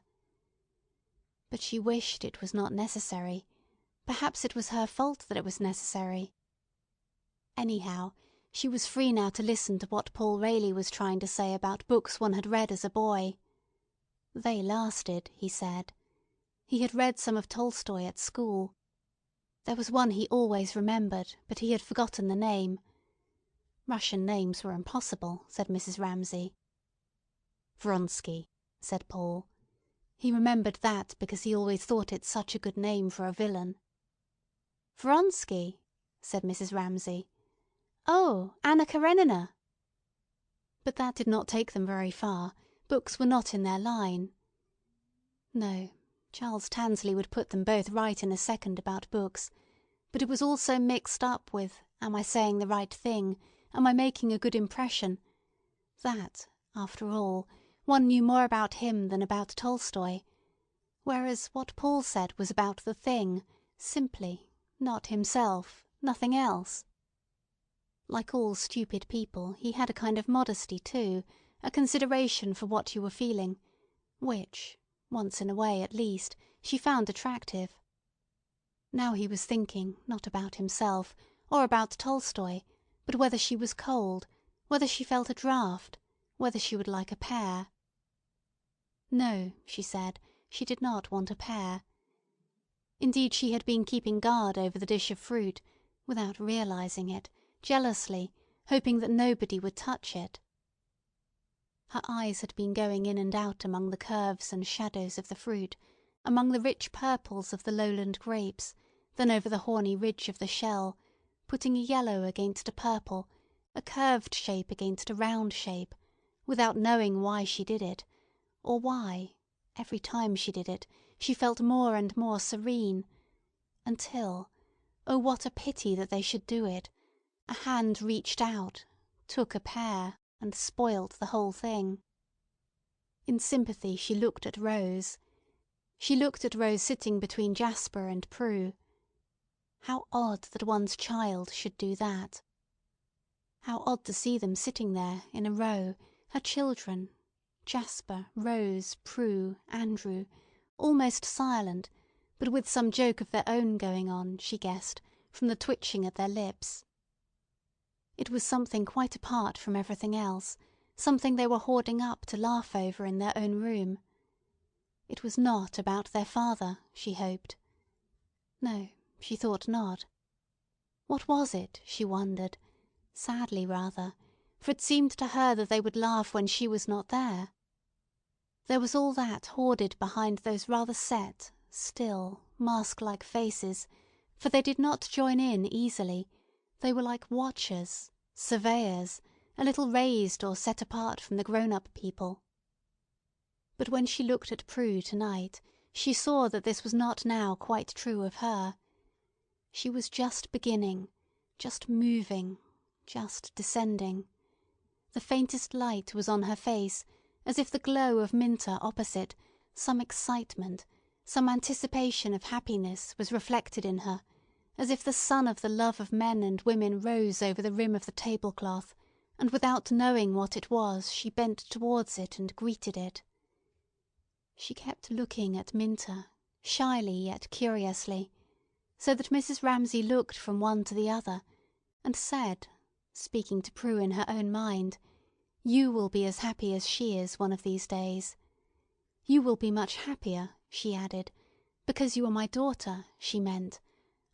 But she wished it was not necessary. Perhaps it was her fault that it was necessary. Anyhow, she was free now to listen to what Paul Rayleigh was trying to say about books one had read as a boy. They lasted, he said. He had read some of Tolstoy at school. There was one he always remembered, but he had forgotten the name. Russian names were impossible, said Mrs. Ramsay. Vronsky, said Paul. He remembered that because he always thought it such a good name for a villain. Vronsky, said Mrs. Ramsay. Oh, Anna Karenina. But that did not take them very far. Books were not in their line. No, Charles Tansley would put them both right in a second about books, but it was all so mixed up with, am I saying the right thing, am I making a good impression, that, after all, one knew more about him than about Tolstoy, whereas what Paul said was about the thing, simply, not himself, nothing else. Like all stupid people, he had a kind of modesty too, a consideration for what you were feeling, which, once in a way at least, she found attractive. Now he was thinking, not about himself, or about Tolstoy, but whether she was cold, whether she felt a draught, whether she would like a pear. No, she said, she did not want a pear. Indeed, she had been keeping guard over the dish of fruit, without realizing it, jealously, hoping that nobody would touch it. Her eyes had been going in and out among the curves and shadows of the fruit, among the rich purples of the lowland grapes, then over the horny ridge of the shell, putting a yellow against a purple, a curved shape against a round shape, without knowing why she did it, or why, every time she did it, she felt more and more serene, until, oh what a pity that they should do it, a hand reached out, took a pear, and spoilt the whole thing. In sympathy she looked at Rose. She looked at Rose sitting between Jasper and Prue. How odd that one's child should do that. How odd to see them sitting there in a row, her children, Jasper, Rose, Prue, Andrew, almost silent, but with some joke of their own going on, she guessed, from the twitching at their lips. It was something quite apart from everything else, something they were hoarding up to laugh over in their own room. It was not about their father, she hoped. No, she thought not. What was it, she wondered, sadly rather, for it seemed to her that they would laugh when she was not there. There was all that hoarded behind those rather set, still, mask-like faces, for they did not join in easily. They were like watchers, surveyors, a little raised or set apart from the grown-up people. But when she looked at Prue tonight, she saw that this was not now quite true of her. She was just beginning, just moving, just descending. The faintest light was on her face, as if the glow of Minta opposite, some excitement, some anticipation of happiness was reflected in her, as if the sun of the love of men and women rose over the rim of the tablecloth, and without knowing what it was she bent towards it and greeted it. She kept looking at Minta, shyly yet curiously, so that Mrs. Ramsay looked from one to the other, and said, speaking to Prue in her own mind, "You will be as happy as she is one of these days. You will be much happier," she added, "because you are my daughter," she meant.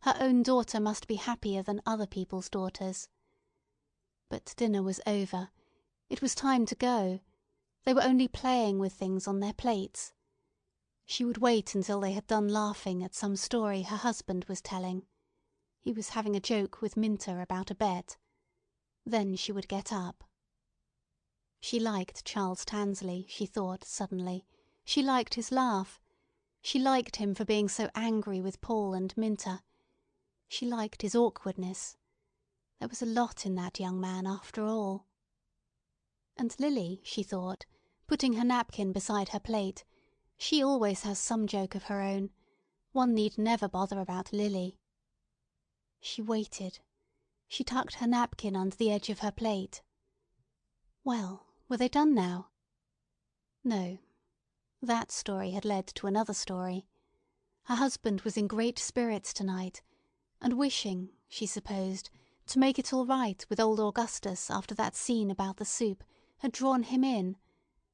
Her own daughter must be happier than other people's daughters. But dinner was over. It was time to go. They were only playing with things on their plates. She would wait until they had done laughing at some story her husband was telling. He was having a joke with Minta about a bet. Then she would get up. She liked Charles Tansley, she thought suddenly. She liked his laugh. She liked him for being so angry with Paul and Minta. She liked his awkwardness. There was a lot in that young man after all. And Lily, she thought, putting her napkin beside her plate, She always has some joke of her own. One need never bother about Lily. She waited. She tucked her napkin under the edge of her plate. Well, were they done now? No. That story had led to another story. Her husband was in great spirits tonight, and wishing, she supposed, to make it all right with old Augustus after that scene about the soup, had drawn him in.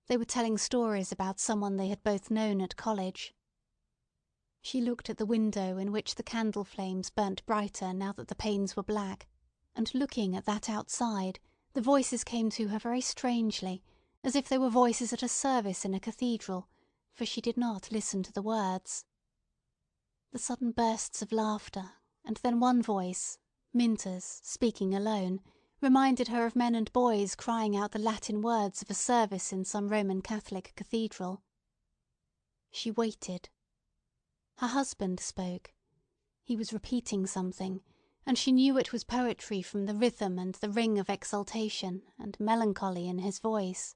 They were telling stories about someone they had both known at college. She looked at the window in which the candle flames burnt brighter now that the panes were black, and looking at that outside, the voices came to her very strangely, as if they were voices at a service in a cathedral, for she did not listen to the words. The sudden bursts of laughter, and then one voice, Minta's, speaking alone, reminded her of men and boys crying out the Latin words of a service in some Roman Catholic cathedral. She waited. Her husband spoke. He was repeating something, and she knew it was poetry from the rhythm and the ring of exultation and melancholy in his voice.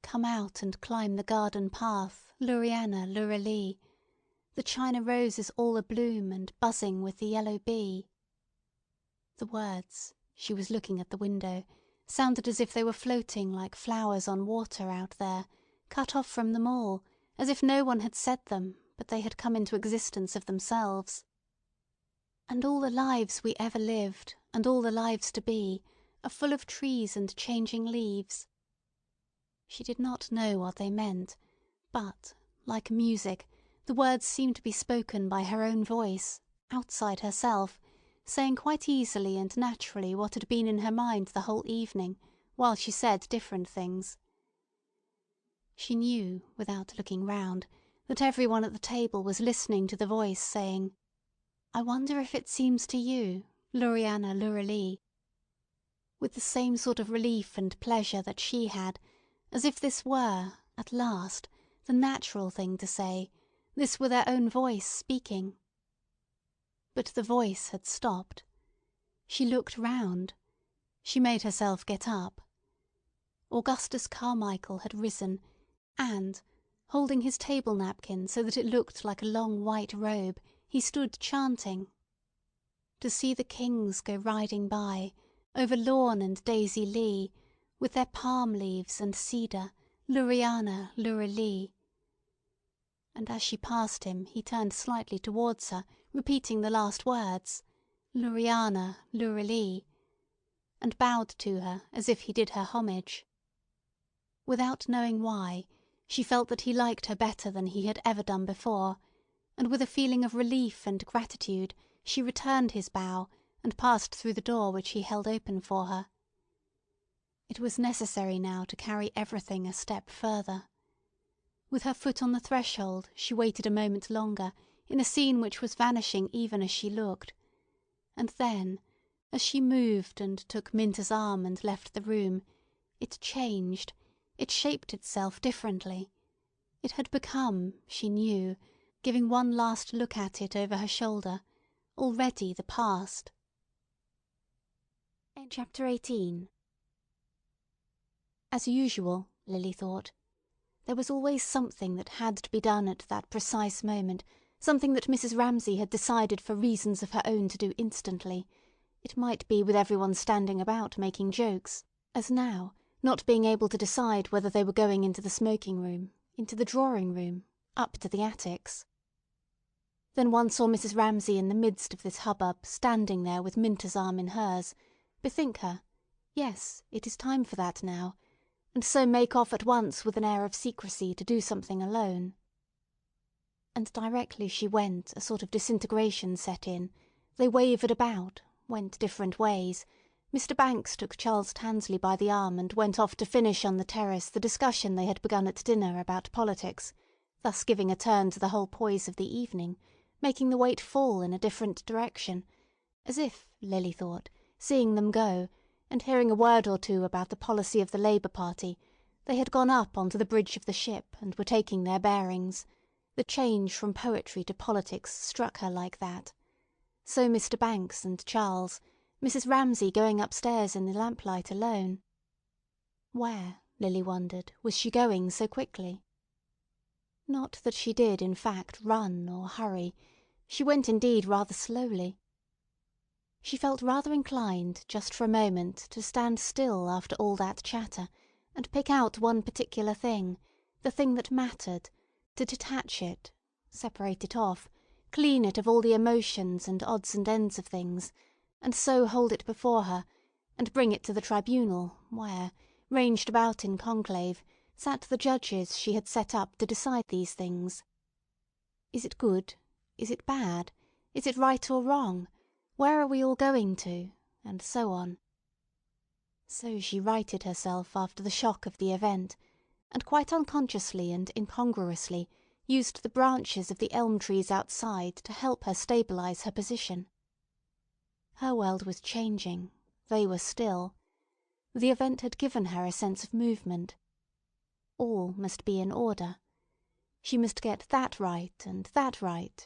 Come out and climb the garden path, Luriana, Luralee. The China rose is all abloom and buzzing with the yellow bee. The words, she was looking at the window, sounded as if they were floating like flowers on water out there, cut off from them all, as if no one had said them, but they had come into existence of themselves. And all the lives we ever lived, and all the lives to be, are full of trees and changing leaves. She did not know what they meant, but, like music, the words seemed to be spoken by her own voice, outside herself, saying quite easily and naturally what had been in her mind the whole evening, while she said different things. She knew, without looking round, that everyone at the table was listening to the voice saying, "I wonder if it seems to you, Luriana Luralee," with the same sort of relief and pleasure that she had, as if this were, at last, the natural thing to say, this were their own voice speaking. But the voice had stopped. She looked round. She made herself get up. Augustus Carmichael had risen, and, holding his table napkin so that it looked like a long white robe, he stood chanting. To see the kings go riding by, over lawn and daisy lea, with their palm leaves and cedar, Luriana, Luralee. And as she passed him, he turned slightly towards her, repeating the last words, Luriana, Luralee, and bowed to her as if he did her homage. Without knowing why, she felt that he liked her better than he had ever done before, and with a feeling of relief and gratitude, she returned his bow and passed through the door which he held open for her. It was necessary now to carry everything a step further. With her foot on the threshold, she waited a moment longer, in a scene which was vanishing even as she looked. And then, as she moved and took Minta's arm and left the room, it changed, it shaped itself differently. It had become, she knew, giving one last look at it over her shoulder, already the past. Chapter 18. As usual, Lily thought, there was always something that had to be done at that precise moment, something that Mrs. Ramsay had decided for reasons of her own to do instantly. It might be with everyone standing about making jokes, as now, not being able to decide whether they were going into the smoking room, into the drawing room, up to the attics. Then one saw Mrs. Ramsay in the midst of this hubbub, standing there with Minta's arm in hers, bethink her, yes, it is time for that now, and so make off at once with an air of secrecy to do something alone. And directly she went, a sort of disintegration set in. They wavered about, went different ways. Mr. Banks took Charles Tansley by the arm and went off to finish on the terrace the discussion they had begun at dinner about politics, thus giving a turn to the whole poise of the evening, making the weight fall in a different direction, as if, Lily thought, seeing them go, and hearing a word or two about the policy of the Labour Party, they had gone up onto the bridge of the ship and were taking their bearings. The change from poetry to politics struck her like that. So Mr. Banks and Charles, Mrs. Ramsay going upstairs in the lamplight alone. Where, Lily wondered, was she going so quickly? Not that she did, in fact, run or hurry. She went indeed rather slowly. She felt rather inclined, just for a moment, to stand still after all that chatter, and pick out one particular thing, the thing that mattered, to detach it, separate it off, clean it of all the emotions and odds and ends of things, and so hold it before her, and bring it to the tribunal, where, ranged about in conclave, sat the judges she had set up to decide these things. Is it good? Is it bad? Is it right or wrong? Where are we all going to? And so on. So she righted herself after the shock of the event, and quite unconsciously and incongruously used the branches of the elm trees outside to help her stabilise her position. Her world was changing. They were still. The event had given her a sense of movement. All must be in order. She must get that right,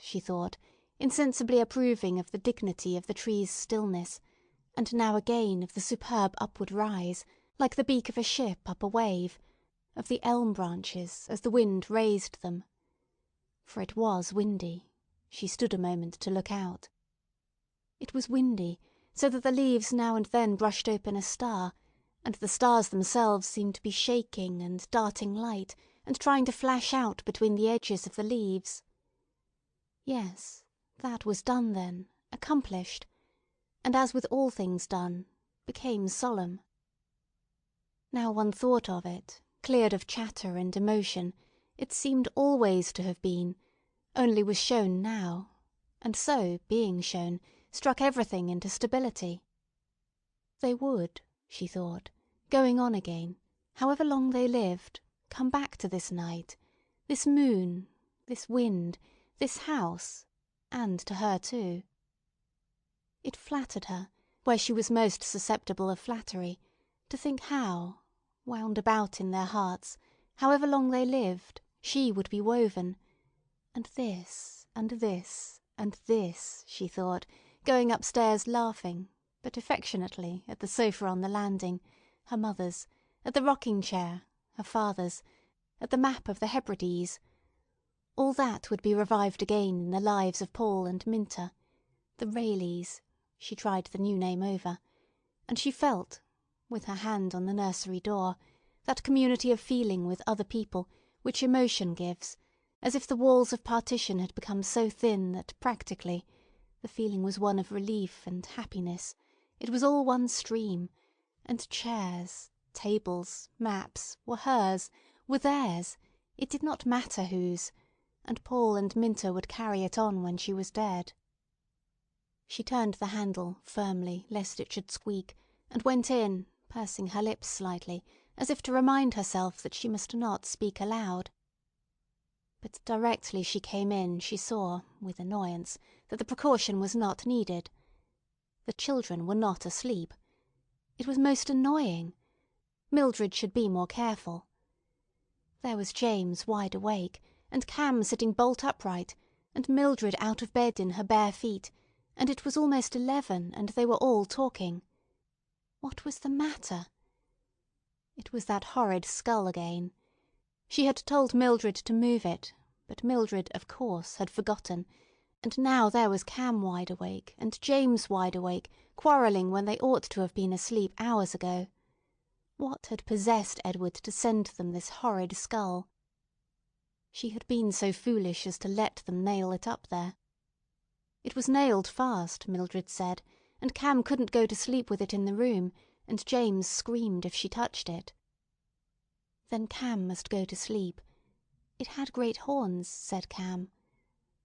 she thought, insensibly approving of the dignity of the tree's stillness, and now again of the superb upward rise, like the beak of a ship up a wave, of the elm branches as the wind raised them. For it was windy. She stood a moment to look out. It was windy, so that the leaves now and then brushed open a star, and the stars themselves seemed to be shaking and darting light, and trying to flash out between the edges of the leaves. Yes, that was done then, accomplished, and as with all things done, became solemn. Now one thought of it, cleared of chatter and emotion, it seemed always to have been, only was shown now, and so, being shown, struck everything into stability. They would, she thought, going on again, however long they lived, come back to this night, this moon, this wind, this house, and to her too. It flattered her, where she was most susceptible of flattery, to think how, wound about in their hearts, however long they lived, she would be woven, and this, and this, and this, she thought, going upstairs laughing, but affectionately, at the sofa on the landing, her mother's, at the rocking-chair, her father's, at the map of the Hebrides. All that would be revived again in the lives of Paul and Minta, the Rayleys, she tried the new name over, and she felt, with her hand on the nursery door, that community of feeling with other people which emotion gives, as if the walls of partition had become so thin that practically the feeling was one of relief and happiness. It was all one stream, and chairs, tables, maps, were hers, were theirs, it did not matter whose, and Paul and Minta would carry it on when she was dead. She turned the handle firmly lest it should squeak, and went in, pursing her lips slightly, as if to remind herself that she must not speak aloud. But directly she came in she saw, with annoyance, that the precaution was not needed. The children were not asleep. It was most annoying. Mildred should be more careful. There was James wide awake, and Cam sitting bolt upright, and Mildred out of bed in her bare feet, and it was almost 11, and they were all talking. What was the matter? It was that horrid skull again. She had told Mildred to move it, but Mildred, of course, had forgotten, and now there was Cam wide awake, and James wide awake, quarrelling when they ought to have been asleep hours ago. What had possessed Edward to send them this horrid skull? She had been so foolish as to let them nail it up there. It was nailed fast, Mildred said, and Cam couldn't go to sleep with it in the room, and James screamed if she touched it. Then Cam must go to sleep. It had great horns, said Cam.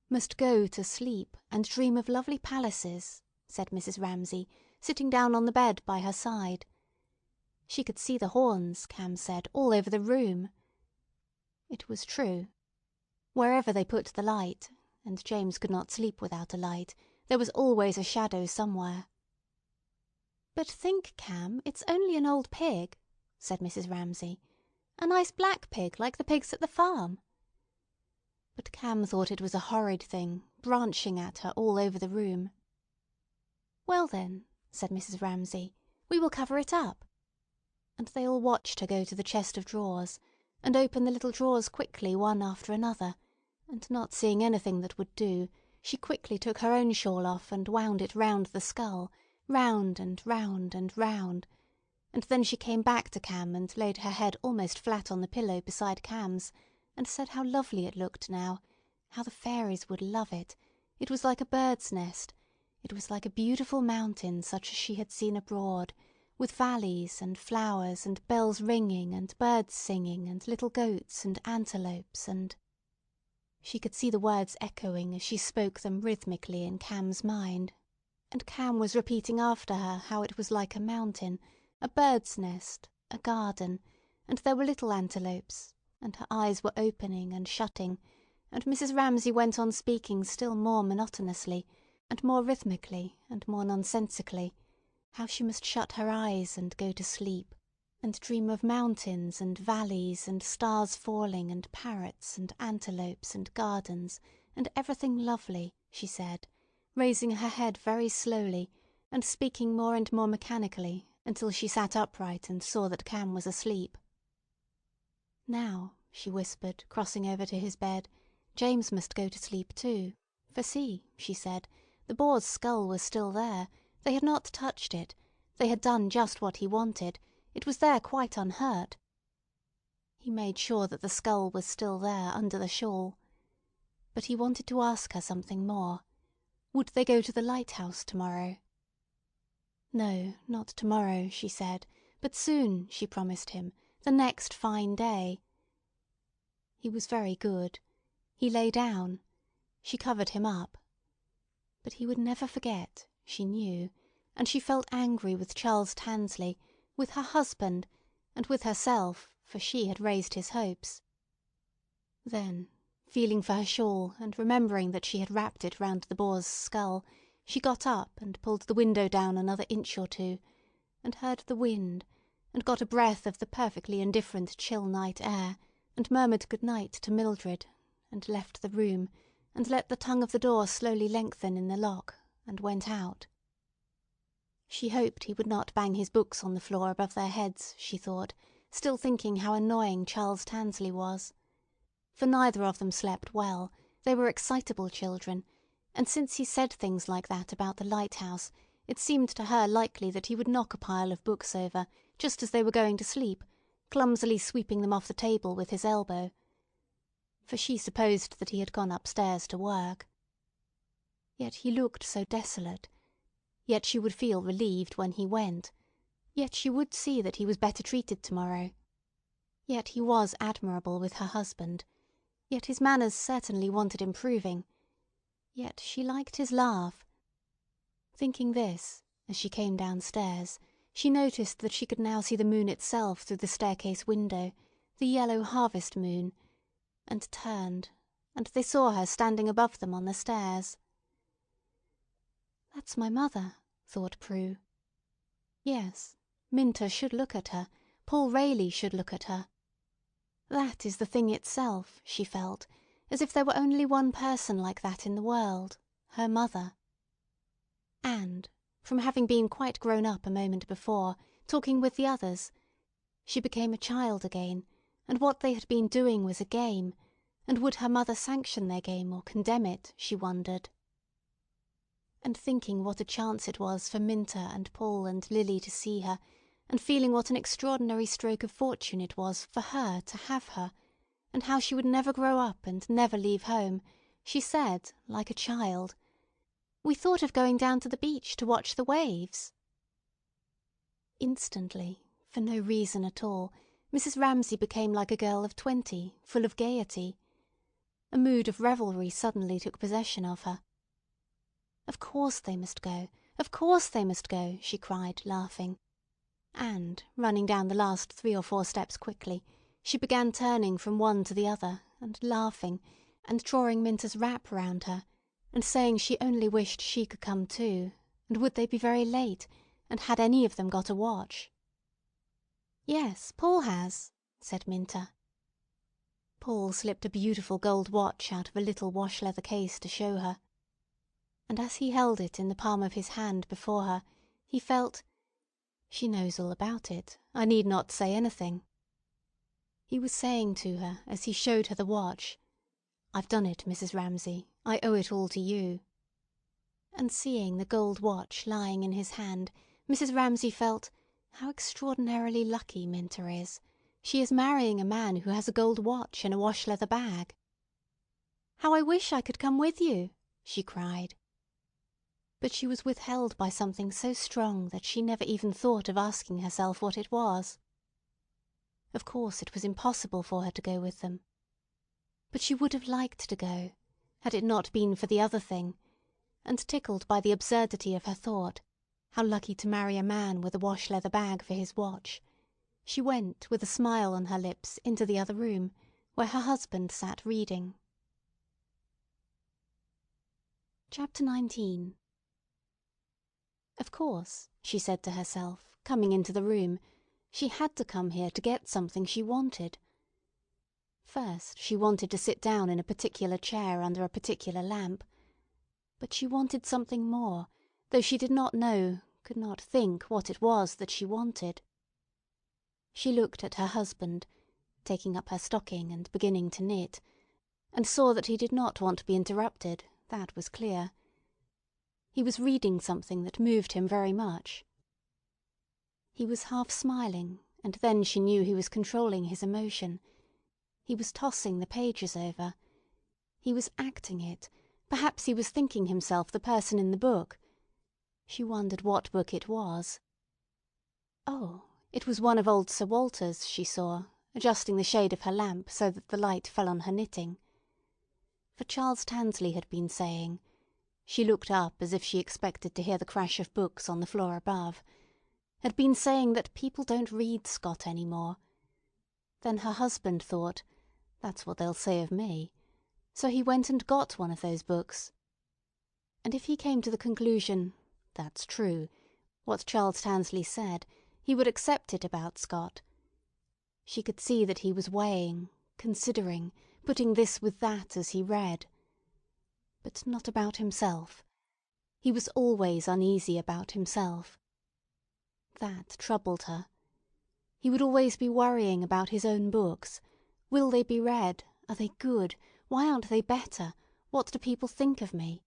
Must go to sleep and dream of lovely palaces, said Mrs. Ramsay, sitting down on the bed by her side. She could see the horns, Cam said, all over the room. It was true. Wherever they put the light, and James could not sleep without a light, there was always a shadow somewhere. But think, Cam, it's only an old pig, said Mrs. Ramsay. A nice black pig like the pigs at the farm. But Cam thought it was a horrid thing, branching at her all over the room. Well then, said Mrs. Ramsay, we will cover it up. And they all watched her go to the chest of drawers, and open the little drawers quickly one after another, and not seeing anything that would do, she quickly took her own shawl off and wound it round the skull, round and round and round, and then she came back to Cam and laid her head almost flat on the pillow beside Cam's, and said how lovely it looked now, how the fairies would love it. It was like a bird's nest. It was like a beautiful mountain such as she had seen abroad, with valleys and flowers and bells ringing and birds singing and little goats and antelopes and... She could see the words echoing as she spoke them rhythmically in Cam's mind, and Cam was repeating after her how it was like a mountain, a bird's nest, a garden, and there were little antelopes, and her eyes were opening and shutting, and Mrs. Ramsay went on speaking still more monotonously, and more rhythmically, and more nonsensically, how she must shut her eyes and go to sleep, and dream of mountains and valleys and stars falling and parrots and antelopes and gardens and everything lovely, she said, raising her head very slowly and speaking more and more mechanically until she sat upright and saw that Cam was asleep. Now, she whispered, crossing over to his bed, James must go to sleep too. For see, she said, the boar's skull was still there. They had not touched it. They had done just what he wanted. It was there quite unhurt. He made sure that the skull was still there under the shawl. But he wanted to ask her something more. Would they go to the Lighthouse tomorrow? No, not tomorrow, she said, but soon, she promised him, the next fine day. He was very good. He lay down. She covered him up. But he would never forget, she knew, and she felt angry with Charles Tansley, with her husband, and with herself, for she had raised his hopes. Then, feeling for her shawl and remembering that she had wrapped it round the boar's skull, she got up and pulled the window down another inch or two, and heard the wind, and got a breath of the perfectly indifferent chill night air, and murmured good night to Mildred, and left the room, and let the tongue of the door slowly lengthen in the lock, and went out. She hoped he would not bang his books on the floor above their heads, she thought, still thinking how annoying Charles Tansley was. For neither of them slept well, they were excitable children, and since he said things like that about the Lighthouse, it seemed to her likely that he would knock a pile of books over, just as they were going to sleep, clumsily sweeping them off the table with his elbow. For she supposed that he had gone upstairs to work. Yet he looked so desolate. Yet she would feel relieved when he went. Yet she would see that he was better treated tomorrow. Yet he was admirable with her husband. Yet his manners certainly wanted improving. Yet she liked his laugh. Thinking this, as she came downstairs, she noticed that she could now see the moon itself through the staircase window, the yellow harvest moon, and turned, and they saw her standing above them on the stairs. "That's my mother," thought Prue. Yes, Minta should look at her, Paul Rayleigh should look at her. That is the thing itself, she felt, as if there were only one person like that in the world, her mother. And, from having been quite grown up a moment before, talking with the others, she became a child again, and what they had been doing was a game, and would her mother sanction their game or condemn it, she wondered. And thinking what a chance it was for Minta and Paul and Lily to see her, and feeling what an extraordinary stroke of fortune it was for her to have her, and how she would never grow up and never leave home, she said, like a child, "We thought of going down to the beach to watch the waves." Instantly, for no reason at all, Mrs. Ramsay became like a girl of 20, full of gaiety. A mood of revelry suddenly took possession of her. Of course they must go, of course they must go, she cried, laughing. And, running down the last 3 or 4 steps quickly, she began turning from one to the other, and laughing, and drawing Minta's wrap round her, and saying she only wished she could come too, and would they be very late, and had any of them got a watch? "Yes, Paul has," said Minta. Paul slipped a beautiful gold watch out of a little wash-leather case to show her. And as he held it in the palm of his hand before her, he felt, "She knows all about it. I need not say anything." He was saying to her as he showed her the watch, "I've done it, Mrs. Ramsay. I owe it all to you." And seeing the gold watch lying in his hand, Mrs. Ramsay felt, "How extraordinarily lucky Minta is. She is marrying a man who has a gold watch in a wash-leather bag." "How I wish I could come with you!" she cried. But she was withheld by something so strong that she never even thought of asking herself what it was. Of course it was impossible for her to go with them. But she would have liked to go, had it not been for the other thing, and tickled by the absurdity of her thought, how lucky to marry a man with a wash-leather bag for his watch, she went with a smile on her lips into the other room, where her husband sat reading. Chapter 19. Of course, she said to herself, coming into the room, she had to come here to get something she wanted. First, she wanted to sit down in a particular chair under a particular lamp. But she wanted something more, though she did not know, could not think what it was that she wanted. She looked at her husband, taking up her stocking and beginning to knit, and saw that he did not want to be interrupted, that was clear. He was reading something that moved him very much. He was half smiling, and then she knew he was controlling his emotion. He was tossing the pages over. He was acting it. Perhaps he was thinking himself the person in the book. She wondered what book it was. Oh, it was one of old Sir Walter's, she saw, adjusting the shade of her lamp so that the light fell on her knitting. For Charles Tansley had been saying— she looked up as if she expected to hear the crash of books on the floor above— had been saying that people don't read Scott any more. Then her husband thought, "That's what they'll say of me." So he went and got one of those books. And if he came to the conclusion, "That's true," what Charles Tansley said, he would accept it about Scott. She could see that he was weighing, considering, putting this with that as he read. But not about himself. He was always uneasy about himself. That troubled her. He would always be worrying about his own books. Will they be read? Are they good? Why aren't they better? What do people think of me?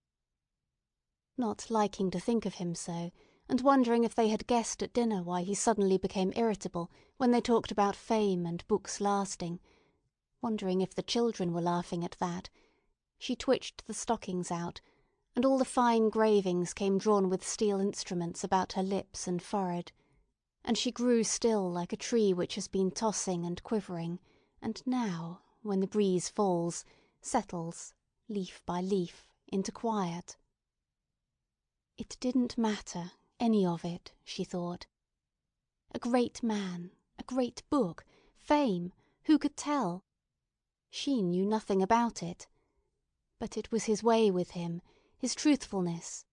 Not liking to think of him so, and wondering if they had guessed at dinner why he suddenly became irritable when they talked about fame and books lasting, wondering if the children were laughing at that, she twitched the stockings out, and all the fine gravings came drawn with steel instruments about her lips and forehead, and she grew still like a tree which has been tossing and quivering, and now, when the breeze falls, settles, leaf by leaf, into quiet. It didn't matter, any of it, she thought. A great man, a great book, fame, who could tell? She knew nothing about it. But it was his way with him, his truthfulness.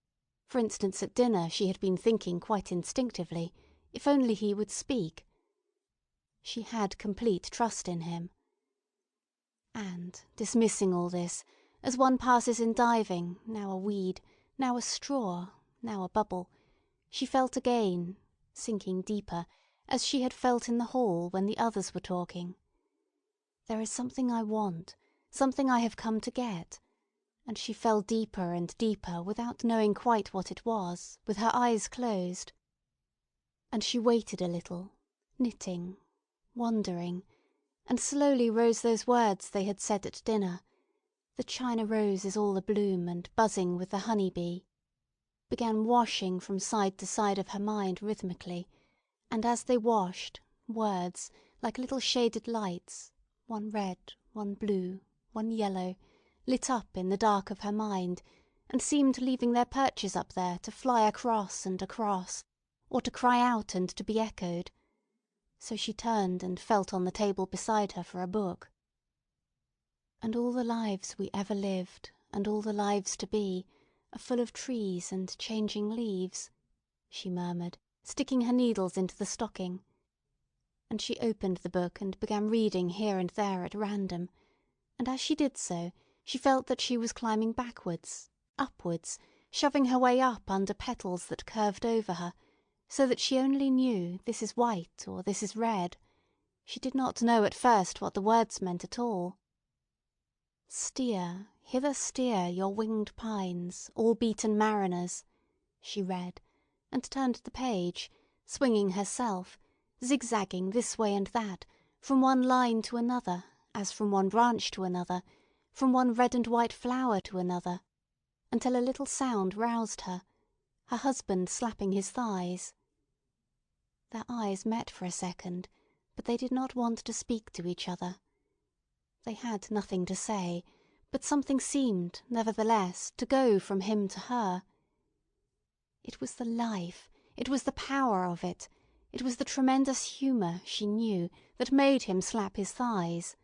For instance, at dinner she had been thinking quite instinctively, if only he would speak. She had complete trust in him. And, dismissing all this, as one passes in diving, now a weed, now a straw, now a bubble, she felt again, sinking deeper, as she had felt in the hall when the others were talking. There is something I want, something I have come to get, and she fell deeper and deeper without knowing quite what it was, with her eyes closed. And she waited a little, knitting, wondering, and slowly rose those words they had said at dinner, "The China rose is all abloom and buzzing with the honey bee," began washing from side to side of her mind rhythmically, and as they washed, words, like little shaded lights, one red, one blue, one yellow, lit up in the dark of her mind, and seemed leaving their perches up there to fly across and across, or to cry out and to be echoed. So she turned and felt on the table beside her for a book. "And all the lives we ever lived, and all the lives to be, are full of trees and changing leaves," she murmured, sticking her needles into the stocking. And she opened the book and began reading here and there at random, and as she did so, she felt that she was climbing backwards, upwards, shoving her way up under petals that curved over her, so that she only knew this is white or this is red. She did not know at first what the words meant at all. "Steer, hither steer your winged pines, all beaten mariners," she read, and turned the page, swinging herself, zigzagging this way and that, from one line to another, as from one branch to another, from one red and white flower to another, until a little sound roused her, her husband slapping his thighs. Their eyes met for a second, but they did not want to speak to each other. They had nothing to say, but something seemed, nevertheless, to go from him to her. It was the life, it was the power of it, it was the tremendous humour, she knew, that made him slap his thighs.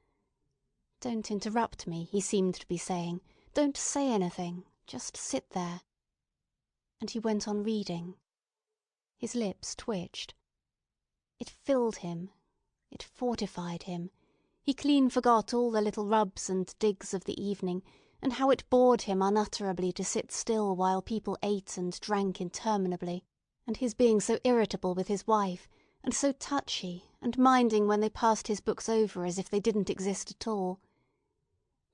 "Don't interrupt me," he seemed to be saying. "Don't say anything. Just sit there." And he went on reading. His lips twitched. It filled him. It fortified him. He clean forgot all the little rubs and digs of the evening, and how it bored him unutterably to sit still while people ate and drank interminably, and his being so irritable with his wife, and so touchy, and minding when they passed his books over as if they didn't exist at all.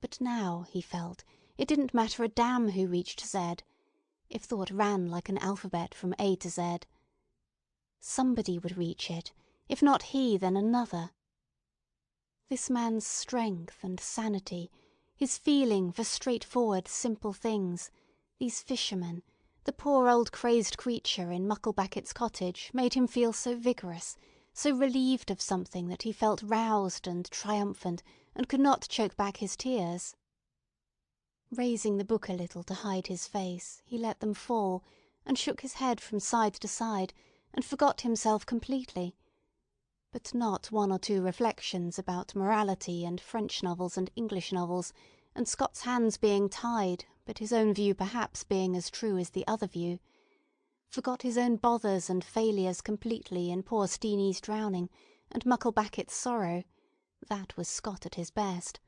But now, he felt, it didn't matter a damn who reached Z, if thought ran like an alphabet from A to Z. Somebody would reach it, if not he, then another. This man's strength and sanity, his feeling for straightforward, simple things, these fishermen, the poor old crazed creature in Mucklebacket's cottage made him feel so vigorous, so relieved of something that he felt roused and triumphant and could not choke back his tears. Raising the book a little to hide his face, he let them fall, and shook his head from side to side, and forgot himself completely. But not one or two reflections about morality and French novels and English novels, and Scott's hands being tied, but his own view perhaps being as true as the other view. Forgot his own bothers and failures completely in poor Steenie's drowning, and Mucklebacket's sorrow. That was Scott at his best.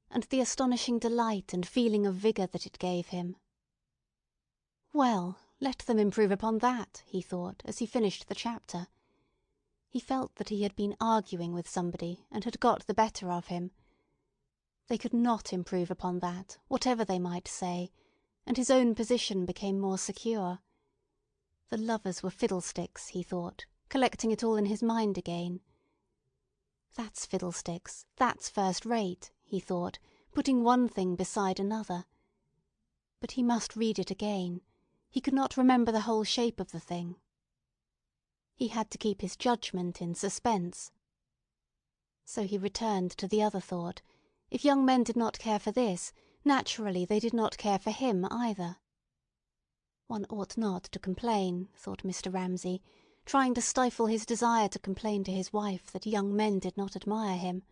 And the astonishing delight and feeling of vigour that it gave him. Well, let them improve upon that, he thought, as he finished the chapter. He felt that he had been arguing with somebody and had got the better of him. They could not improve upon that, whatever they might say, and his own position became more secure. The lovers were fiddlesticks, he thought, collecting it all in his mind again. That's fiddlesticks, that's first rate, he thought, putting one thing beside another. But he must read it again. He could not remember the whole shape of the thing. He had to keep his judgment in suspense. So he returned to the other thought. If young men did not care for this, naturally they did not care for him either. One ought not to complain, thought Mr. Ramsay, trying to stifle his desire to complain to his wife that young men did not admire him.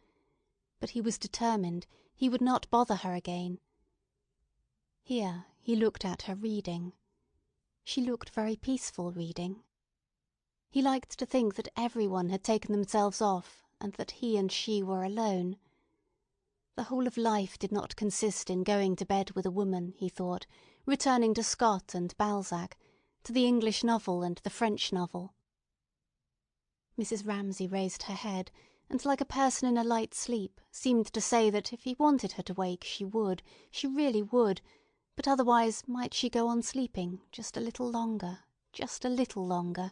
But he was determined he would not bother her again. Here he looked at her reading. She looked very peaceful reading. He liked to think that everyone had taken themselves off and that he and she were alone. The whole of life did not consist in going to bed with a woman, he thought, returning to Scott and Balzac, to the English novel and the French novel. Mrs. Ramsay raised her head, and like a person in a light sleep, seemed to say that if he wanted her to wake she would, she really would, but otherwise might she go on sleeping just a little longer, just a little longer.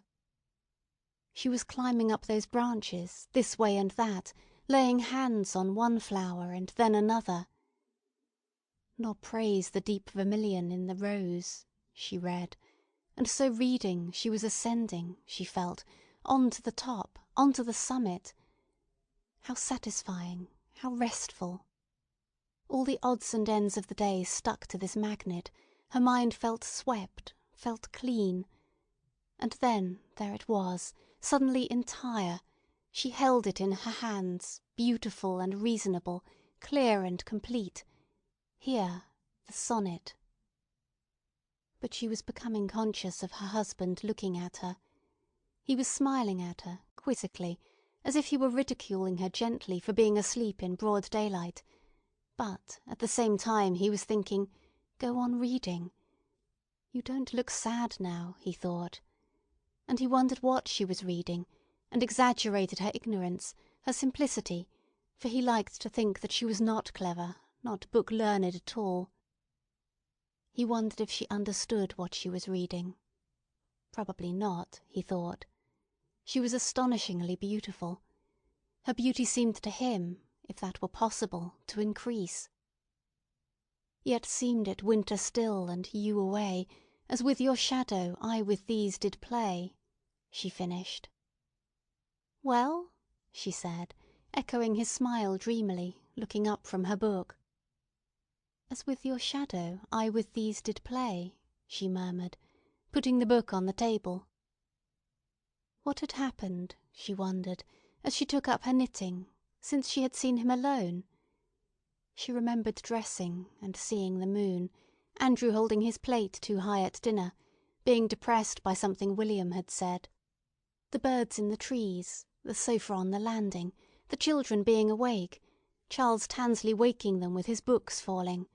She was climbing up those branches, this way and that, laying hands on one flower and then another. "Nor praise the deep vermilion in the rose," she read, and so reading she was ascending, she felt, on to the top, on to the summit. How satisfying, how restful. All the odds and ends of the day stuck to this magnet, her mind felt swept, felt clean. And then there it was, suddenly entire. She held it in her hands, beautiful and reasonable, clear and complete. Here, the sonnet. But she was becoming conscious of her husband looking at her. He was smiling at her, quizzically, as if he were ridiculing her gently for being asleep in broad daylight. But at the same time he was thinking, "Go on reading. You don't look sad now," he thought. And he wondered what she was reading, and exaggerated her ignorance, her simplicity, for he liked to think that she was not clever, not book-learned at all. He wondered if she understood what she was reading. Probably not, he thought. She was astonishingly beautiful. Her beauty seemed to him, if that were possible, to increase. Yet seemed it winter still and you away, as with your shadow I with these did play, she finished. Well? She said, echoing his smile dreamily, looking up from her book. As with your shadow I with these did play, she murmured, putting the book on the table. What had happened, she wondered, as she took up her knitting, since she had seen him alone? She remembered dressing and seeing the moon, Andrew holding his plate too high at dinner, being depressed by something William had said. The birds in the trees, the sofa on the landing, the children being awake, Charles Tansley waking them with his books falling.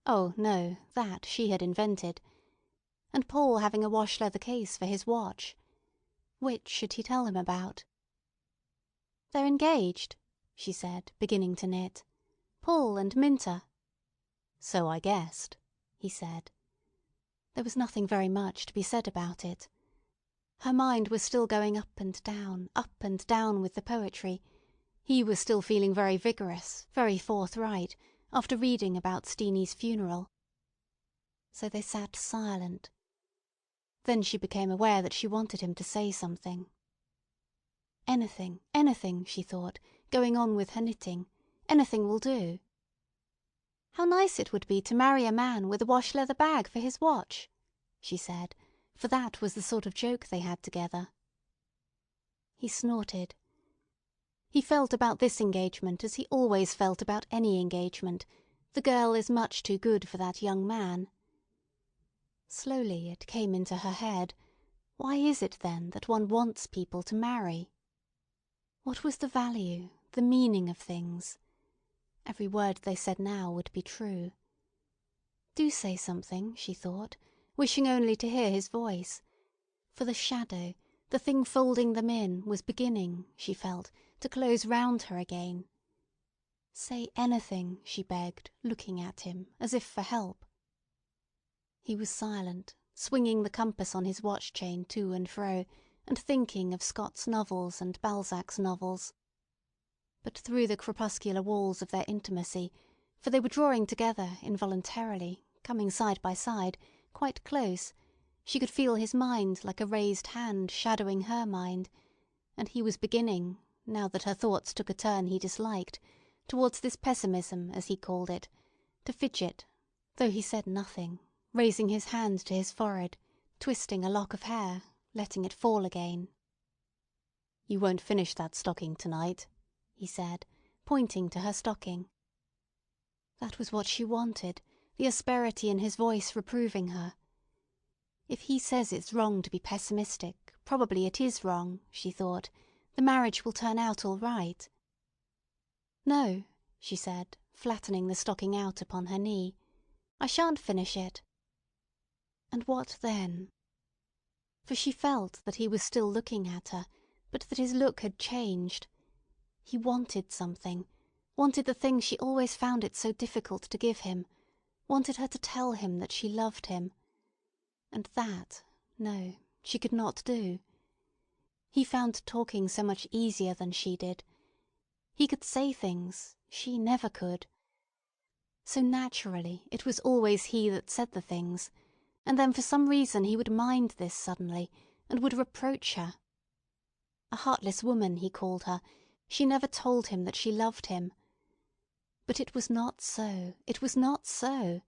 Oh, no, that she had invented. And Paul having a wash-leather case for his watch. Which should he tell him about? "They're engaged," she said, beginning to knit. "Paul and Minta." "So I guessed," he said. There was nothing very much to be said about it. Her mind was still going up and down with the poetry. He was still feeling very vigorous, very forthright, after reading about Steenie's funeral. So they sat silent. Then she became aware that she wanted him to say something. Anything, anything, she thought, going on with her knitting. Anything will do. "How nice it would be to marry a man with a wash-leather bag for his watch," she said, for that was the sort of joke they had together. He snorted. He felt about this engagement as he always felt about any engagement. The girl is much too good for that young man. Slowly it came into her head. Why is it then that one wants people to marry? What was the value, the meaning of things? Every word they said now would be true. Do say something, she thought, wishing only to hear his voice. For the shadow, the thing folding them in, was beginning, she felt, to close round her again. Say anything, she begged, looking at him, as if for help. He was silent, swinging the compass on his watch-chain to and fro, and thinking of Scott's novels and Balzac's novels. But through the crepuscular walls of their intimacy, for they were drawing together involuntarily, coming side by side, quite close, she could feel his mind like a raised hand shadowing her mind, and he was beginning, now that her thoughts took a turn he disliked, towards this pessimism, as he called it, to fidget, though he said nothing, raising his hand to his forehead, twisting a lock of hair, letting it fall again. "You won't finish that stocking tonight," he said, pointing to her stocking. That was what she wanted, the asperity in his voice reproving her. If he says it's wrong to be pessimistic, probably it is wrong, she thought. The marriage will turn out all right. "No," she said, flattening the stocking out upon her knee. "I shan't finish it." And what then? For she felt that he was still looking at her, but that his look had changed. He wanted something, wanted the thing she always found it so difficult to give him, wanted her to tell him that she loved him. And that, no, she could not do. He found talking so much easier than she did. He could say things, she never could. So naturally it was always he that said the things, and then for some reason he would mind this suddenly, and would reproach her. A heartless woman, he called her. She never told him that she loved him. But it was not so. It was not so.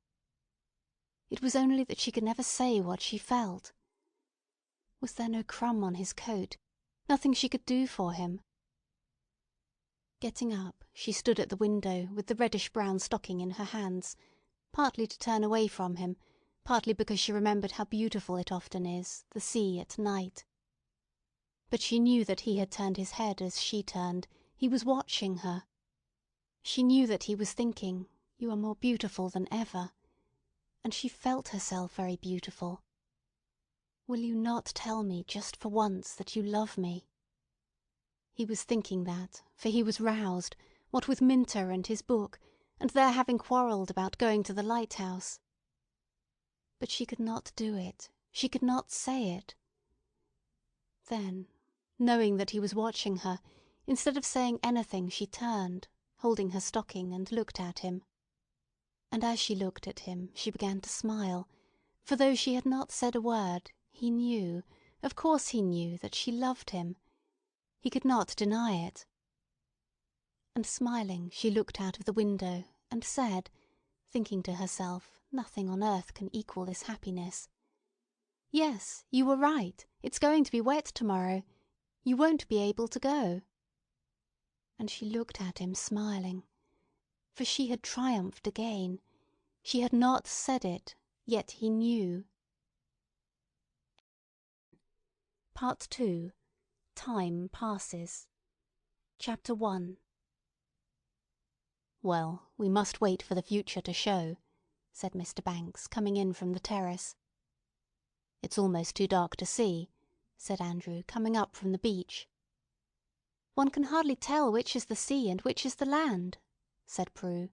It was only that she could never say what she felt. Was there no crumb on his coat? Nothing she could do for him? Getting up, she stood at the window with the reddish-brown stocking in her hands, partly to turn away from him, partly because she remembered how beautiful it often is, the sea at night. But she knew that he had turned his head as she turned. He was watching her. She knew that he was thinking, "You are more beautiful than ever." And she felt herself very beautiful. "Will you not tell me just for once that you love me?" He was thinking that, for he was roused, what with Minter and his book, and their having quarrelled about going to the lighthouse. But she could not do it. She could not say it. Then, knowing that he was watching her, instead of saying anything, she turned, holding her stocking, and looked at him. And as she looked at him, she began to smile, for though she had not said a word, he knew, of course he knew, that she loved him. He could not deny it. And smiling, she looked out of the window, and said, thinking to herself, nothing on earth can equal this happiness, "Yes, you were right. It's going to be wet tomorrow. You won't be able to go." And she looked at him smiling. For she had triumphed again. She had not said it, yet he knew. Part 2. Time Passes. Chapter 1. "Well, we must wait for the future to show," said Mr. Banks, coming in from the terrace. "It's almost too dark to see," said Andrew, coming up from the beach. "One can hardly tell which is the sea and which is the land," said Prue.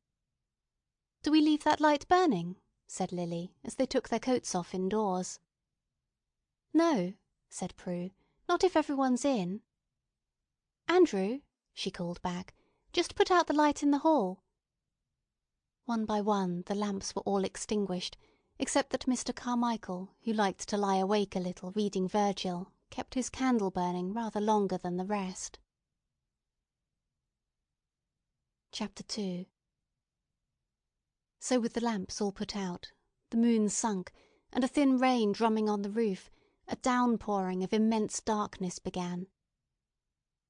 "Do we leave that light burning?" said Lily, as they took their coats off indoors. "No," said Prue, "not if everyone's in. Andrew," she called back, "just put out the light in the hall." One by one the lamps were all extinguished, except that Mr. Carmichael, who liked to lie awake a little reading Virgil, kept his candle burning rather longer than the rest. Chapter 2. So with the lamps all put out, the moon sunk, and a thin rain drumming on the roof, a downpouring of immense darkness began.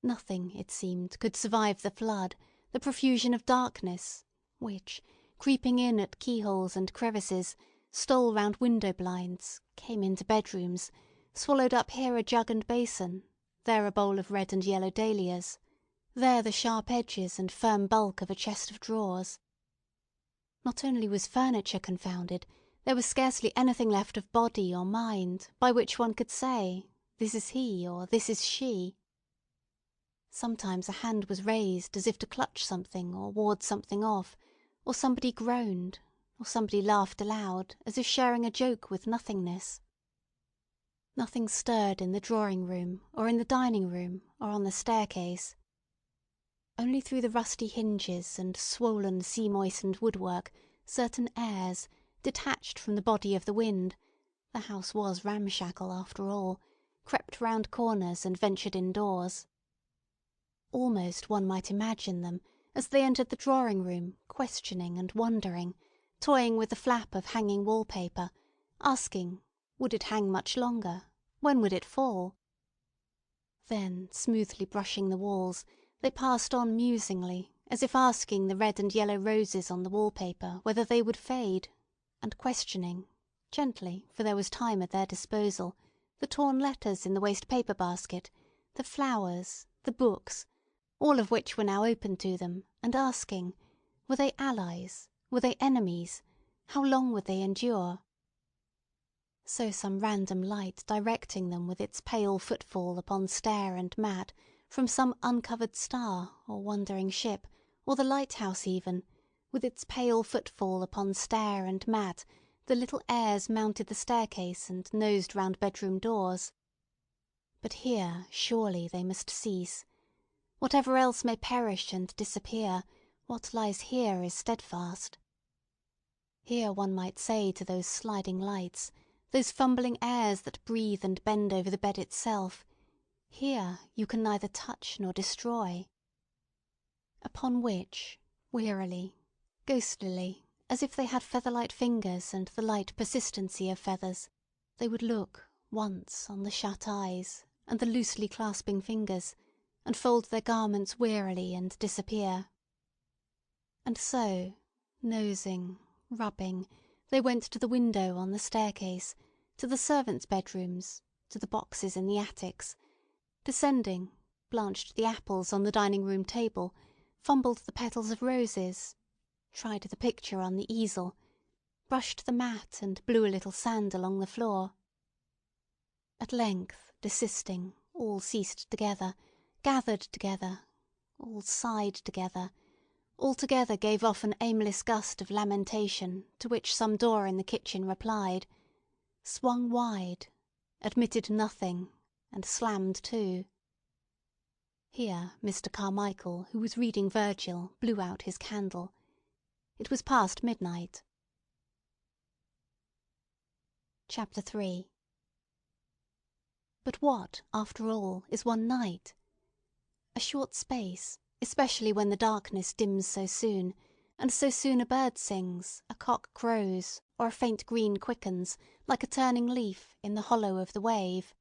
Nothing, it seemed, could survive the flood, the profusion of darkness, which, creeping in at keyholes and crevices, stole round window blinds, came into bedrooms, swallowed up here a jug and basin, there a bowl of red and yellow dahlias, there the sharp edges and firm bulk of a chest of drawers. Not only was furniture confounded, there was scarcely anything left of body or mind by which one could say, "This is he," or "This is she." Sometimes a hand was raised as if to clutch something or ward something off, or somebody groaned, or somebody laughed aloud, as if sharing a joke with nothingness. Nothing stirred in the drawing-room, or in the dining-room, or on the staircase. Only through the rusty hinges and swollen sea-moistened woodwork certain airs, detached from the body of the wind—the house was ramshackle after all—crept round corners and ventured indoors. Almost one might imagine them, as they entered the drawing-room, questioning and wondering, toying with the flap of hanging wallpaper, asking, would it hang much longer? When would it fall? Then, smoothly brushing the walls, they passed on musingly, as if asking the red and yellow roses on the wallpaper whether they would fade, and questioning, gently, for there was time at their disposal, the torn letters in the waste-paper basket, the flowers, the books, all of which were now open to them, and asking, were they allies? Were they enemies? How long would they endure? So some random light directing them with its pale footfall upon stair and mat from some uncovered star or wandering ship, or the lighthouse even, with its pale footfall upon stair and mat, the little heirs mounted the staircase and nosed round bedroom doors. But here, surely, they must cease. Whatever else may perish and disappear, what lies here is steadfast. Here one might say to those sliding lights, those fumbling airs that breathe and bend over the bed itself, here you can neither touch nor destroy. Upon which, wearily, ghostlily, as if they had feather-light fingers and the light persistency of feathers, they would look once on the shut eyes and the loosely clasping fingers, and fold their garments wearily and disappear. And so, nosing, rubbing, they went to the window on the staircase, to the servants' bedrooms, to the boxes in the attics, descending, blanched the apples on the dining-room table, fumbled the petals of roses, tried the picture on the easel, brushed the mat and blew a little sand along the floor. At length, desisting, all ceased together, gathered together, all sighed together, all together gave off an aimless gust of lamentation to which some door in the kitchen replied, swung wide, admitted nothing, and slammed to. Here Mr. Carmichael, who was reading Virgil, blew out his candle. It was past midnight. Chapter 3. But what, after all, is one night? A short space, especially when the darkness dims so soon, and so soon a bird sings, a cock crows, or a faint green quickens, like a turning leaf, in the hollow of the wave.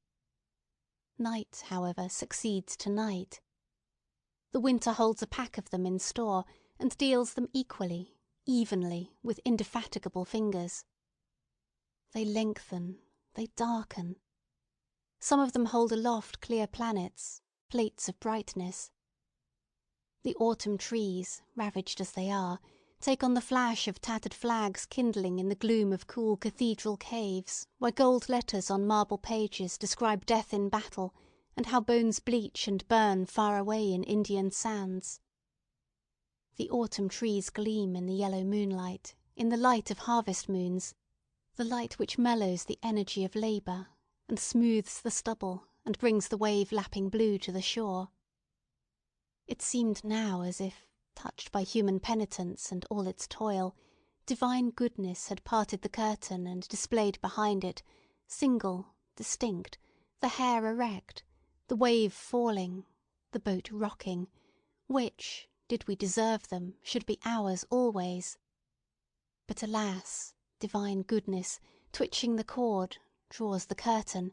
Night, however, succeeds to night. The winter holds a pack of them in store, and deals them equally, evenly, with indefatigable fingers. They lengthen, they darken. Some of them hold aloft clear planets, plates of brightness. The autumn trees, ravaged as they are, take on the flash of tattered flags kindling in the gloom of cool cathedral caves, where gold letters on marble pages describe death in battle, and how bones bleach and burn far away in Indian sands. The autumn trees gleam in the yellow moonlight, in the light of harvest moons, the light which mellows the energy of labour, and smooths the stubble, and brings the wave-lapping blue to the shore. It seemed now as if, touched by human penitence and all its toil, divine goodness had parted the curtain and displayed behind it, single, distinct, the hair erect, the wave falling, the boat rocking, which, did we deserve them, should be ours always. But alas, divine goodness, twitching the cord, draws the curtain.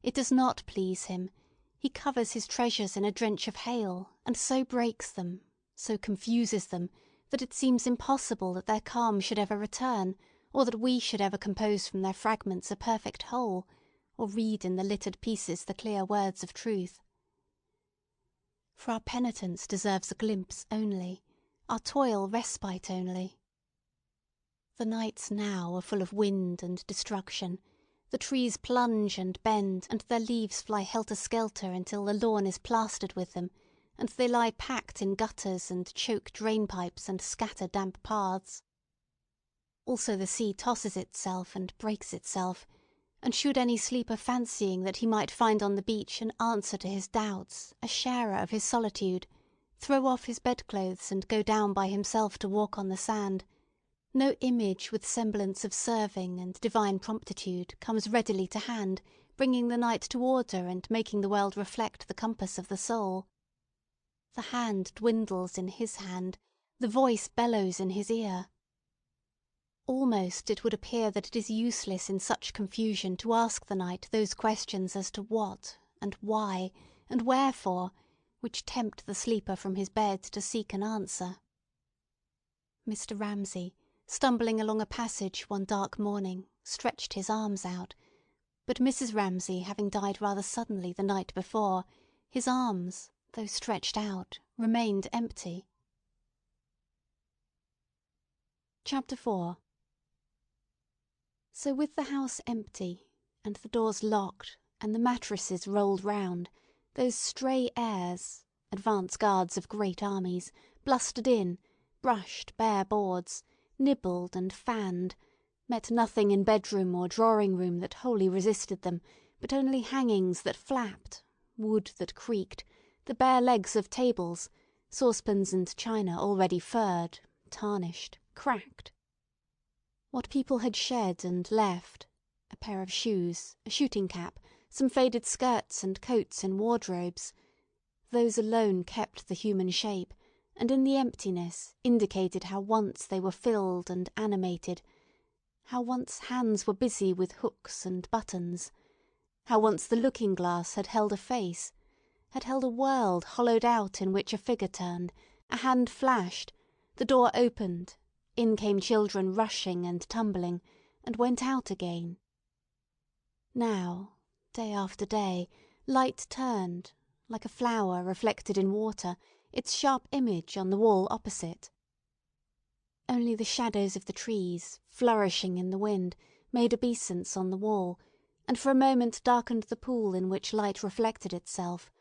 It does not please him. He covers his treasures in a drench of hail, and so breaks them, so confuses them, that it seems impossible that their calm should ever return, or that we should ever compose from their fragments a perfect whole, or read in the littered pieces the clear words of truth. For our penitence deserves a glimpse only, our toil respite only. The nights now are full of wind and destruction. The trees plunge and bend, and their leaves fly helter-skelter until the lawn is plastered with them, and they lie packed in gutters and choke drain-pipes and scatter damp paths. Also the sea tosses itself and breaks itself, and should any sleeper fancying that he might find on the beach an answer to his doubts, a sharer of his solitude, throw off his bedclothes and go down by himself to walk on the sand, no image with semblance of serving and divine promptitude comes readily to hand, bringing the night to order and making the world reflect the compass of the soul. The hand dwindles in his hand, the voice bellows in his ear. Almost it would appear that it is useless in such confusion to ask the night those questions as to what, and why, and wherefore, which tempt the sleeper from his bed to seek an answer. Mr. Ramsay, stumbling along a passage one dark morning, stretched his arms out, but Mrs. Ramsay having died rather suddenly the night before, his arms, though stretched out, remained empty. Chapter 4. So with the house empty, and the doors locked, and the mattresses rolled round, those stray heirs, advance guards of great armies, blustered in, brushed bare boards, nibbled and fanned, met nothing in bedroom or drawing-room that wholly resisted them, but only hangings that flapped, wood that creaked, the bare legs of tables, saucepans and china already furred, tarnished, cracked. What people had shed and left, a pair of shoes, a shooting cap, some faded skirts and coats in wardrobes, those alone kept the human shape, and in the emptiness indicated how once they were filled and animated, how once hands were busy with hooks and buttons, how once the looking-glass had held a face, had held a world hollowed out in which a figure turned, a hand flashed, the door opened, in came children rushing and tumbling, and went out again. Now, day after day, light turned, like a flower reflected in water, its sharp image on the wall opposite. Only the shadows of the trees, flourishing in the wind, made obeisance on the wall, and for a moment darkened the pool in which light reflected itself,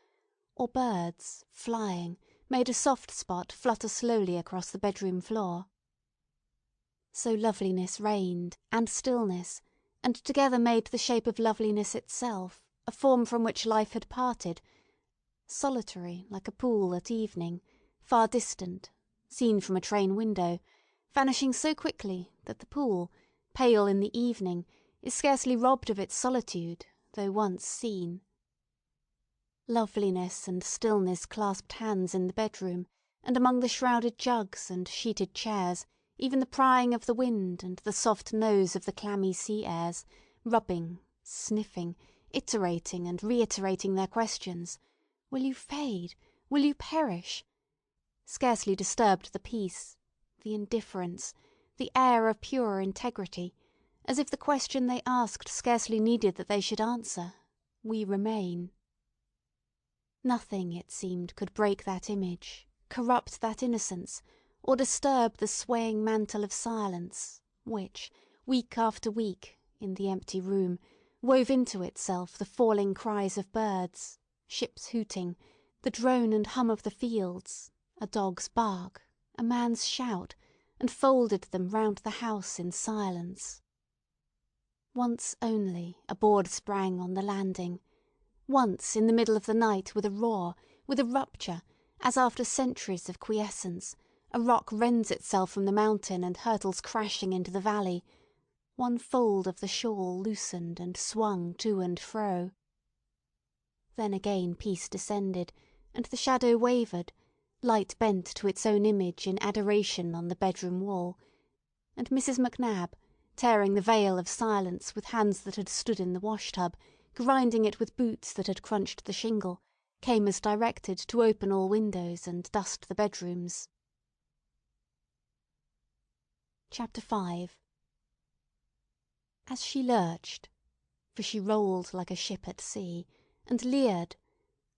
or birds, flying, made a soft spot flutter slowly across the bedroom floor. So loveliness reigned, and stillness, and together made the shape of loveliness itself, a form from which life had parted, solitary like a pool at evening, far distant, seen from a train window, vanishing so quickly that the pool, pale in the evening, is scarcely robbed of its solitude, though once seen. Loveliness and stillness clasped hands in the bedroom, and among the shrouded jugs and sheeted chairs, even the prying of the wind and the soft nose of the clammy sea airs, rubbing, sniffing, iterating and reiterating their questions, "Will you fade? Will you perish?" scarcely disturbed the peace, the indifference, the air of pure integrity, as if the question they asked scarcely needed that they should answer, "We remain." Nothing, it seemed, could break that image, corrupt that innocence, or disturb the swaying mantle of silence which, week after week, in the empty room, wove into itself the falling cries of birds, ships hooting, the drone and hum of the fields, a dog's bark, a man's shout, and folded them round the house in silence. Once only a board sprang on the landing. Once in the middle of the night with a roar, with a rupture, as after centuries of quiescence, a rock rends itself from the mountain and hurtles crashing into the valley, one fold of the shawl loosened and swung to and fro. Then again peace descended, and the shadow wavered, light bent to its own image in adoration on the bedroom wall, and Mrs. Macnab, tearing the veil of silence with hands that had stood in the wash-tub, grinding it with boots that had crunched the shingle, came as directed to open all windows and dust the bedrooms. Chapter 5. As she lurched, for she rolled like a ship at sea, and leered,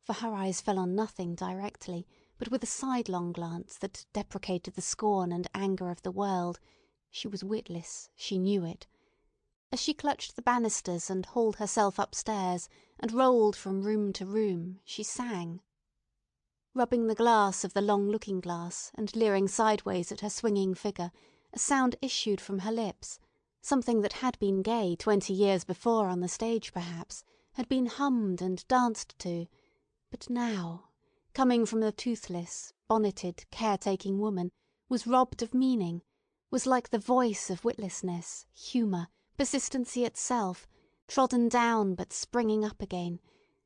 for her eyes fell on nothing directly, but with a sidelong glance that deprecated the scorn and anger of the world, she was witless, she knew it. As she clutched the banisters and hauled herself upstairs and rolled from room to room, she sang. Rubbing the glass of the long looking-glass and leering sideways at her swinging figure, a sound issued from her lips, something that had been gay 20 years before on the stage perhaps, had been hummed and danced to, but now, coming from the toothless, bonneted, caretaking woman, was robbed of meaning, was like the voice of witlessness, humour, persistency itself, trodden down but springing up again,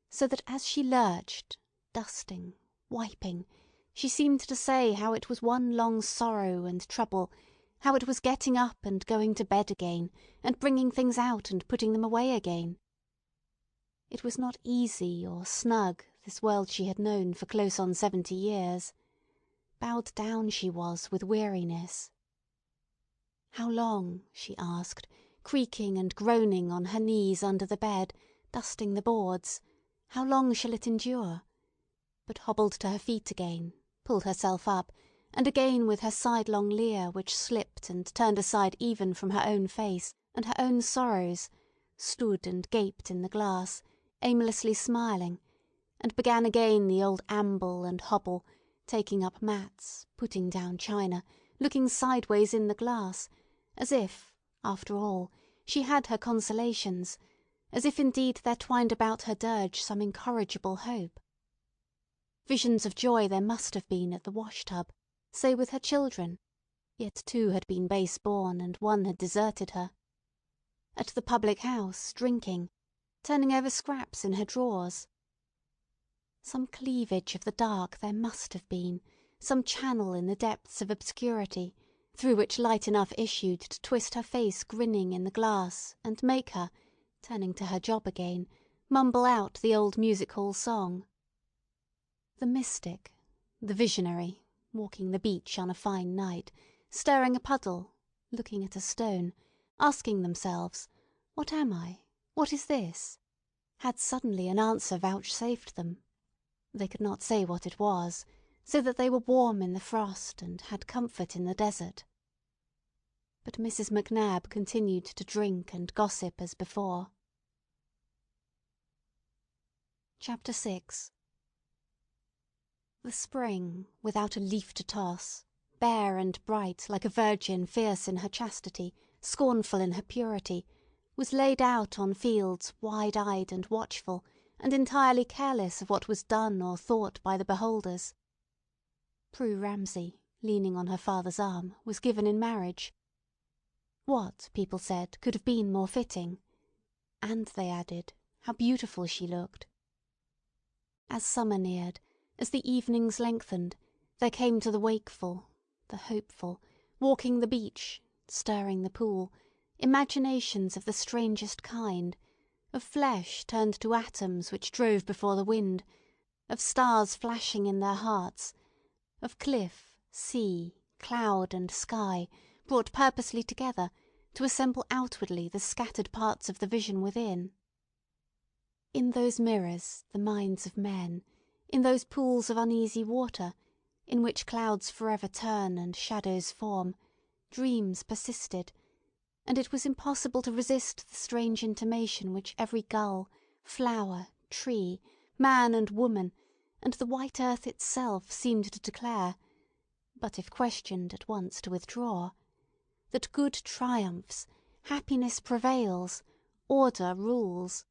so that as she lurched, dusting, wiping, she seemed to say how it was one long sorrow and trouble, how it was getting up and going to bed again, and bringing things out and putting them away again. It was not easy or snug, this world she had known for close on 70 years. Bowed down she was with weariness. How long, she asked, creaking and groaning on her knees under the bed, dusting the boards, how long shall it endure? But hobbled to her feet again, pulled herself up, and again with her sidelong leer which slipped and turned aside even from her own face and her own sorrows, stood and gaped in the glass, aimlessly smiling, and began again the old amble and hobble, taking up mats, putting down china, looking sideways in the glass, as if, after all, she had her consolations, as if indeed there twined about her dirge some incorrigible hope. Visions of joy there must have been at the wash-tub, say with her children, yet 2 had been base-born and 1 had deserted her. At the public house, drinking, turning over scraps in her drawers. Some cleavage of the dark there must have been, some channel in the depths of obscurity, through which light enough issued to twist her face grinning in the glass and make her, turning to her job again, mumble out the old music-hall song. The mystic, the visionary, walking the beach on a fine night, stirring a puddle, looking at a stone, asking themselves, "What am I? What is this?" had suddenly an answer vouchsafed them. They could not say what it was, so that they were warm in the frost and had comfort in the desert. But Mrs. Macnab continued to drink and gossip as before. Chapter 6. The spring, without a leaf to toss, bare and bright like a virgin fierce in her chastity, scornful in her purity, was laid out on fields wide-eyed and watchful, and entirely careless of what was done or thought by the beholders. Prue Ramsay, leaning on her father's arm, was given in marriage. What, people said, could have been more fitting? And, they added, how beautiful she looked. As summer neared, as the evenings lengthened, there came to the wakeful, the hopeful, walking the beach, stirring the pool, imaginations of the strangest kind, of flesh turned to atoms which drove before the wind, of stars flashing in their hearts, of cliff, sea, cloud, and sky brought purposely together to assemble outwardly the scattered parts of the vision within. In those mirrors the minds of men, in those pools of uneasy water, in which clouds forever turn and shadows form, dreams persisted, and it was impossible to resist the strange intimation which every gull, flower, tree, man and woman, and the white earth itself seemed to declare, but if questioned at once to withdraw, that good triumphs, happiness prevails, order rules.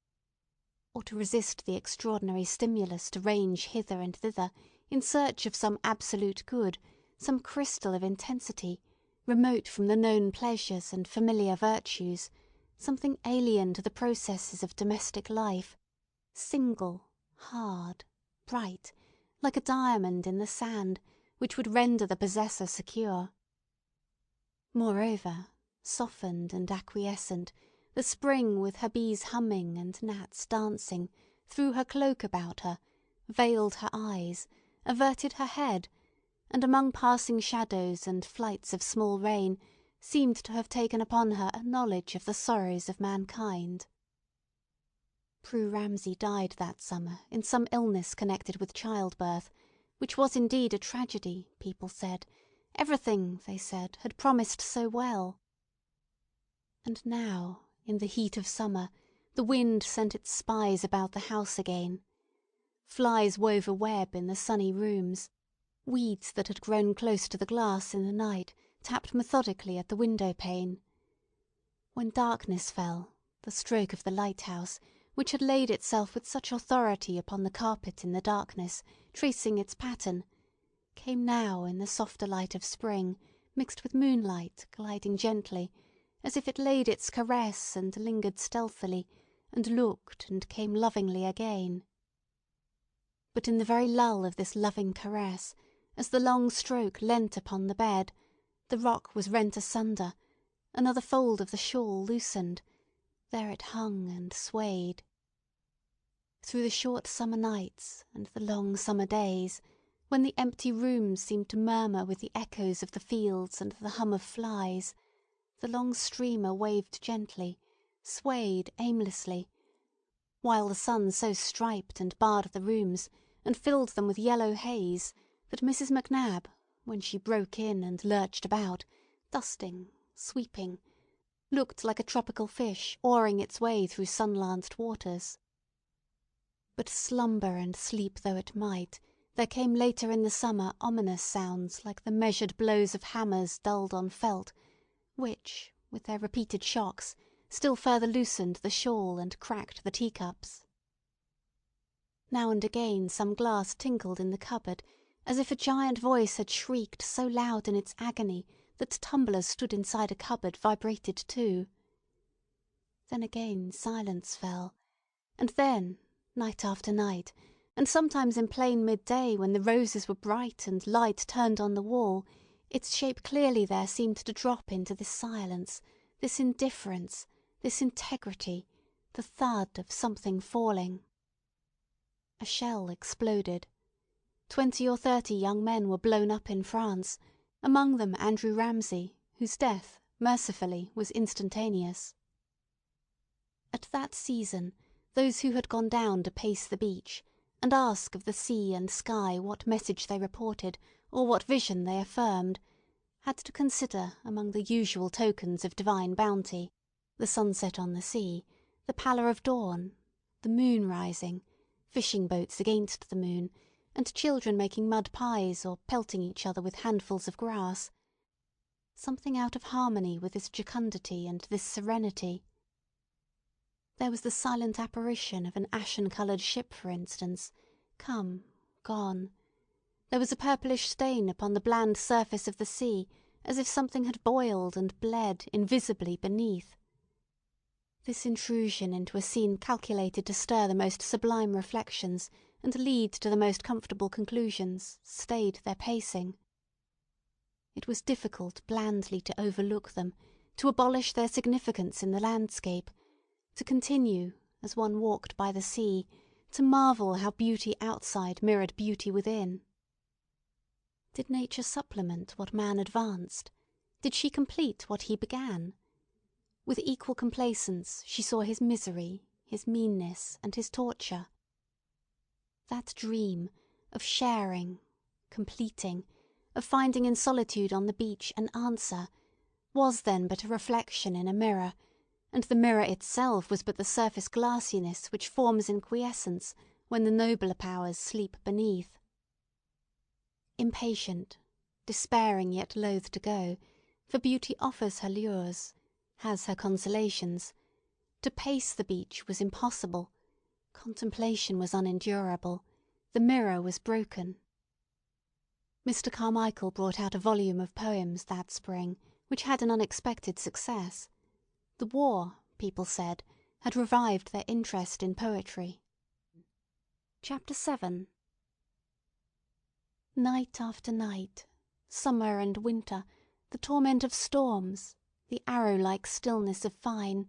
Or to resist the extraordinary stimulus to range hither and thither in search of some absolute good, some crystal of intensity, remote from the known pleasures and familiar virtues, something alien to the processes of domestic life, single, hard, bright, like a diamond in the sand, which would render the possessor secure. Moreover, softened and acquiescent, the spring with her bees humming and gnats dancing, threw her cloak about her, veiled her eyes, averted her head, and among passing shadows and flights of small rain seemed to have taken upon her a knowledge of the sorrows of mankind. Prue Ramsay died that summer in some illness connected with childbirth, which was indeed a tragedy, people said. Everything, they said, had promised so well. And now, in the heat of summer, the wind sent its spies about the house again. Flies wove a web in the sunny rooms. Weeds that had grown close to the glass in the night tapped methodically at the window-pane. When darkness fell, the stroke of the lighthouse, which had laid itself with such authority upon the carpet in the darkness, tracing its pattern, came now in the softer light of spring, mixed with moonlight, gliding gently, as if it laid its caress and lingered stealthily, and looked and came lovingly again. But in the very lull of this loving caress, as the long stroke leant upon the bed, the rock was rent asunder, another fold of the shawl loosened, there it hung and swayed. Through the short summer nights and the long summer days, when the empty rooms seemed to murmur with the echoes of the fields and the hum of flies, the long streamer waved gently, swayed aimlessly, while the sun so striped and barred the rooms and filled them with yellow haze that Mrs. McNab, when she broke in and lurched about, dusting, sweeping, looked like a tropical fish oaring its way through sun-lanced waters. But slumber and sleep though it might, there came later in the summer ominous sounds like the measured blows of hammers dulled on felt, which, with their repeated shocks, still further loosened the shawl and cracked the teacups. Now and again some glass tinkled in the cupboard, as if a giant voice had shrieked so loud in its agony that tumblers stood inside a cupboard vibrated too. Then again silence fell, and then, night after night, and sometimes in plain midday when the roses were bright and light turned on the wall, its shape clearly there seemed to drop into this silence, this indifference, this integrity, the thud of something falling. A shell exploded. 20 or 30 young men were blown up in France, among them Andrew Ramsay, whose death, mercifully, was instantaneous. At that season, those who had gone down to pace the beach, and ask of the sea and sky what message they reported, or what vision they affirmed, had to consider among the usual tokens of divine bounty, the sunset on the sea, the pallor of dawn, the moon rising, fishing boats against the moon, and children making mud pies or pelting each other with handfuls of grass. Something out of harmony with this jocundity and this serenity. There was the silent apparition of an ashen-coloured ship, for instance, come, gone. There was a purplish stain upon the bland surface of the sea, as if something had boiled and bled invisibly beneath. This intrusion into a scene calculated to stir the most sublime reflections and lead to the most comfortable conclusions stayed their pacing. It was difficult blandly to overlook them, to abolish their significance in the landscape, to continue, as one walked by the sea, to marvel how beauty outside mirrored beauty within. Did nature supplement what man advanced? Did she complete what he began? With equal complacence she saw his misery, his meanness, and his torture. That dream of sharing, completing, of finding in solitude on the beach an answer, was then but a reflection in a mirror, and the mirror itself was but the surface glassiness which forms in quiescence when the nobler powers sleep beneath. Impatient, despairing yet loath to go, for beauty offers her lures, has her consolations. To pace the beach was impossible. Contemplation was unendurable. The mirror was broken. Mr. Carmichael brought out a volume of poems that spring, which had an unexpected success. The war, people said, had revived their interest in poetry. Chapter 7. Night after night, summer and winter, the torment of storms, the arrow-like stillness of fine,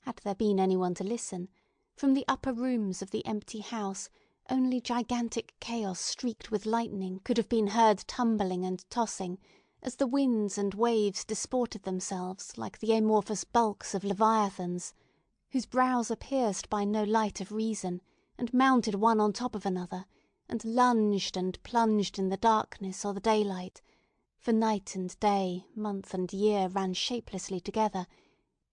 had there been anyone to listen, from the upper rooms of the empty house only gigantic chaos streaked with lightning could have been heard tumbling and tossing, as the winds and waves disported themselves like the amorphous bulks of leviathans, whose brows are pierced by no light of reason, and mounted one on top of another, and lunged and plunged in the darkness or the daylight, for night and day, month and year ran shapelessly together,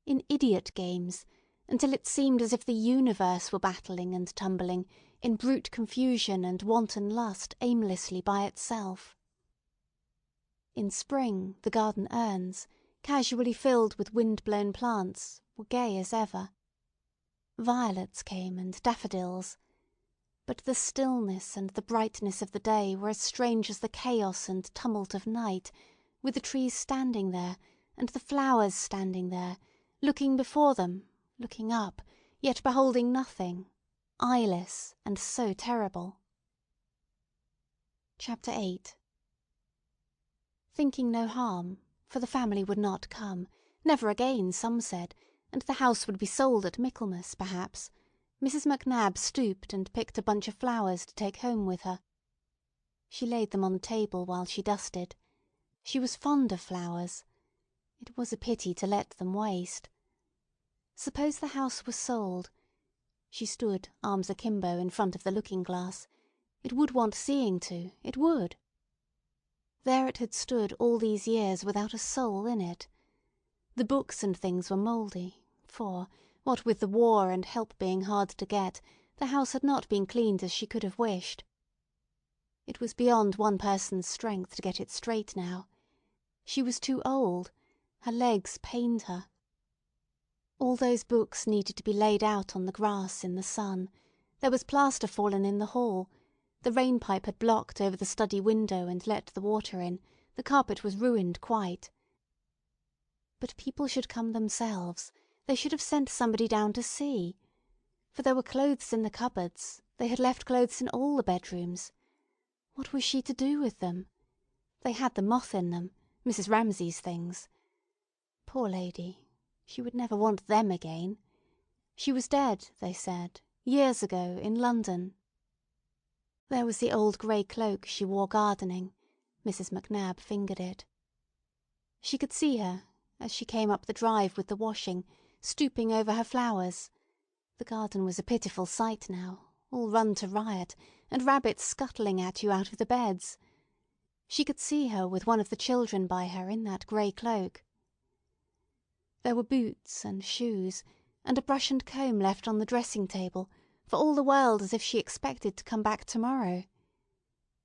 in idiot games, until it seemed as if the universe were battling and tumbling in brute confusion and wanton lust aimlessly by itself. In spring the garden urns, casually filled with wind-blown plants, were gay as ever. Violets came and daffodils, but the stillness and the brightness of the day were as strange as the chaos and tumult of night, with the trees standing there, and the flowers standing there, looking before them, looking up, yet beholding nothing, eyeless and so terrible. Chapter 8. Thinking no harm, for the family would not come, never again, some said, and the house would be sold at Michaelmas, perhaps, Mrs. Macnab stooped and picked a bunch of flowers to take home with her. She laid them on the table while she dusted. She was fond of flowers. It was a pity to let them waste. Suppose the house was sold. She stood, arms akimbo, in front of the looking-glass. It would want seeing to, it would. There it had stood all these years without a soul in it. The books and things were mouldy, for, what with the war and help being hard to get, the house had not been cleaned as she could have wished. It was beyond one person's strength to get it straight now. She was too old. Her legs pained her. All those books needed to be laid out on the grass in the sun. There was plaster fallen in the hall. The rain-pipe had blocked over the study window and let the water in. The carpet was ruined quite. But people should come themselves. They should have sent somebody down to see. For there were clothes in the cupboards. They had left clothes in all the bedrooms. What was she to do with them? They had the moth in them, Mrs. Ramsay's things. Poor lady. She would never want them again. She was dead, they said, years ago, in London. There was the old grey cloak she wore gardening. Mrs. Macnab fingered it. She could see her, as she came up the drive with the washing, stooping over her flowers. The garden was a pitiful sight now, all run to riot, and rabbits scuttling at you out of the beds. She could see her with one of the children by her in that grey cloak. There were boots and shoes, and a brush and comb left on the dressing-table, for all the world as if she expected to come back to-morrow.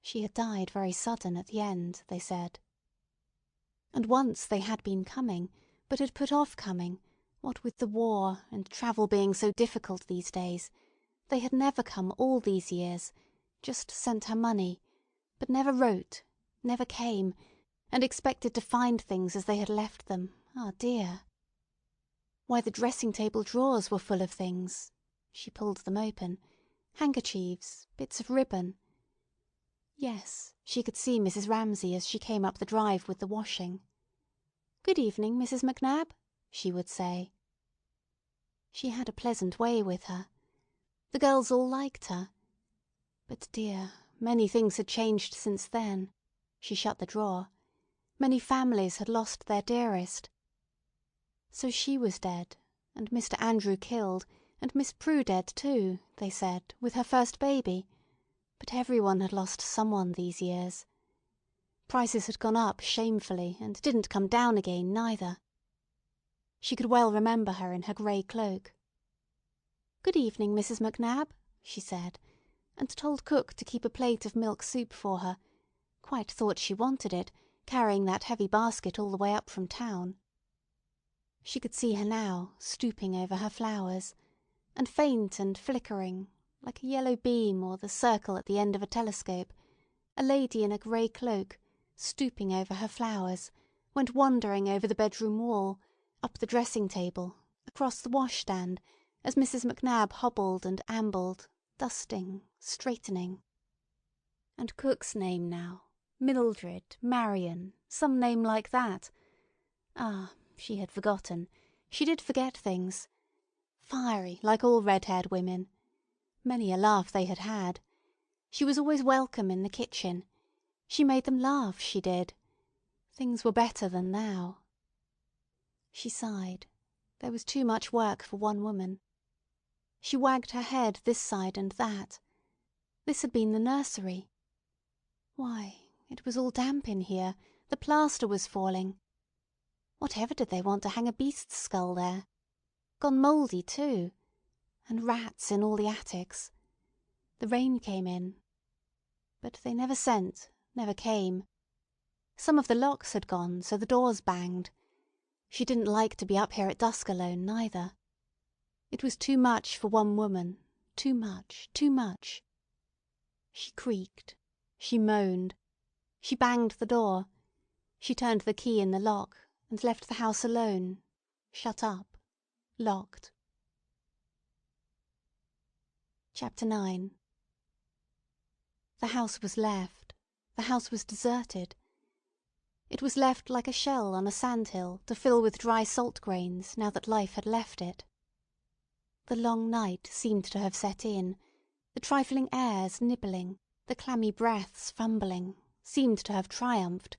She had died very sudden at the end, they said. And once they had been coming, but had put off coming, what with the war and travel being so difficult these days, they had never come all these years, just sent her money, but never wrote, never came, and expected to find things as they had left them. Ah, dear! Why, the dressing-table drawers were full of things. She pulled them open. Handkerchiefs, bits of ribbon. Yes, she could see Mrs. Ramsay as she came up the drive with the washing. "Good evening, Mrs. McNab," she would say. She had a pleasant way with her. The girls all liked her. But dear, many things had changed since then. She shut the drawer. Many families had lost their dearest. So she was dead, and Mr. Andrew killed, and Miss Prue dead too, they said, with her first baby. But everyone had lost someone these years. Prices had gone up shamefully, and didn't come down again neither. She could well remember her in her grey cloak. "Good evening, Mrs. McNab," she said, and told cook to keep a plate of milk soup for her. Quite thought she wanted it, carrying that heavy basket all the way up from town. She could see her now, stooping over her flowers, and faint and flickering, like a yellow beam or the circle at the end of a telescope, a lady in a grey cloak, stooping over her flowers, went wandering over the bedroom wall, up the dressing-table, across the washstand, as Mrs. McNab hobbled and ambled, dusting, straightening. And cook's name now, Mildred, Marion, some name like that. Ah, she had forgotten. She did forget things. Fiery, like all red-haired women. Many a laugh they had had. She was always welcome in the kitchen. She made them laugh, she did. Things were better than now. She sighed. There was too much work for one woman. She wagged her head this side and that. This had been the nursery. Why, it was all damp in here. The plaster was falling. Whatever did they want to hang a beast's skull there? Gone mouldy too. And rats in all the attics. The rain came in. But they never sent, never came. Some of the locks had gone, so the doors banged. She didn't like to be up here at dusk alone, neither. It was too much for one woman. Too much, too much. She creaked. She moaned. She banged the door. She turned the key in the lock, and left the house alone, shut up, locked. Chapter 9. The house was left. The house was deserted. It was left like a shell on a sandhill to fill with dry salt grains now that life had left it. The long night seemed to have set in. The trifling airs nibbling, the clammy breaths fumbling, seemed to have triumphed.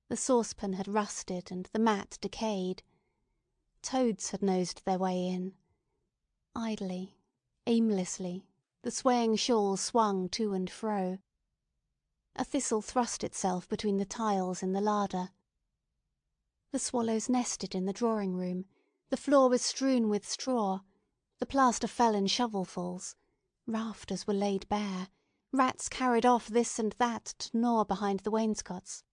The saucepan had rusted and the mat decayed. Toads had nosed their way in. Idly, aimlessly, the swaying shawl swung to and fro. A thistle thrust itself between the tiles in the larder. The swallows nested in the drawing-room. The floor was strewn with straw. The plaster fell in shovelfuls. Rafters were laid bare. Rats carried off this and that to gnaw behind the wainscots.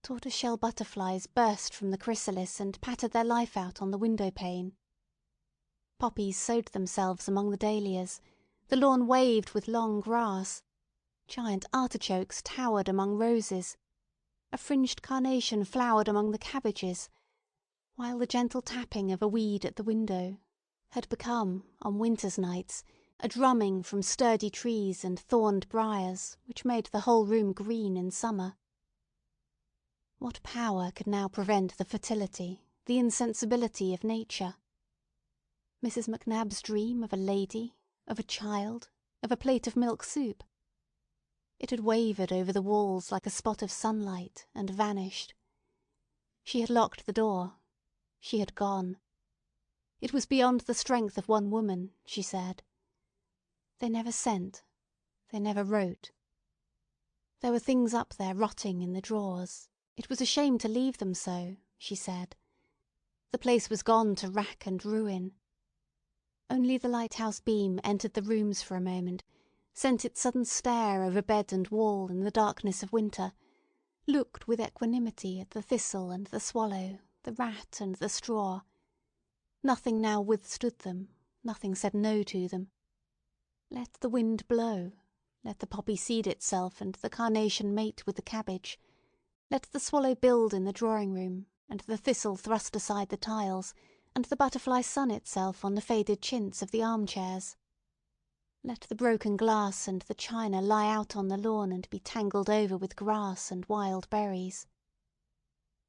Tortoise-shell butterflies burst from the chrysalis and pattered their life out on the window-pane. Poppies sowed themselves among the dahlias. The lawn waved with long grass. Giant artichokes towered among roses. A fringed carnation flowered among the cabbages, while the gentle tapping of a weed at the window had become, on winter's nights, a drumming from sturdy trees and thorned briars which made the whole room green in summer. What power could now prevent the fertility, the insensibility of nature? Mrs. McNab's dream of a lady, of a child, of a plate of milk soup. It had wavered over the walls like a spot of sunlight and vanished. She had locked the door. She had gone. It was beyond the strength of one woman, she said. They never sent. They never wrote. There were things up there rotting in the drawers. It was a shame to leave them so, she said. The place was gone to rack and ruin. Only the lighthouse beam entered the rooms for a moment, sent its sudden stare over bed and wall in the darkness of winter, looked with equanimity at the thistle and the swallow, the rat and the straw. Nothing now withstood them, nothing said no to them. Let the wind blow, let the poppy seed itself and the carnation mate with the cabbage, let the swallow build in the drawing-room, and the thistle thrust aside the tiles, and the butterfly sun itself on the faded chintz of the armchairs. Let the broken glass and the china lie out on the lawn and be tangled over with grass and wild berries.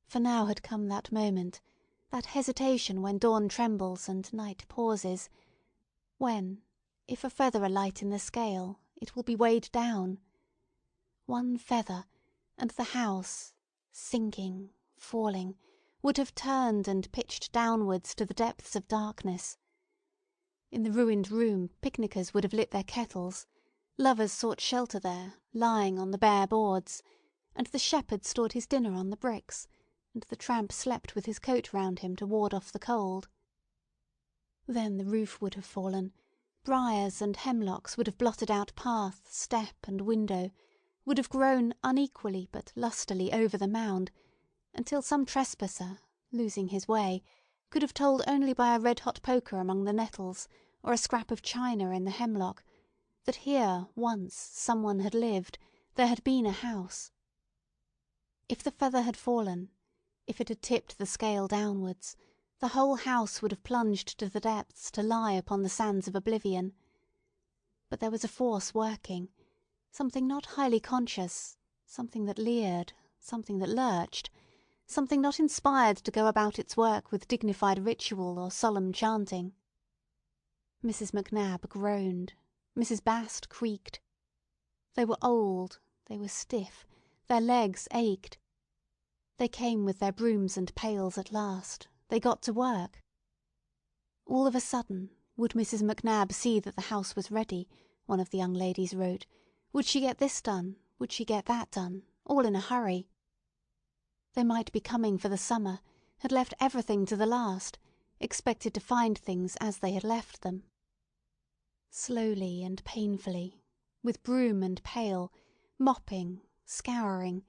For now had come that moment, that hesitation when dawn trembles and night pauses, when, if a feather alight in the scale, it will be weighed down. One feather, and the house, sinking, falling, would have turned and pitched downwards to the depths of darkness. In the ruined room picnickers would have lit their kettles, lovers sought shelter there, lying on the bare boards, and the shepherd stored his dinner on the bricks, and the tramp slept with his coat round him to ward off the cold. Then the roof would have fallen, briars and hemlocks would have blotted out path, step, and window, would have grown unequally but lustily over the mound, until some trespasser, losing his way, could have told only by a red-hot poker among the nettles, or a scrap of china in the hemlock, that here once someone had lived, there had been a house. If the feather had fallen, if it had tipped the scale downwards, the whole house would have plunged to the depths to lie upon the sands of oblivion. But there was a force working, something not highly conscious, something that leered, something that lurched, something not inspired to go about its work with dignified ritual or solemn chanting. Mrs. McNab groaned. Mrs. Bast creaked. They were old, they were stiff, their legs ached. They came with their brooms and pails at last. They got to work. All of a sudden, would Mrs. McNab see that the house was ready, one of the young ladies wrote. Would she get this done? Would she get that done? All in a hurry. They might be coming for the summer, had left everything to the last, expected to find things as they had left them. Slowly and painfully, with broom and pail, mopping, scouring,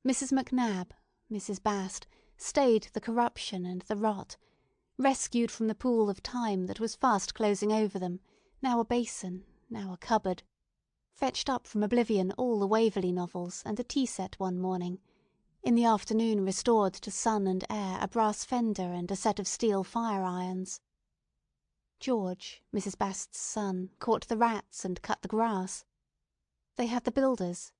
Mrs. McNab, Mrs. Bast, stayed the corruption and the rot, rescued from the pool of time that was fast closing over them, now a basin, now a cupboard, fetched up from oblivion all the Waverley novels and a tea-set one morning, in the afternoon restored to sun and air a brass fender and a set of steel fire-irons. George, Mrs. Bast's son, caught the rats and cut the grass. They had the builders.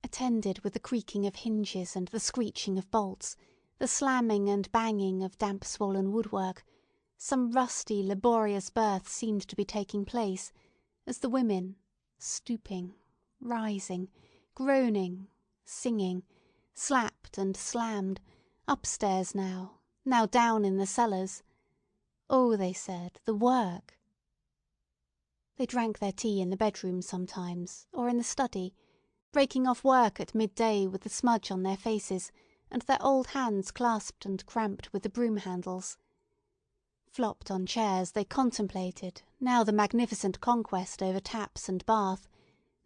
Attended with the creaking of hinges and the screeching of bolts, the slamming and banging of damp-swollen woodwork, some rusty, laborious birth seemed to be taking place, as the women, stooping, rising, groaning, singing, slapped and slammed, upstairs now, now down in the cellars. Oh, they said, the work. They drank their tea in the bedroom sometimes, or in the study, breaking off work at midday with the smudge on their faces and their old hands clasped and cramped with the broom handles. Flopped on chairs, they contemplated, now the magnificent conquest over taps and bath,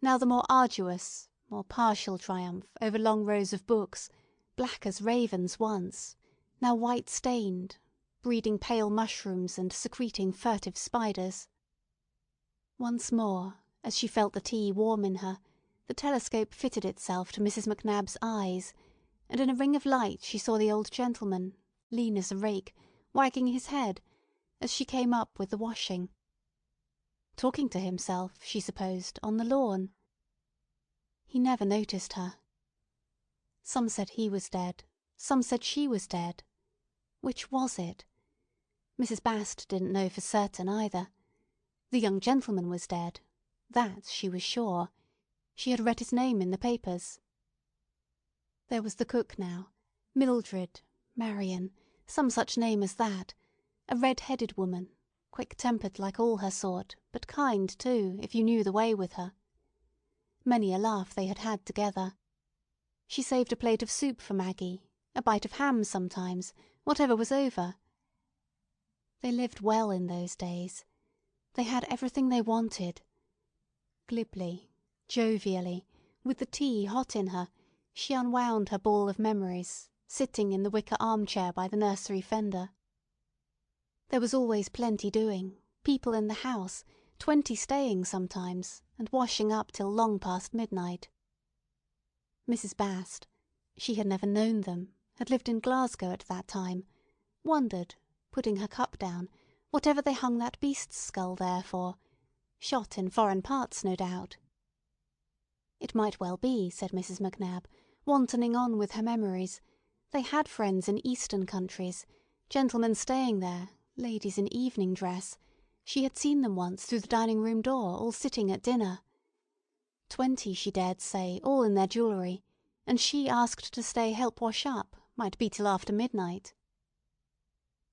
now the more arduous, more partial triumph over long rows of books, black as ravens once, now white-stained, breeding pale mushrooms and secreting furtive spiders. Once more, as she felt the tea warm in her, the telescope fitted itself to Mrs. McNab's eyes, and in a ring of light she saw the old gentleman, lean as a rake, wagging his head, as she came up with the washing. Talking to himself, she supposed, on the lawn. He never noticed her. Some said he was dead, some said she was dead. Which was it? Mrs. Bast didn't know for certain either. The young gentleman was dead. That she was sure. She had read his name in the papers. There was the cook now, Mildred, Marion, some such name as that, a red-headed woman, quick-tempered like all her sort, but kind too, if you knew the way with her. Many a laugh they had had together. She saved a plate of soup for Maggie, a bite of ham sometimes, whatever was over. They lived well in those days. They had everything they wanted. Glibly, jovially, with the tea hot in her, she unwound her ball of memories, sitting in the wicker armchair by the nursery fender. There was always plenty doing, people in the house, 20 staying sometimes, and washing up till long past midnight. Mrs. Bast—she had never known them, had lived in Glasgow at that time—wondered, putting her cup down, whatever they hung that beast's skull there for. Shot in foreign parts, no doubt. It might well be, said Mrs. Macnab, wantoning on with her memories. They had friends in Eastern countries, gentlemen staying there, ladies in evening dress. She had seen them once through the dining-room door, all sitting at dinner. 20, she dared say, all in their jewellery, and she asked to stay help wash up, might be till after midnight.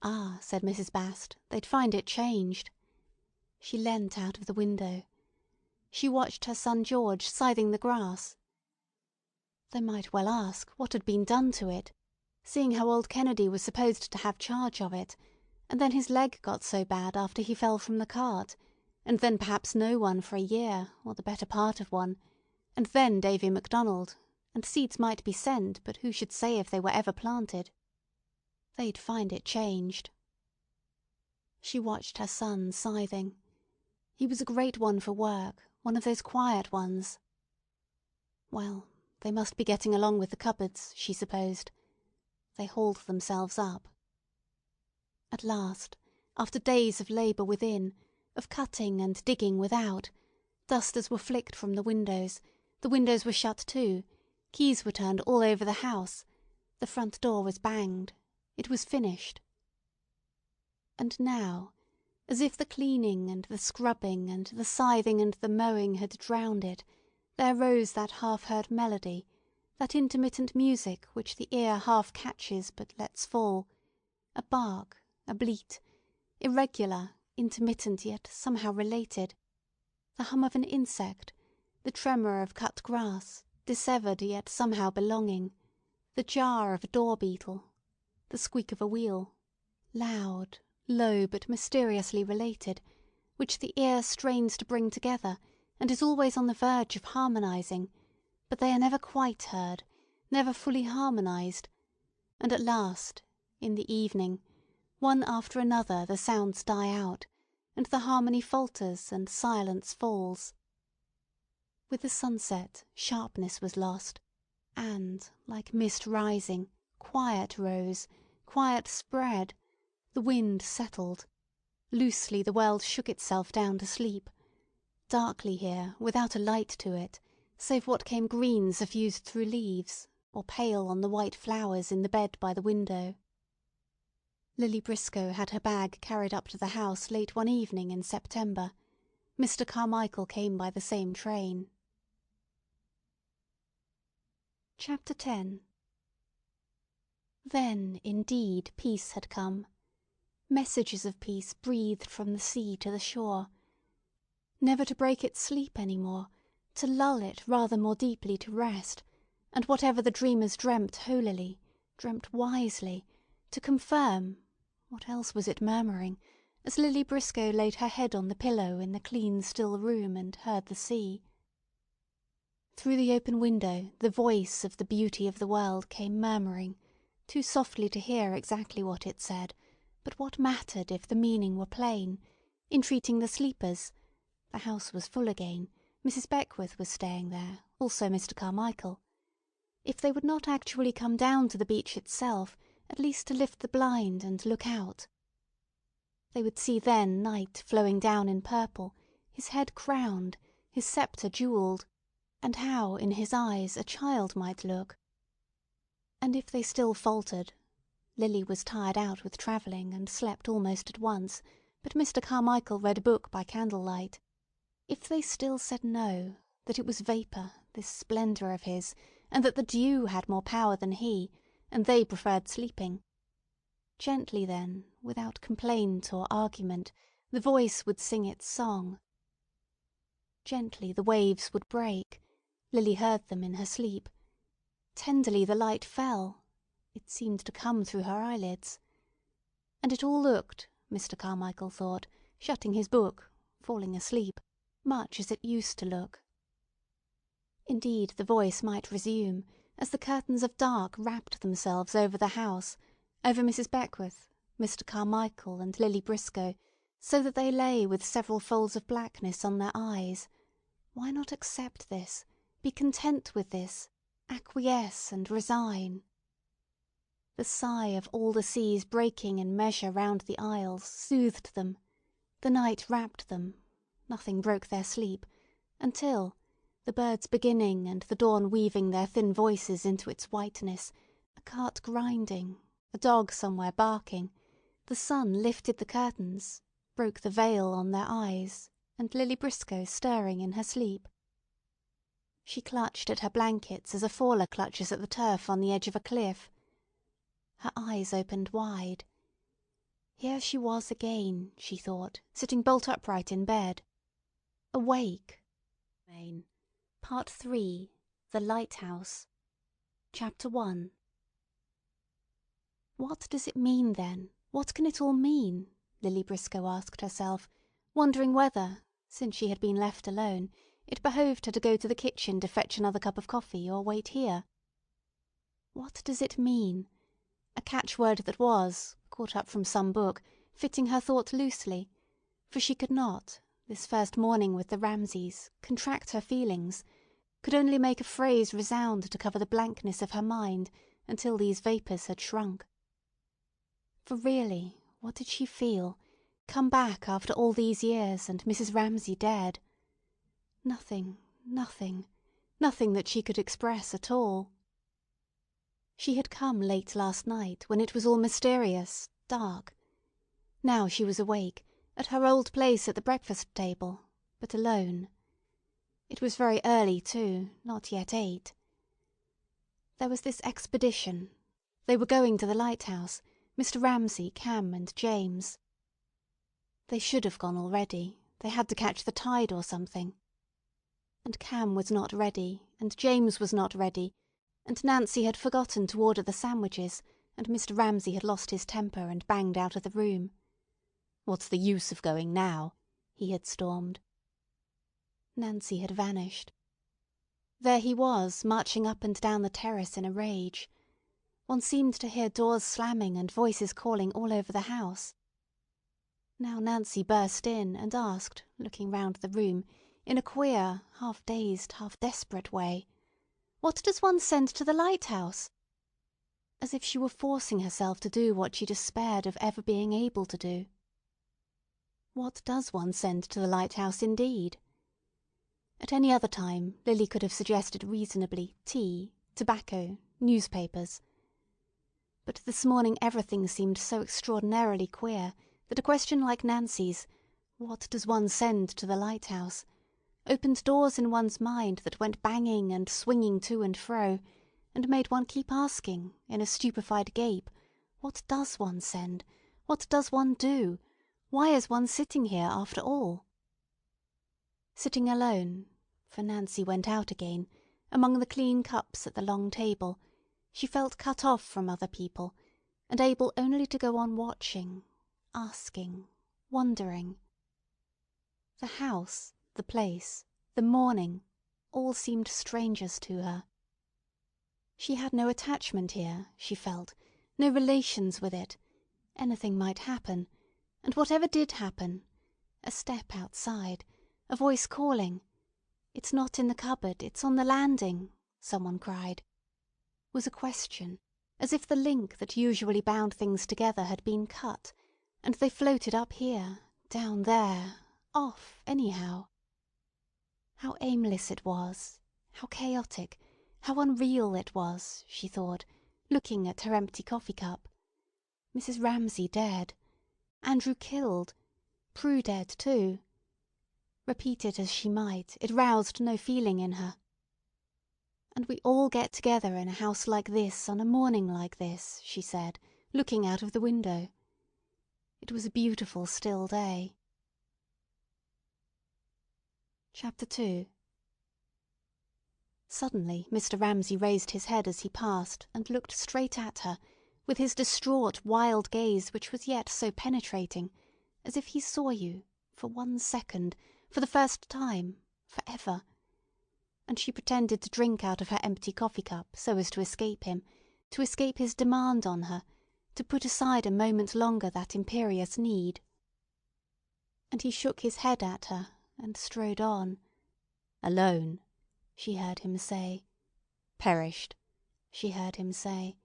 Ah, said Mrs. Bast, they'd find it changed. She leant out of the window. She watched her son George scything the grass. They might well ask what had been done to it, seeing how old Kennedy was supposed to have charge of it, and then his leg got so bad after he fell from the cart, and then perhaps no one for a year, or the better part of one, and then Davy MacDonald, and seeds might be sent, but who should say if they were ever planted? They'd find it changed. She watched her son scything. He was a great one for work, one of those quiet ones. Well, they must be getting along with the cupboards, she supposed. They hauled themselves up. At last, after days of labour within, of cutting and digging without, dusters were flicked from the windows were shut too, keys were turned all over the house, the front door was banged. It was finished. And now, as if the cleaning and the scrubbing and the scything and the mowing had drowned it, there rose that half-heard melody, that intermittent music which the ear half catches but lets fall, a bark, a bleat, irregular, intermittent yet somehow related, the hum of an insect, the tremor of cut grass, dissevered yet somehow belonging, the jar of a door-beetle, the squeak of a wheel, loud, low but mysteriously related, which the ear strains to bring together, and is always on the verge of harmonizing, but they are never quite heard, never fully harmonized, and at last, in the evening, one after another the sounds die out, and the harmony falters and silence falls. With the sunset, sharpness was lost, and, like mist rising, quiet rose, quiet spread, the wind settled. Loosely the world shook itself down to sleep. Darkly here, without a light to it, save what came green suffused through leaves, or pale on the white flowers in the bed by the window. Lily Briscoe had her bag carried up to the house late one evening in September. Mr. Carmichael came by the same train. Chapter 10. Then, indeed, peace had come. Messages of peace breathed from the sea to the shore. Never to break its sleep any more, to lull it rather more deeply to rest, and whatever the dreamers dreamt holily, dreamt wisely, to confirm, what else was it murmuring, as Lily Briscoe laid her head on the pillow in the clean still room and heard the sea. Through the open window the voice of the beauty of the world came murmuring, too softly to hear exactly what it said, but what mattered if the meaning were plain, entreating the sleepers— the house was full again, Mrs. Beckwith was staying there, also Mr. Carmichael— if they would not actually come down to the beach itself, at least to lift the blind and look out. They would see then Night flowing down in purple, his head crowned, his sceptre jewelled, and how in his eyes a child might look. And if they still faltered— Lily was tired out with travelling, and slept almost at once, but Mr. Carmichael read a book by candlelight— if they still said no, that it was vapour, this splendour of his, and that the dew had more power than he, and they preferred sleeping, gently then, without complaint or argument, the voice would sing its song. Gently the waves would break— Lily heard them in her sleep. Tenderly the light fell— it seemed to come through her eyelids. And it all looked, Mr. Carmichael thought, shutting his book, falling asleep, much as it used to look. Indeed, the voice might resume, as the curtains of dark wrapped themselves over the house, over Mrs. Beckwith, Mr. Carmichael, and Lily Briscoe, so that they lay with several folds of blackness on their eyes. Why not accept this, be content with this, acquiesce and resign? The sigh of all the seas breaking in measure round the isles soothed them. The night wrapped them. Nothing broke their sleep, until, the birds beginning and the dawn weaving their thin voices into its whiteness, a cart grinding, a dog somewhere barking, the sun lifted the curtains, broke the veil on their eyes, and Lily Briscoe stirring in her sleep. She clutched at her blankets as a faller clutches at the turf on the edge of a cliff. Her eyes opened wide. Here she was again, she thought, sitting bolt upright in bed. Awake. Part 3. The Lighthouse. Chapter 1. What does it mean, then? What can it all mean? Lily Briscoe asked herself, wondering whether, since she had been left alone, it behoved her to go to the kitchen to fetch another cup of coffee or wait here. What does it mean? A catchword that was, caught up from some book, fitting her thought loosely, for she could not, this first morning with the Ramsays, contract her feelings, could only make a phrase resound to cover the blankness of her mind until these vapours had shrunk. For really, what did she feel, come back after all these years and Mrs. Ramsay dead? Nothing, nothing, nothing that she could express at all. She had come late last night, when it was all mysterious, dark. Now she was awake, at her old place at the breakfast table, but alone. It was very early, too, not yet 8. There was this expedition. They were going to the Lighthouse, Mr. Ramsay, Cam, and James. They should have gone already. They had to catch the tide or something. And Cam was not ready, and James was not ready, and Nancy had forgotten to order the sandwiches, and Mr. Ramsay had lost his temper and banged out of the room. "What's the use of going now?" he had stormed. Nancy had vanished. There he was, marching up and down the terrace in a rage. One seemed to hear doors slamming and voices calling all over the house. Now Nancy burst in and asked, looking round the room, in a queer, half-dazed, half-desperate way, "What does one send to the Lighthouse?" As if she were forcing herself to do what she despaired of ever being able to do. What does one send to the Lighthouse, indeed? At any other time Lily could have suggested reasonably tea, tobacco, newspapers. But this morning everything seemed so extraordinarily queer that a question like Nancy's, "What does one send to the Lighthouse?" opened doors in one's mind that went banging and swinging to and fro, and made one keep asking, in a stupefied gape, what does one send? What does one do? Why is one sitting here after all? Sitting alone, for Nancy went out again, among the clean cups at the long table, she felt cut off from other people, and able only to go on watching, asking, wondering. The house, the place, the morning, all seemed strangers to her. She had no attachment here, she felt, no relations with it. Anything might happen, and whatever did happen, a step outside, a voice calling, "It's not in the cupboard, it's on the landing," someone cried, was a question, as if the link that usually bound things together had been cut, and they floated up here, down there, off anyhow. How aimless it was, how chaotic, how unreal it was, she thought, looking at her empty coffee cup. Mrs. Ramsay dead. Andrew killed. Prue dead too. Repeat it as she might, it roused no feeling in her. "And we all get together in a house like this on a morning like this," she said, looking out of the window. It was a beautiful still day. Chapter 2. Suddenly Mr. Ramsay raised his head as he passed and looked straight at her, with his distraught, wild gaze which was yet so penetrating, as if he saw you, for 1 second, for the first time, for ever. And she pretended to drink out of her empty coffee cup so as to escape him, to escape his demand on her, to put aside a moment longer that imperious need. And he shook his head at her and strode on. "Alone," she heard him say. "Perished," she heard him say.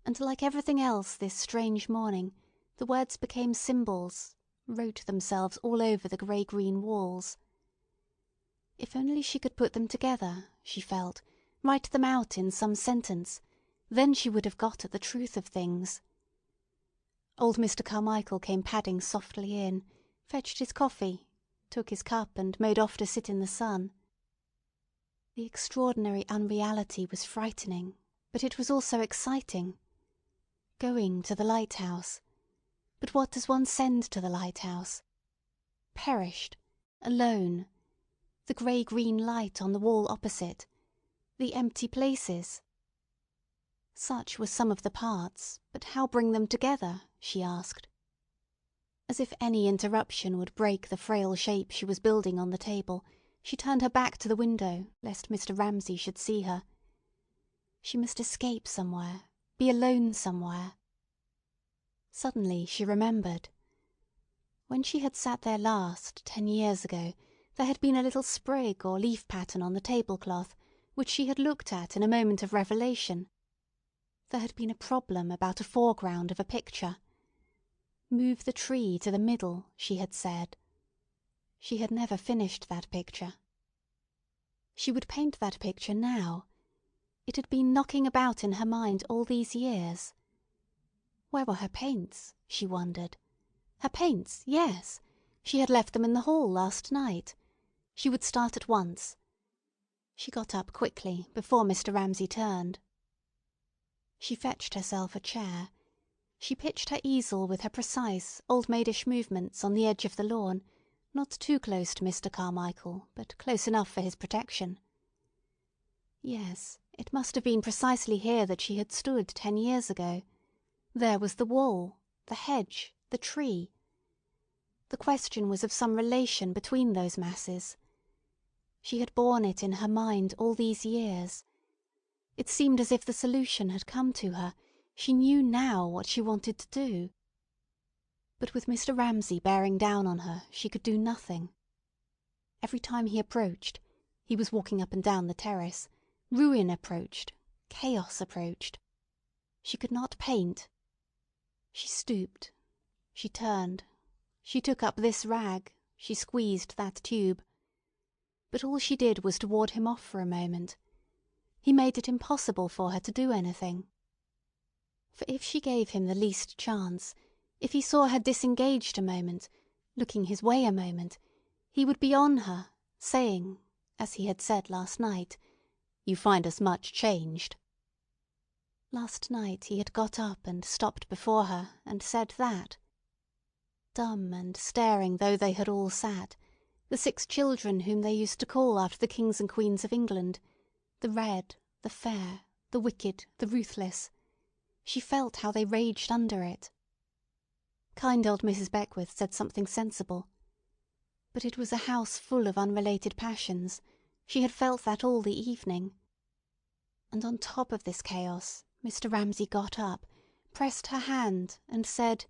And like everything else this strange morning, the words became symbols, wrote themselves all over the grey-green walls. If only she could put them together, she felt, write them out in some sentence, then she would have got at the truth of things. Old Mr. Carmichael came padding softly in, fetched his coffee, took his cup, and made off to sit in the sun. The extraordinary unreality was frightening, but it was also exciting. Going to the lighthouse. But what does one send to the lighthouse? Perished. Alone. The grey-green light on the wall opposite. The empty places. Such were some of the parts, but how bring them together, she asked. As if any interruption would break the frail shape she was building on the table, she turned her back to the window, lest Mr. Ramsay should see her. She must escape somewhere, be alone somewhere. Suddenly she remembered. When she had sat there last, 10 years ago, there had been a little sprig or leaf pattern on the tablecloth, which she had looked at in a moment of revelation. There had been a problem about a foreground of a picture. Move the tree to the middle, she had said. She had never finished that picture. She would paint that picture now. It had been knocking about in her mind all these years. Where were her paints? She wondered. Her paints, yes. She had left them in the hall last night. She would start at once. She got up quickly, before Mr. Ramsay turned. She fetched herself a chair. She pitched her easel with her precise, old-maidish movements on the edge of the lawn, not too close to Mr. Carmichael, but close enough for his protection. Yes, it must have been precisely here that she had stood 10 years ago. There was the wall, the hedge, the tree. The question was of some relation between those masses. She had borne it in her mind all these years. It seemed as if the solution had come to her. She knew now what she wanted to do. But with Mr. Ramsay bearing down on her, she could do nothing. Every time he approached, he was walking up and down the terrace, ruin approached, chaos approached. She could not paint. She stooped. She turned. She took up this rag. She squeezed that tube. But all she did was to ward him off for a moment. He made it impossible for her to do anything. For if she gave him the least chance, if he saw her disengaged a moment, looking his way a moment, he would be on her, saying, as he had said last night, "You find us much changed." Last night he had got up and stopped before her and said that. Dumb and staring though they had all sat, the 6 children whom they used to call after the kings and queens of England, the red, the fair, the wicked, the ruthless, she felt how they raged under it. Kind old Mrs. Beckwith said something sensible. But it was a house full of unrelated passions. She had felt that all the evening. And on top of this chaos, Mr. Ramsay got up, pressed her hand, and said,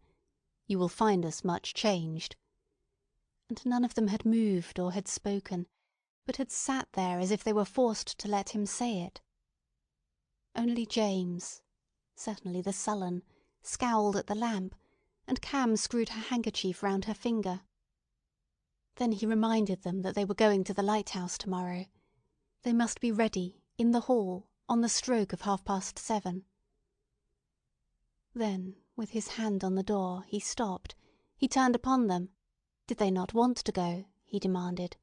"You will find us much changed." And none of them had moved or had spoken, but had sat there as if they were forced to let him say it. Only James, certainly the sullen, scowled at the lamp, and Cam screwed her handkerchief round her finger. Then he reminded them that they were going to the lighthouse tomorrow. They must be ready, in the hall, on the stroke of 7:30. Then, with his hand on the door, he stopped. He turned upon them. Did they not want to go? He demanded.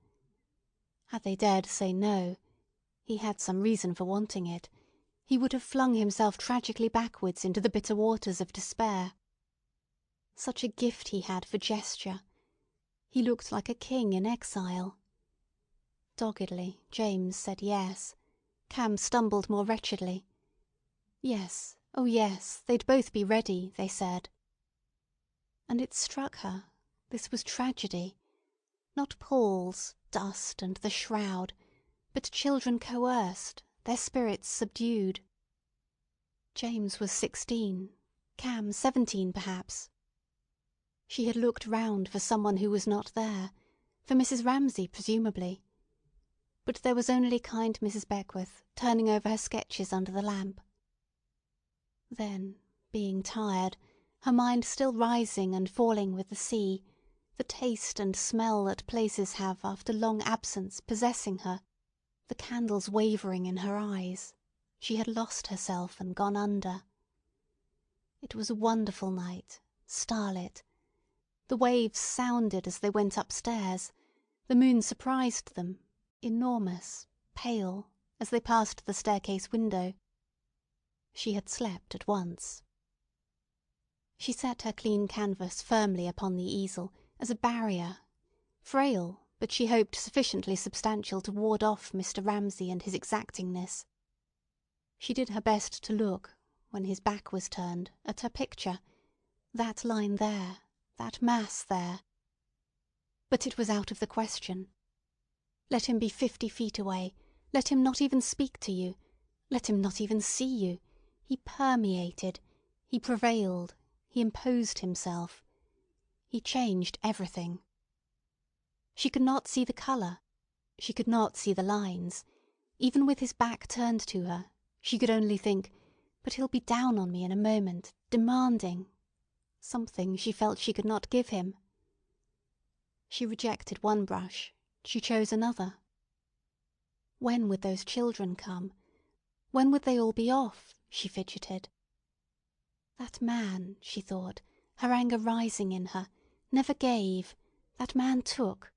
Had they dared say no—he had some reason for wanting it—he would have flung himself tragically backwards into the bitter waters of despair. Such a gift he had for gesture. He looked like a king in exile. Doggedly, James said yes. Cam stumbled more wretchedly. Yes, oh yes, they'd both be ready, they said. And it struck her. This was tragedy. Not Paul's, dust and the shroud, but children coerced, their spirits subdued. James was 16, Cam 17 perhaps. She had looked round for someone who was not there, for Mrs. Ramsay presumably. But there was only kind Mrs. Beckwith turning over her sketches under the lamp. Then, being tired, her mind still rising and falling with the sea, the taste and smell that places have after long absence possessing her, the candles wavering in her eyes, she had lost herself and gone under. It was a wonderful night, starlit. The waves sounded as they went upstairs. The moon surprised them, enormous, pale, as they passed the staircase window. She had slept at once. She set her clean canvas firmly upon the easel as a barrier, frail, but she hoped sufficiently substantial to ward off Mr. Ramsay and his exactingness. She did her best to look, when his back was turned, at her picture, that line there, that mass there. But it was out of the question. Let him be 50 feet away, let him not even speak to you, let him not even see you, he permeated, he prevailed, he imposed himself. He changed everything. She could not see the colour, she could not see the lines. Even with his back turned to her, she could only think, but he'll be down on me in a moment, demanding something she felt she could not give him. She rejected one brush, she chose another. When would those children come? When would they all be off? She fidgeted. That man, she thought, her anger rising in her, never gave. That man took.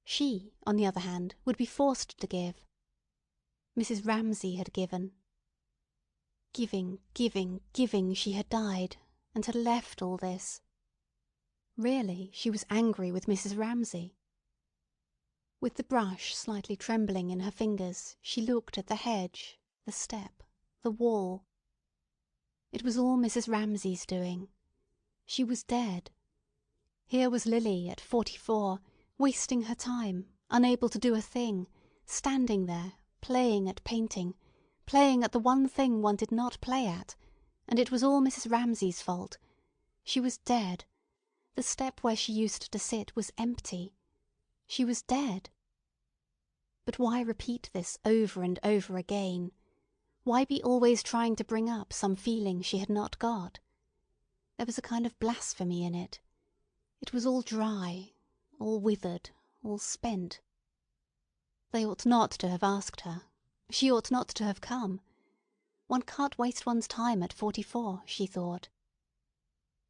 She, on the other hand, would be forced to give. Mrs. Ramsay had given. Giving, giving, giving, she had died, and had left all this. Really, she was angry with Mrs. Ramsay. With the brush slightly trembling in her fingers, she looked at the hedge, the step, the wall. It was all Mrs. Ramsay's doing. She was dead. Here was Lily at 44, wasting her time, unable to do a thing, standing there, playing at painting, playing at the one thing one did not play at, and it was all Mrs. Ramsay's fault. She was dead. The step where she used to sit was empty. She was dead. But why repeat this over and over again? Why be always trying to bring up some feeling she had not got? There was a kind of blasphemy in it. It was all dry, all withered, all spent. They ought not to have asked her. She ought not to have come. One can't waste one's time at 44, she thought.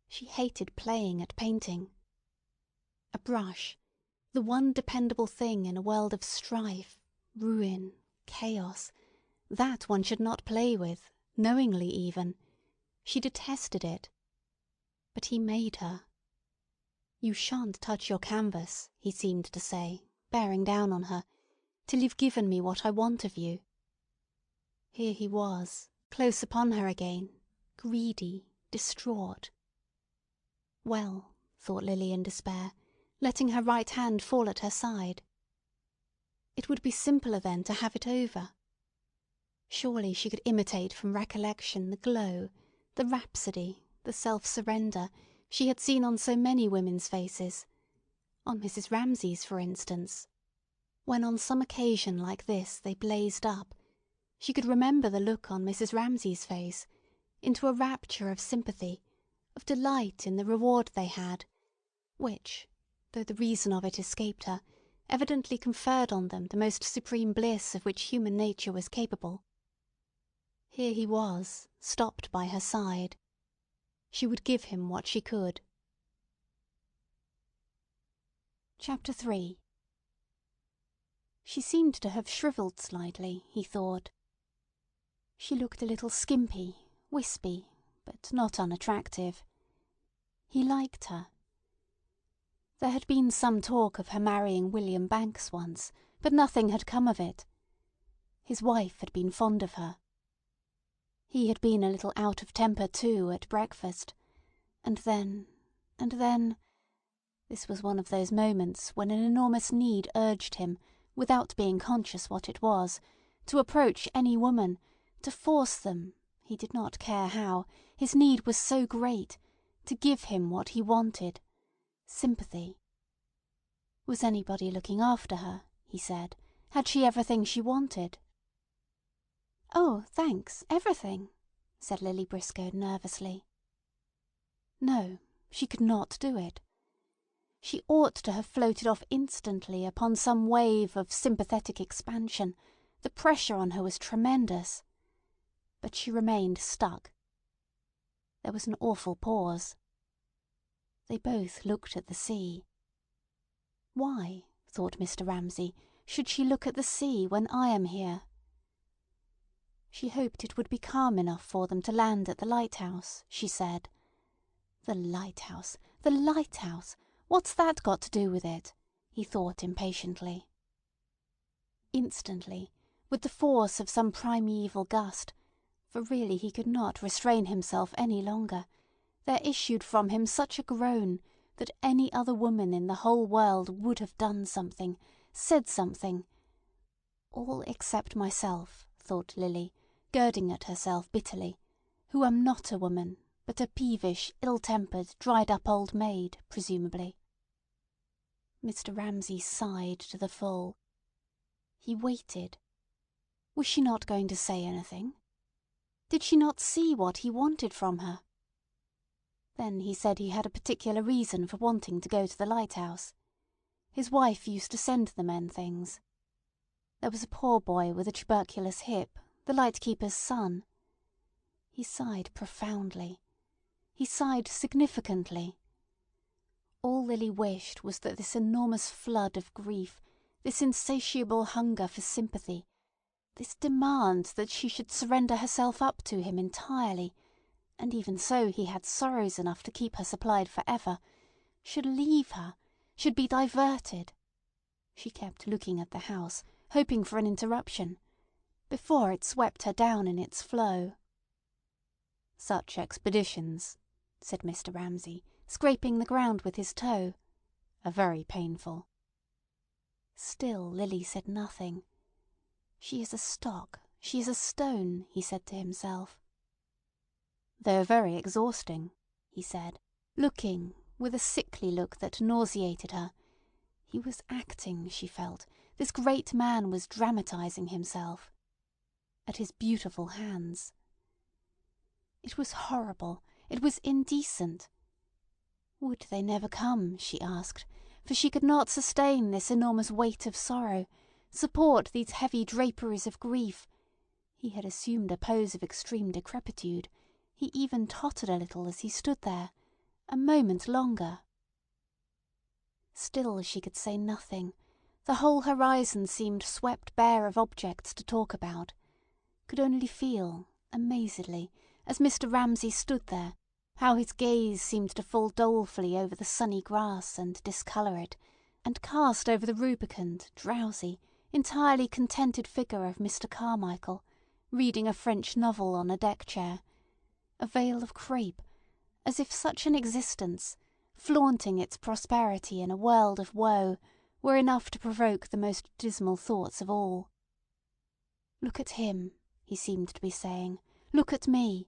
She hated playing at painting. A brush, the one dependable thing in a world of strife, ruin, chaos, that one should not play with, knowingly even. She detested it. But he made her. You shan't touch your canvas, he seemed to say, bearing down on her, till you've given me what I want of you. Here he was, close upon her again, greedy, distraught. Well, thought Lily in despair, letting her right hand fall at her side. It would be simpler then to have it over. Surely she could imitate from recollection the glow, the rhapsody, the self-surrender she had seen on so many women's faces, on Mrs. Ramsay's, for instance. When on some occasion like this they blazed up, she could remember the look on Mrs. Ramsay's face, into a rapture of sympathy, of delight in the reward they had, which, though the reason of it escaped her, evidently conferred on them the most supreme bliss of which human nature was capable. Here he was, stopped by her side. She would give him what she could. Chapter 3. She seemed to have shrivelled slightly, he thought. She looked a little skimpy, wispy, but not unattractive. He liked her. There had been some talk of her marrying William Banks once, but nothing had come of it. His wife had been fond of her. He had been a little out of temper too at breakfast, and then... This was one of those moments when an enormous need urged him, without being conscious what it was, to approach any woman, to force them, he did not care how, his need was so great, to give him what he wanted: sympathy. Was anybody looking after her? He said. Had she everything she wanted? "Oh, thanks, everything," said Lily Briscoe nervously. No, she could not do it. She ought to have floated off instantly upon some wave of sympathetic expansion. The pressure on her was tremendous. But she remained stuck. There was an awful pause. They both looked at the sea. Why, thought Mr. Ramsay, should she look at the sea when I am here? She hoped it would be calm enough for them to land at the lighthouse, she said. The lighthouse! The lighthouse! What's that got to do with it? He thought impatiently. Instantly, with the force of some primeval gust, for really he could not restrain himself any longer, there issued from him such a groan that any other woman in the whole world would have done something, said something. All except myself, thought Lily, girding at herself bitterly, who am not a woman, but a peevish, ill-tempered, dried-up old maid, presumably. Mr. Ramsay sighed to the full. He waited. Was she not going to say anything? Did she not see what he wanted from her? Then he said he had a particular reason for wanting to go to the lighthouse. His wife used to send the men things. There was a poor boy with a tuberculous hip, the lightkeeper's son. He sighed profoundly. He sighed significantly. All Lily wished was that this enormous flood of grief, this insatiable hunger for sympathy, this demand that she should surrender herself up to him entirely, and even so he had sorrows enough to keep her supplied for ever, should leave her, should be diverted. She kept looking at the house, hoping for an interruption, before it swept her down in its flow. "Such expeditions," said Mr. Ramsay, scraping the ground with his toe, "are very painful." Still Lily said nothing. She is a stock, she is a stone, he said to himself. "They are very exhausting," he said, looking, with a sickly look that nauseated her. He was acting, she felt. This great man was dramatizing himself. At his beautiful hands. It was horrible. It was indecent. Would they never come, she asked, for she could not sustain this enormous weight of sorrow, support these heavy draperies of grief. He had assumed a pose of extreme decrepitude. He even tottered a little as he stood there. A moment longer. Still she could say nothing. The whole horizon seemed swept bare of objects to talk about. Could only feel, amazedly, as Mr. Ramsay stood there, how his gaze seemed to fall dolefully over the sunny grass and discolour it, and cast over the rubicund, drowsy, entirely contented figure of Mr. Carmichael, reading a French novel on a deck-chair, a veil of crape, as if such an existence, flaunting its prosperity in a world of woe, were enough to provoke the most dismal thoughts of all. "Look at him," he seemed to be saying. "Look at me."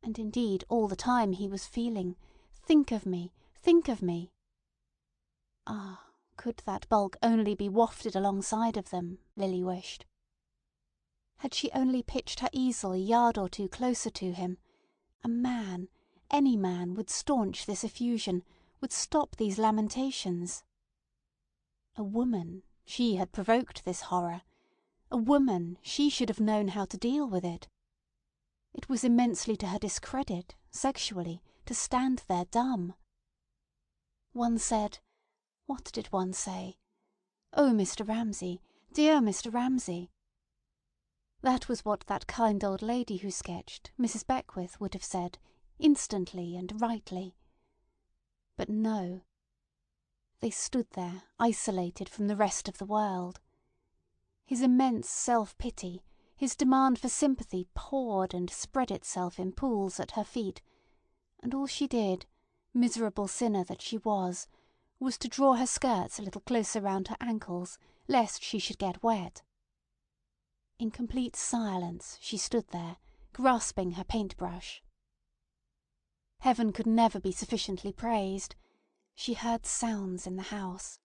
And indeed all the time he was feeling, "Think of me, think of me." Ah, could that bulk only be wafted alongside of them, Lily wished. Had she only pitched her easel a yard or two closer to him, a man, any man, would staunch this effusion, would stop these lamentations. A woman, she had provoked this horror. A woman, she should have known how to deal with it. It was immensely to her discredit, sexually, to stand there dumb. One said— What did one say? "Oh, Mr. Ramsay, dear Mr. Ramsay." That was what that kind old lady who sketched, Mrs. Beckwith, would have said, instantly and rightly. But no. They stood there, isolated from the rest of the world. His immense self-pity, his demand for sympathy poured and spread itself in pools at her feet, and all she did, miserable sinner that she was was to draw her skirts a little closer round her ankles, lest she should get wet. In complete silence she stood there, grasping her paintbrush. Heaven could never be sufficiently praised. She heard sounds in the house.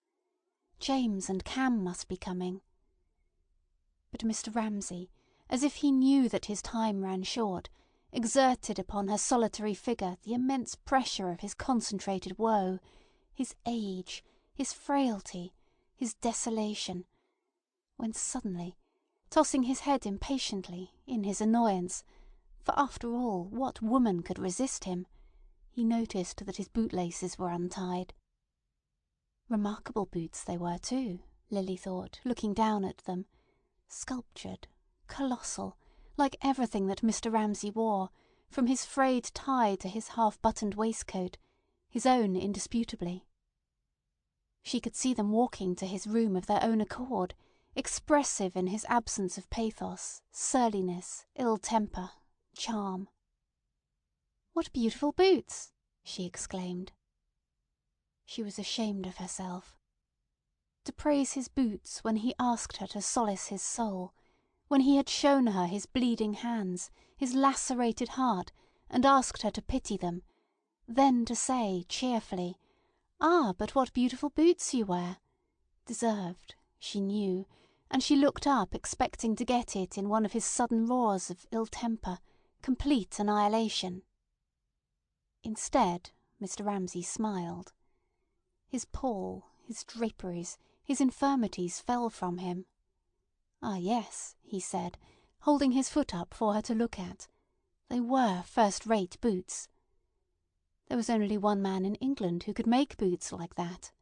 James and Cam must be coming. But Mr. Ramsay, as if he knew that his time ran short, exerted upon her solitary figure the immense pressure of his concentrated woe, his age, his frailty, his desolation, when suddenly, tossing his head impatiently, in his annoyance, for after all, what woman could resist him, he noticed that his bootlaces were untied. Remarkable boots they were too, Lily thought, looking down at them. Sculptured, colossal, like everything that Mr. Ramsay wore, from his frayed tie to his half-buttoned waistcoat, his own indisputably. She could see them walking to his room of their own accord, expressive in his absence of pathos, surliness, ill-temper, charm. "What beautiful boots!" she exclaimed. She was ashamed of herself. To praise his boots when he asked her to solace his soul, when he had shown her his bleeding hands, his lacerated heart, and asked her to pity them, then to say cheerfully, "Ah, but what beautiful boots you wear!" deserved, she knew, and she looked up expecting to get it in one of his sudden roars of ill-temper, complete annihilation. Instead, Mr. Ramsay smiled. His pall, his draperies, his infirmities fell from him. "Ah, yes," he said, holding his foot up for her to look at. They were first-rate boots. There was only one man in England who could make boots like that.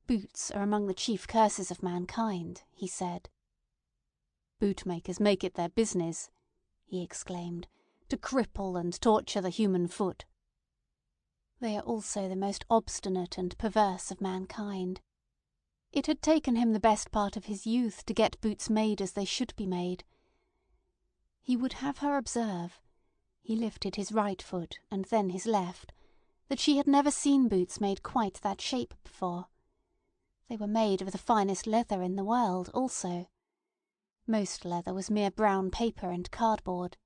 Boots are among the chief curses of mankind, he said. "Bootmakers make it their business," he exclaimed, "to cripple and torture the human foot. They are also the most obstinate and perverse of mankind. It had taken him the best part of his youth to get boots made as they should be made. He would have her observe"—he lifted his right foot and then his left—"that she had never seen boots made quite that shape before. They were made of the finest leather in the world, also. Most leather was mere brown paper and cardboard."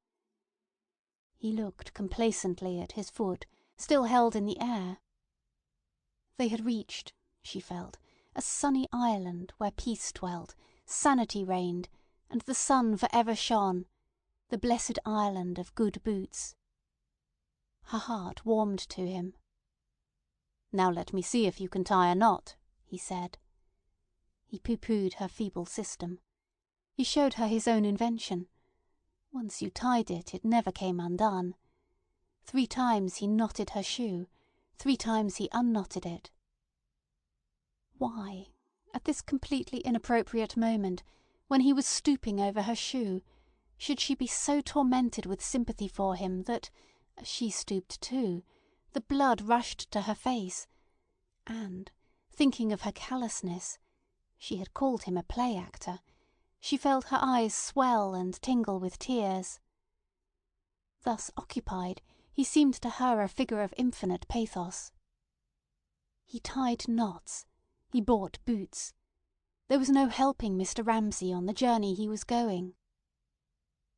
He looked complacently at his foot, still held in the air. They had reached, she felt, a sunny island where peace dwelt, sanity reigned, and the sun for ever shone, the blessed island of good boots. Her heart warmed to him. "Now let me see if you can tie a knot," he said. He pooh-poohed her feeble system. He showed her his own invention. Once you tied it, it never came undone. 3 times he knotted her shoe, 3 times he unknotted it. Why, at this completely inappropriate moment, when he was stooping over her shoe, should she be so tormented with sympathy for him that, as she stooped too, the blood rushed to her face, and, thinking of her callousness—she had called him a play-actor—she felt her eyes swell and tingle with tears. Thus occupied, he seemed to her a figure of infinite pathos. He tied knots. He bought boots. There was no helping Mr. Ramsay on the journey he was going.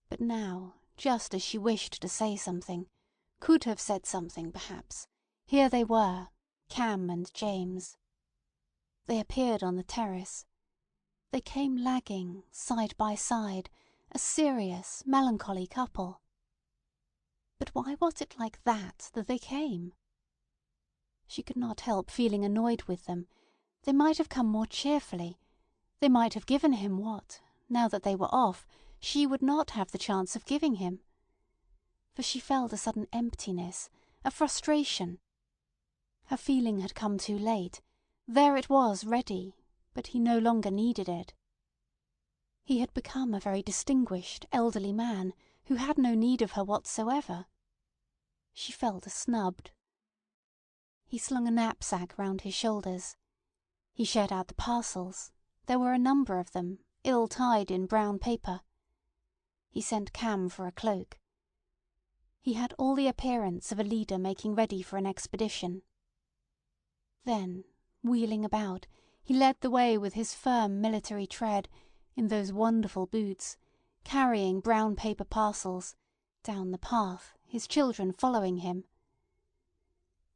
But now, just as she wished to say something, could have said something perhaps, here they were, Cam and James. They appeared on the terrace. They came lagging, side by side, a serious, melancholy couple. But why was it like that they came? She could not help feeling annoyed with them. They might have come more cheerfully. They might have given him what, now that they were off, she would not have the chance of giving him. For she felt a sudden emptiness, a frustration. Her feeling had come too late. There it was ready, but he no longer needed it. He had become a very distinguished, elderly man who had no need of her whatsoever. She felt snubbed. He slung a knapsack round his shoulders. He shared out the parcels. There were a number of them, ill-tied in brown paper. He sent Cam for a cloak. He had all the appearance of a leader making ready for an expedition. Then, Wheeling about, he led the way with his firm military tread, in those wonderful boots, carrying brown paper parcels, down the path, his children following him.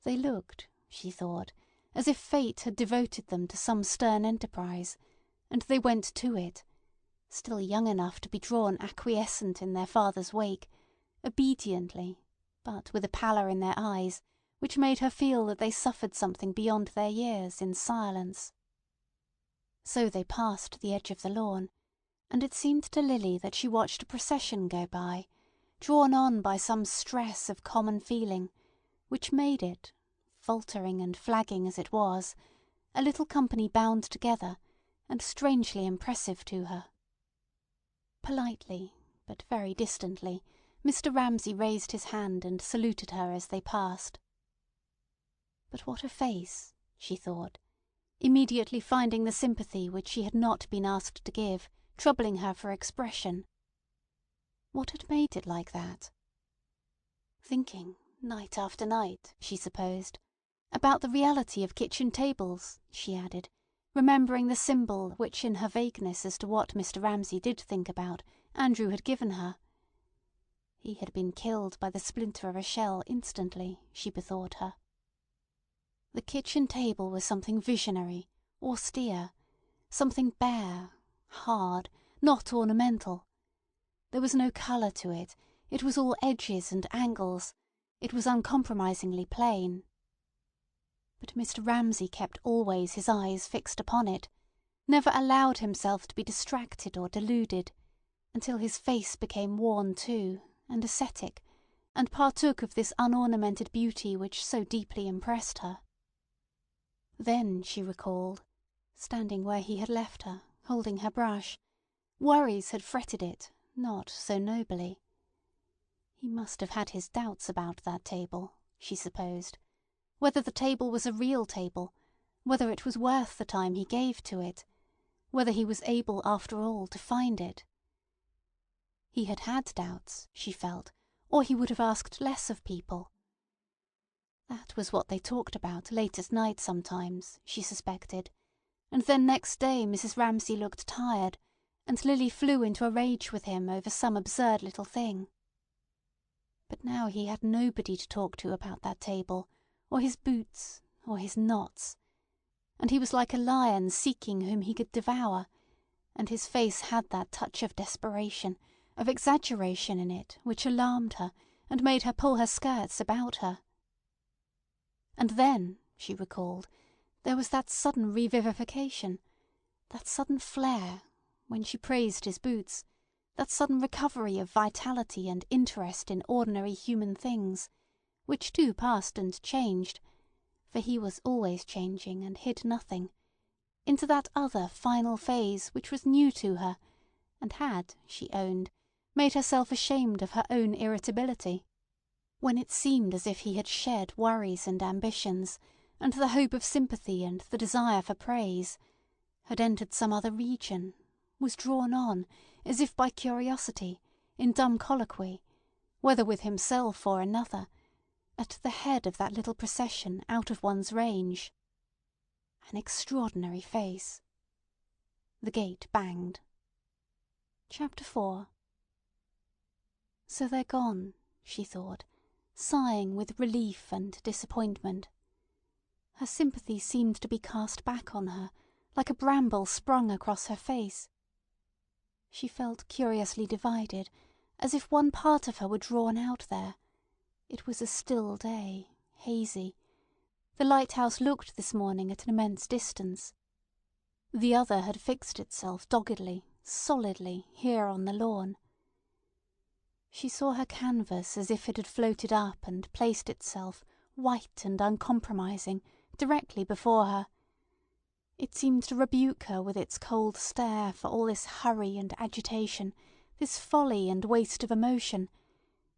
They looked, she thought, as if fate had devoted them to some stern enterprise, and they went to it, still young enough to be drawn acquiescent in their father's wake, obediently, but with a pallor in their eyes which made her feel that they suffered something beyond their years in silence. So they passed the edge of the lawn, and it seemed to Lily that she watched a procession go by, drawn on by some stress of common feeling, which made it, faltering and flagging as it was, a little company bound together, and strangely impressive to her. Politely, but very distantly, Mr. Ramsay raised his hand and saluted her as they passed. But what a face, she thought, immediately finding the sympathy which she had not been asked to give troubling her for expression. What had made it like that? Thinking, night after night, she supposed, about the reality of kitchen tables, she added, remembering the symbol which in her vagueness as to what Mr. Ramsay did think about, Andrew had given her. He had been killed by the splinter of a shell instantly, she bethought her. The kitchen table was something visionary, austere, something bare, hard, not ornamental. There was no colour to it. It was all edges and angles. It was uncompromisingly plain. But Mr. Ramsay kept always his eyes fixed upon it, never allowed himself to be distracted or deluded, until his face became worn too, and ascetic, and partook of this unornamented beauty which so deeply impressed her. Then she recalled, standing where he had left her, holding her brush, worries had fretted it, not so nobly. He must have had his doubts about that table, she supposed, whether the table was a real table, whether it was worth the time he gave to it, whether he was able after all to find it. He had had doubts, she felt, or he would have asked less of people. That was what they talked about late at night sometimes, she suspected, and then next day Mrs. Ramsay looked tired, and Lily flew into a rage with him over some absurd little thing. But now he had nobody to talk to about that table, or his boots, or his knots, and he was like a lion seeking whom he could devour, and his face had that touch of desperation, of exaggeration in it which alarmed her and made her pull her skirts about her. And then, she recalled, there was that sudden revivification, that sudden flare, when she praised his boots, that sudden recovery of vitality and interest in ordinary human things, which too passed and changed, for he was always changing and hid nothing, into that other final phase which was new to her, and had, she owned, made herself ashamed of her own irritability, when it seemed as if he had shed worries and ambitions, and the hope of sympathy and the desire for praise, had entered some other region, was drawn on, as if by curiosity, in dumb colloquy, whether with himself or another, at the head of that little procession out of one's range. An extraordinary face. The gate banged. Chapter 4. So they're gone, she thought, sighing with relief and disappointment. Her sympathy seemed to be cast back on her, like a bramble sprung across her face. She felt curiously divided, as if one part of her were drawn out there. It was a still day, hazy. The lighthouse looked this morning at an immense distance. The other had fixed itself doggedly, solidly, here on the lawn. She saw her canvas as if it had floated up and placed itself, white and uncompromising, directly before her. It seemed to rebuke her with its cold stare for all this hurry and agitation, this folly and waste of emotion.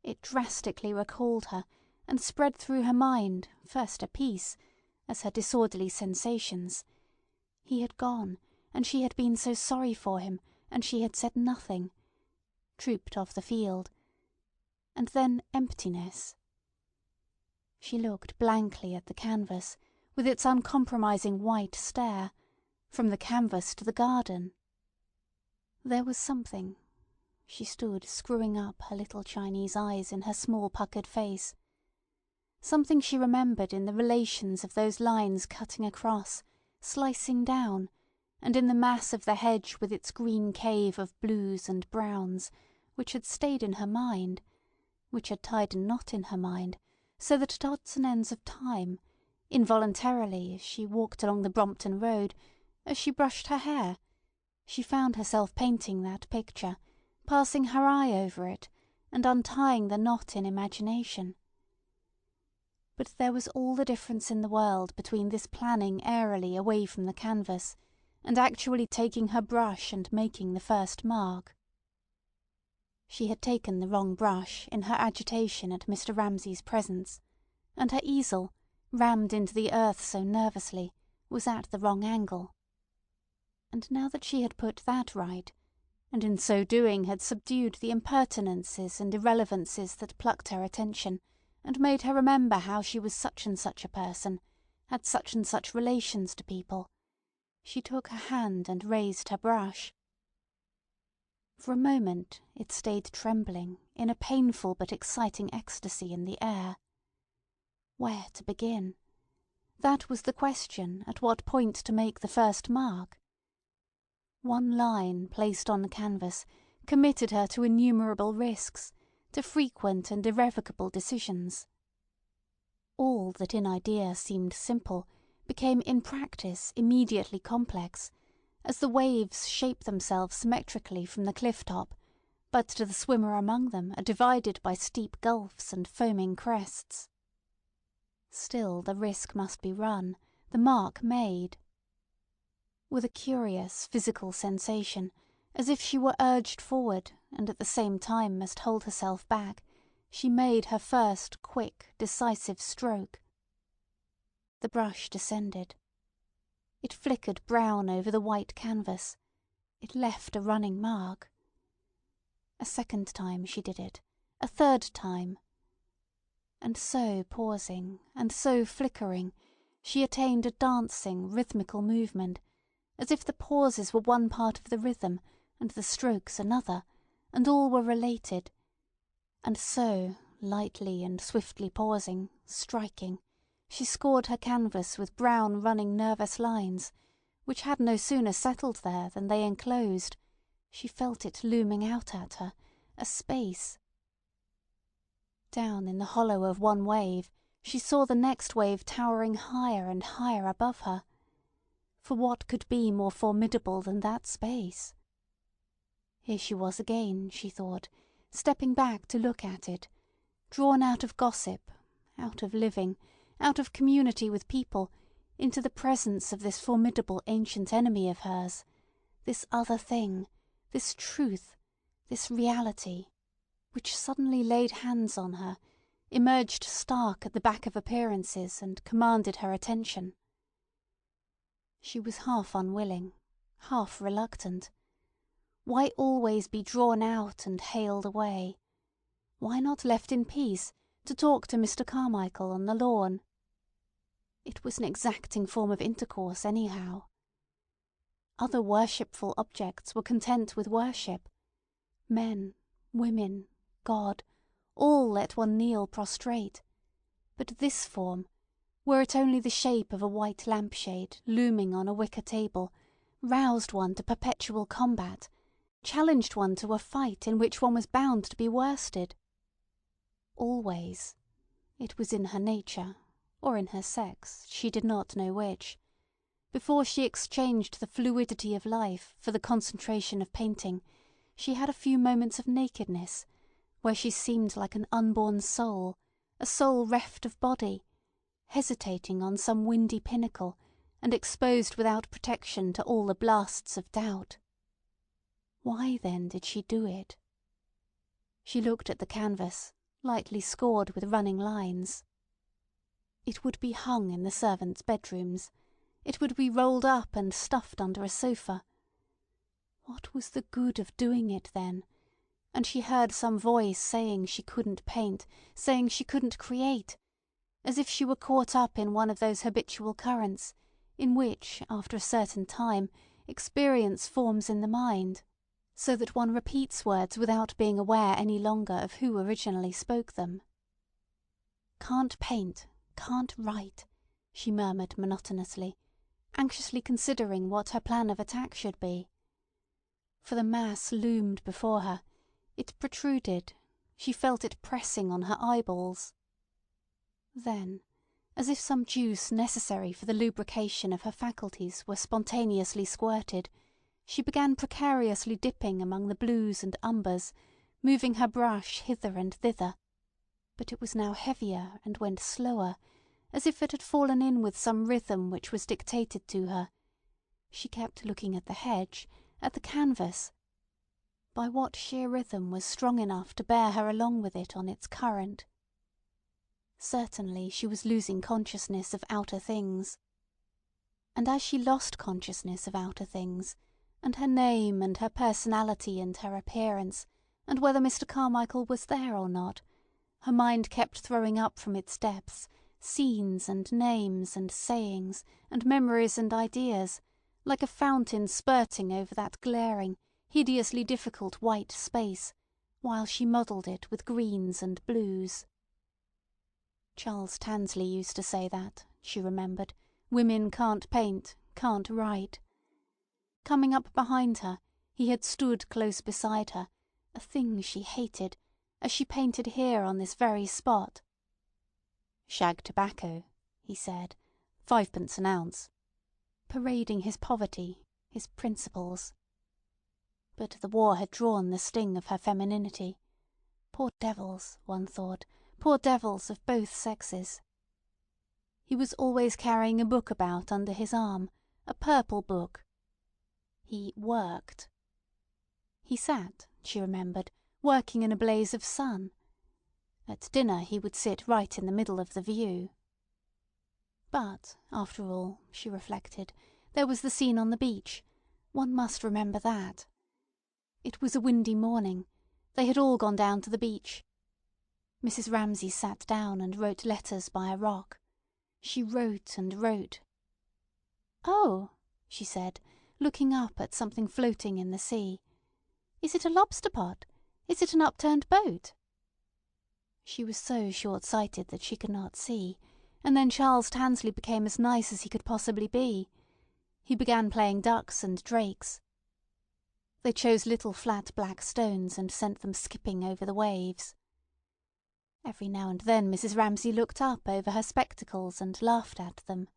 It drastically recalled her, and spread through her mind, first a peace, as her disorderly sensations. He had gone, and she had been so sorry for him, and she had said nothing. Trooped off the field. And then emptiness. She looked blankly at the canvas, with its uncompromising white stare, from the canvas to the garden. There was something. She stood screwing up her little Chinese eyes in her small puckered face. Something she remembered in the relations of those lines cutting across, slicing down, and in the mass of the hedge with its green cave of blues and browns, which had stayed in her mind, which had tied a knot in her mind, so that at odds and ends of time, involuntarily as she walked along the Brompton Road, as she brushed her hair, she found herself painting that picture, passing her eye over it, and untying the knot in imagination. But there was all the difference in the world between this planning airily away from the canvas, and actually taking her brush and making the first mark. She had taken the wrong brush in her agitation at Mr. Ramsay's presence, and her easel, rammed into the earth so nervously, was at the wrong angle. And now that she had put that right, and in so doing had subdued the impertinences and irrelevances that plucked her attention, and made her remember how she was such and such a person, had such and such relations to people, she took her hand and raised her brush. For a moment it stayed trembling in a painful but exciting ecstasy in the air. Where to begin? That was the question, at what point to make the first mark. One line placed on the canvas committed her to innumerable risks, to frequent and irrevocable decisions. All that in idea seemed simple became in practice immediately complex, as the waves shape themselves symmetrically from the cliff top, but to the swimmer among them are divided by steep gulfs and foaming crests. Still the risk must be run, the mark made. With a curious physical sensation, as if she were urged forward and at the same time must hold herself back, she made her first quick, decisive stroke. The brush descended. It flickered brown over the white canvas. It left a running mark. A second time she did it, a third time. And so pausing, and so flickering, she attained a dancing, rhythmical movement, as if the pauses were one part of the rhythm, and the strokes another, and all were related. And so, lightly and swiftly pausing, striking, she scored her canvas with brown running nervous lines, which had no sooner settled there than they enclosed. She felt it looming out at her, a space. Down in the hollow of one wave she saw the next wave towering higher and higher above her. For what could be more formidable than that space? Here she was again, she thought, stepping back to look at it, drawn out of gossip, out of living, out of community with people, into the presence of this formidable ancient enemy of hers, this other thing, this truth, this reality, which suddenly laid hands on her, emerged stark at the back of appearances, and commanded her attention. She was half unwilling, half reluctant. Why always be drawn out and haled away? Why not left in peace to talk to Mr. Carmichael on the lawn? It was an exacting form of intercourse anyhow. Other worshipful objects were content with worship. Men, women, God, all let one kneel prostrate. But this form, were it only the shape of a white lampshade looming on a wicker table, roused one to perpetual combat, challenged one to a fight in which one was bound to be worsted. Always, it was in her nature, or in her sex, she did not know which, before she exchanged the fluidity of life for the concentration of painting, she had a few moments of nakedness, where she seemed like an unborn soul, a soul reft of body, hesitating on some windy pinnacle, and exposed without protection to all the blasts of doubt. Why, then, did she do it? She looked at the canvas, lightly scored with running lines. It would be hung in the servants' bedrooms. It would be rolled up and stuffed under a sofa. What was the good of doing it, then? And she heard some voice saying she couldn't paint, saying she couldn't create. as if she were caught up in one of those habitual currents in which, after a certain time, experience forms in the mind, so that one repeats words without being aware any longer of who originally spoke them. "Can't paint, can't write," she murmured monotonously, anxiously considering what her plan of attack should be. For the mass loomed before her. It protruded. She felt it pressing on her eyeballs. Then, as if some juice necessary for the lubrication of her faculties were spontaneously squirted, she began precariously dipping among the blues and umbers, moving her brush hither and thither. But it was now heavier and went slower, as if it had fallen in with some rhythm which was dictated to her. She kept looking at the hedge, at the canvas. By what sheer rhythm was strong enough to bear her along with it on its current? Certainly she was losing consciousness of outer things. And as she lost consciousness of outer things, and her name and her personality and her appearance, and whether Mr. Carmichael was there or not, her mind kept throwing up from its depths scenes and names and sayings and memories and ideas, like a fountain spurting over that glaring, hideously difficult white space, while she modelled it with greens and blues. Charles Tansley used to say that, she remembered, women can't paint, can't write. Coming up behind her, he had stood close beside her, a thing she hated, as she painted here on this very spot. "Shag tobacco," he said, "5d. an ounce," parading his poverty, his principles. But the war had drawn the sting of her femininity. Poor devils, one thought, poor devils of both sexes. He was always carrying a book about under his arm, a purple book. He worked. He sat, she remembered, working in a blaze of sun. At dinner he would sit right in the middle of the view. But, after all, she reflected, there was the scene on the beach. One must remember that. It was a windy morning. They had all gone down to the beach. Mrs. Ramsay sat down and wrote letters by a rock. She wrote and wrote. "Oh," she said, looking up at something floating in the sea. "Is it a lobster pot? Is it an upturned boat?" She was so short-sighted that she could not see, and then Charles Tansley became as nice as he could possibly be. He began playing ducks and drakes. They chose little flat black stones and sent them skipping over the waves. Every now and then Mrs. Ramsay looked up over her spectacles and laughed at them.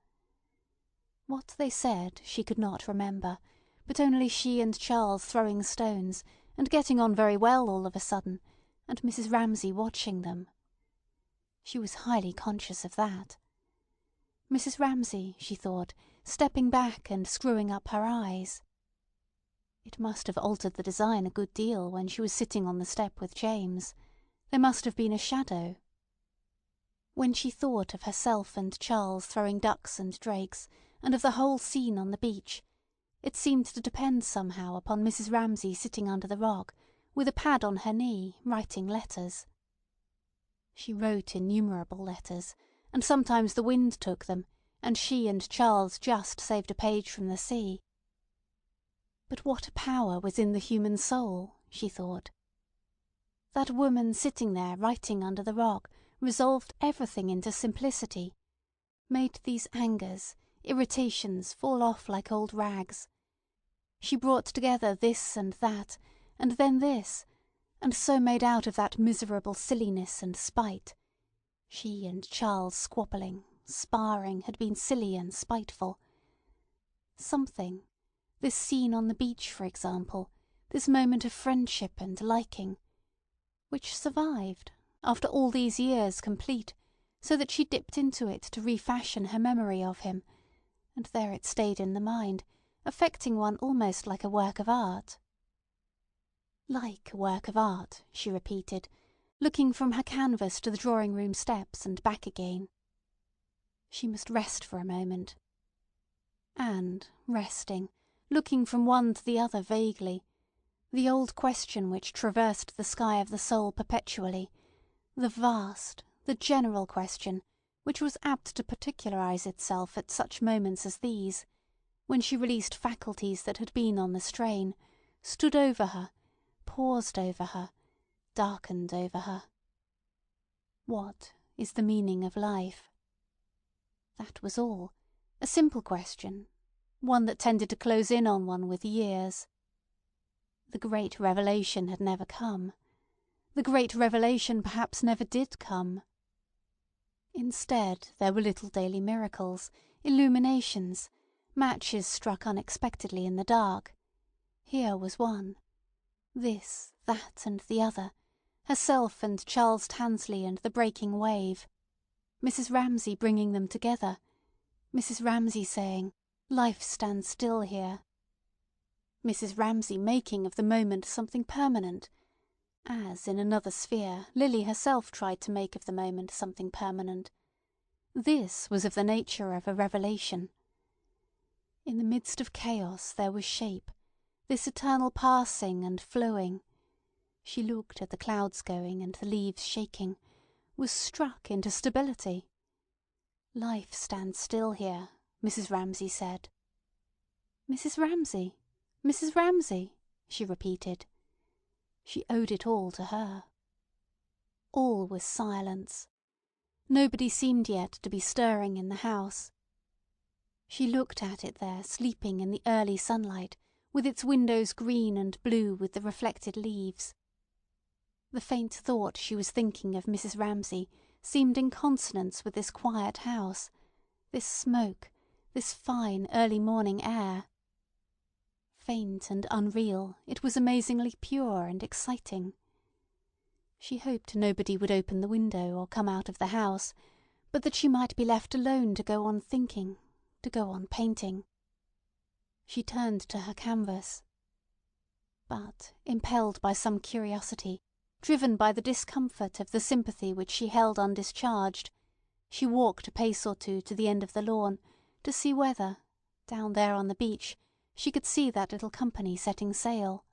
What they said she could not remember, but only she and Charles throwing stones, and getting on very well all of a sudden, and Mrs. Ramsay watching them. She was highly conscious of that. Mrs. Ramsay, she thought, stepping back and screwing up her eyes. It must have altered the design a good deal when she was sitting on the step with James. There must have been a shadow. When she thought of herself and Charles throwing ducks and drakes, and of the whole scene on the beach, it seemed to depend somehow upon Mrs. Ramsay sitting under the rock, with a pad on her knee, writing letters. She wrote innumerable letters, and sometimes the wind took them, and she and Charles just saved a page from the sea. But what a power was in the human soul, she thought. That woman sitting there writing under the rock resolved everything into simplicity, made these angers, irritations fall off like old rags. She brought together this and that, and then this, and so made out of that miserable silliness and spite. She and Charles squabbling, sparring, had been silly and spiteful. Something, this scene on the beach, for example, this moment of friendship and liking, which survived, after all these years complete, so that she dipped into it to refashion her memory of him, and there it stayed in the mind, affecting one almost like a work of art. Like a work of art, she repeated, looking from her canvas to the drawing-room steps and back again. She must rest for a moment. And, resting, looking from one to the other vaguely, the old question which traversed the sky of the soul perpetually, the vast, the general question, which was apt to particularize itself at such moments as these, when she released faculties that had been on the strain, stood over her, paused over her, darkened over her. What is the meaning of life? That was all. A simple question, one that tended to close in on one with years. The great revelation had never come. The great revelation perhaps never did come. Instead, there were little daily miracles, illuminations, matches struck unexpectedly in the dark. Here was one. This, that, and the other. Herself and Charles Tansley and the breaking wave. Mrs. Ramsay bringing them together. Mrs. Ramsay saying, "Life stands still here." Mrs. Ramsay making of the moment something permanent, as in another sphere Lily herself tried to make of the moment something permanent. This was of the nature of a revelation. In the midst of chaos there was shape, this eternal passing and flowing. She looked at the clouds going and the leaves shaking, was struck into stability. "Life stands still here," Mrs. Ramsay said. "Mrs. Ramsay, Mrs. Ramsay," she repeated. She owed it all to her. All was silence. Nobody seemed yet to be stirring in the house. She looked at it there sleeping in the early sunlight, with its windows green and blue with the reflected leaves. The faint thought she was thinking of Mrs. Ramsay seemed in consonance with this quiet house, this smoke, this fine early morning air. Faint and unreal, it was amazingly pure and exciting. She hoped nobody would open the window or come out of the house, but that she might be left alone to go on thinking, to go on painting. She turned to her canvas. But, impelled by some curiosity, driven by the discomfort of the sympathy which she held undischarged, she walked a pace or two to the end of the lawn to see whether, down there on the beach, she could see that little company setting sail.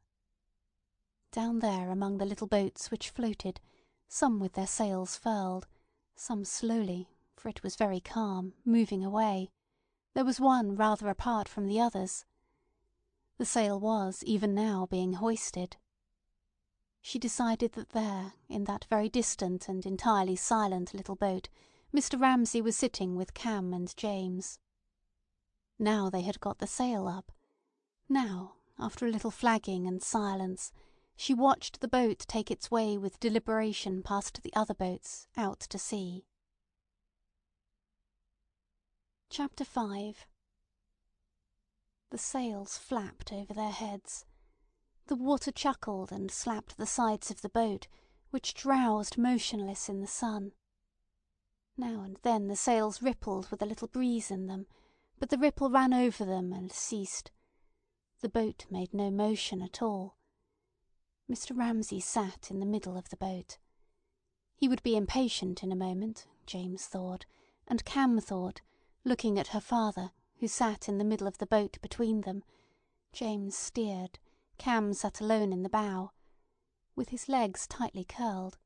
Down there among the little boats which floated, some with their sails furled, some slowly, for it was very calm, moving away, there was one rather apart from the others. The sail was, even now, being hoisted. She decided that there, in that very distant and entirely silent little boat, Mr. Ramsay was sitting with Cam and James. Now they had got the sail up. Now, after a little flagging and silence, she watched the boat take its way with deliberation past the other boats, out to sea. Chapter 5. The sails flapped over their heads. The water chuckled and slapped the sides of the boat, which drowsed motionless in the sun. Now and then the sails rippled with a little breeze in them, but the ripple ran over them and ceased. The boat made no motion at all. Mr. Ramsay sat in the middle of the boat. He would be impatient in a moment, James thought, and Cam thought, looking at her father, who sat in the middle of the boat between them. James steered. Cam sat alone in the bow, with his legs tightly curled.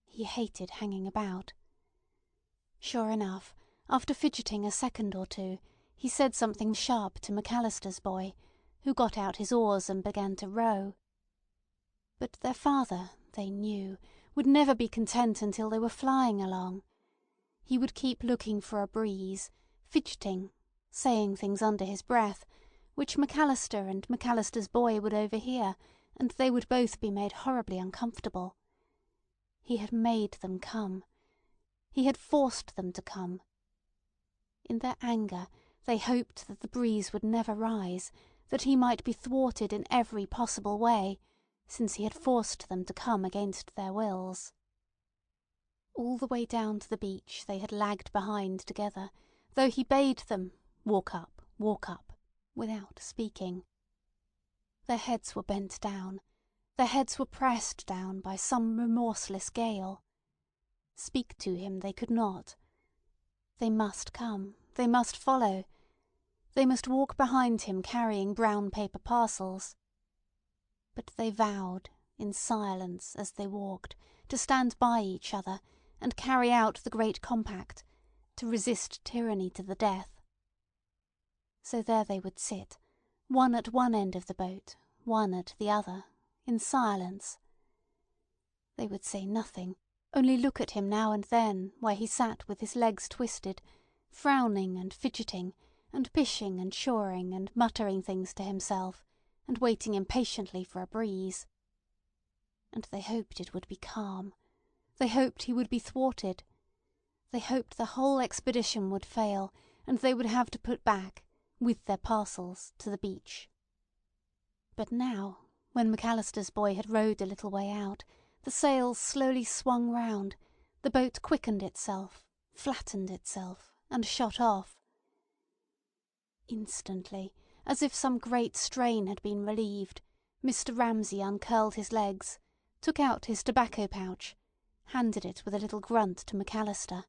He hated hanging about. Sure enough, after fidgeting a second or two, he said something sharp to McAllister's boy, who got out his oars and began to row. But their father, they knew, would never be content until they were flying along. He would keep looking for a breeze, fidgeting, saying things under his breath, which McAllister and McAllister's boy would overhear, and they would both be made horribly uncomfortable. He had made them come. He had forced them to come. In their anger they hoped that the breeze would never rise, that he might be thwarted in every possible way, since he had forced them to come against their wills. All the way down to the beach they had lagged behind together, though he bade them walk up, without speaking. Their heads were bent down, their heads were pressed down by some remorseless gale. Speak to him they could not. They must come, they must follow. They must walk behind him carrying brown paper parcels. But they vowed, in silence as they walked, to stand by each other, and carry out the great compact, to resist tyranny to the death. So there they would sit, one at one end of the boat, one at the other, in silence. They would say nothing, only look at him now and then where he sat with his legs twisted, frowning and fidgeting, and pishing and shoring and muttering things to himself, and waiting impatiently for a breeze. And they hoped it would be calm. They hoped he would be thwarted. They hoped the whole expedition would fail, and they would have to put back, with their parcels, to the beach. But now, when McAllister's boy had rowed a little way out, the sails slowly swung round, the boat quickened itself, flattened itself, and shot off. Instantly, as if some great strain had been relieved, Mr. Ramsay uncurled his legs, took out his tobacco pouch, handed it with a little grunt to McAllister,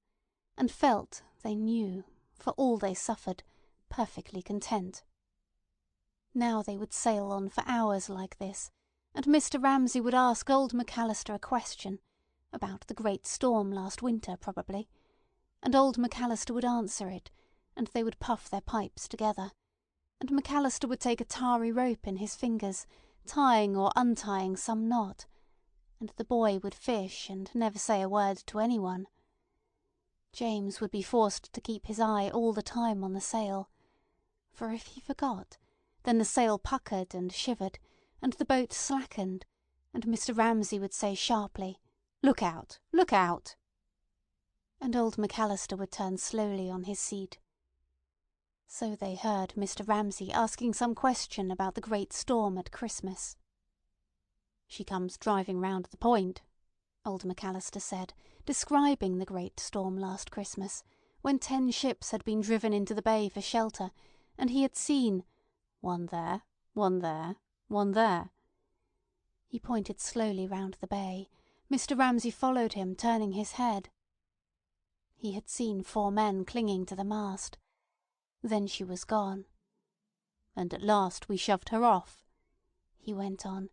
and felt, they knew, for all they suffered, perfectly content. Now they would sail on for hours like this, and Mr. Ramsay would ask old McAllister a question, about the great storm last winter probably, and old McAllister would answer it, and they would puff their pipes together, and McAllister would take a tarry rope in his fingers, tying or untying some knot, and the boy would fish and never say a word to anyone. James would be forced to keep his eye all the time on the sail, for if he forgot, then the sail puckered and shivered, and the boat slackened, and Mr. Ramsay would say sharply, "Look out! Look out!" And old McAllister would turn slowly on his seat. So they heard Mr. Ramsay asking some question about the great storm at Christmas. "She comes driving round the point," old McAllister said, describing the great storm last Christmas, when 10 ships had been driven into the bay for shelter, and he had seen one there, one there, one there. He pointed slowly round the bay. Mr. Ramsay followed him, turning his head. He had seen 4 men clinging to the mast. Then she was gone. "And at last we shoved her off," he went on.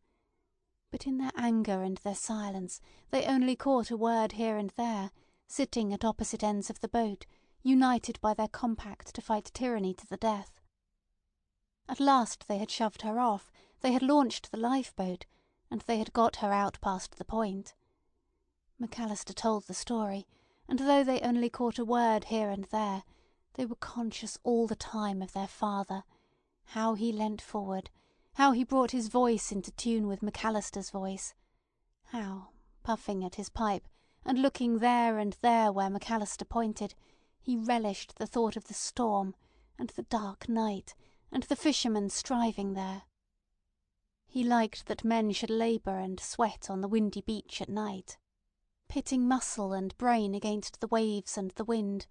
But in their anger and their silence they only caught a word here and there, sitting at opposite ends of the boat, united by their compact to fight tyranny to the death. At last they had shoved her off, they had launched the lifeboat, and they had got her out past the point. McAllister told the story, and though they only caught a word here and there, they were conscious all the time of their father, how he leant forward, how he brought his voice into tune with McAllister's voice, how, puffing at his pipe, and looking there and there where McAllister pointed, he relished the thought of the storm, and the dark night, and the fishermen striving there. He liked that men should labour and sweat on the windy beach at night, pitting muscle and brain against the waves and the wind.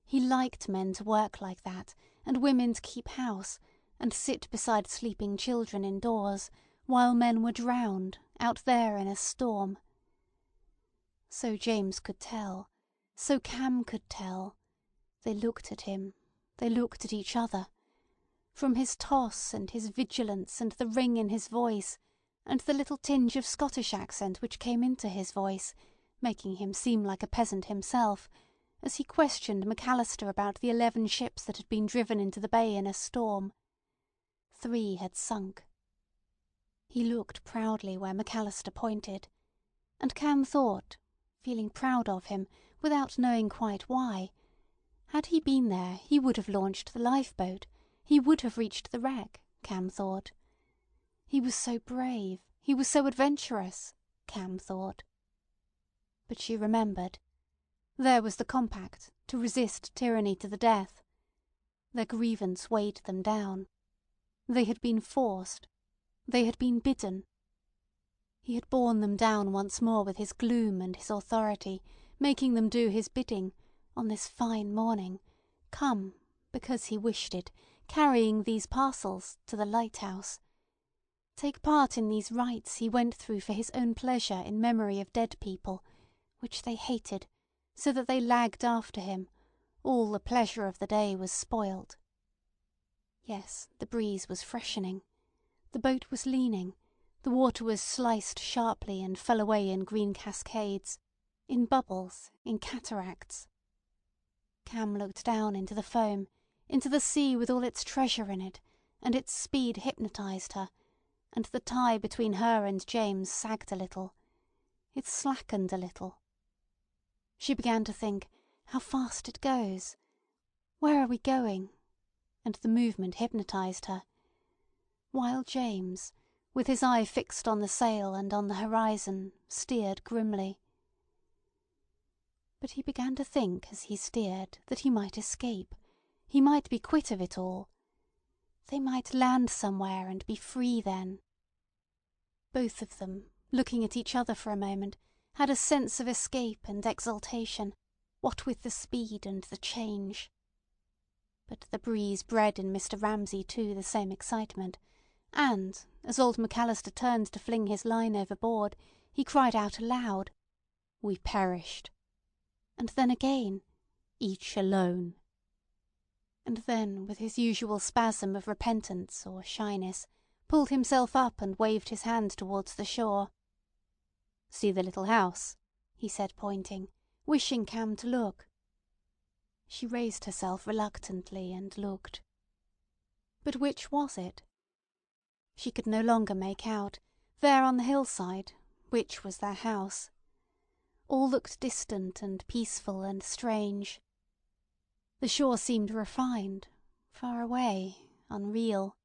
He liked men to work like that, and women to keep house, and sit beside sleeping children indoors, while men were drowned, out there in a storm. So James could tell, so Cam could tell. They looked at him, they looked at each other. From his toss and his vigilance and the ring in his voice, and the little tinge of Scottish accent which came into his voice, making him seem like a peasant himself, as he questioned McAllister about the 11 ships that had been driven into the bay in a storm. 3 had sunk. He looked proudly where McAllister pointed, and Cam thought, feeling proud of him, without knowing quite why, had he been there he would have launched the lifeboat, he would have reached the wreck, Cam thought. He was so brave, he was so adventurous, Cam thought. But she remembered. There was the compact, to resist tyranny to the death. Their grievance weighed them down. They had been forced. They had been bidden. He had borne them down once more with his gloom and his authority, making them do his bidding, on this fine morning, come, because he wished it, carrying these parcels to the Lighthouse. Take part in these rites he went through for his own pleasure in memory of dead people, which they hated, so that they lagged after him. All the pleasure of the day was spoilt. Yes, the breeze was freshening. The boat was leaning. The water was sliced sharply and fell away in green cascades. in bubbles, in cataracts. Cam looked down into the foam, into the sea with all its treasure in it, and its speed hypnotized her, and the tie between her and James sagged a little. It slackened a little. She began to think, how fast it goes. Where are we going? And the movement hypnotized her. While James, with his eye fixed on the sail and on the horizon, steered grimly. But he began to think as he steered that he might escape. He might be quit of it all. They might land somewhere and be free then. Both of them, looking at each other for a moment, had a sense of escape and exultation, what with the speed and the change. But the breeze bred in Mr. Ramsay too the same excitement, and, as old McAllister turned to fling his line overboard, he cried out aloud, "We perished!" And then again, "Each alone!" And then, with his usual spasm of repentance or shyness, pulled himself up and waved his hand towards the shore. "See the little house?" he said, pointing, wishing Cam to look. She raised herself reluctantly and looked. But which was it? She could no longer make out, there on the hillside, which was their house. All looked distant and peaceful and strange. The shore seemed refined, far away, unreal.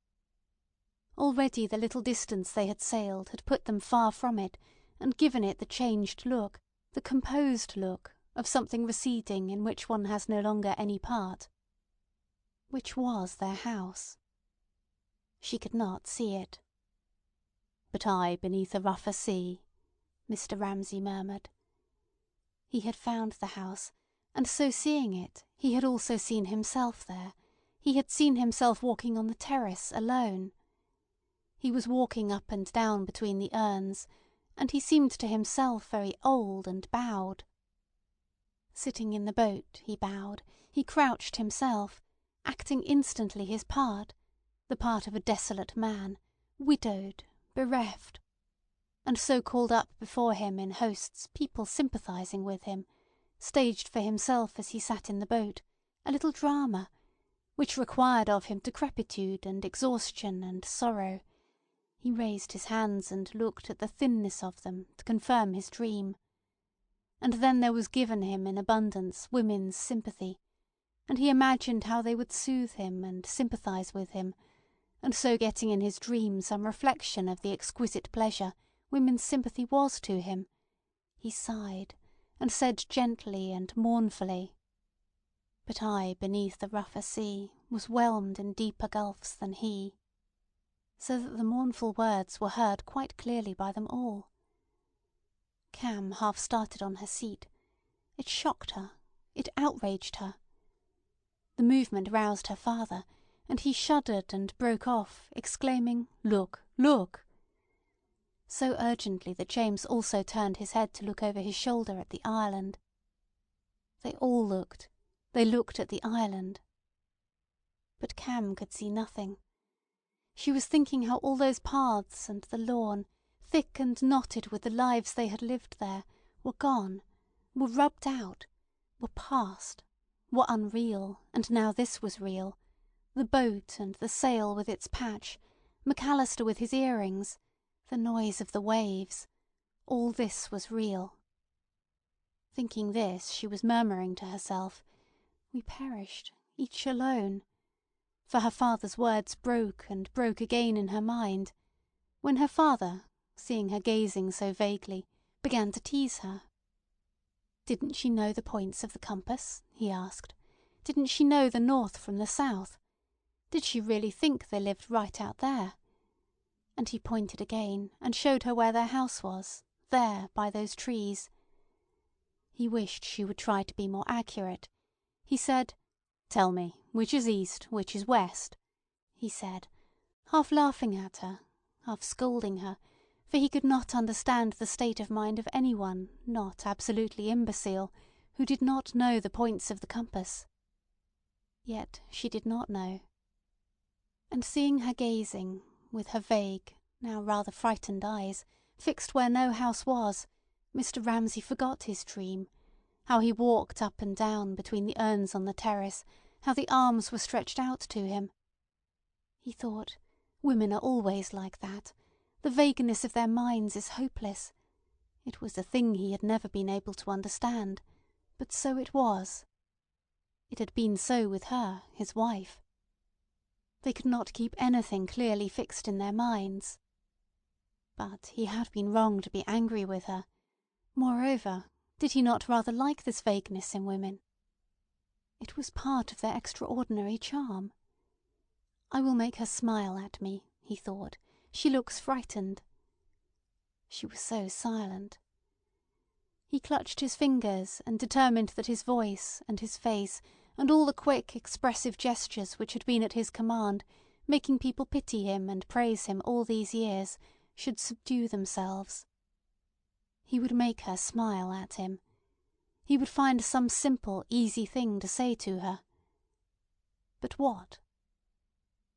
Already the little distance they had sailed had put them far from it and given it the changed look, the composed look, of something receding in which one has no longer any part. Which was their house? She could not see it. "But I beneath a rougher sea," Mr. Ramsay murmured. He had found the house, and so seeing it, he had also seen himself there. He had seen himself walking on the terrace alone. He was walking up and down between the urns, and he seemed to himself very old and bowed. Sitting in the boat, he bowed, he crouched himself, acting instantly his part, the part of a desolate man, widowed, bereft, and so called up before him in hosts people sympathizing with him, staged for himself as he sat in the boat, a little drama, which required of him decrepitude and exhaustion and sorrow. He raised his hands and looked at the thinness of them to confirm his dream. And then there was given him in abundance women's sympathy, and he imagined how they would soothe him and sympathize with him, and so getting in his dream some reflection of the exquisite pleasure women's sympathy was to him, he sighed, and said gently and mournfully, "But I beneath the rougher sea was whelmed in deeper gulfs than he," so that the mournful words were heard quite clearly by them all. Cam half started on her seat. It shocked her. It outraged her. The movement roused her father, and he shuddered and broke off, exclaiming, "Look! Look!" so urgently that James also turned his head to look over his shoulder at the island. They all looked. They looked at the island. But Cam could see nothing. She was thinking how all those paths and the lawn, thick and knotted with the lives they had lived there, were gone, were rubbed out, were past, were unreal, and now this was real. The boat and the sail with its patch, McAllister with his earrings, the noise of the waves, all this was real. Thinking this, she was murmuring to herself, "We perished, each alone," for her father's words broke and broke again in her mind, when her father, seeing her gazing so vaguely, began to tease her. Didn't she know the points of the compass? He asked. Didn't she know the north from the south? Did she really think they lived right out there? And he pointed again, and showed her where their house was, there, by those trees. He wished she would try to be more accurate. He said, "Tell me, which is east, which is west?" he said, half laughing at her, half scolding her, for he could not understand the state of mind of anyone not absolutely imbecile, who did not know the points of the compass. Yet she did not know. And seeing her gazing, with her vague, now rather frightened eyes, fixed where no house was, Mr. Ramsay forgot his dream, how he walked up and down between the urns on the terrace, how the arms were stretched out to him. He thought, women are always like that. The vagueness of their minds is hopeless. It was a thing he had never been able to understand, but so it was. It had been so with her, his wife. They could not keep anything clearly fixed in their minds. But he had been wrong to be angry with her. Moreover, did he not rather like this vagueness in women? It was part of their extraordinary charm. I will make her smile at me, he thought. She looks frightened. She was so silent. He clutched his fingers and determined that his voice and his face and all the quick, expressive gestures which had been at his command, making people pity him and praise him all these years, should subdue themselves. He would make her smile at him. He would find some simple, easy thing to say to her. But what?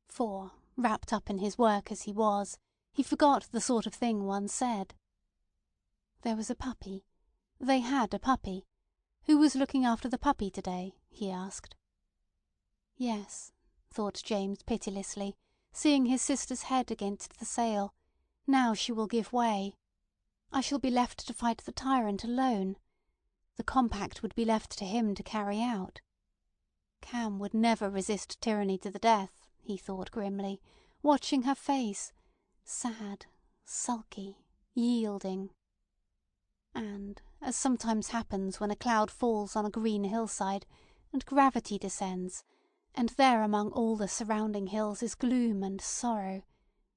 For, wrapped up in his work as he was, he forgot the sort of thing one said. There was a puppy. They had a puppy. Who was looking after the puppy today? He asked. Yes, thought James pitilessly, seeing his sister's head against the sail. Now she will give way. I shall be left to fight the tyrant alone. The compact would be left to him to carry out. Cam would never resist tyranny to the death, he thought grimly, watching her face, sad, sulky, yielding. And, as sometimes happens when a cloud falls on a green hillside, and gravity descends, and there among all the surrounding hills is gloom and sorrow,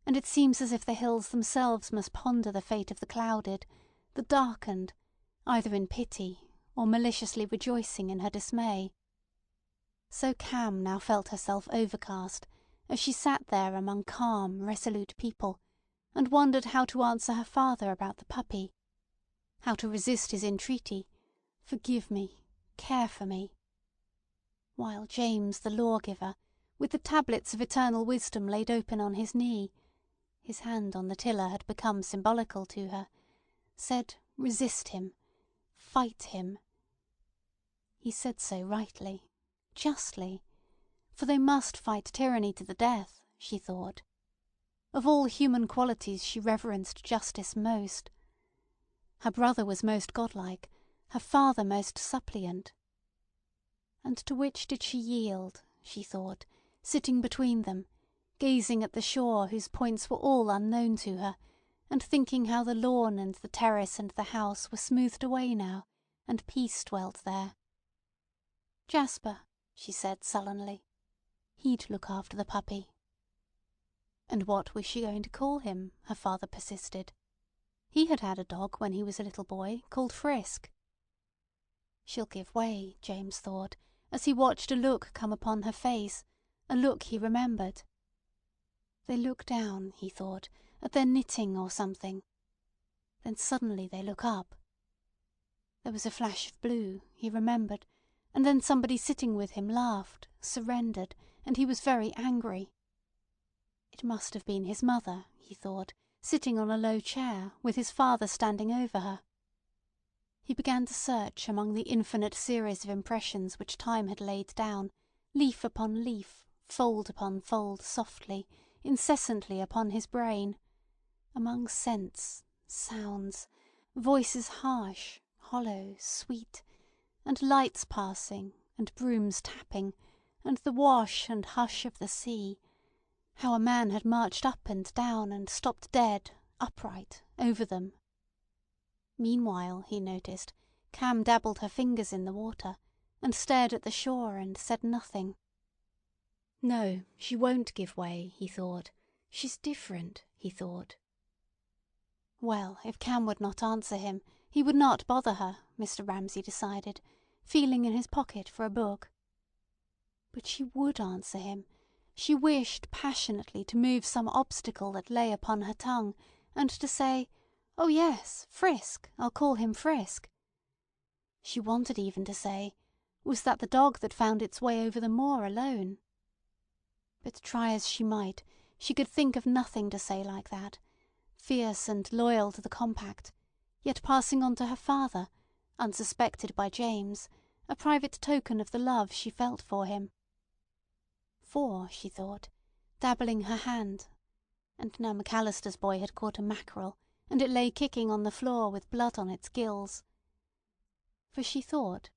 and it seems as if the hills themselves must ponder the fate of the clouded, the darkened, either in pity or maliciously rejoicing in her dismay. So Cam now felt herself overcast, as she sat there among calm, resolute people, and wondered how to answer her father about the puppy, how to resist his entreaty, "Forgive me, care for me," while James the lawgiver, with the tablets of eternal wisdom laid open on his knee, his hand on the tiller had become symbolical to her, said, resist him, fight him. He said so rightly, justly, for they must fight tyranny to the death, she thought. Of all human qualities she reverenced justice most. Her brother was most godlike, her father most suppliant. And to which did she yield, she thought, sitting between them, gazing at the shore whose points were all unknown to her, and thinking how the lawn and the terrace and the house were smoothed away now, and peace dwelt there. Jasper, she said sullenly. He'd look after the puppy. And what was she going to call him? Her father persisted. He had had a dog when he was a little boy, called Frisk. She'll give way, James thought, as he watched a look come upon her face, a look he remembered. They look down, he thought, at their knitting or something. Then suddenly they look up. There was a flash of blue, he remembered, and then somebody sitting with him laughed, surrendered, and he was very angry. It must have been his mother, he thought, sitting on a low chair, with his father standing over her. He began to search among the infinite series of impressions which time had laid down, leaf upon leaf, fold upon fold, softly, incessantly upon his brain, among scents, sounds, voices harsh, hollow, sweet, and lights passing, and brooms tapping, and the wash and hush of the sea, how a man had marched up and down and stopped dead, upright, over them. Meanwhile, he noticed, Cam dabbled her fingers in the water, and stared at the shore and said nothing. No, she won't give way, he thought. She's different, he thought. Well, if Cam would not answer him, he would not bother her, Mr. Ramsay decided, feeling in his pocket for a book. But she would answer him. She wished passionately to move some obstacle that lay upon her tongue, and to say, "Oh yes, Frisk, I'll call him Frisk." She wanted even to say, "Was that the dog that found its way over the moor alone?" But try as she might, she could think of nothing to say like that, fierce and loyal to the compact, yet passing on to her father, unsuspected by James, a private token of the love she felt for him. For, she thought, dabbling her hand, and now McAllister's boy had caught a mackerel, and it lay kicking on the floor with blood on its gills. For she thought,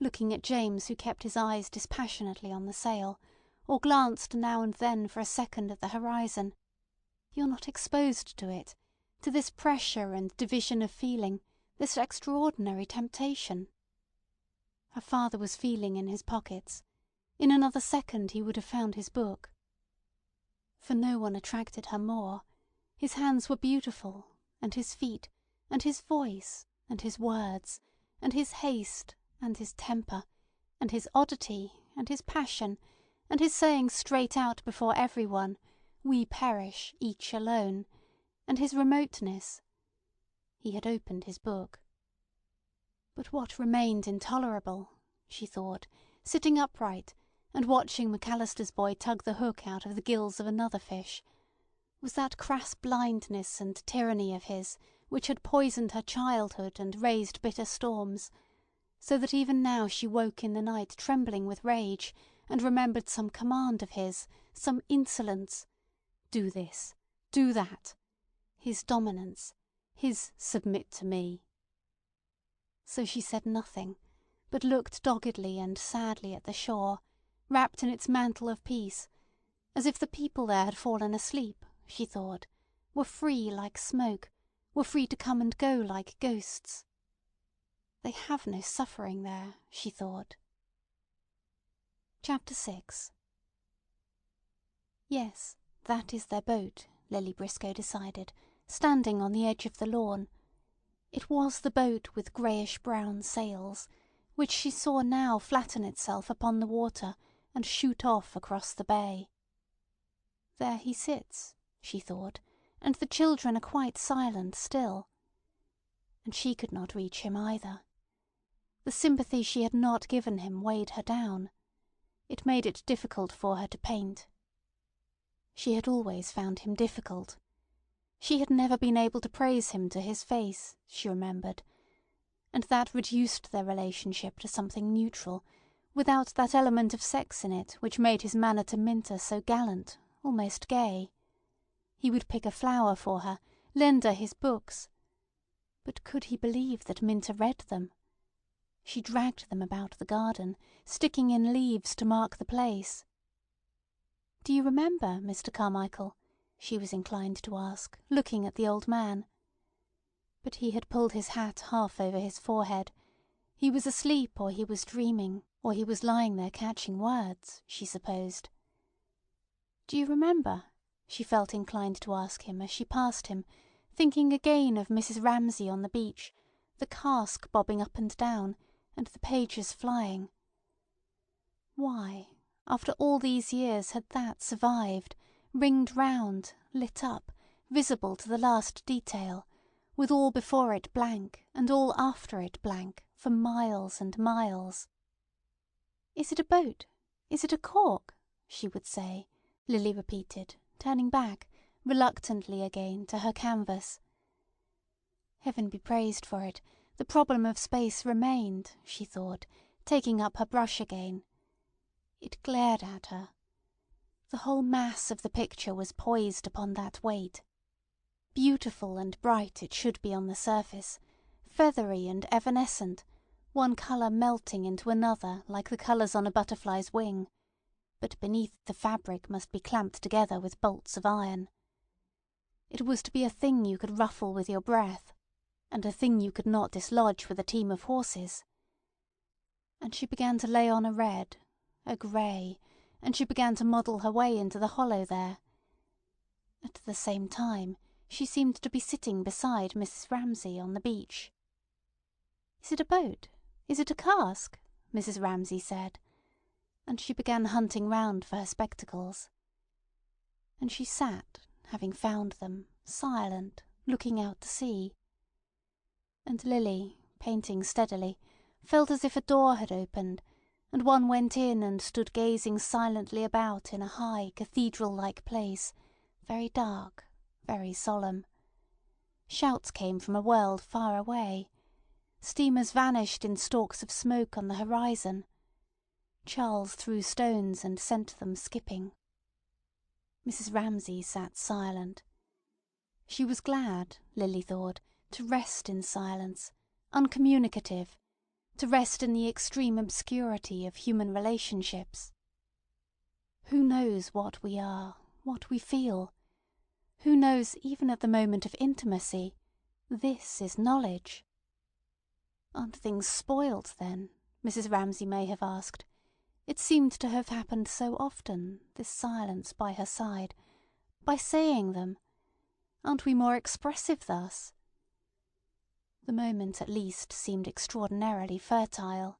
looking at James, who kept his eyes dispassionately on the sail, or glanced now and then for a second at the horizon, "You're not exposed to it, to this pressure and division of feeling, this extraordinary temptation." Her father was feeling in his pockets. In another second he would have found his book. For no one attracted her more. His hands were beautiful, and his feet, and his voice, and his words, and his haste, and his temper, and his oddity, and his passion, and his saying straight out before everyone, "We perish, each alone," and his remoteness. He had opened his book. But what remained intolerable, she thought, sitting upright, and watching McAllister's boy tug the hook out of the gills of another fish, was that crass blindness and tyranny of his which had poisoned her childhood and raised bitter storms, so that even now she woke in the night trembling with rage, and remembered some command of his, some insolence. Do this, do that. His dominance, his "submit to me." So she said nothing, but looked doggedly and sadly at the shore, wrapped in its mantle of peace, as if the people there had fallen asleep, she thought, were free like smoke, were free to come and go like ghosts. They have no suffering there, she thought. Chapter 6. Yes, that is their boat, Lily Briscoe decided, standing on the edge of the lawn. It was the boat with greyish-brown sails, which she saw now flatten itself upon the water and shoot off across the bay. There he sits, she thought, and the children are quite silent still. And she could not reach him either. The sympathy she had not given him weighed her down. It made it difficult for her to paint. She had always found him difficult. She had never been able to praise him to his face, she remembered, and that reduced their relationship to something neutral, without that element of sex in it which made his manner to Minta so gallant, almost gay. He would pick a flower for her, lend her his books. But could he believe that Minta read them? She dragged them about the garden, sticking in leaves to mark the place. "Do you remember, Mr. Carmichael?" she was inclined to ask, looking at the old man. But he had pulled his hat half over his forehead. He was asleep, or he was dreaming, or he was lying there catching words, she supposed. "Do you remember?" she felt inclined to ask him as she passed him, thinking again of Mrs. Ramsay on the beach, the cask bobbing up and down, and the pages flying. Why, after all these years, had that survived, ringed round, lit up, visible to the last detail, with all before it blank, and all after it blank, for miles and miles? "Is it a boat? Is it a cork?" she would say, Lily repeated, turning back, reluctantly again, to her canvas. Heaven be praised for it, the problem of space remained, she thought, taking up her brush again. It glared at her. The whole mass of the picture was poised upon that weight. Beautiful and bright it should be on the surface, feathery and evanescent, one colour melting into another like the colours on a butterfly's wing, but beneath the fabric must be clamped together with bolts of iron. It was to be a thing you could ruffle with your breath, and a thing you could not dislodge with a team of horses. And she began to lay on a red, a grey, and she began to model her way into the hollow there. At the same time, she seemed to be sitting beside Mrs. Ramsay on the beach. "Is it a boat? Is it a cask?" Mrs. Ramsay said, and she began hunting round for her spectacles. And she sat, having found them, silent, looking out to sea. And Lily, painting steadily, felt as if a door had opened, and one went in and stood gazing silently about in a high cathedral-like place, very dark, very solemn. Shouts came from a world far away. Steamers vanished in stalks of smoke on the horizon. Charles threw stones and sent them skipping. Mrs. Ramsay sat silent. She was glad, Lily thought, to rest in silence, uncommunicative, to rest in the extreme obscurity of human relationships. Who knows what we are, what we feel? Who knows even at the moment of intimacy? This is knowledge. Aren't things spoilt, then? Mrs. Ramsay may have asked. It seemed to have happened so often, this silence by her side. By saying them. Aren't we more expressive thus? The moment at least seemed extraordinarily fertile.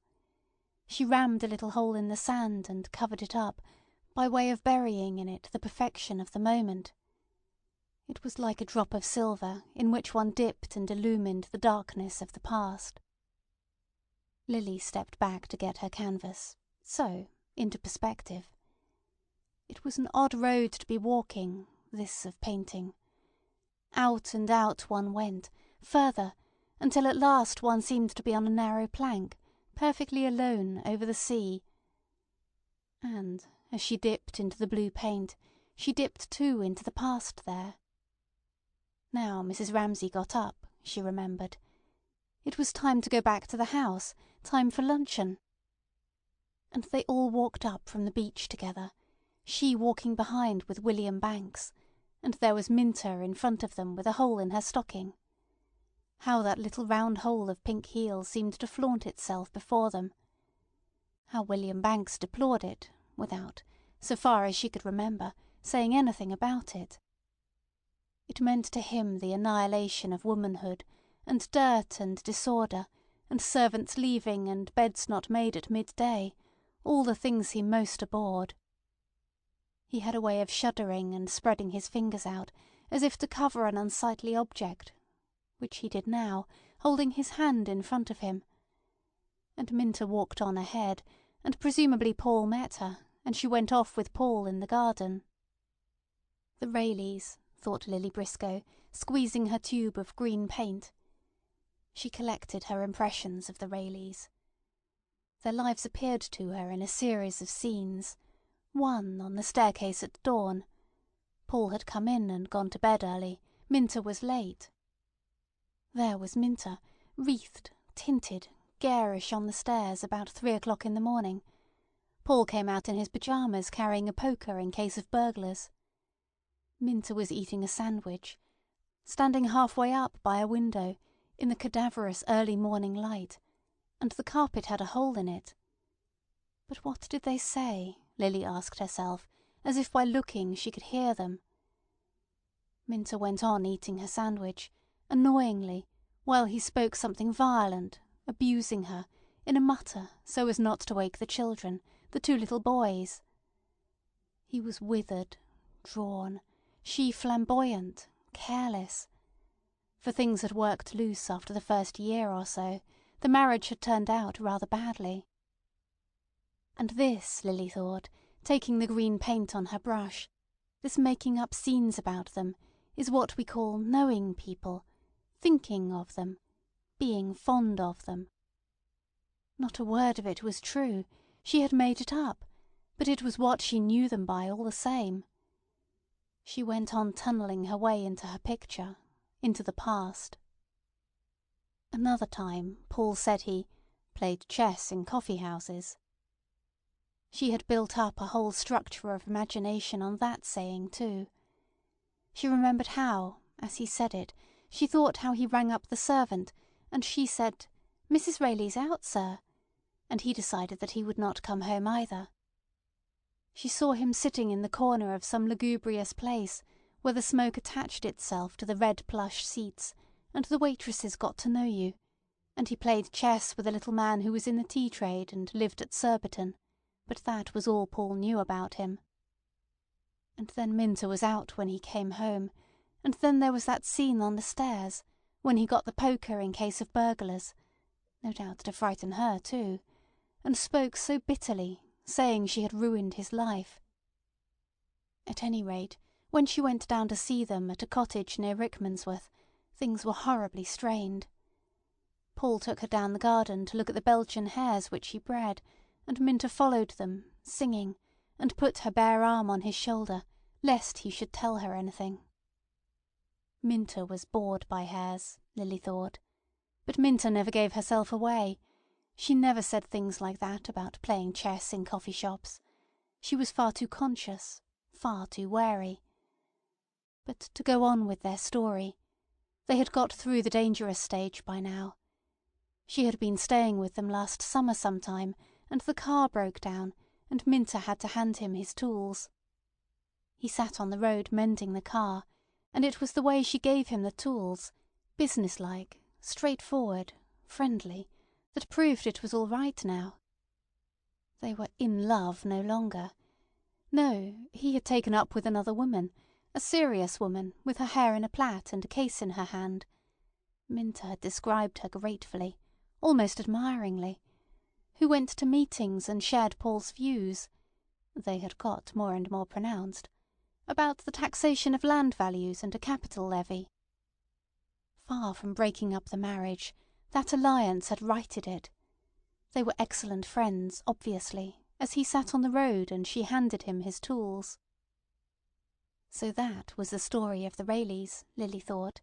She rammed a little hole in the sand and covered it up, by way of burying in it the perfection of the moment. It was like a drop of silver in which one dipped and illumined the darkness of the past. Lily stepped back to get her canvas, so, into perspective. It was an odd road to be walking, this of painting. Out and out one went, further, until at last one seemed to be on a narrow plank, perfectly alone over the sea. And, as she dipped into the blue paint, she dipped too into the past there. Now Mrs. Ramsay got up, she remembered. It was time to go back to the house, time for luncheon. And they all walked up from the beach together, she walking behind with William Banks, and there was Minter in front of them with a hole in her stocking. How that little round hole of pink heel seemed to flaunt itself before them. How William Banks deplored it, without, so far as she could remember, saying anything about it. It meant to him the annihilation of womanhood, and dirt and disorder, and servants leaving, and beds not made at midday, all the things he most abhorred. He had a way of shuddering and spreading his fingers out, as if to cover an unsightly object, which he did now, holding his hand in front of him. And Minter walked on ahead, and presumably Paul met her, and she went off with Paul in the garden. The Rayleys, thought Lily Briscoe, squeezing her tube of green paint. She collected her impressions of the Rayleys. Their lives appeared to her in a series of scenes. One on the staircase at dawn. Paul had come in and gone to bed early. Minter was late. There was Minter, wreathed, tinted, garish on the stairs about 3 o'clock in the morning. Paul came out in his pyjamas carrying a poker in case of burglars. Minter was eating a sandwich, standing halfway up by a window, in the cadaverous early morning light, and the carpet had a hole in it. But what did they say? Lily asked herself, as if by looking she could hear them. Minter went on eating her sandwich, annoyingly, while he spoke something violent, abusing her, in a mutter so as not to wake the children, the 2 little boys. He was withered, drawn, she flamboyant, careless. For things had worked loose after the first year or so. The marriage had turned out rather badly. And this, Lily thought, taking the green paint on her brush, this making up scenes about them, is what we call knowing people, thinking of them, being fond of them. Not a word of it was true. She had made it up, but it was what she knew them by all the same. She went on tunnelling her way into her picture, into the past. Another time Paul said he played chess in coffee-houses. She had built up a whole structure of imagination on that saying too. She remembered how, as he said it, she thought how he rang up the servant, and she said, "Mrs. Rayley's out, sir," and he decided that he would not come home either. She saw him sitting in the corner of some lugubrious place, where the smoke attached itself to the red plush seats, and the waitresses got to know you, and he played chess with a little man who was in the tea trade and lived at Surbiton, but that was all Paul knew about him. And then Minter was out when he came home, and then there was that scene on the stairs, when he got the poker in case of burglars, no doubt to frighten her too, and spoke so bitterly, saying she had ruined his life. At any rate, when she went down to see them at a cottage near Rickmansworth, Things were horribly strained. Paul took her down the garden to look at the Belgian hares which he bred, and Minta followed them, singing, and put her bare arm on his shoulder, lest he should tell her anything. Minta was bored by hares, Lily thought. But Minta never gave herself away. She never said things like that about playing chess in coffee shops. She was far too conscious, far too wary. But to go on with their story. They had got through the dangerous stage by now. She had been staying with them last summer sometime, and the car broke down, and Minta had to hand him his tools. He sat on the road mending the car, and it was the way she gave him the tools, businesslike, straightforward, friendly, that proved it was all right now. They were in love no longer. No, he had taken up with another woman, a serious woman, with her hair in a plait and a case in her hand. Minta had described her gratefully, almost admiringly, who went to meetings and shared Paul's views. They had got more and more pronounced, about the taxation of land values and a capital levy. Far from breaking up the marriage, that alliance had righted it. They were excellent friends, obviously, as he sat on the road and she handed him his tools. So that was the story of the Rayleys, Lily thought.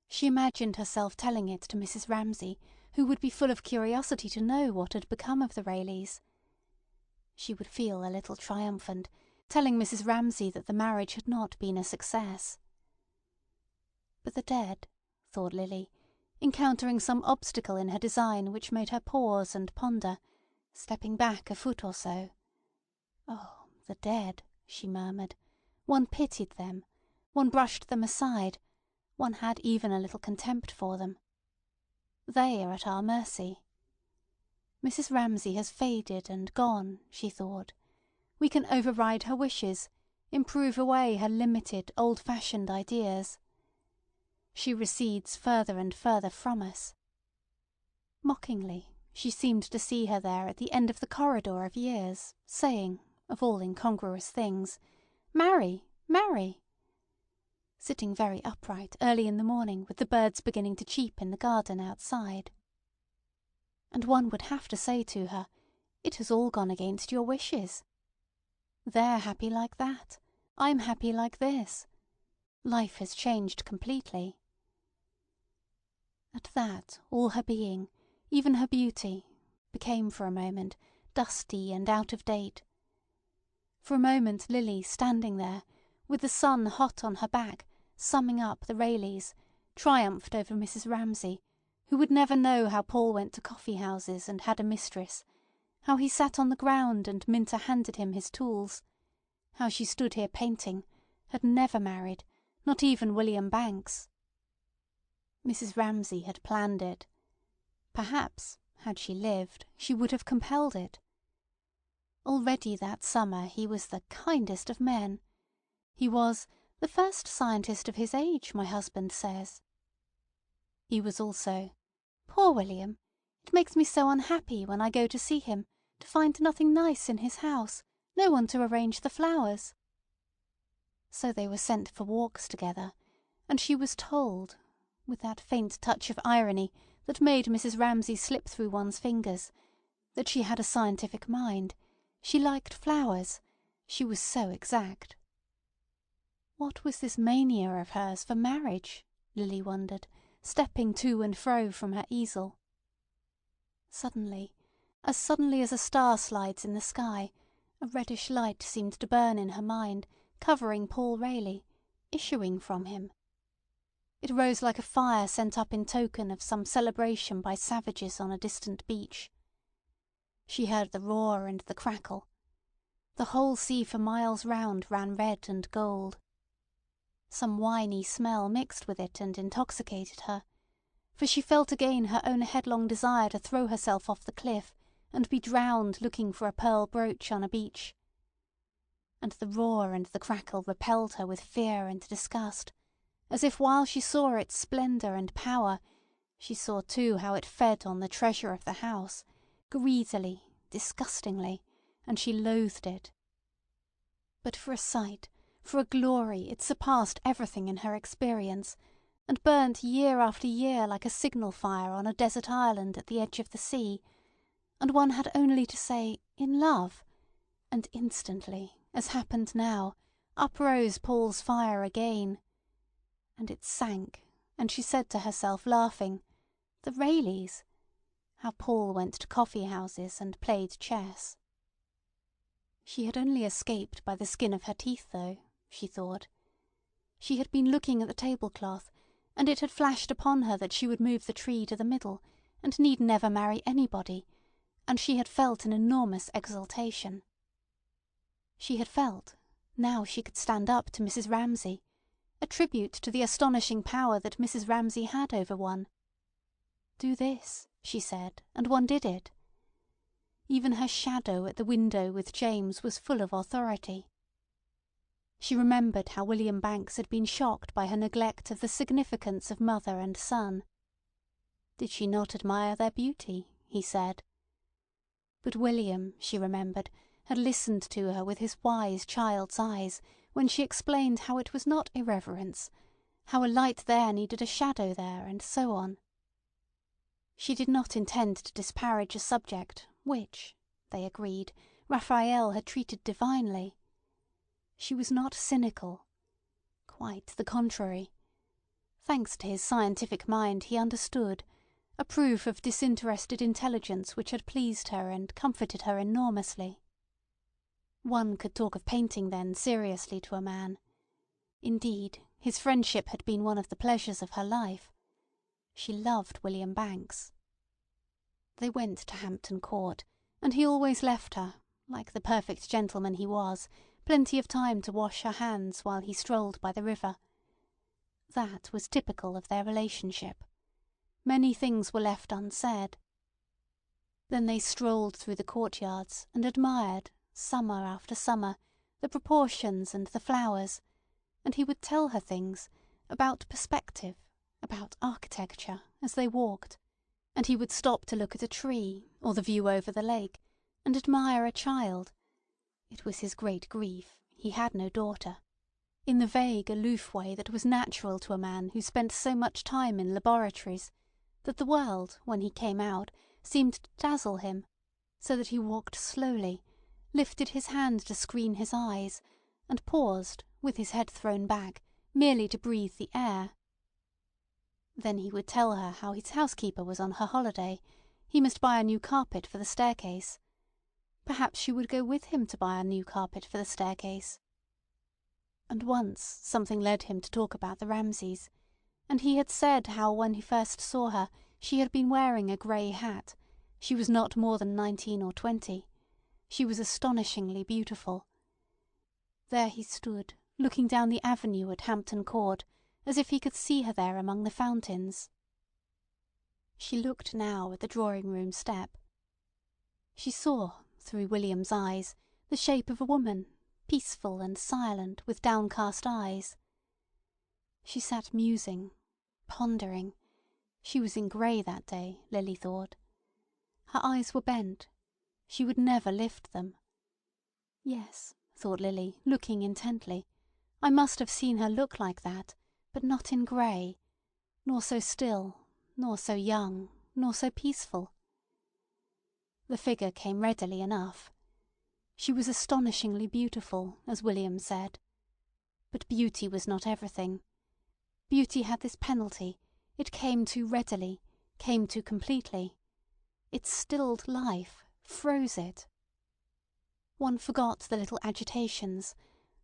She imagined herself telling it to Mrs. Ramsay, who would be full of curiosity to know what had become of the Rayleys. She would feel a little triumphant, telling Mrs. Ramsay that the marriage had not been a success. But the dead, thought Lily, encountering some obstacle in her design which made her pause and ponder, stepping back a foot or so. Oh, the dead, she murmured. One pitied them. One brushed them aside. One had even a little contempt for them. They are at our mercy. Mrs. Ramsay has faded and gone, she thought. We can override her wishes, improve away her limited, old-fashioned ideas. She recedes further and further from us. Mockingly, she seemed to see her there at the end of the corridor of years, saying, of all incongruous things, "Marry, marry!" Sitting very upright early in the morning with the birds beginning to cheep in the garden outside. And one would have to say to her, "It has all gone against your wishes. They're happy like that. I'm happy like this. Life has changed completely." At that all her being, even her beauty, became for a moment dusty and out of date. For a moment Lily, standing there, with the sun hot on her back, summing up the Rayleys, triumphed over Mrs. Ramsay, who would never know how Paul went to coffee-houses and had a mistress, how he sat on the ground and Minta handed him his tools, how she stood here painting, had never married, not even William Banks. Mrs. Ramsay had planned it. Perhaps, had she lived, she would have compelled it. Already that summer he was the kindest of men. He was the first scientist of his age, my husband says. He was also, "Poor William, it makes me so unhappy when I go to see him to find nothing nice in his house, no one to arrange the flowers." So they were sent for walks together, and she was told, with that faint touch of irony that made Mrs. Ramsay slip through one's fingers, that she had a scientific mind, she liked flowers, she was so exact. What was this mania of hers for marriage? Lily wondered, stepping to and fro from her easel. Suddenly as a star slides in the sky, a reddish light seemed to burn in her mind, covering Paul Rayley, issuing from him. It rose like a fire sent up in token of some celebration by savages on a distant beach. She heard the roar and the crackle. The whole sea for miles round ran red and gold. Some winy smell mixed with it and intoxicated her, for she felt again her own headlong desire to throw herself off the cliff and be drowned looking for a pearl brooch on a beach. And the roar and the crackle repelled her with fear and disgust, as if while she saw its splendour and power, she saw too how it fed on the treasure of the house, greedily, disgustingly, and she loathed it. But for a sight, for a glory, it surpassed everything in her experience, and burnt year after year like a signal fire on a desert island at the edge of the sea, and one had only to say "in love," and instantly, as happened now, uprose Paul's fire again. And it sank, and she said to herself, laughing, "The Rayleys!" How Paul went to coffee-houses and played chess. She had only escaped by the skin of her teeth, though, she thought. She had been looking at the tablecloth, and it had flashed upon her that she would move the tree to the middle, and need never marry anybody, and she had felt an enormous exultation. She had felt, now she could stand up to Mrs. Ramsay, a tribute to the astonishing power that Mrs. Ramsay had over one. Do this, she said, and one did it. Even her shadow at the window with James was full of authority. She remembered how William Banks had been shocked by her neglect of the significance of mother and son. Did she not admire their beauty? He said. But William, she remembered, had listened to her with his wise child's eyes when she explained how it was not irreverence, how a light there needed a shadow there, and so on. She did not intend to disparage a subject which, they agreed, Raphael had treated divinely. She was not cynical. Quite the contrary. Thanks to his scientific mind, he understood, a proof of disinterested intelligence which had pleased her and comforted her enormously. One could talk of painting then seriously to a man. Indeed, his friendship had been one of the pleasures of her life. She loved William Banks. They went to Hampton Court, and he always left her, like the perfect gentleman he was, plenty of time to wash her hands while he strolled by the river. That was typical of their relationship. Many things were left unsaid. Then they strolled through the courtyards and admired, summer after summer, the proportions and the flowers, and he would tell her things about perspective, about architecture, as they walked, and he would stop to look at a tree or the view over the lake, and admire a child. It was his great grief, he had no daughter, in the vague, aloof way that was natural to a man who spent so much time in laboratories, that the world, when he came out, seemed to dazzle him, so that he walked slowly, lifted his hand to screen his eyes, and paused, with his head thrown back, merely to breathe the air. Then he would tell her how his housekeeper was on her holiday. He must buy a new carpet for the staircase. Perhaps she would go with him to buy a new carpet for the staircase. And once something led him to talk about the Ramsays, and he had said how when he first saw her she had been wearing a grey hat. She was not more than 19 or 20. She was astonishingly beautiful. There he stood, looking down the avenue at Hampton Court, as if he could see her there among the fountains. She looked now at the drawing-room step. She saw, through William's eyes, the shape of a woman, peaceful and silent, with downcast eyes. She sat musing, pondering. She was in grey that day, Lily thought. Her eyes were bent. She would never lift them. Yes, thought Lily, looking intently, I must have seen her look like that, but not in grey, nor so still, nor so young, nor so peaceful. The figure came readily enough. She was astonishingly beautiful, as William said. But beauty was not everything. Beauty had this penalty: it came too readily, came too completely. It stilled life, froze it. One forgot the little agitations,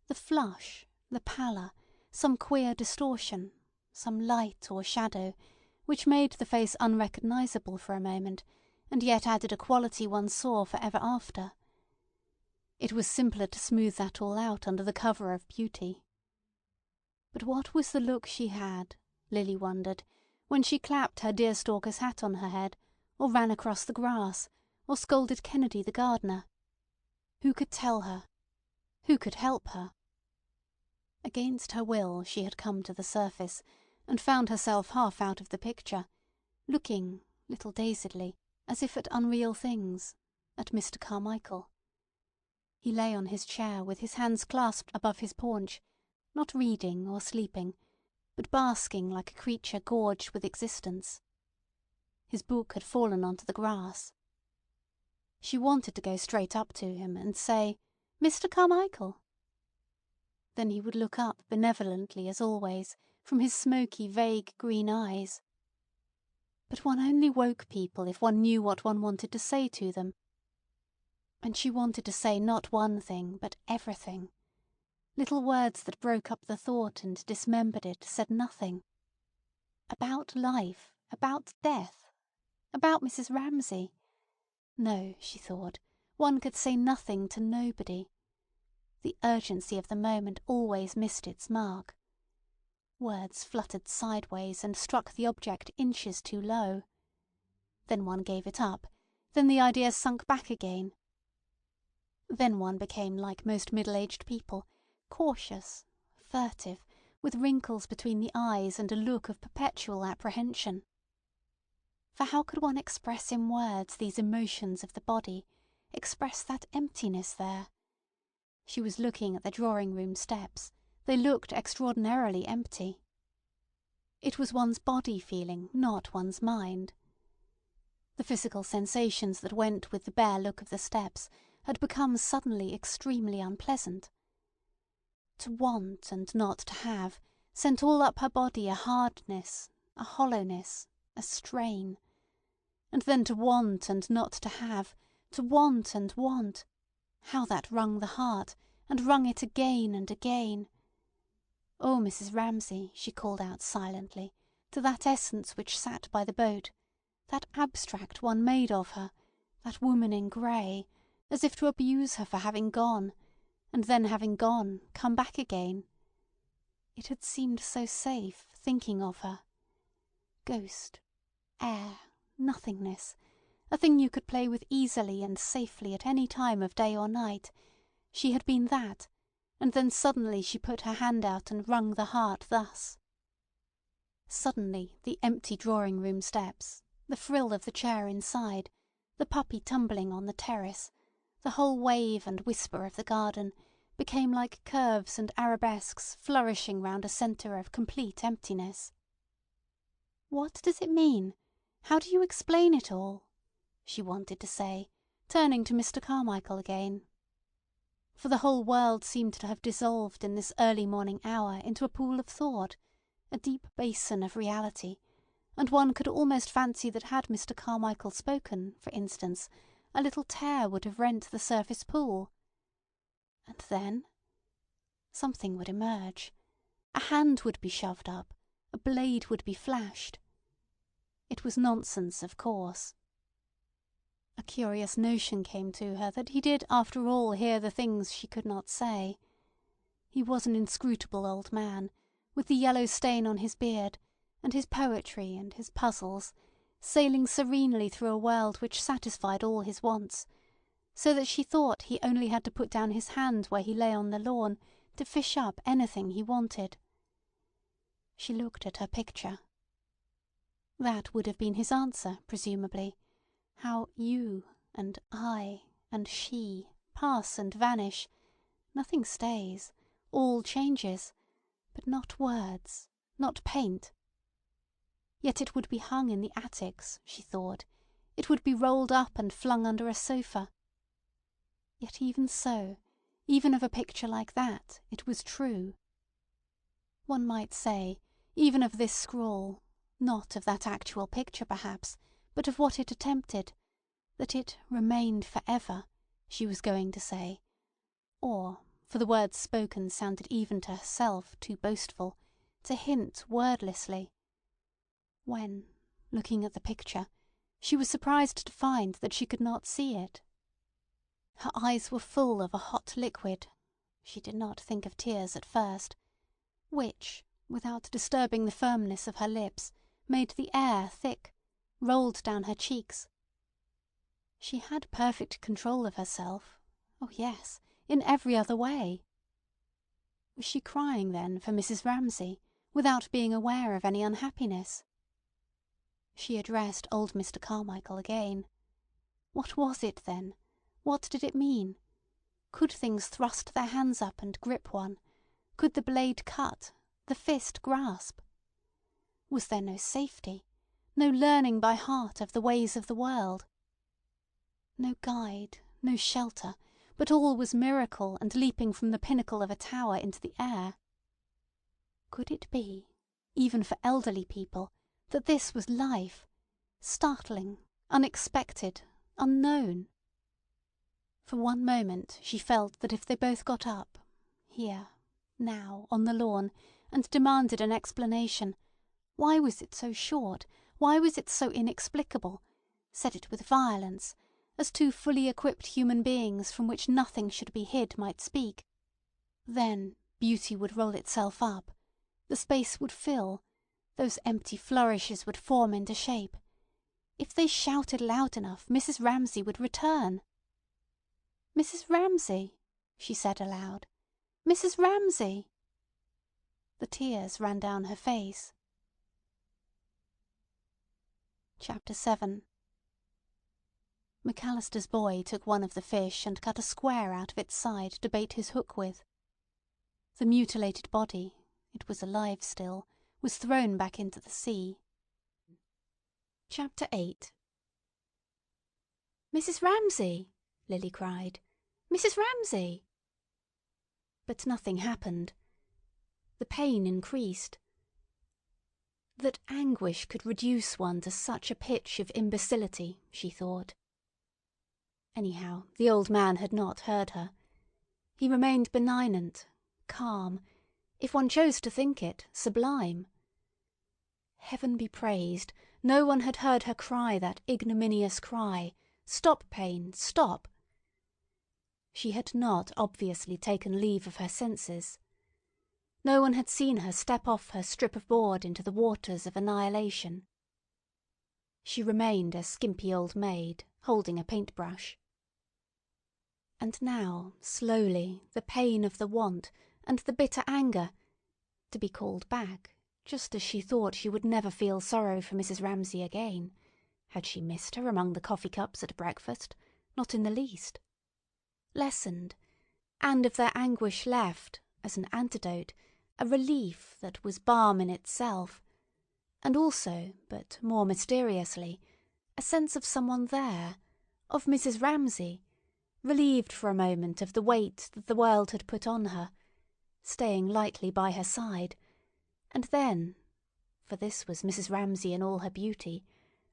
the flush, the pallor, some queer distortion, some light or shadow, which made the face unrecognizable for a moment, and yet added a quality one saw for ever after. It was simpler to smooth that all out under the cover of beauty. But what was the look she had, Lily wondered, when she clapped her deerstalker's hat on her head, or ran across the grass, or scolded Kennedy the gardener? Who could tell her? Who could help her? Against her will she had come to the surface, and found herself half out of the picture, looking, little dazedly, as if at unreal things, at Mr. Carmichael. He lay on his chair with his hands clasped above his paunch, not reading or sleeping, but basking like a creature gorged with existence. His book had fallen onto the grass. She wanted to go straight up to him and say, "Mr. Carmichael." Then he would look up benevolently as always from his smoky, vague green eyes. But one only woke people if one knew what one wanted to say to them. And she wanted to say not one thing, but everything. Little words that broke up the thought and dismembered it said nothing. About life, about death, about Mrs. Ramsay. No, she thought, one could say nothing to nobody. The urgency of the moment always missed its mark. Words fluttered sideways and struck the object inches too low. Then one gave it up, then the idea sunk back again. Then one became like most middle-aged people, cautious, furtive, with wrinkles between the eyes and a look of perpetual apprehension. For how could one express in words these emotions of the body, express that emptiness there? She was looking at the drawing-room steps. They looked extraordinarily empty. It was one's body feeling, not one's mind. The physical sensations that went with the bare look of the steps had become suddenly extremely unpleasant. To want and not to have sent all up her body a hardness, a hollowness, a strain. And then to want and not to have, to want and want. How that wrung the heart, and wrung it again and again. "Oh, Mrs. Ramsay," she called out silently, to that essence which sat by the boat, that abstract one made of her, that woman in grey, as if to abuse her for having gone, and then having gone, come back again. It had seemed so safe, thinking of her. Ghost, air, nothingness, a thing you could play with easily and safely at any time of day or night. She had been that, and then suddenly she put her hand out and wrung the heart thus. Suddenly the empty drawing-room steps, the frill of the chair inside, the puppy tumbling on the terrace, the whole wave and whisper of the garden, became like curves and arabesques flourishing round a centre of complete emptiness. "What does it mean? How do you explain it all?" she wanted to say, turning to Mr. Carmichael again. For the whole world seemed to have dissolved in this early morning hour into a pool of thought, a deep basin of reality, and one could almost fancy that had Mr. Carmichael spoken, for instance, a little tear would have rent the surface pool. And then? Something would emerge. A hand would be shoved up, a blade would be flashed. It was nonsense, of course. A curious notion came to her that he did after all hear the things she could not say. He was an inscrutable old man, with the yellow stain on his beard, and his poetry and his puzzles, sailing serenely through a world which satisfied all his wants, so that she thought he only had to put down his hand where he lay on the lawn to fish up anything he wanted. She looked at her picture. That would have been his answer, presumably. How you and I and she pass and vanish. Nothing stays. All changes. But not words. Not paint. Yet it would be hung in the attics, she thought. It would be rolled up and flung under a sofa. Yet even so, even of a picture like that, it was true. One might say, even of this scrawl, not of that actual picture perhaps, but of what it attempted, that it remained forever, she was going to say, or, for the words spoken sounded even to herself too boastful, to hint wordlessly. When, looking at the picture, she was surprised to find that she could not see it. Her eyes were full of a hot liquid, she did not think of tears at first, which, without disturbing the firmness of her lips, made the air thick, rolled down her cheeks. She had perfect control of herself. Oh yes, in every other way. Was she crying then for Mrs. Ramsay, without being aware of any unhappiness? She addressed old Mr. Carmichael again. What was it then? What did it mean? Could things thrust their hands up and grip one? Could the blade cut, the fist grasp? Was there no safety? No learning by heart of the ways of the world? No guide, no shelter, but all was miracle and leaping from the pinnacle of a tower into the air. Could it be, even for elderly people, that this was life, startling, unexpected, unknown? For one moment she felt that if they both got up, here, now, on the lawn, and demanded an explanation, why was it so short, why was it so inexplicable, said it with violence, as two fully equipped human beings from which nothing should be hid might speak, then beauty would roll itself up, the space would fill, those empty flourishes would form into shape. If they shouted loud enough, Mrs. Ramsay would return. "Mrs. Ramsay," she said aloud. "Mrs. Ramsay." The tears ran down her face. Chapter 7. McAllister's boy took one of the fish and cut a square out of its side to bait his hook with. The mutilated body, it was alive still, was thrown back into the sea. Chapter 8. "Mrs. Ramsay!" Lily cried. "Mrs. Ramsay!" But nothing happened. The pain increased. That anguish could reduce one to such a pitch of imbecility, she thought. Anyhow, the old man had not heard her. He remained benignant, calm, if one chose to think it, sublime. Heaven be praised, no one had heard her cry that ignominious cry, "Stop, pain, stop!" She had not obviously taken leave of her senses. No one had seen her step off her strip of board into the waters of annihilation. She remained a skimpy old maid, holding a paintbrush. And now, slowly, the pain of the want, and the bitter anger, to be called back, just as she thought she would never feel sorrow for Mrs. Ramsay again. Had she missed her among the coffee cups at breakfast? Not in the least. Lessened, and of their anguish left, as an antidote, a relief that was balm in itself, and also, but more mysteriously, a sense of someone there, of Mrs. Ramsay, relieved for a moment of the weight that the world had put on her, staying lightly by her side, and then, for this was Mrs. Ramsay in all her beauty,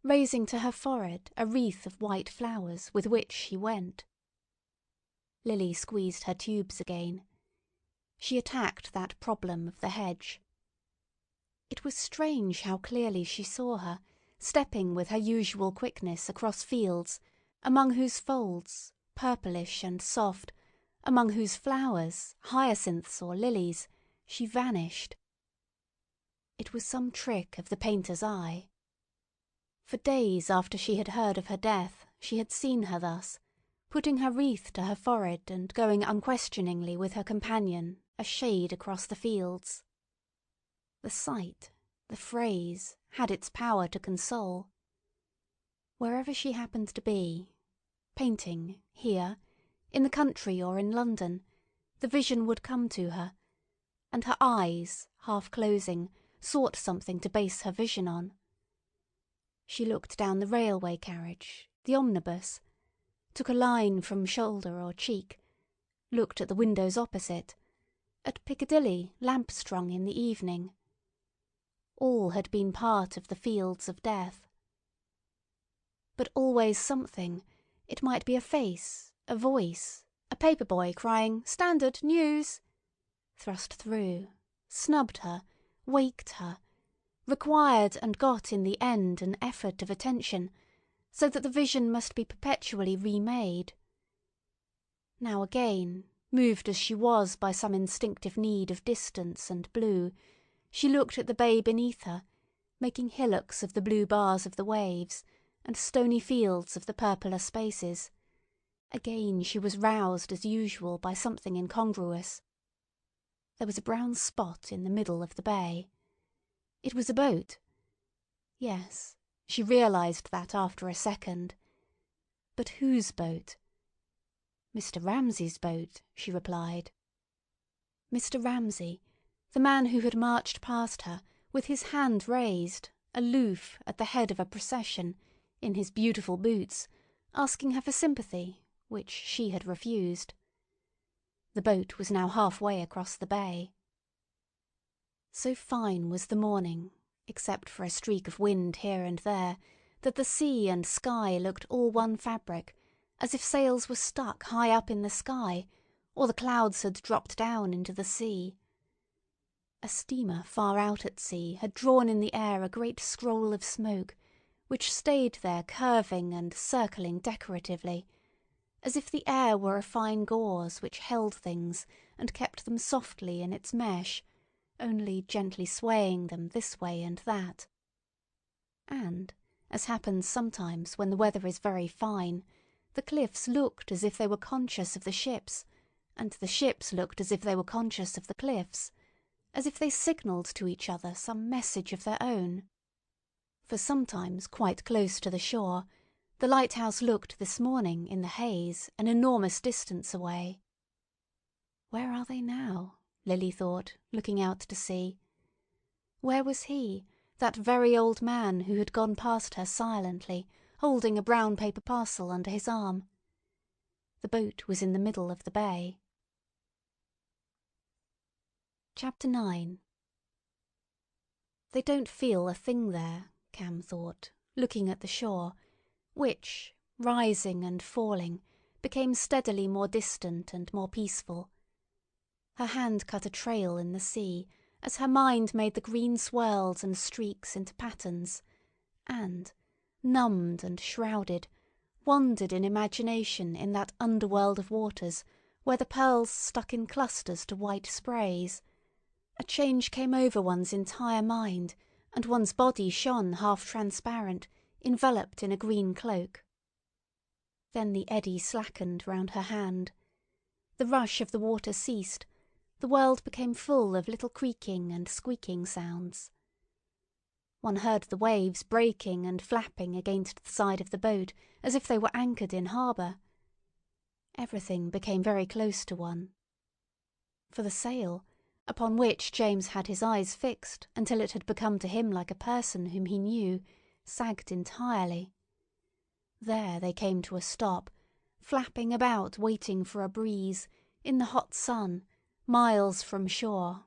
raising to her forehead a wreath of white flowers with which she went. Lily squeezed her tubes again. She attacked that problem of the hedge. It was strange how clearly she saw her, stepping with her usual quickness across fields, among whose folds, purplish and soft, among whose flowers, hyacinths or lilies, she vanished. It was some trick of the painter's eye. For days after she had heard of her death, she had seen her thus, putting her wreath to her forehead and going unquestioningly with her companion a shade across the fields. The sight, the phrase, had its power to console. Wherever she happened to be, painting, here, in the country or in London, the vision would come to her, and her eyes, half closing, sought something to base her vision on. She looked down the railway carriage, the omnibus, took a line from shoulder or cheek, looked at the windows opposite, at Piccadilly lamp-strung in the evening. All had been part of the fields of death. But always something, it might be a face, a voice, a paper boy crying "Standard News!" thrust through, snubbed her, waked her, required and got in the end an effort of attention, so that the vision must be perpetually remade. Now again, moved as she was by some instinctive need of distance and blue, she looked at the bay beneath her, making hillocks of the blue bars of the waves, and stony fields of the purpler spaces. Again she was roused as usual by something incongruous. There was a brown spot in the middle of the bay. It was a boat. Yes, she realised that after a second. But whose boat? Mr. Ramsay's boat, she replied. Mr. Ramsay, the man who had marched past her, with his hand raised, aloof at the head of a procession, in his beautiful boots, asking her for sympathy, which she had refused. The boat was now halfway across the bay. So fine was the morning, except for a streak of wind here and there, that the sea and sky looked all one fabric, as if sails were stuck high up in the sky, or the clouds had dropped down into the sea. A steamer far out at sea had drawn in the air a great scroll of smoke, which stayed there curving and circling decoratively, as if the air were a fine gauze which held things and kept them softly in its mesh, only gently swaying them this way and that. And, as happens sometimes when the weather is very fine, the cliffs looked as if they were conscious of the ships, and the ships looked as if they were conscious of the cliffs, as if they signalled to each other some message of their own. For sometimes quite close to the shore, the lighthouse looked this morning in the haze an enormous distance away. Where are they now? Lily thought, looking out to sea. Where was he, that very old man who had gone past her silently, holding a brown paper parcel under his arm? The boat was in the middle of the bay. Chapter 9. They don't feel a thing there, Cam thought, looking at the shore, which, rising and falling, became steadily more distant and more peaceful. Her hand cut a trail in the sea, as her mind made the green swirls and streaks into patterns, and, numbed and shrouded, wandered in imagination in that underworld of waters where the pearls stuck in clusters to white sprays. A change came over one's entire mind, and one's body shone half-transparent, enveloped in a green cloak. Then the eddy slackened round her hand. The rush of the water ceased. The world became full of little creaking and squeaking sounds. One heard the waves breaking and flapping against the side of the boat as if they were anchored in harbour. Everything became very close to one. For the sail, upon which James had his eyes fixed until it had become to him like a person whom he knew, sagged entirely. There they came to a stop, flapping about waiting for a breeze, in the hot sun, miles from shore,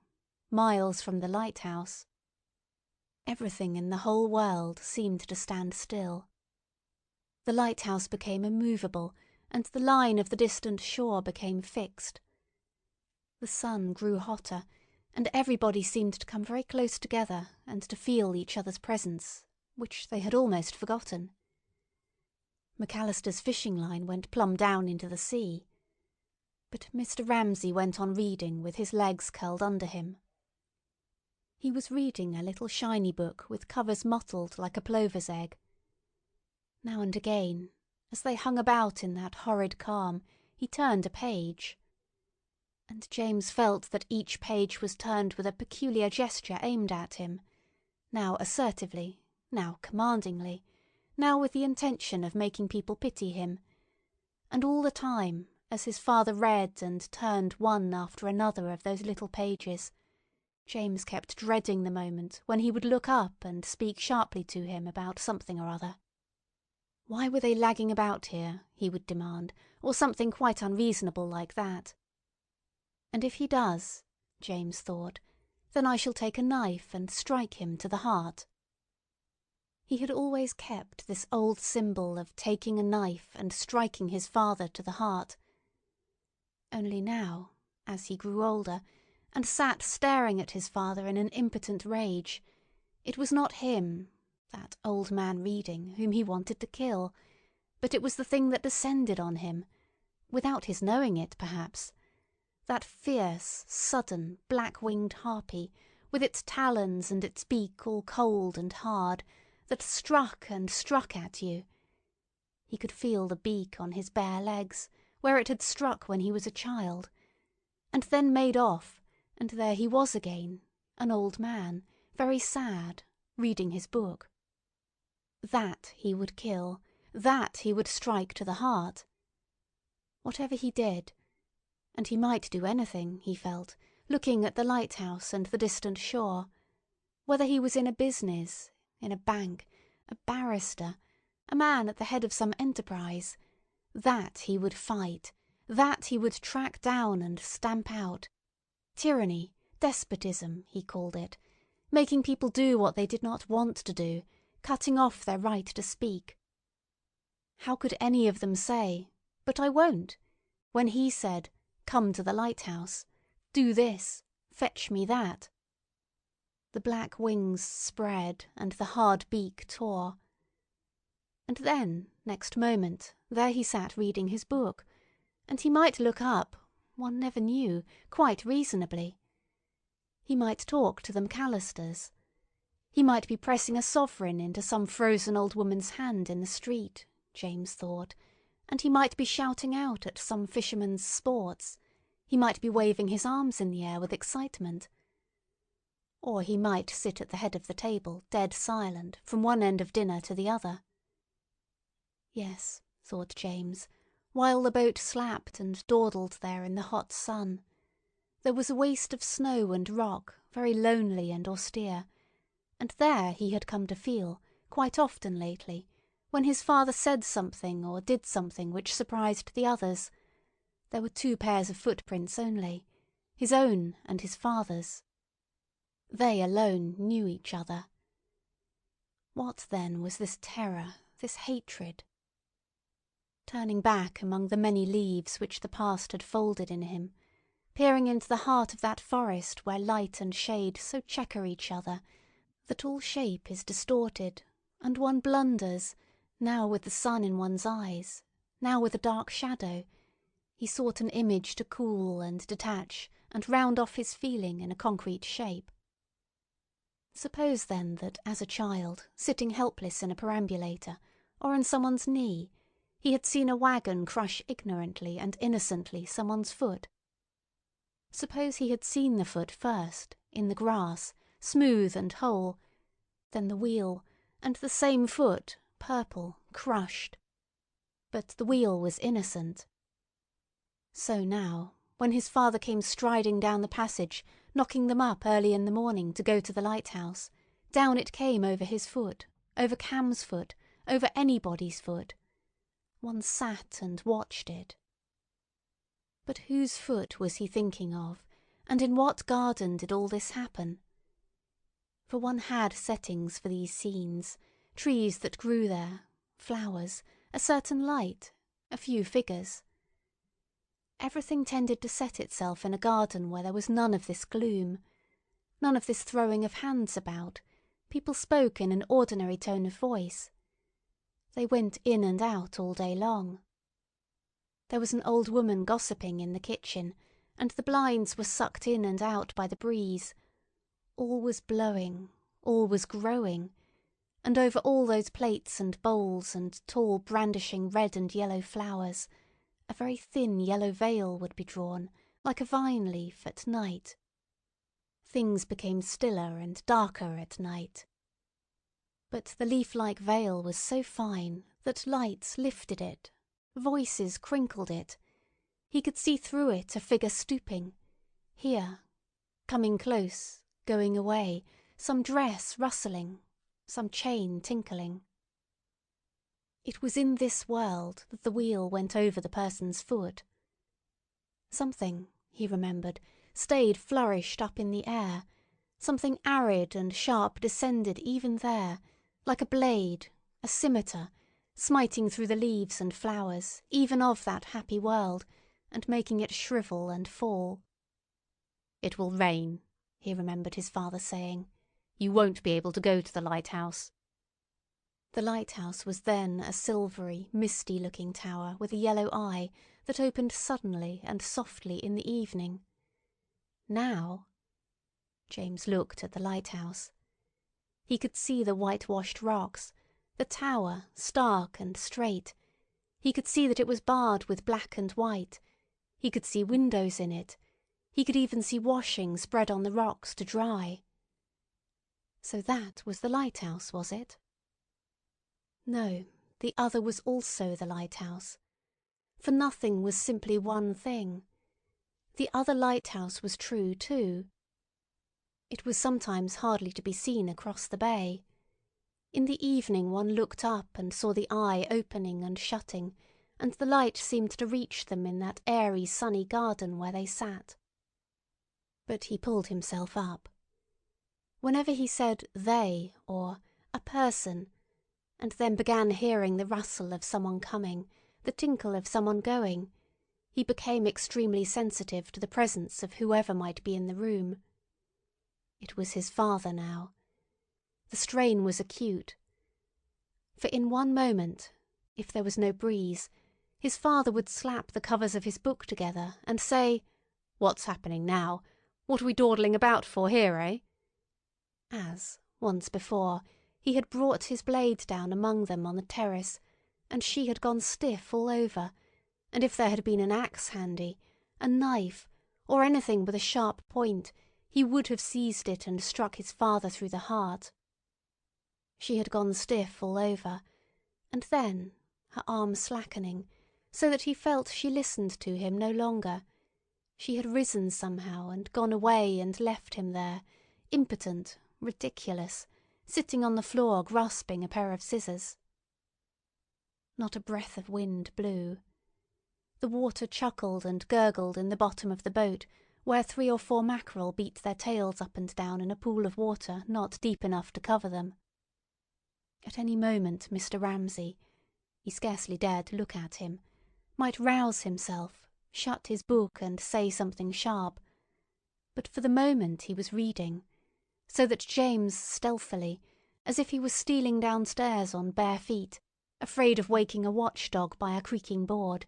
miles from the lighthouse. Everything in the whole world seemed to stand still. The lighthouse became immovable, and the line of the distant shore became fixed. The sun grew hotter, and everybody seemed to come very close together and to feel each other's presence, which they had almost forgotten. McAllister's fishing line went plumb down into the sea. But Mr. Ramsay went on reading with his legs curled under him. He was reading a little shiny book with covers mottled like a plover's egg. Now and again, as they hung about in that horrid calm, he turned a page. And James felt that each page was turned with a peculiar gesture aimed at him, now assertively, now commandingly, now with the intention of making people pity him, and all the time, as his father read and turned one after another of those little pages, James kept dreading the moment when he would look up and speak sharply to him about something or other. Why were they lagging about here, he would demand, or something quite unreasonable like that. And if he does, James thought, then I shall take a knife and strike him to the heart. He had always kept this old symbol of taking a knife and striking his father to the heart. Only now, as he grew older, and sat staring at his father in an impotent rage, it was not him, that old man reading, whom he wanted to kill, but it was the thing that descended on him, without his knowing it perhaps, that fierce, sudden, black-winged harpy, with its talons and its beak all cold and hard, that struck and struck at you. He could feel the beak on his bare legs, where it had struck when he was a child, and then made off, and there he was again, an old man, very sad, reading his book. That he would kill, that he would strike to the heart. Whatever he did, and he might do anything, he felt, looking at the lighthouse and the distant shore, Whether he was in a business, in a bank, a barrister, a man at the head of some enterprise, that he would fight, that he would track down and stamp out. Tyranny, despotism, he called it, making people do what they did not want to do, cutting off their right to speak. How could any of them say, "But I won't," when he said, "Come to the lighthouse. Do this. Fetch me that." The black wings spread and the hard beak tore. And then, next moment, there he sat reading his book, and he might look up, one never knew, quite reasonably. He might talk to the McAllisters. He might be pressing a sovereign into some frozen old woman's hand in the street, James thought, and he might be shouting out at some fisherman's sports. He might be waving his arms in the air with excitement. Or he might sit at the head of the table, dead silent, from one end of dinner to the other. Yes, thought James, while the boat slapped and dawdled there in the hot sun, there was a waste of snow and rock, very lonely and austere, and there he had come to feel, quite often lately, when his father said something or did something which surprised the others. There were two pairs of footprints only, his own and his father's. They alone knew each other. What then was this terror, this hatred? Turning back among the many leaves which the past had folded in him, peering into the heart of that forest where light and shade so chequer each other that all shape is distorted, and one blunders, now with the sun in one's eyes, now with a dark shadow, he sought an image to cool and detach and round off his feeling in a concrete shape. Suppose then that as a child, sitting helpless in a perambulator, or on someone's knee, he had seen a wagon crush ignorantly and innocently someone's foot. Suppose he had seen the foot first, in the grass, smooth and whole, then the wheel, and the same foot, purple, crushed. But the wheel was innocent. So now, when his father came striding down the passage, knocking them up early in the morning to go to the lighthouse, down it came over his foot, over Cam's foot, over anybody's foot. One sat and watched it. But whose foot was he thinking of, and in what garden did all this happen? For one had settings for these scenes, trees that grew there, flowers, a certain light, a few figures. Everything tended to set itself in a garden where there was none of this gloom, none of this throwing of hands about. People spoke in an ordinary tone of voice. They went in and out all day long. There was an old woman gossiping in the kitchen, and the blinds were sucked in and out by the breeze. All was blowing, all was growing, and over all those plates and bowls and tall brandishing red and yellow flowers, a very thin yellow veil would be drawn, like a vine leaf at night. Things became stiller and darker at night. But the leaf-like veil was so fine that lights lifted it, voices crinkled it. He could see through it a figure stooping, here, coming close, going away, some dress rustling, some chain tinkling. It was in this world that the wheel went over the person's foot. Something, he remembered, stayed flourished up in the air, something arid and sharp descended even there, like a blade, a scimitar, smiting through the leaves and flowers, even of that happy world, and making it shrivel and fall. "It will rain," he remembered his father saying. "You won't be able to go to the lighthouse." The lighthouse was then a silvery, misty-looking tower with a yellow eye that opened suddenly and softly in the evening. Now... James looked at the lighthouse. He could see the whitewashed rocks, the tower stark and straight. He could see that it was barred with black and white. He could see windows in it. He could even see washing spread on the rocks to dry. So that was the lighthouse, was it? No, the other was also the lighthouse. For nothing was simply one thing. The other lighthouse was true too. It was sometimes hardly to be seen across the bay. In the evening one looked up and saw the eye opening and shutting, and the light seemed to reach them in that airy sunny garden where they sat. But he pulled himself up. Whenever he said "they" or "a person," and then began hearing the rustle of someone coming, the tinkle of someone going, he became extremely sensitive to the presence of whoever might be in the room. It was his father now. The strain was acute. For in one moment, if there was no breeze, his father would slap the covers of his book together and say, "What's happening now? What are we dawdling about for here, eh?" As, once before, he had brought his blade down among them on the terrace, and she had gone stiff all over, and if there had been an axe handy, a knife, or anything with a sharp point, he would have seized it and struck his father through the heart. She had gone stiff all over, and then, her arm slackening, so that he felt she listened to him no longer, she had risen somehow and gone away and left him there, impotent, ridiculous, sitting on the floor grasping a pair of scissors. Not a breath of wind blew. The water chuckled and gurgled in the bottom of the boat, where 3 or 4 mackerel beat their tails up and down in a pool of water not deep enough to cover them. At any moment Mr. Ramsay—he scarcely dared to look at him—might rouse himself, shut his book and say something sharp. But for the moment he was reading, so that James stealthily, as if he was stealing downstairs on bare feet, afraid of waking a watchdog by a creaking board,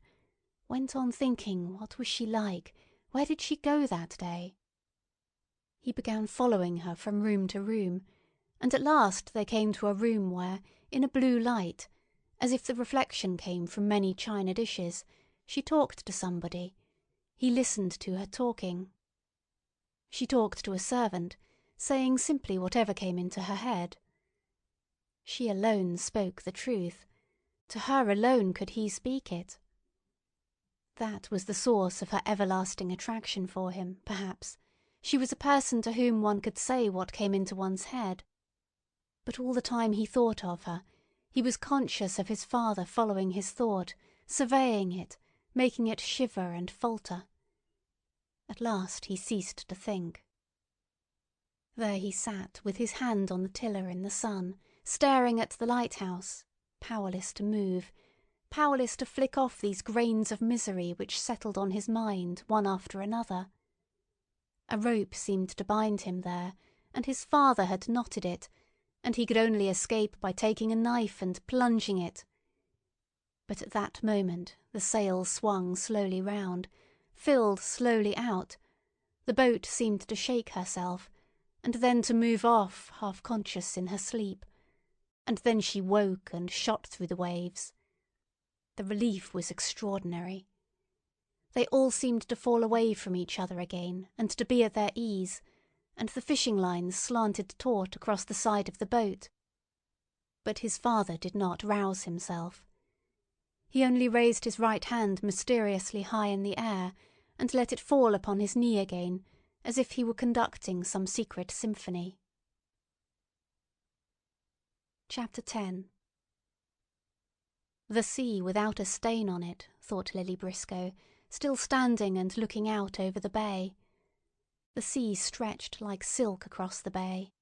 went on thinking what was she like, where did she go that day? He began following her from room to room, and at last they came to a room where, in a blue light, as if the reflection came from many china dishes, she talked to somebody. He listened to her talking. She talked to a servant, saying simply whatever came into her head. She alone spoke the truth. To her alone could he speak it. That was the source of her everlasting attraction for him, perhaps. She was a person to whom one could say what came into one's head. But all the time he thought of her, he was conscious of his father following his thought, surveying it, making it shiver and falter. At last he ceased to think. There he sat with his hand on the tiller in the sun, staring at the lighthouse, powerless to move, powerless to flick off these grains of misery which settled on his mind one after another. A rope seemed to bind him there, and his father had knotted it, and he could only escape by taking a knife and plunging it. But at that moment the sail swung slowly round, filled slowly out, the boat seemed to shake herself, and then to move off half conscious in her sleep, and then she woke and shot through the waves. The relief was extraordinary. They all seemed to fall away from each other again and to be at their ease, and the fishing lines slanted taut across the side of the boat. But his father did not rouse himself. He only raised his right hand mysteriously high in the air and let it fall upon his knee again, as if he were conducting some secret symphony. Chapter 10. The sea without a stain on it, thought Lily Briscoe, still standing and looking out over the bay. The sea stretched like silk across the bay.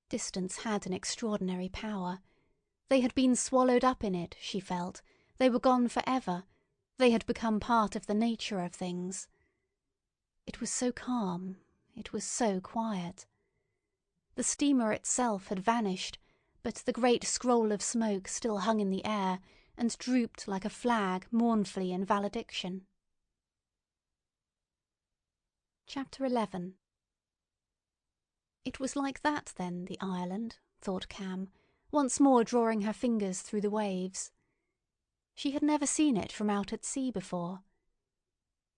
Distance had an extraordinary power. They had been swallowed up in it, she felt. They were gone for ever. They had become part of the nature of things. It was so calm. It was so quiet. The steamer itself had vanished, but the great scroll of smoke still hung in the air and drooped like a flag mournfully in valediction. Chapter 11. It was like that, then, the Ireland, thought Cam, once more drawing her fingers through the waves. She had never seen it from out at sea before.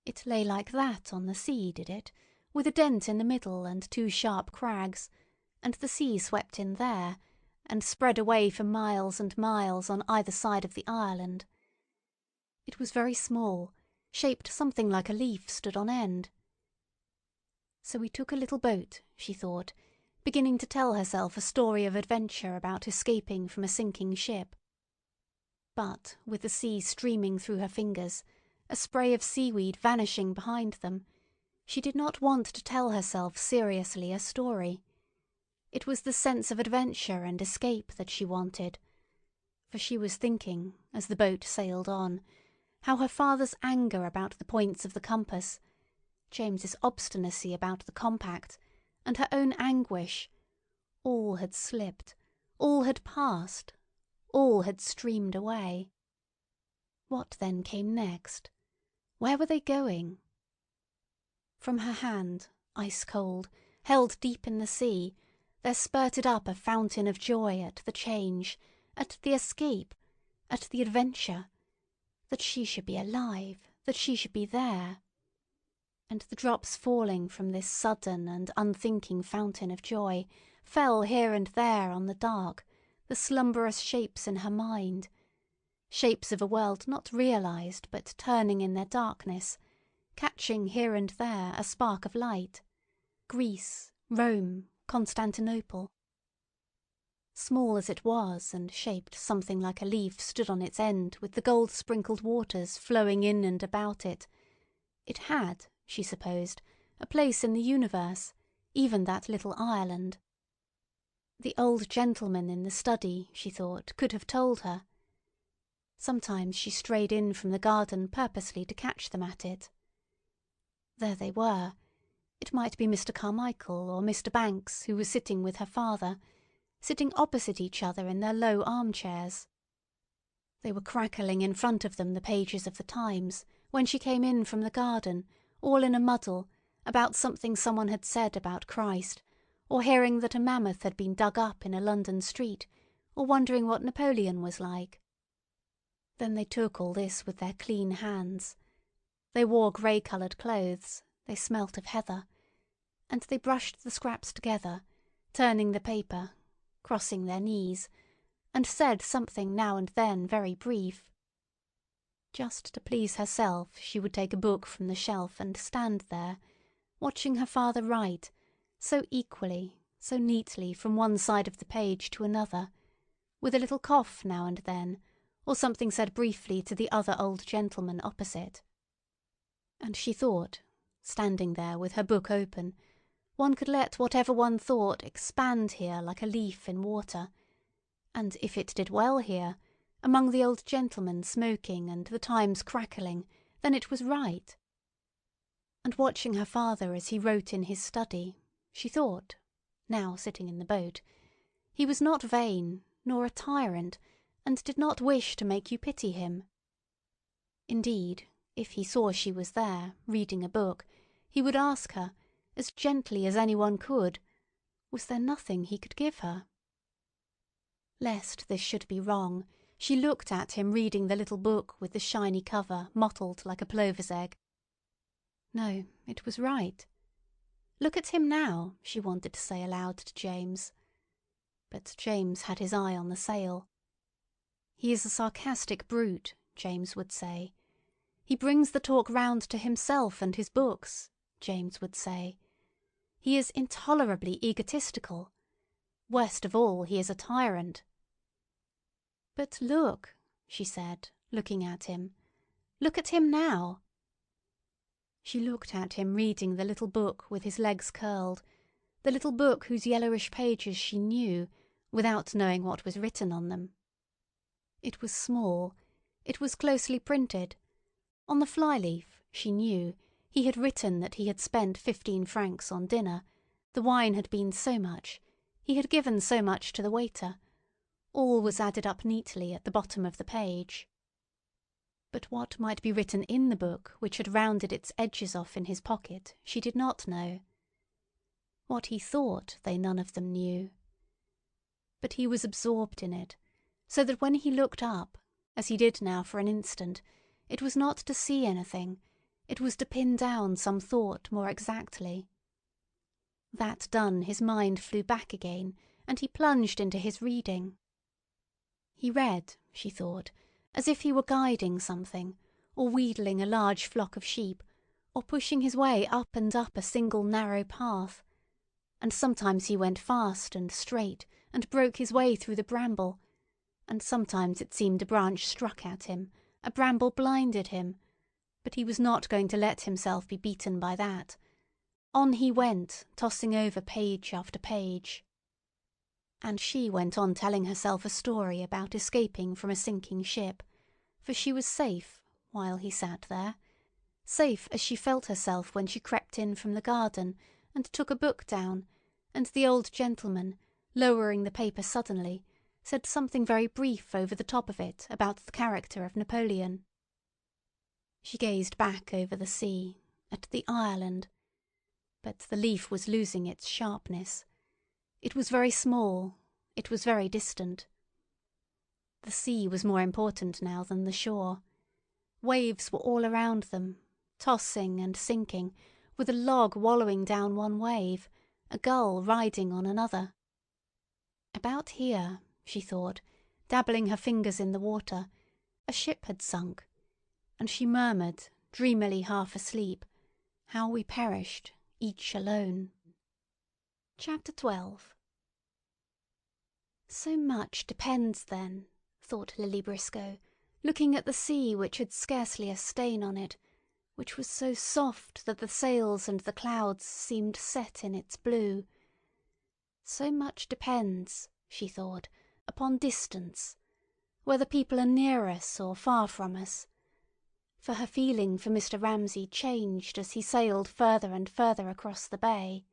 It lay like that on the sea, did it, with a dent in the middle and 2 sharp crags, and the sea swept in there, and spread away for miles and miles on either side of the Ireland. It was very small, shaped something like a leaf stood on end. So we took a little boat, she thought, beginning to tell herself a story of adventure about escaping from a sinking ship. But, with the sea streaming through her fingers, a spray of seaweed vanishing behind them, she did not want to tell herself seriously a story. It was the sense of adventure and escape that she wanted, for she was thinking, as the boat sailed on, how her father's anger about the points of the compass, James's obstinacy about the compact, and her own anguish, all had slipped, all had passed, all had streamed away. What then came next? Where were they going? From her hand, ice-cold, held deep in the sea, there spurted up a fountain of joy at the change, at the escape, at the adventure, that she should be alive, that she should be there. And the drops falling from this sudden and unthinking fountain of joy fell here and there on the dark, the slumberous shapes in her mind, shapes of a world not realized but turning in their darkness, catching here and there a spark of light. Greece, Rome, Constantinople. Small as it was and shaped something like a leaf stood on its end with the gold-sprinkled waters flowing in and about it, it had, she supposed, a place in the universe, even that little Ireland. The old gentleman in the study, she thought, could have told her. Sometimes she strayed in from the garden purposely to catch them at it. There they were. It might be Mr. Carmichael or Mr. Banks who was sitting with her father, sitting opposite each other in their low armchairs. They were crackling in front of them the pages of the Times when she came in from the garden, all in a muddle, about something someone had said about Christ, or hearing that a mammoth had been dug up in a London street, or wondering what Napoleon was like. Then they took all this with their clean hands. They wore grey-coloured clothes, they smelt of heather, and they brushed the scraps together, turning the paper, crossing their knees, and said something now and then very brief. Just to please herself she would take a book from the shelf and stand there, watching her father write, so equally, so neatly from one side of the page to another, with a little cough now and then, or something said briefly to the other old gentleman opposite. And she thought, standing there with her book open, one could let whatever one thought expand here like a leaf in water, and if it did well here, among the old gentlemen smoking and the Times crackling, then it was right. And watching her father as he wrote in his study, she thought, now sitting in the boat, he was not vain, nor a tyrant, and did not wish to make you pity him. Indeed, if he saw she was there, reading a book, he would ask her, as gently as anyone could, was there nothing he could give her? Lest this should be wrong, she looked at him reading the little book with the shiny cover mottled like a plover's egg. No, it was right. Look at him now, she wanted to say aloud to James. But James had his eye on the sail. He is a sarcastic brute, James would say. He brings the talk round to himself and his books, James would say. He is intolerably egotistical. Worst of all, he is a tyrant. But look, she said, looking at him. Look at him now. She looked at him reading the little book with his legs curled, the little book whose yellowish pages she knew, without knowing what was written on them. It was small. It was closely printed. On the flyleaf, she knew, he had written that he had spent 15 francs on dinner, the wine had been so much, he had given so much to the waiter. All was added up neatly at the bottom of the page. But what might be written in the book which had rounded its edges off in his pocket, she did not know. What he thought they none of them knew. But he was absorbed in it, so that when he looked up, as he did now for an instant, it was not to see anything, it was to pin down some thought more exactly. That done, his mind flew back again, and he plunged into his reading. He read, she thought, as if he were guiding something, or wheedling a large flock of sheep, or pushing his way up and up a single narrow path. and sometimes he went fast and straight and broke his way through the bramble, and sometimes it seemed a branch struck at him, a bramble blinded him, but he was not going to let himself be beaten by that. On he went, tossing over page after page. And she went on telling herself a story about escaping from a sinking ship, for she was safe while he sat there, safe as she felt herself when she crept in from the garden and took a book down, and the old gentleman, lowering the paper suddenly, said something very brief over the top of it about the character of Napoleon. She gazed back over the sea, at the Ireland, but the leaf was losing its sharpness. It was very small, it was very distant. The sea was more important now than the shore. Waves were all around them, tossing and sinking, with a log wallowing down one wave, a gull riding on another. About here, she thought, dabbling her fingers in the water, a ship had sunk, and she murmured, dreamily half asleep, "How we perished, each alone." Chapter 12. So much depends, then, thought Lily Briscoe, looking at the sea which had scarcely a stain on it, which was so soft that the sails and the clouds seemed set in its blue. So much depends, she thought, upon distance, whether people are near us or far from us, for her feeling for Mr. Ramsay changed as he sailed further and further across the bay.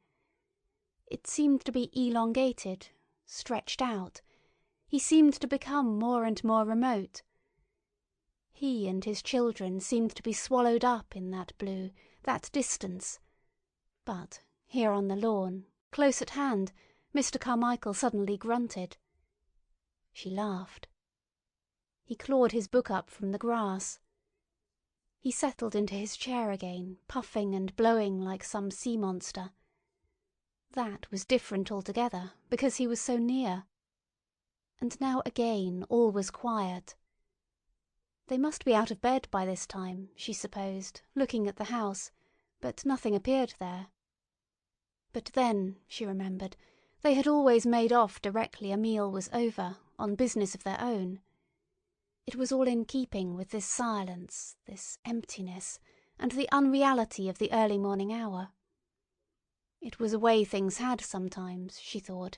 It seemed to be elongated, stretched out. He seemed to become more and more remote. He and his children seemed to be swallowed up in that blue, that distance. But here on the lawn, close at hand, Mr. Carmichael suddenly grunted. She laughed. He clawed his book up from the grass. He settled into his chair again, puffing and blowing like some sea monster. That was different altogether, because he was so near. And now again all was quiet. They must be out of bed by this time, she supposed, looking at the house, but nothing appeared there. But then, she remembered, they had always made off directly a meal was over, on business of their own. It was all in keeping with this silence, this emptiness, and the unreality of the early morning hour. It was a way things had sometimes, she thought,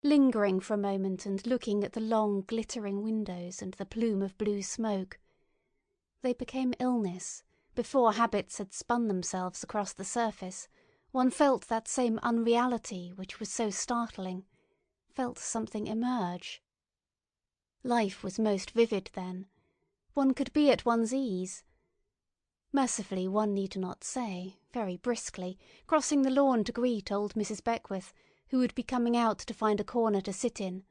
lingering for a moment and looking at the long glittering windows and the plume of blue smoke. They became illness. Before habits had spun themselves across the surface, one felt that same unreality which was so startling, felt something emerge. Life was most vivid then. One could be at one's ease. Mercifully one need not say, very briskly, crossing the lawn to greet old Mrs. Beckwith, who would be coming out to find a corner to sit in.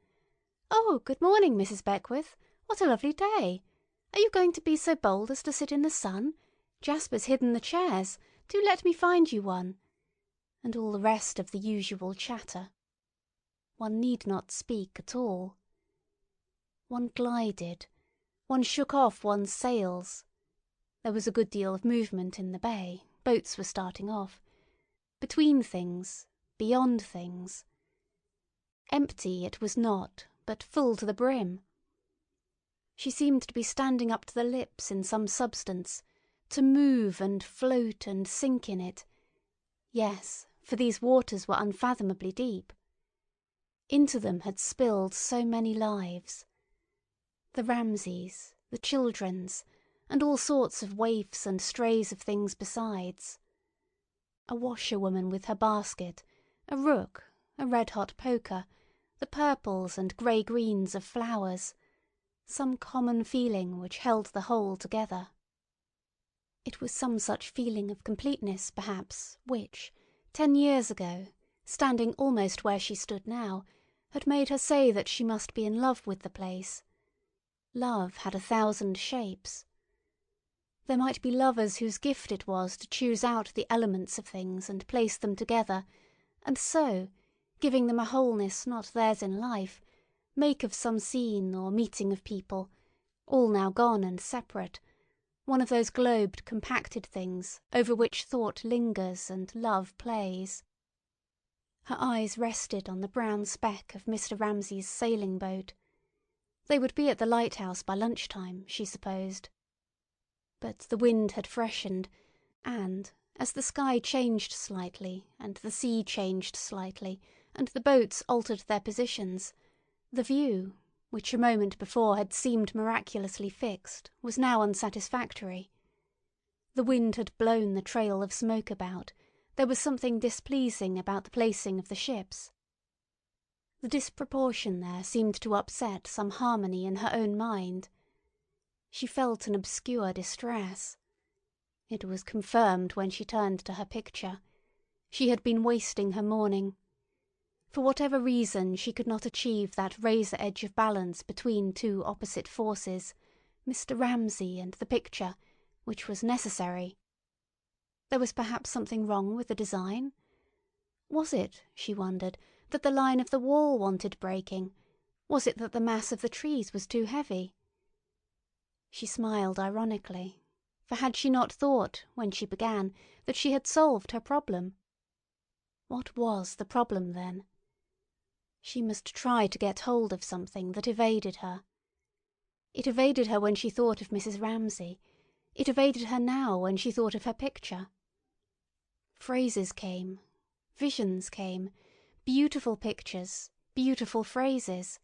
"Oh, good morning, Mrs. Beckwith. What a lovely day! Are you going to be so bold as to sit in the sun? Jasper's hidden the chairs. Do let me find you one." And all the rest of the usual chatter. One need not speak at all. One glided. One shook off one's sails. There was a good deal of movement in the bay. Boats were starting off. Between things, beyond things. Empty it was not, but full to the brim. She seemed to be standing up to the lips in some substance, to move and float and sink in it. Yes, for these waters were unfathomably deep. Into them had spilled so many lives. The Ramsays, the children's, and all sorts of waifs and strays of things besides. A washerwoman with her basket, a rook, a red-hot poker, the purples and grey-greens of flowers, some common feeling which held the whole together. It was some such feeling of completeness, perhaps, which, 10 years ago, standing almost where she stood now, had made her say that she must be in love with the place. Love had 1,000 shapes. There might be lovers whose gift it was to choose out the elements of things and place them together, and so, giving them a wholeness not theirs in life, make of some scene or meeting of people, all now gone and separate, one of those globed, compacted things over which thought lingers and love plays. Her eyes rested on the brown speck of Mr. Ramsay's sailing boat. They would be at the lighthouse by lunchtime, she supposed. But the wind had freshened, and, as the sky changed slightly, and the sea changed slightly, and the boats altered their positions, the view, which a moment before had seemed miraculously fixed, was now unsatisfactory. The wind had blown the trail of smoke about. There was something displeasing about the placing of the ships. The disproportion there seemed to upset some harmony in her own mind. She felt an obscure distress. It was confirmed when she turned to her picture. She had been wasting her morning. For whatever reason she could not achieve that razor edge of balance between two opposite forces, Mr. Ramsay and the picture, which was necessary. There was perhaps something wrong with the design? Was it, she wondered, that the line of the wall wanted breaking? Was it that the mass of the trees was too heavy? She smiled ironically, for had she not thought, when she began, that she had solved her problem? What was the problem, then? She must try to get hold of something that evaded her. It evaded her when she thought of Mrs. Ramsay. It evaded her now when she thought of her picture. Phrases came, visions came, beautiful pictures, beautiful phrases.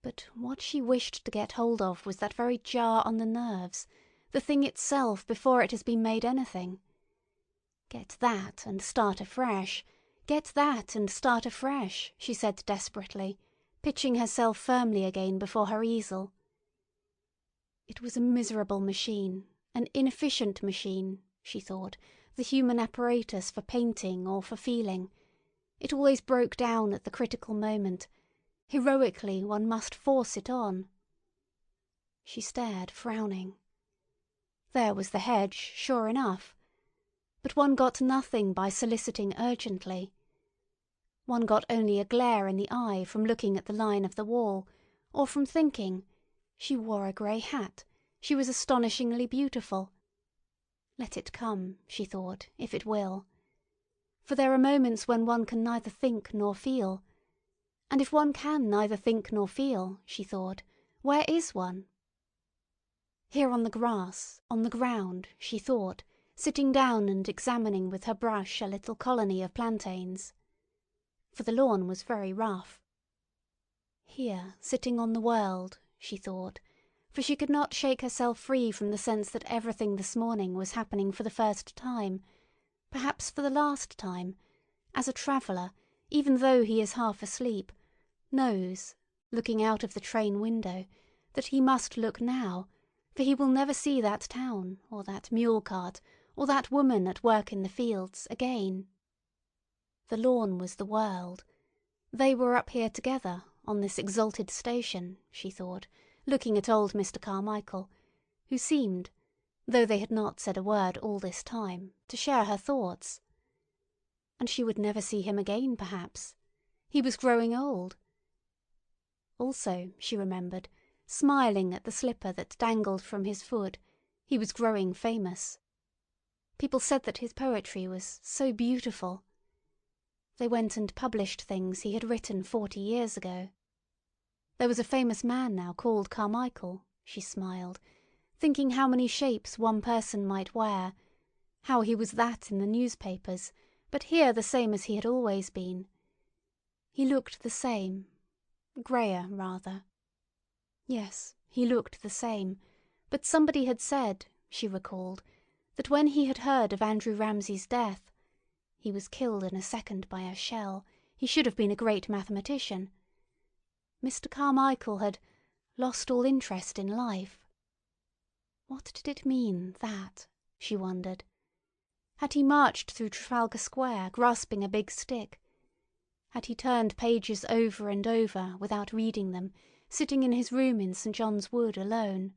But what she wished to get hold of was that very jar on the nerves, the thing itself before it has been made anything. Get that and start afresh. Get that and start afresh, she said desperately, pitching herself firmly again before her easel. It was a miserable machine, an inefficient machine, she thought, the human apparatus for painting or for feeling. It always broke down at the critical moment. Heroically one must force it on. She stared, frowning. There was the hedge, sure enough. But one got nothing by soliciting urgently. One got only a glare in the eye from looking at the line of the wall, or from thinking, she wore a grey hat, she was astonishingly beautiful. Let it come, she thought, if it will. For there are moments when one can neither think nor feel. And if one can neither think nor feel, she thought, where is one? Here on the grass, on the ground, she thought, sitting down and examining with her brush a little colony of plantains. For the lawn was very rough. Here, sitting on the world, she thought, for she could not shake herself free from the sense that everything this morning was happening for the first time, perhaps for the last time, as a traveller, even though he is half asleep, knows, looking out of the train window, that he must look now, for he will never see that town, or that mule cart, or that woman at work in the fields again. The lawn was the world. They were up here together, on this exalted station, she thought, looking at old Mr. Carmichael, who seemed, though they had not said a word all this time, to share her thoughts. And she would never see him again, perhaps. He was growing old. Also, she remembered, smiling at the slipper that dangled from his foot, he was growing famous. People said that his poetry was so beautiful. They went and published things he had written 40 years ago. There was a famous man now called Carmichael, she smiled, thinking how many shapes one person might wear, how he was that in the newspapers, but here the same as he had always been. He looked the same, greyer rather. Yes, he looked the same, but somebody had said, she recalled, that when he had heard of Andrew Ramsay's death, he was killed in a second by a shell, he should have been a great mathematician. Mr. Carmichael had lost all interest in life. What did it mean, that? She wondered. Had he marched through Trafalgar Square grasping a big stick? Had he turned pages over and over without reading them, sitting in his room in St. John's Wood alone?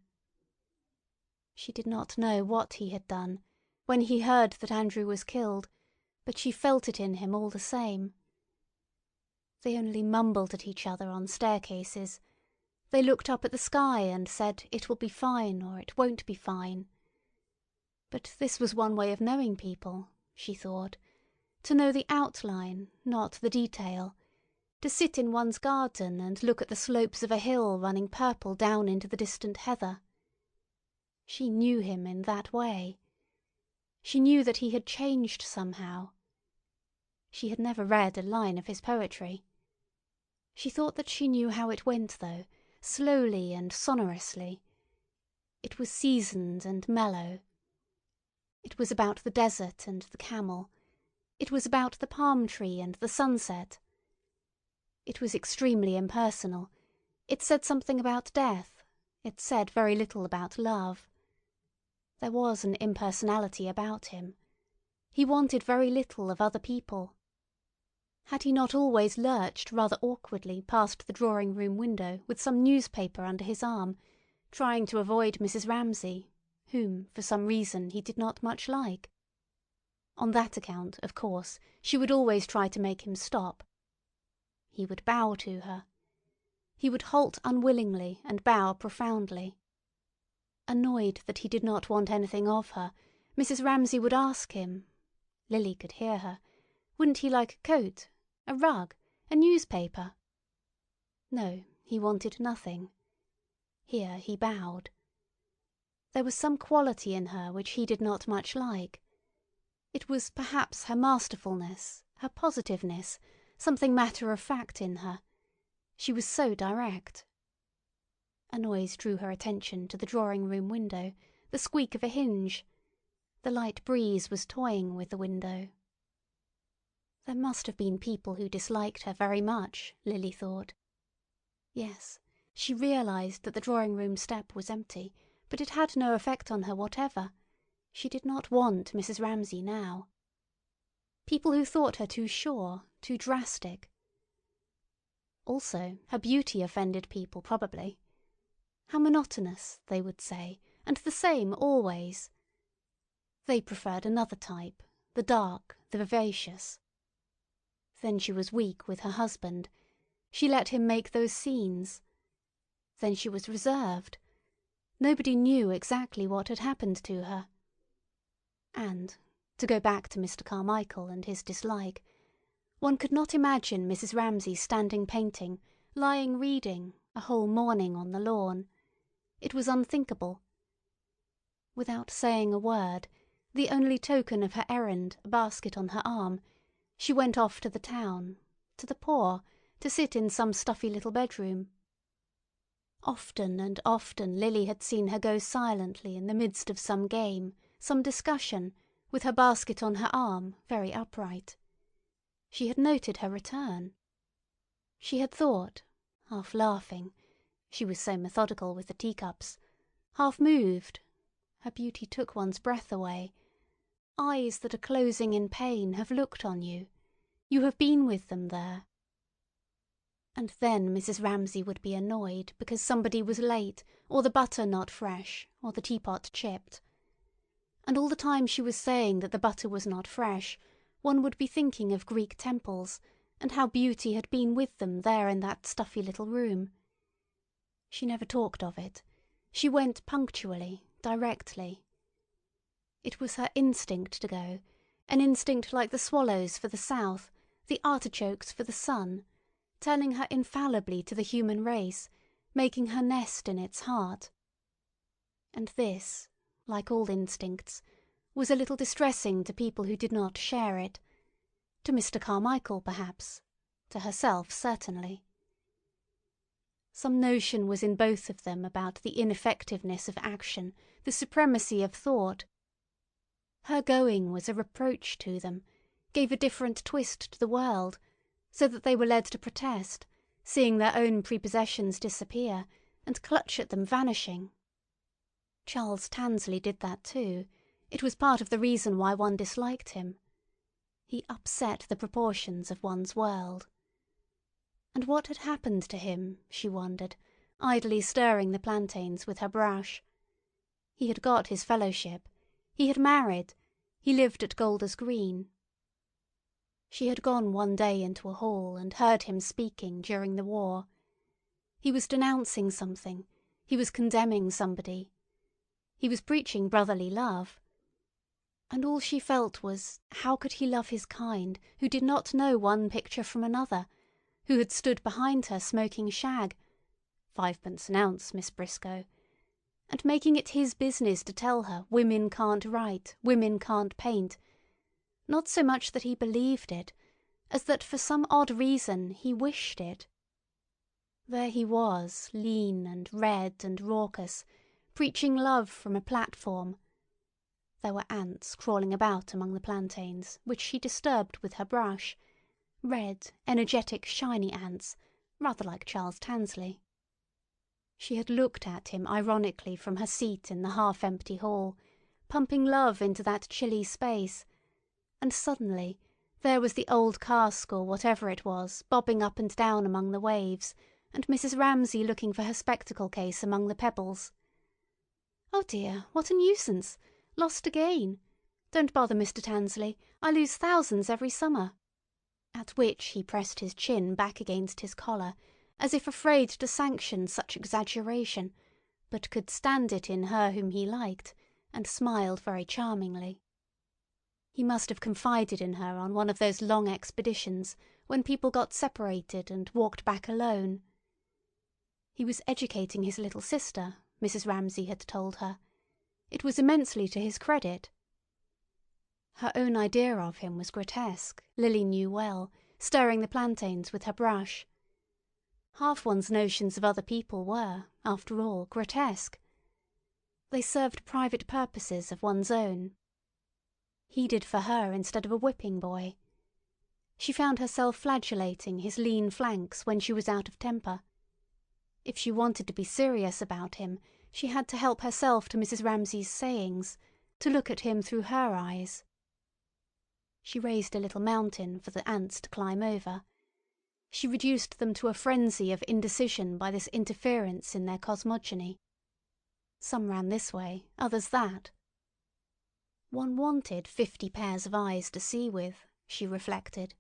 She did not know what he had done when he heard that Andrew was killed, but she felt it in him all the same. They only mumbled at each other on staircases. They looked up at the sky and said, "It will be fine," or "It won't be fine." But this was one way of knowing people, she thought. To know the outline, not the detail. To sit in one's garden and look at the slopes of a hill running purple down into the distant heather. She knew him in that way. She knew that he had changed somehow. She had never read a line of his poetry. She thought that she knew how it went, though, slowly and sonorously. It was seasoned and mellow. It was about the desert and the camel. It was about the palm tree and the sunset. It was extremely impersonal. It said something about death. It said very little about love. There was an impersonality about him. He wanted very little of other people. Had he not always lurched rather awkwardly past the drawing-room window with some newspaper under his arm, trying to avoid Mrs. Ramsay, whom, for some reason, he did not much like? On that account, of course, she would always try to make him stop. He would bow to her. He would halt unwillingly and bow profoundly. Annoyed that he did not want anything of her, Mrs. Ramsay would ask him— Lily could hear her— wouldn't he like a coat, a rug, a newspaper? No, he wanted nothing. Here he bowed. There was some quality in her which he did not much like. It was perhaps her masterfulness, her positiveness, something matter-of-fact in her. She was so direct. A noise drew her attention to the drawing-room window, the squeak of a hinge. The light breeze was toying with the window. There must have been people who disliked her very much, Lily thought. Yes, she realized that the drawing-room step was empty, but it had no effect on her whatever. She did not want Mrs. Ramsay now. People who thought her too sure, too drastic. Also, her beauty offended people, probably. How monotonous, they would say, and the same always. They preferred another type, the dark, the vivacious. Then she was weak with her husband. She let him make those scenes. Then she was reserved. Nobody knew exactly what had happened to her. And, to go back to Mr. Carmichael and his dislike, one could not imagine Mrs. Ramsay standing painting, lying reading, a whole morning on the lawn. It was unthinkable. Without saying a word, the only token of her errand, a basket on her arm, she went off to the town, to the poor, to sit in some stuffy little bedroom. Often and often Lily had seen her go silently in the midst of some game, some discussion, with her basket on her arm, very upright. She had noted her return. She had thought, half laughing—she was so methodical with the teacups— half moved— her beauty took one's breath away— eyes that are closing in pain have looked on you. You have been with them there. And then Mrs. Ramsay would be annoyed because somebody was late, or the butter not fresh, or the teapot chipped. And all the time she was saying that the butter was not fresh, one would be thinking of Greek temples, and how beauty had been with them there in that stuffy little room. She never talked of it. She went punctually, directly. It was her instinct to go, an instinct like the swallows for the south, the artichokes for the sun, turning her infallibly to the human race, making her nest in its heart. And this, like all instincts, was a little distressing to people who did not share it. To Mr. Carmichael, perhaps. To herself, certainly. Some notion was in both of them about the ineffectiveness of action, the supremacy of thought. Her going was a reproach to them, gave a different twist to the world, so that they were led to protest, seeing their own prepossessions disappear, and clutch at them vanishing. Charles Tansley did that too. It was part of the reason why one disliked him. He upset the proportions of one's world. And what had happened to him, she wondered, idly stirring the plantains with her brush? He had got his fellowship. He had married. He lived at Golders Green. She had gone one day into a hall and heard him speaking during the war. He was denouncing something. He was condemning somebody. He was preaching brotherly love. And all she felt was, how could he love his kind who did not know one picture from another, who had stood behind her smoking shag (5d. an ounce, Miss Briscoe), and making it his business to tell her women can't write, women can't paint, not so much that he believed it, as that for some odd reason he wished it. There he was, lean and red and raucous, preaching love from a platform. There were ants crawling about among the plantains, which she disturbed with her brush, red, energetic, shiny ants, rather like Charles Tansley. She had looked at him ironically from her seat in the half-empty hall, pumping love into that chilly space, and suddenly there was the old cask or whatever it was bobbing up and down among the waves, and Mrs. Ramsay looking for her spectacle case among the pebbles. "Oh dear, what a nuisance! Lost again! Don't bother, Mr. Tansley, I lose thousands every summer." At which he pressed his chin back against his collar, as if afraid to sanction such exaggeration, but could stand it in her whom he liked, and smiled very charmingly. He must have confided in her on one of those long expeditions when people got separated and walked back alone. He was educating his little sister, Mrs. Ramsay had told her. It was immensely to his credit. Her own idea of him was grotesque, Lily knew well, stirring the plantains with her brush. Half one's notions of other people were, after all, grotesque. They served private purposes of one's own. He did for her instead of a whipping boy. She found herself flagellating his lean flanks when she was out of temper. If she wanted to be serious about him, she had to help herself to Mrs. Ramsay's sayings, to look at him through her eyes. She raised a little mountain for the ants to climb over. She reduced them to a frenzy of indecision by this interference in their cosmogony. Some ran this way, others that. One wanted 50 pairs of eyes to see with, she reflected.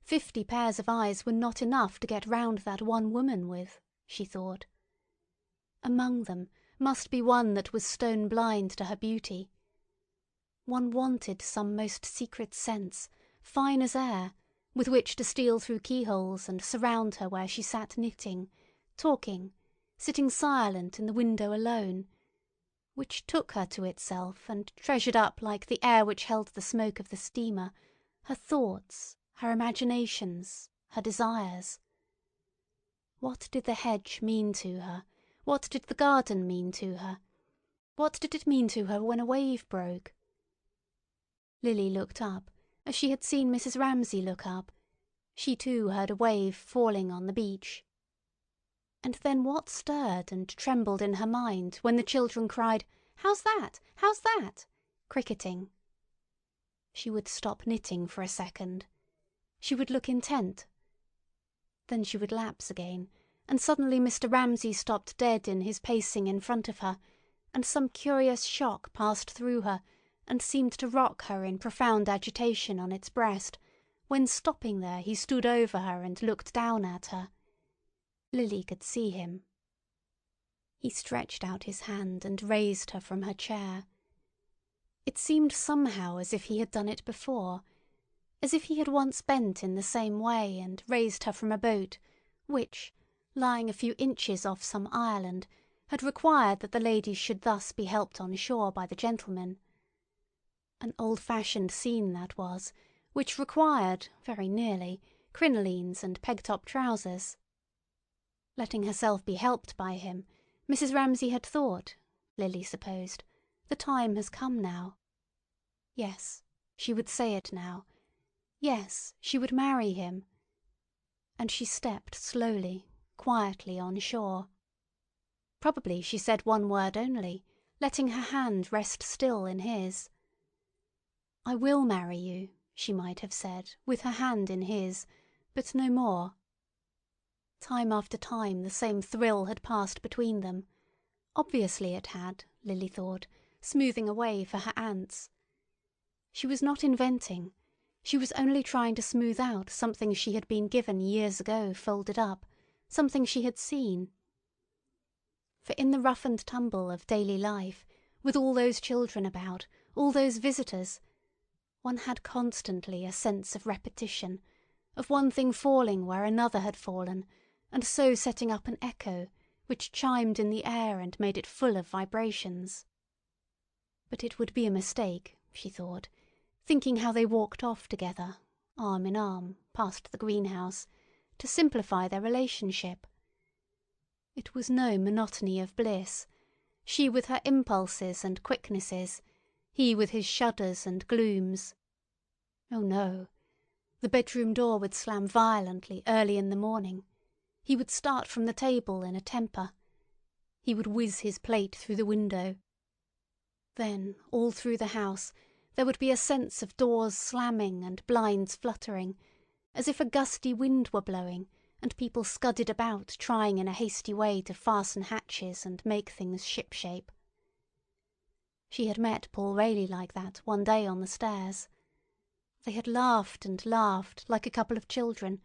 50 pairs of eyes were not enough to get round that one woman with, she thought. Among them must be one that was stone blind to her beauty. One wanted some most secret sense, fine as air, with which to steal through keyholes and surround her where she sat knitting, talking, sitting silent in the window alone, which took her to itself and treasured up like the air which held the smoke of the steamer, her thoughts, her imaginations, her desires. What did the hedge mean to her? What did the garden mean to her? What did it mean to her when a wave broke? Lily looked up, as she had seen Mrs. Ramsay look up. She too heard a wave falling on the beach. And then what stirred and trembled in her mind when the children cried, "How's that? How's that?" cricketing? She would stop knitting for a second. She would look intent. Then she would lapse again, and suddenly Mr. Ramsay stopped dead in his pacing in front of her, and some curious shock passed through her and seemed to rock her in profound agitation on its breast, when stopping there he stood over her and looked down at her. Lily could see him. He stretched out his hand and raised her from her chair. It seemed somehow as if he had done it before, as if he had once bent in the same way and raised her from a boat which, lying a few inches off some island, had required that the ladies should thus be helped on shore by the gentlemen. An old-fashioned scene that was, which required, very nearly, crinolines and peg-top trousers. Letting herself be helped by him, Mrs. Ramsay had thought, Lily supposed, the time has come now. Yes, she would say it now. Yes, she would marry him. And she stepped slowly, quietly on shore. Probably she said one word only, letting her hand rest still in his. "I will marry you," she might have said, with her hand in his, but no more. Time after time the same thrill had passed between them. Obviously it had, Lily thought, smoothing a way for her ants. She was not inventing. She was only trying to smooth out something she had been given years ago folded up, something she had seen. For in the rough and tumble of daily life, with all those children about, all those visitors, one had constantly a sense of repetition, of one thing falling where another had fallen, and so setting up an echo which chimed in the air and made it full of vibrations. But it would be a mistake, she thought, thinking how they walked off together, arm in arm, past the greenhouse, to simplify their relationship. It was no monotony of bliss, she with her impulses and quicknesses, he with his shudders and glooms. Oh no! The bedroom door would slam violently early in the morning. He would start from the table in a temper. He would whiz his plate through the window. Then, all through the house, there would be a sense of doors slamming and blinds fluttering, as if a gusty wind were blowing, and people scudded about trying in a hasty way to fasten hatches and make things shipshape. She had met Paul Rayleigh like that one day on the stairs. They had laughed and laughed like a couple of children,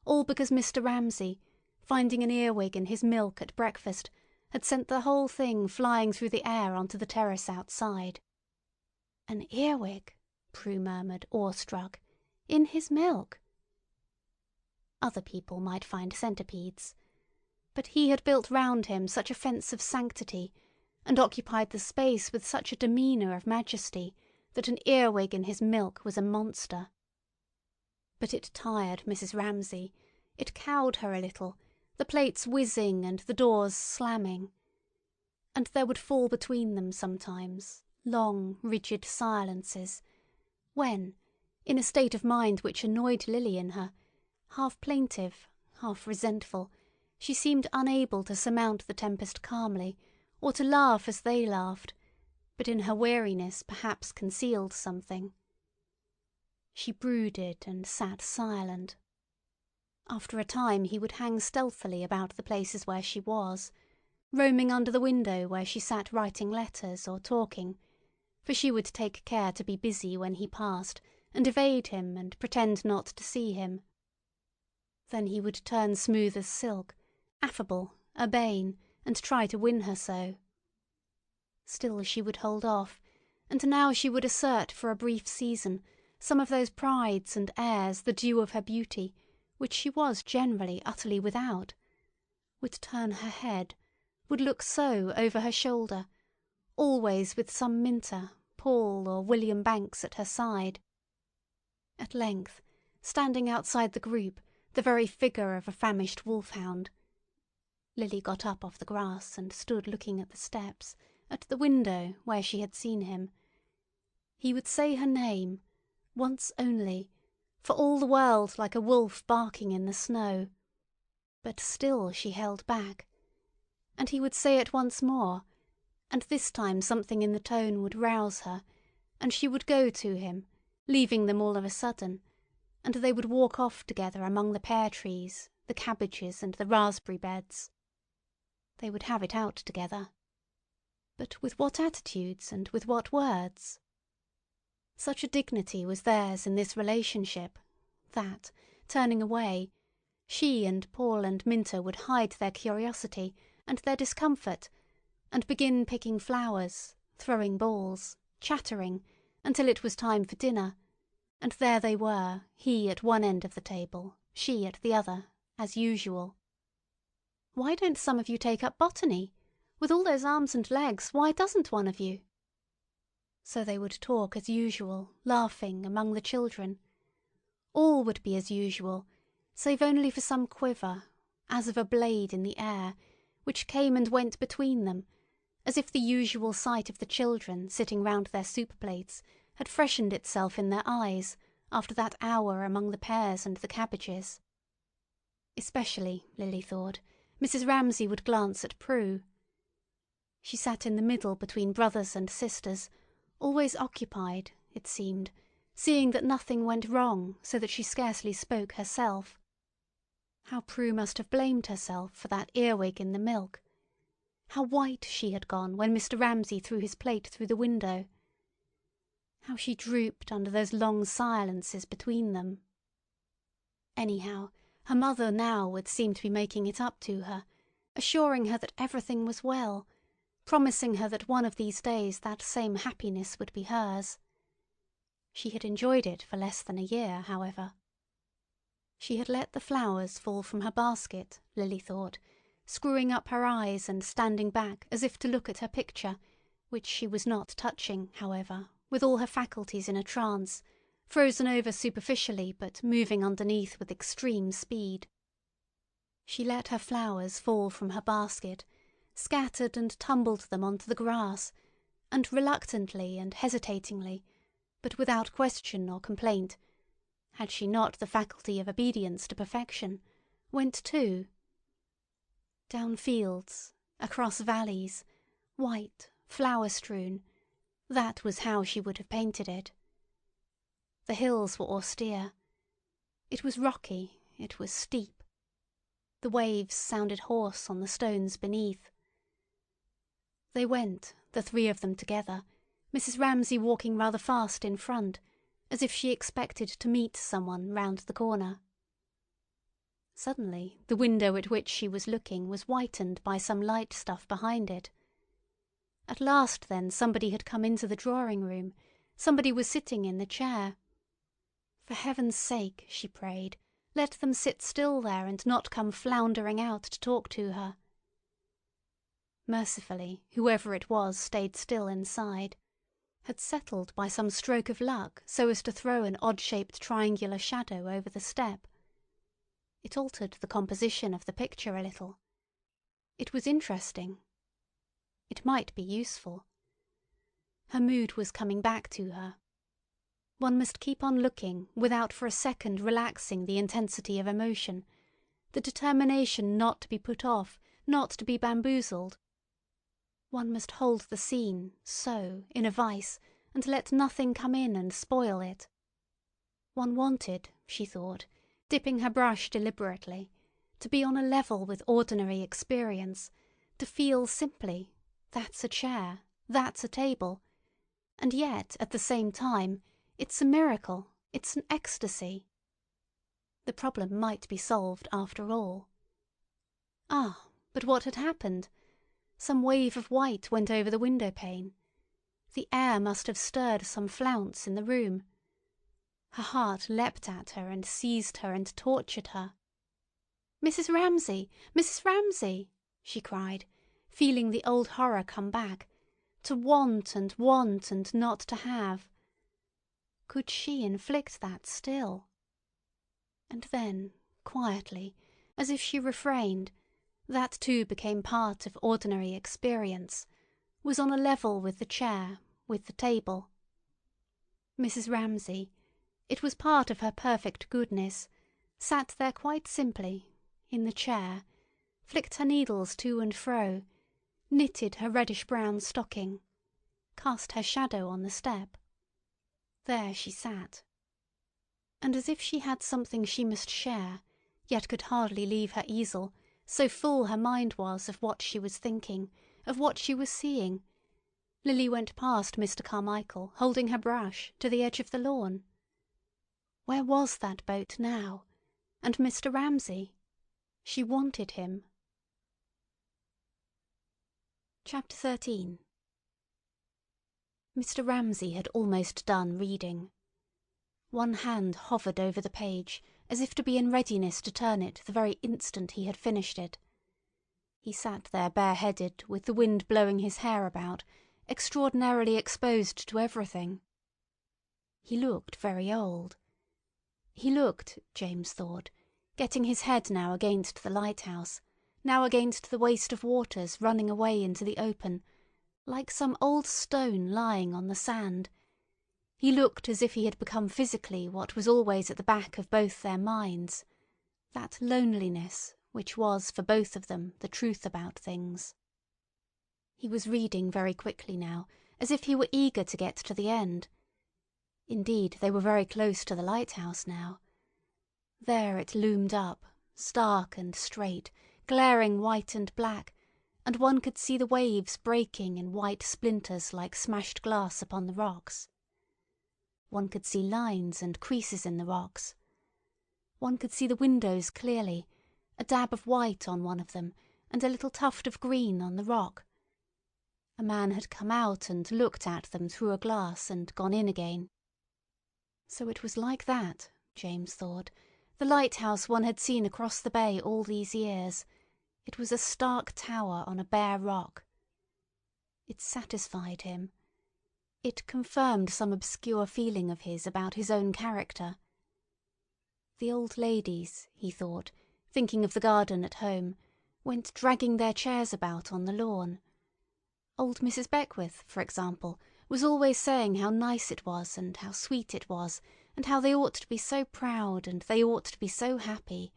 all because Mr. Ramsay, finding an earwig in his milk at breakfast, had sent the whole thing flying through the air onto the terrace outside. An earwig, Prue murmured, awestruck. In his milk. Other people might find centipedes, but he had built round him such a fence of sanctity, and occupied the space with such a demeanour of majesty, that an earwig in his milk was a monster. But it tired Mrs. Ramsay, it cowed her a little, the plates whizzing and the doors slamming. And there would fall between them sometimes long, rigid silences, when, in a state of mind which annoyed Lily in her, half plaintive, half resentful, she seemed unable to surmount the tempest calmly, or to laugh as they laughed, but in her weariness perhaps concealed something. She brooded and sat silent. After a time he would hang stealthily about the places where she was, roaming under the window where she sat writing letters or talking, for she would take care to be busy when he passed, and evade him and pretend not to see him. Then he would turn smooth as silk, affable, urbane, and try to win her so. Still she would hold off, and now she would assert for a brief season some of those prides and airs the due of her beauty, which she was generally utterly without, would turn her head, would look so over her shoulder, always with some Minter, Paul, or William Banks at her side. At length, standing outside the group, the very figure of a famished wolf-hound. Lily got up off the grass and stood looking at the steps, at the window where she had seen him. He would say her name, once only, for all the world like a wolf barking in the snow. But still she held back. And he would say it once more, and this time something in the tone would rouse her, and she would go to him, leaving them all of a sudden, and they would walk off together among the pear trees, the cabbages, and the raspberry beds. They would have it out together. But with what attitudes and with what words? Such a dignity was theirs in this relationship that, turning away, she and Paul and Minter would hide their curiosity and their discomfort, and begin picking flowers, throwing balls, chattering, until it was time for dinner, and there they were, he at one end of the table, she at the other, as usual. "Why don't some of you take up botany? With all those arms and legs, why doesn't one of you?" So they would talk as usual, laughing, among the children. All would be as usual, save only for some quiver, as of a blade in the air, which came and went between them, as if the usual sight of the children sitting round their soup plates had freshened itself in their eyes after that hour among the pears and the cabbages. Especially, Lily thought, Mrs. Ramsay would glance at Prue. She sat in the middle between brothers and sisters, always occupied, it seemed, seeing that nothing went wrong, so that she scarcely spoke herself. How Prue must have blamed herself for that earwig in the milk! How white she had gone when Mr. Ramsay threw his plate through the window! How she drooped under those long silences between them! Anyhow, her mother now would seem to be making it up to her, assuring her that everything was well, promising her that one of these days that same happiness would be hers. She had enjoyed it for less than a year, however. She had let the flowers fall from her basket, Lily thought, screwing up her eyes and standing back as if to look at her picture, which she was not touching, however, with all her faculties in a trance, frozen over superficially but moving underneath with extreme speed. She let her flowers fall from her basket, scattered and tumbled them onto the grass, and reluctantly and hesitatingly, but without question or complaint, had she not the faculty of obedience to perfection, went too. Down fields, across valleys, white, flower-strewn, that was how she would have painted it. The hills were austere. It was rocky, it was steep. The waves sounded hoarse on the stones beneath. They went, the three of them together, Mrs. Ramsay walking rather fast in front, as if she expected to meet someone round the corner. Suddenly the window at which she was looking was whitened by some light stuff behind it. At last, then, somebody had come into the drawing-room. Somebody was sitting in the chair. For heaven's sake, she prayed, let them sit still there and not come floundering out to talk to her. Mercifully, whoever it was stayed still inside, had settled by some stroke of luck so as to throw an odd-shaped triangular shadow over the step. It altered the composition of the picture a little. It was interesting. It might be useful. Her mood was coming back to her. One must keep on looking without for a second relaxing the intensity of emotion, the determination not to be put off, not to be bamboozled. One must hold the scene, so, in a vice, and let nothing come in and spoil it. One wanted, she thought, dipping her brush deliberately, to be on a level with ordinary experience, to feel simply, that's a chair, that's a table, and yet, at the same time, it's a miracle, it's an ecstasy. The problem might be solved after all. Ah, but what had happened? Some wave of white went over the window-pane. The air must have stirred some flounce in the room. Her heart leapt at her and seized her and tortured her. "Mrs. Ramsay! Mrs. Ramsay!" she cried, feeling the old horror come back, to want and not to have. Could she inflict that still? And then, quietly, as if she refrained, that too became part of ordinary experience, was on a level with the chair, with the table. Mrs. Ramsay, it was part of her perfect goodness, sat there quite simply, in the chair, flicked her needles to and fro, knitted her reddish-brown stocking, cast her shadow on the step. There she sat. And as if she had something she must share, yet could hardly leave her easel, so full her mind was of what she was thinking, of what she was seeing, Lily went past Mr. Carmichael, holding her brush, to the edge of the lawn. Where was that boat now? And Mr. Ramsay? She wanted him. Chapter 13. Mr. Ramsay had almost done reading. One hand hovered over the page, as if to be in readiness to turn it the very instant he had finished it. He sat there bareheaded, with the wind blowing his hair about, extraordinarily exposed to everything. He looked very old. He looked, James thought, getting his head now against the lighthouse, now against the waste of waters running away into the open, like some old stone lying on the sand. He looked as if he had become physically what was always at the back of both their minds, that loneliness which was for both of them the truth about things. He was reading very quickly now, as if he were eager to get to the end. Indeed, they were very close to the lighthouse now. There it loomed up, stark and straight, glaring white and black, and one could see the waves breaking in white splinters like smashed glass upon the rocks. One could see lines and creases in the rocks. One could see the windows clearly, a dab of white on one of them, and a little tuft of green on the rock. A man had come out and looked at them through a glass and gone in again. So it was like that, James thought, the lighthouse one had seen across the bay all these years. It was a stark tower on a bare rock. It satisfied him. It confirmed some obscure feeling of his about his own character. The old ladies, he thought, thinking of the garden at home, went dragging their chairs about on the lawn. Old Mrs. Beckwith, for example, was always saying how nice it was and how sweet it was, and how they ought to be so proud and they ought to be so happy.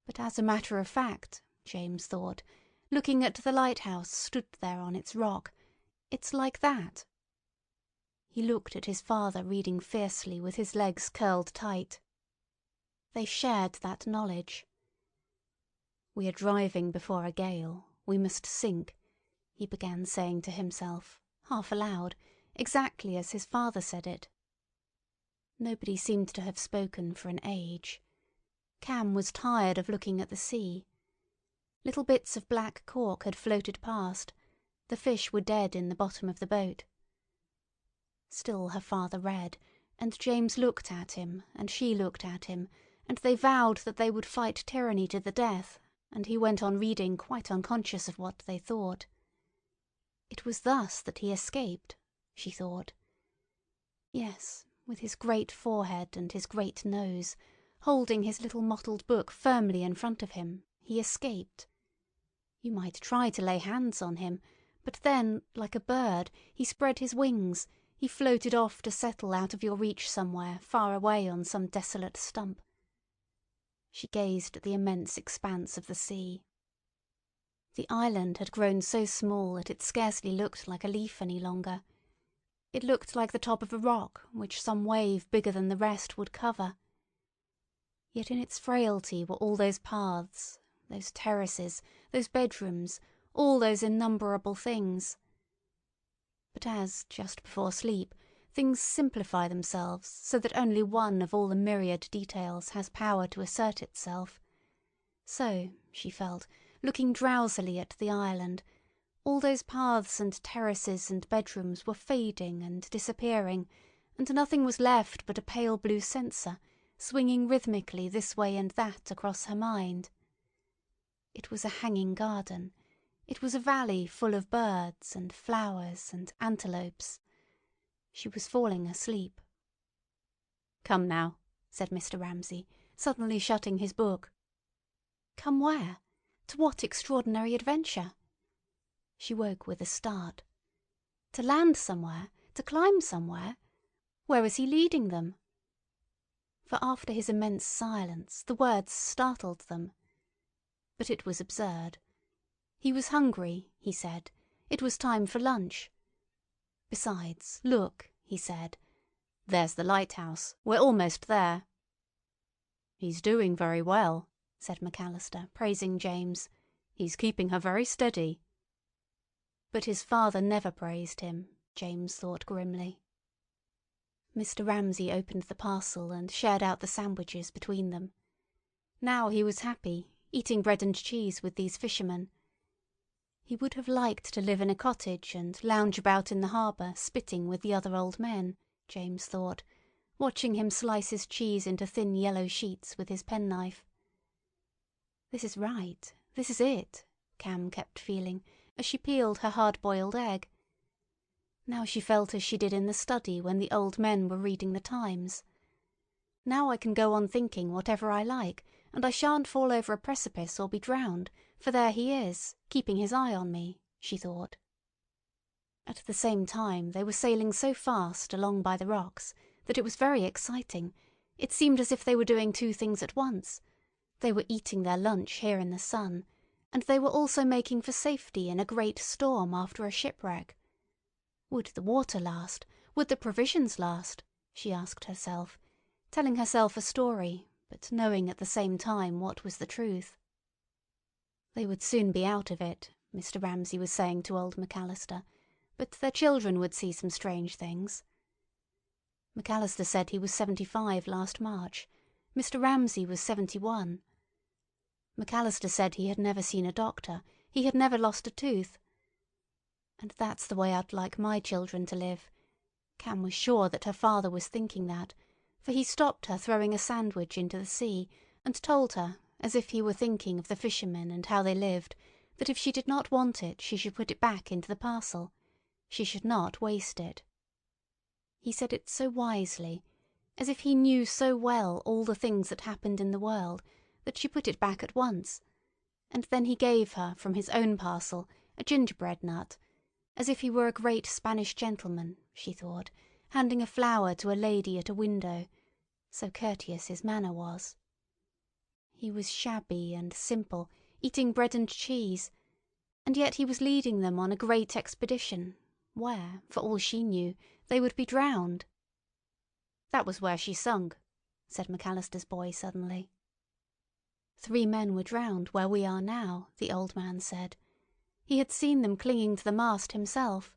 But as a matter of fact, James thought, looking at the lighthouse stood there on its rock, it's like that. He looked at his father reading fiercely with his legs curled tight. They shared that knowledge. "We are driving before a gale. We must sink," he began saying to himself, half aloud, exactly as his father said it. Nobody seemed to have spoken for an age. Cam was tired of looking at the sea. Little bits of black cork had floated past. The fish were dead in the bottom of the boat. Still her father read, and James looked at him, and she looked at him, and they vowed that they would fight tyranny to the death, and he went on reading quite unconscious of what they thought. It was thus that he escaped, she thought. Yes, with his great forehead and his great nose, holding his little mottled book firmly in front of him, he escaped. You might try to lay hands on him, but then, like a bird, he spread his wings, he floated off to settle out of your reach somewhere far away on some desolate stump. She gazed at the immense expanse of the sea. The island had grown so small that it scarcely looked like a leaf any longer. It looked like the top of a rock which some wave bigger than the rest would cover. Yet in its frailty were all those paths, those terraces, those bedrooms, all those innumerable things. But as, just before sleep, things simplify themselves so that only one of all the myriad details has power to assert itself, so, she felt, looking drowsily at the island, all those paths and terraces and bedrooms were fading and disappearing, and nothing was left but a pale blue censer, swinging rhythmically this way and that across her mind. It was a hanging garden. It was a valley full of birds and flowers and antelopes. She was falling asleep. "Come now," said Mr. Ramsay, suddenly shutting his book. Come where? To what extraordinary adventure? She woke with a start. To land somewhere? To climb somewhere? Where was he leading them? For after his immense silence the words startled them. But it was absurd. He was hungry, he said. It was time for lunch. Besides, look, he said. There's the lighthouse. We're almost there. "He's doing very well," said McAllister, praising James. "He's keeping her very steady." But his father never praised him, James thought grimly. Mr. Ramsay opened the parcel and shared out the sandwiches between them. Now he was happy, eating bread and cheese with these fishermen. He would have liked to live in a cottage and lounge about in the harbour spitting with the other old men, James thought, watching him slice his cheese into thin yellow sheets with his penknife. This is right, this is it, Cam kept feeling, as she peeled her hard-boiled egg. Now she felt as she did in the study when the old men were reading the Times. Now I can go on thinking whatever I like, and I shan't fall over a precipice or be drowned, for there he is, keeping his eye on me, she thought. At the same time they were sailing so fast along by the rocks that it was very exciting. It seemed as if they were doing two things at once. They were eating their lunch here in the sun, and they were also making for safety in a great storm after a shipwreck. Would the water last? Would the provisions last? She asked herself, telling herself a story, but knowing at the same time what was the truth. They would soon be out of it, Mr. Ramsay was saying to old McAllister, but their children would see some strange things. McAllister said he was 75 last March. Mr. Ramsay was 71. McAllister said he had never seen a doctor. He had never lost a tooth. And that's the way I'd like my children to live. Cam was sure that her father was thinking that, for he stopped her throwing a sandwich into the sea, and told her, as if he were thinking of the fishermen and how they lived, that if she did not want it she should put it back into the parcel. She should not waste it. He said it so wisely, as if he knew so well all the things that happened in the world, that she put it back at once, and then he gave her from his own parcel a gingerbread nut, as if he were a great Spanish gentleman, she thought, handing a flower to a lady at a window, so courteous his manner was. He was shabby and simple, eating bread and cheese, and yet he was leading them on a great expedition, where, for all she knew, they would be drowned. "That was where she sunk," said McAllister's boy suddenly. "3 men were drowned where we are now," the old man said. He had seen them clinging to the mast himself.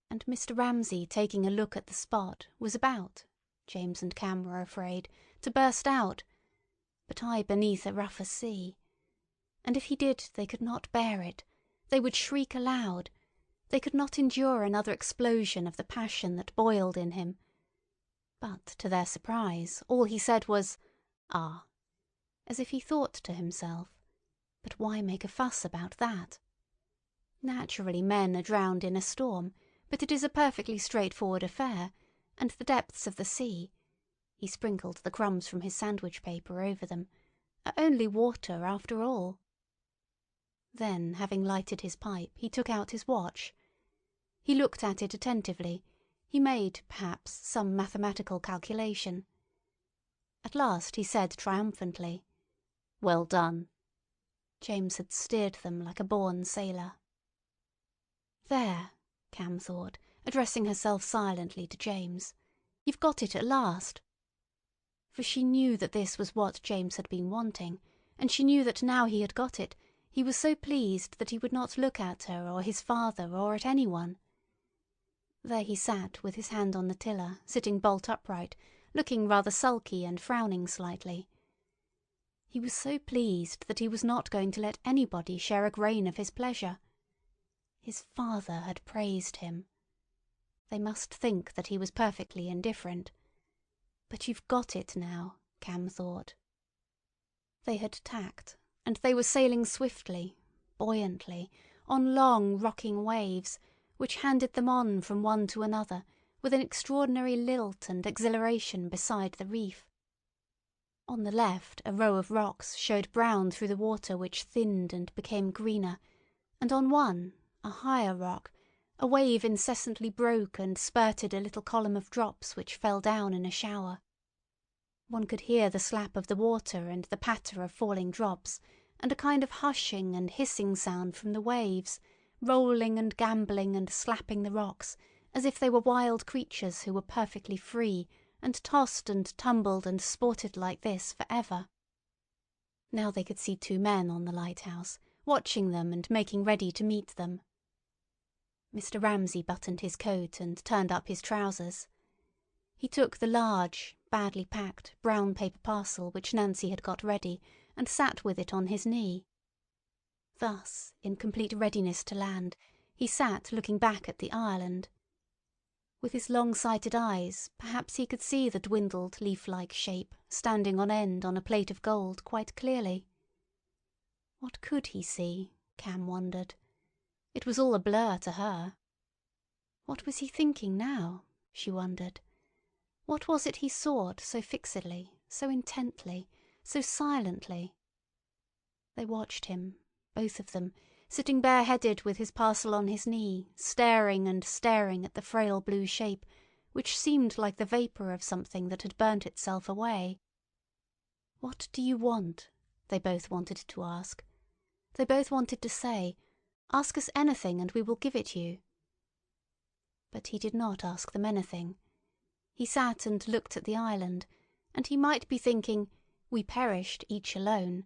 And Mr. Ramsay, taking a look at the spot, was about, James and Cam were afraid, to burst out, but I beneath a rougher sea. And if he did, they could not bear it. They would shriek aloud. They could not endure another explosion of the passion that boiled in him. But, to their surprise, all he said was, "Ah," as if he thought to himself, "But why make a fuss about that? Naturally men are drowned in a storm, but it is a perfectly straightforward affair, and the depths of the sea"—he sprinkled the crumbs from his sandwich paper over them—"are only water after all." Then, having lighted his pipe, he took out his watch. He looked at it attentively. He made, perhaps, some mathematical calculation. At last he said triumphantly, "Well done." James had steered them like a born sailor. "There," Cam thought, addressing herself silently to James. "You've got it at last." For she knew that this was what James had been wanting, and she knew that now he had got it, he was so pleased that he would not look at her or his father or at anyone. There he sat with his hand on the tiller, sitting bolt upright, looking rather sulky and frowning slightly. He was so pleased that he was not going to let anybody share a grain of his pleasure. His father had praised him. They must think that he was perfectly indifferent. But you've got it now, Cam thought. They had tacked, and they were sailing swiftly, buoyantly, on long rocking waves, which handed them on from one to another with an extraordinary lilt and exhilaration beside the reef. On the left a row of rocks showed brown through the water which thinned and became greener, and on one, a higher rock, a wave incessantly broke and spurted a little column of drops which fell down in a shower. One could hear the slap of the water and the patter of falling drops, and a kind of hushing and hissing sound from the waves, rolling and gambolling and slapping the rocks, as if they were wild creatures who were perfectly free, and tossed and tumbled and sported like this for ever. Now they could see 2 men on the lighthouse, watching them and making ready to meet them. Mr. Ramsay buttoned his coat and turned up his trousers. He took the large, badly packed, brown paper parcel which Nancy had got ready, and sat with it on his knee. Thus, in complete readiness to land, he sat looking back at the island. With his long-sighted eyes, perhaps he could see the dwindled leaf-like shape standing on end on a plate of gold quite clearly. What could he see? Cam wondered. It was all a blur to her. What was he thinking now? She wondered. What was it he sought so fixedly, so intently, so silently? They watched him, both of them, sitting bareheaded with his parcel on his knee, staring and staring at the frail blue shape, which seemed like the vapour of something that had burnt itself away. "What do you want?" they both wanted to ask. They both wanted to say, "Ask us anything and we will give it you." But he did not ask them anything. He sat and looked at the island, and he might be thinking, "We perished, each alone,"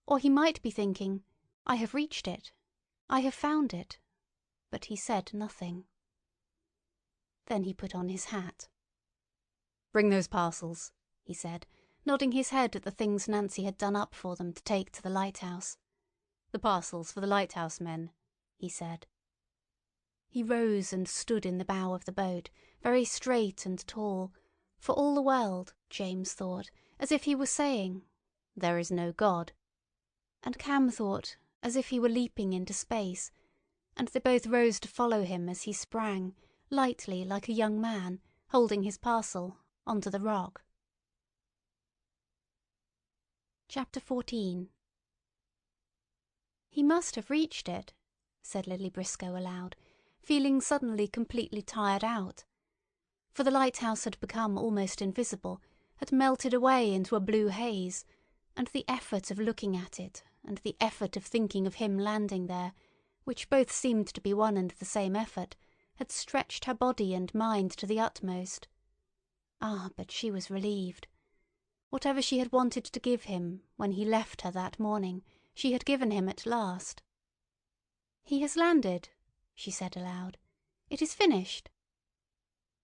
or he might be thinking, "I have reached it. I have found it." But he said nothing. Then he put on his hat. "Bring those parcels," he said, nodding his head at the things Nancy had done up for them to take to the lighthouse. "The parcels for the lighthouse men," he said. He rose and stood in the bow of the boat, very straight and tall, for all the world, James thought, as if he were saying, "There is no God." And Cam thought, as if he were leaping into space, and they both rose to follow him as he sprang, lightly like a young man, holding his parcel, onto the rock. Chapter 14. "He must have reached it," said Lily Briscoe aloud, feeling suddenly completely tired out. For the lighthouse had become almost invisible, had melted away into a blue haze, and the effort of looking at it, and the effort of thinking of him landing there, which both seemed to be one and the same effort, had stretched her body and mind to the utmost. Ah, but she was relieved. Whatever she had wanted to give him when he left her that morning, she had given him at last. "He has landed," she said aloud. "It is finished."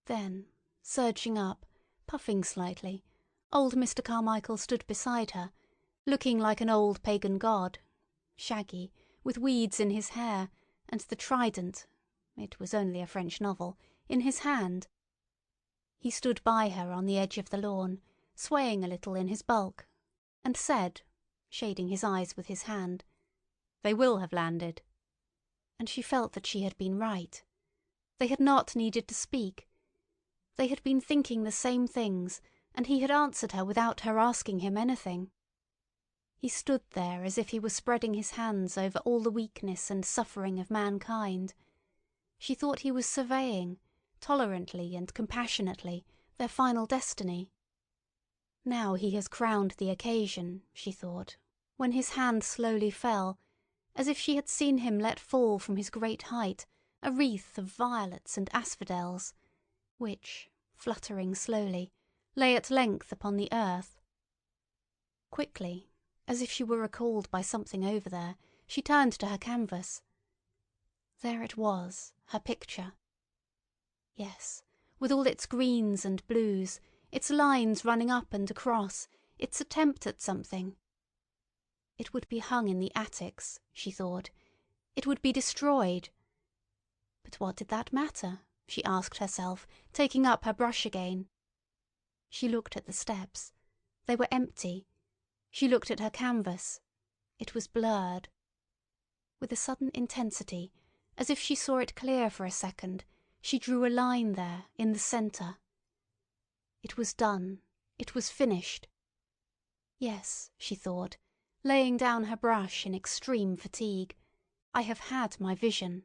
Then, surging up, puffing slightly, old Mr. Carmichael stood beside her, looking like an old pagan god, shaggy, with weeds in his hair, and the trident—it was only a French novel—in his hand. He stood by her on the edge of the lawn, swaying a little in his bulk, and said, shading his eyes with his hand, "They will have landed." And she felt that she had been right. They had not needed to speak. They had been thinking the same things, and he had answered her without her asking him anything. He stood there as if he were spreading his hands over all the weakness and suffering of mankind. She thought he was surveying, tolerantly and compassionately, their final destiny. Now he has crowned the occasion, she thought, when his hand slowly fell, as if she had seen him let fall from his great height a wreath of violets and asphodels, which, fluttering slowly, lay at length upon the earth. Quickly, as if she were recalled by something over there, she turned to her canvas. There it was, her picture. Yes, with all its greens and blues, its lines running up and across, its attempt at something. It would be hung in the attics, she thought. It would be destroyed. But what did that matter? She asked herself, taking up her brush again. She looked at the steps. They were empty. She looked at her canvas. It was blurred. With a sudden intensity, as if she saw it clear for a second, she drew a line there, in the centre. It was done. It was finished. Yes, she thought, laying down her brush in extreme fatigue, I have had my vision.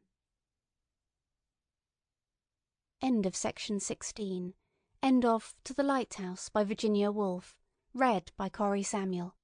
End of section 16. End of To the Lighthouse by Virginia Woolf. Read by Corrie Samuel.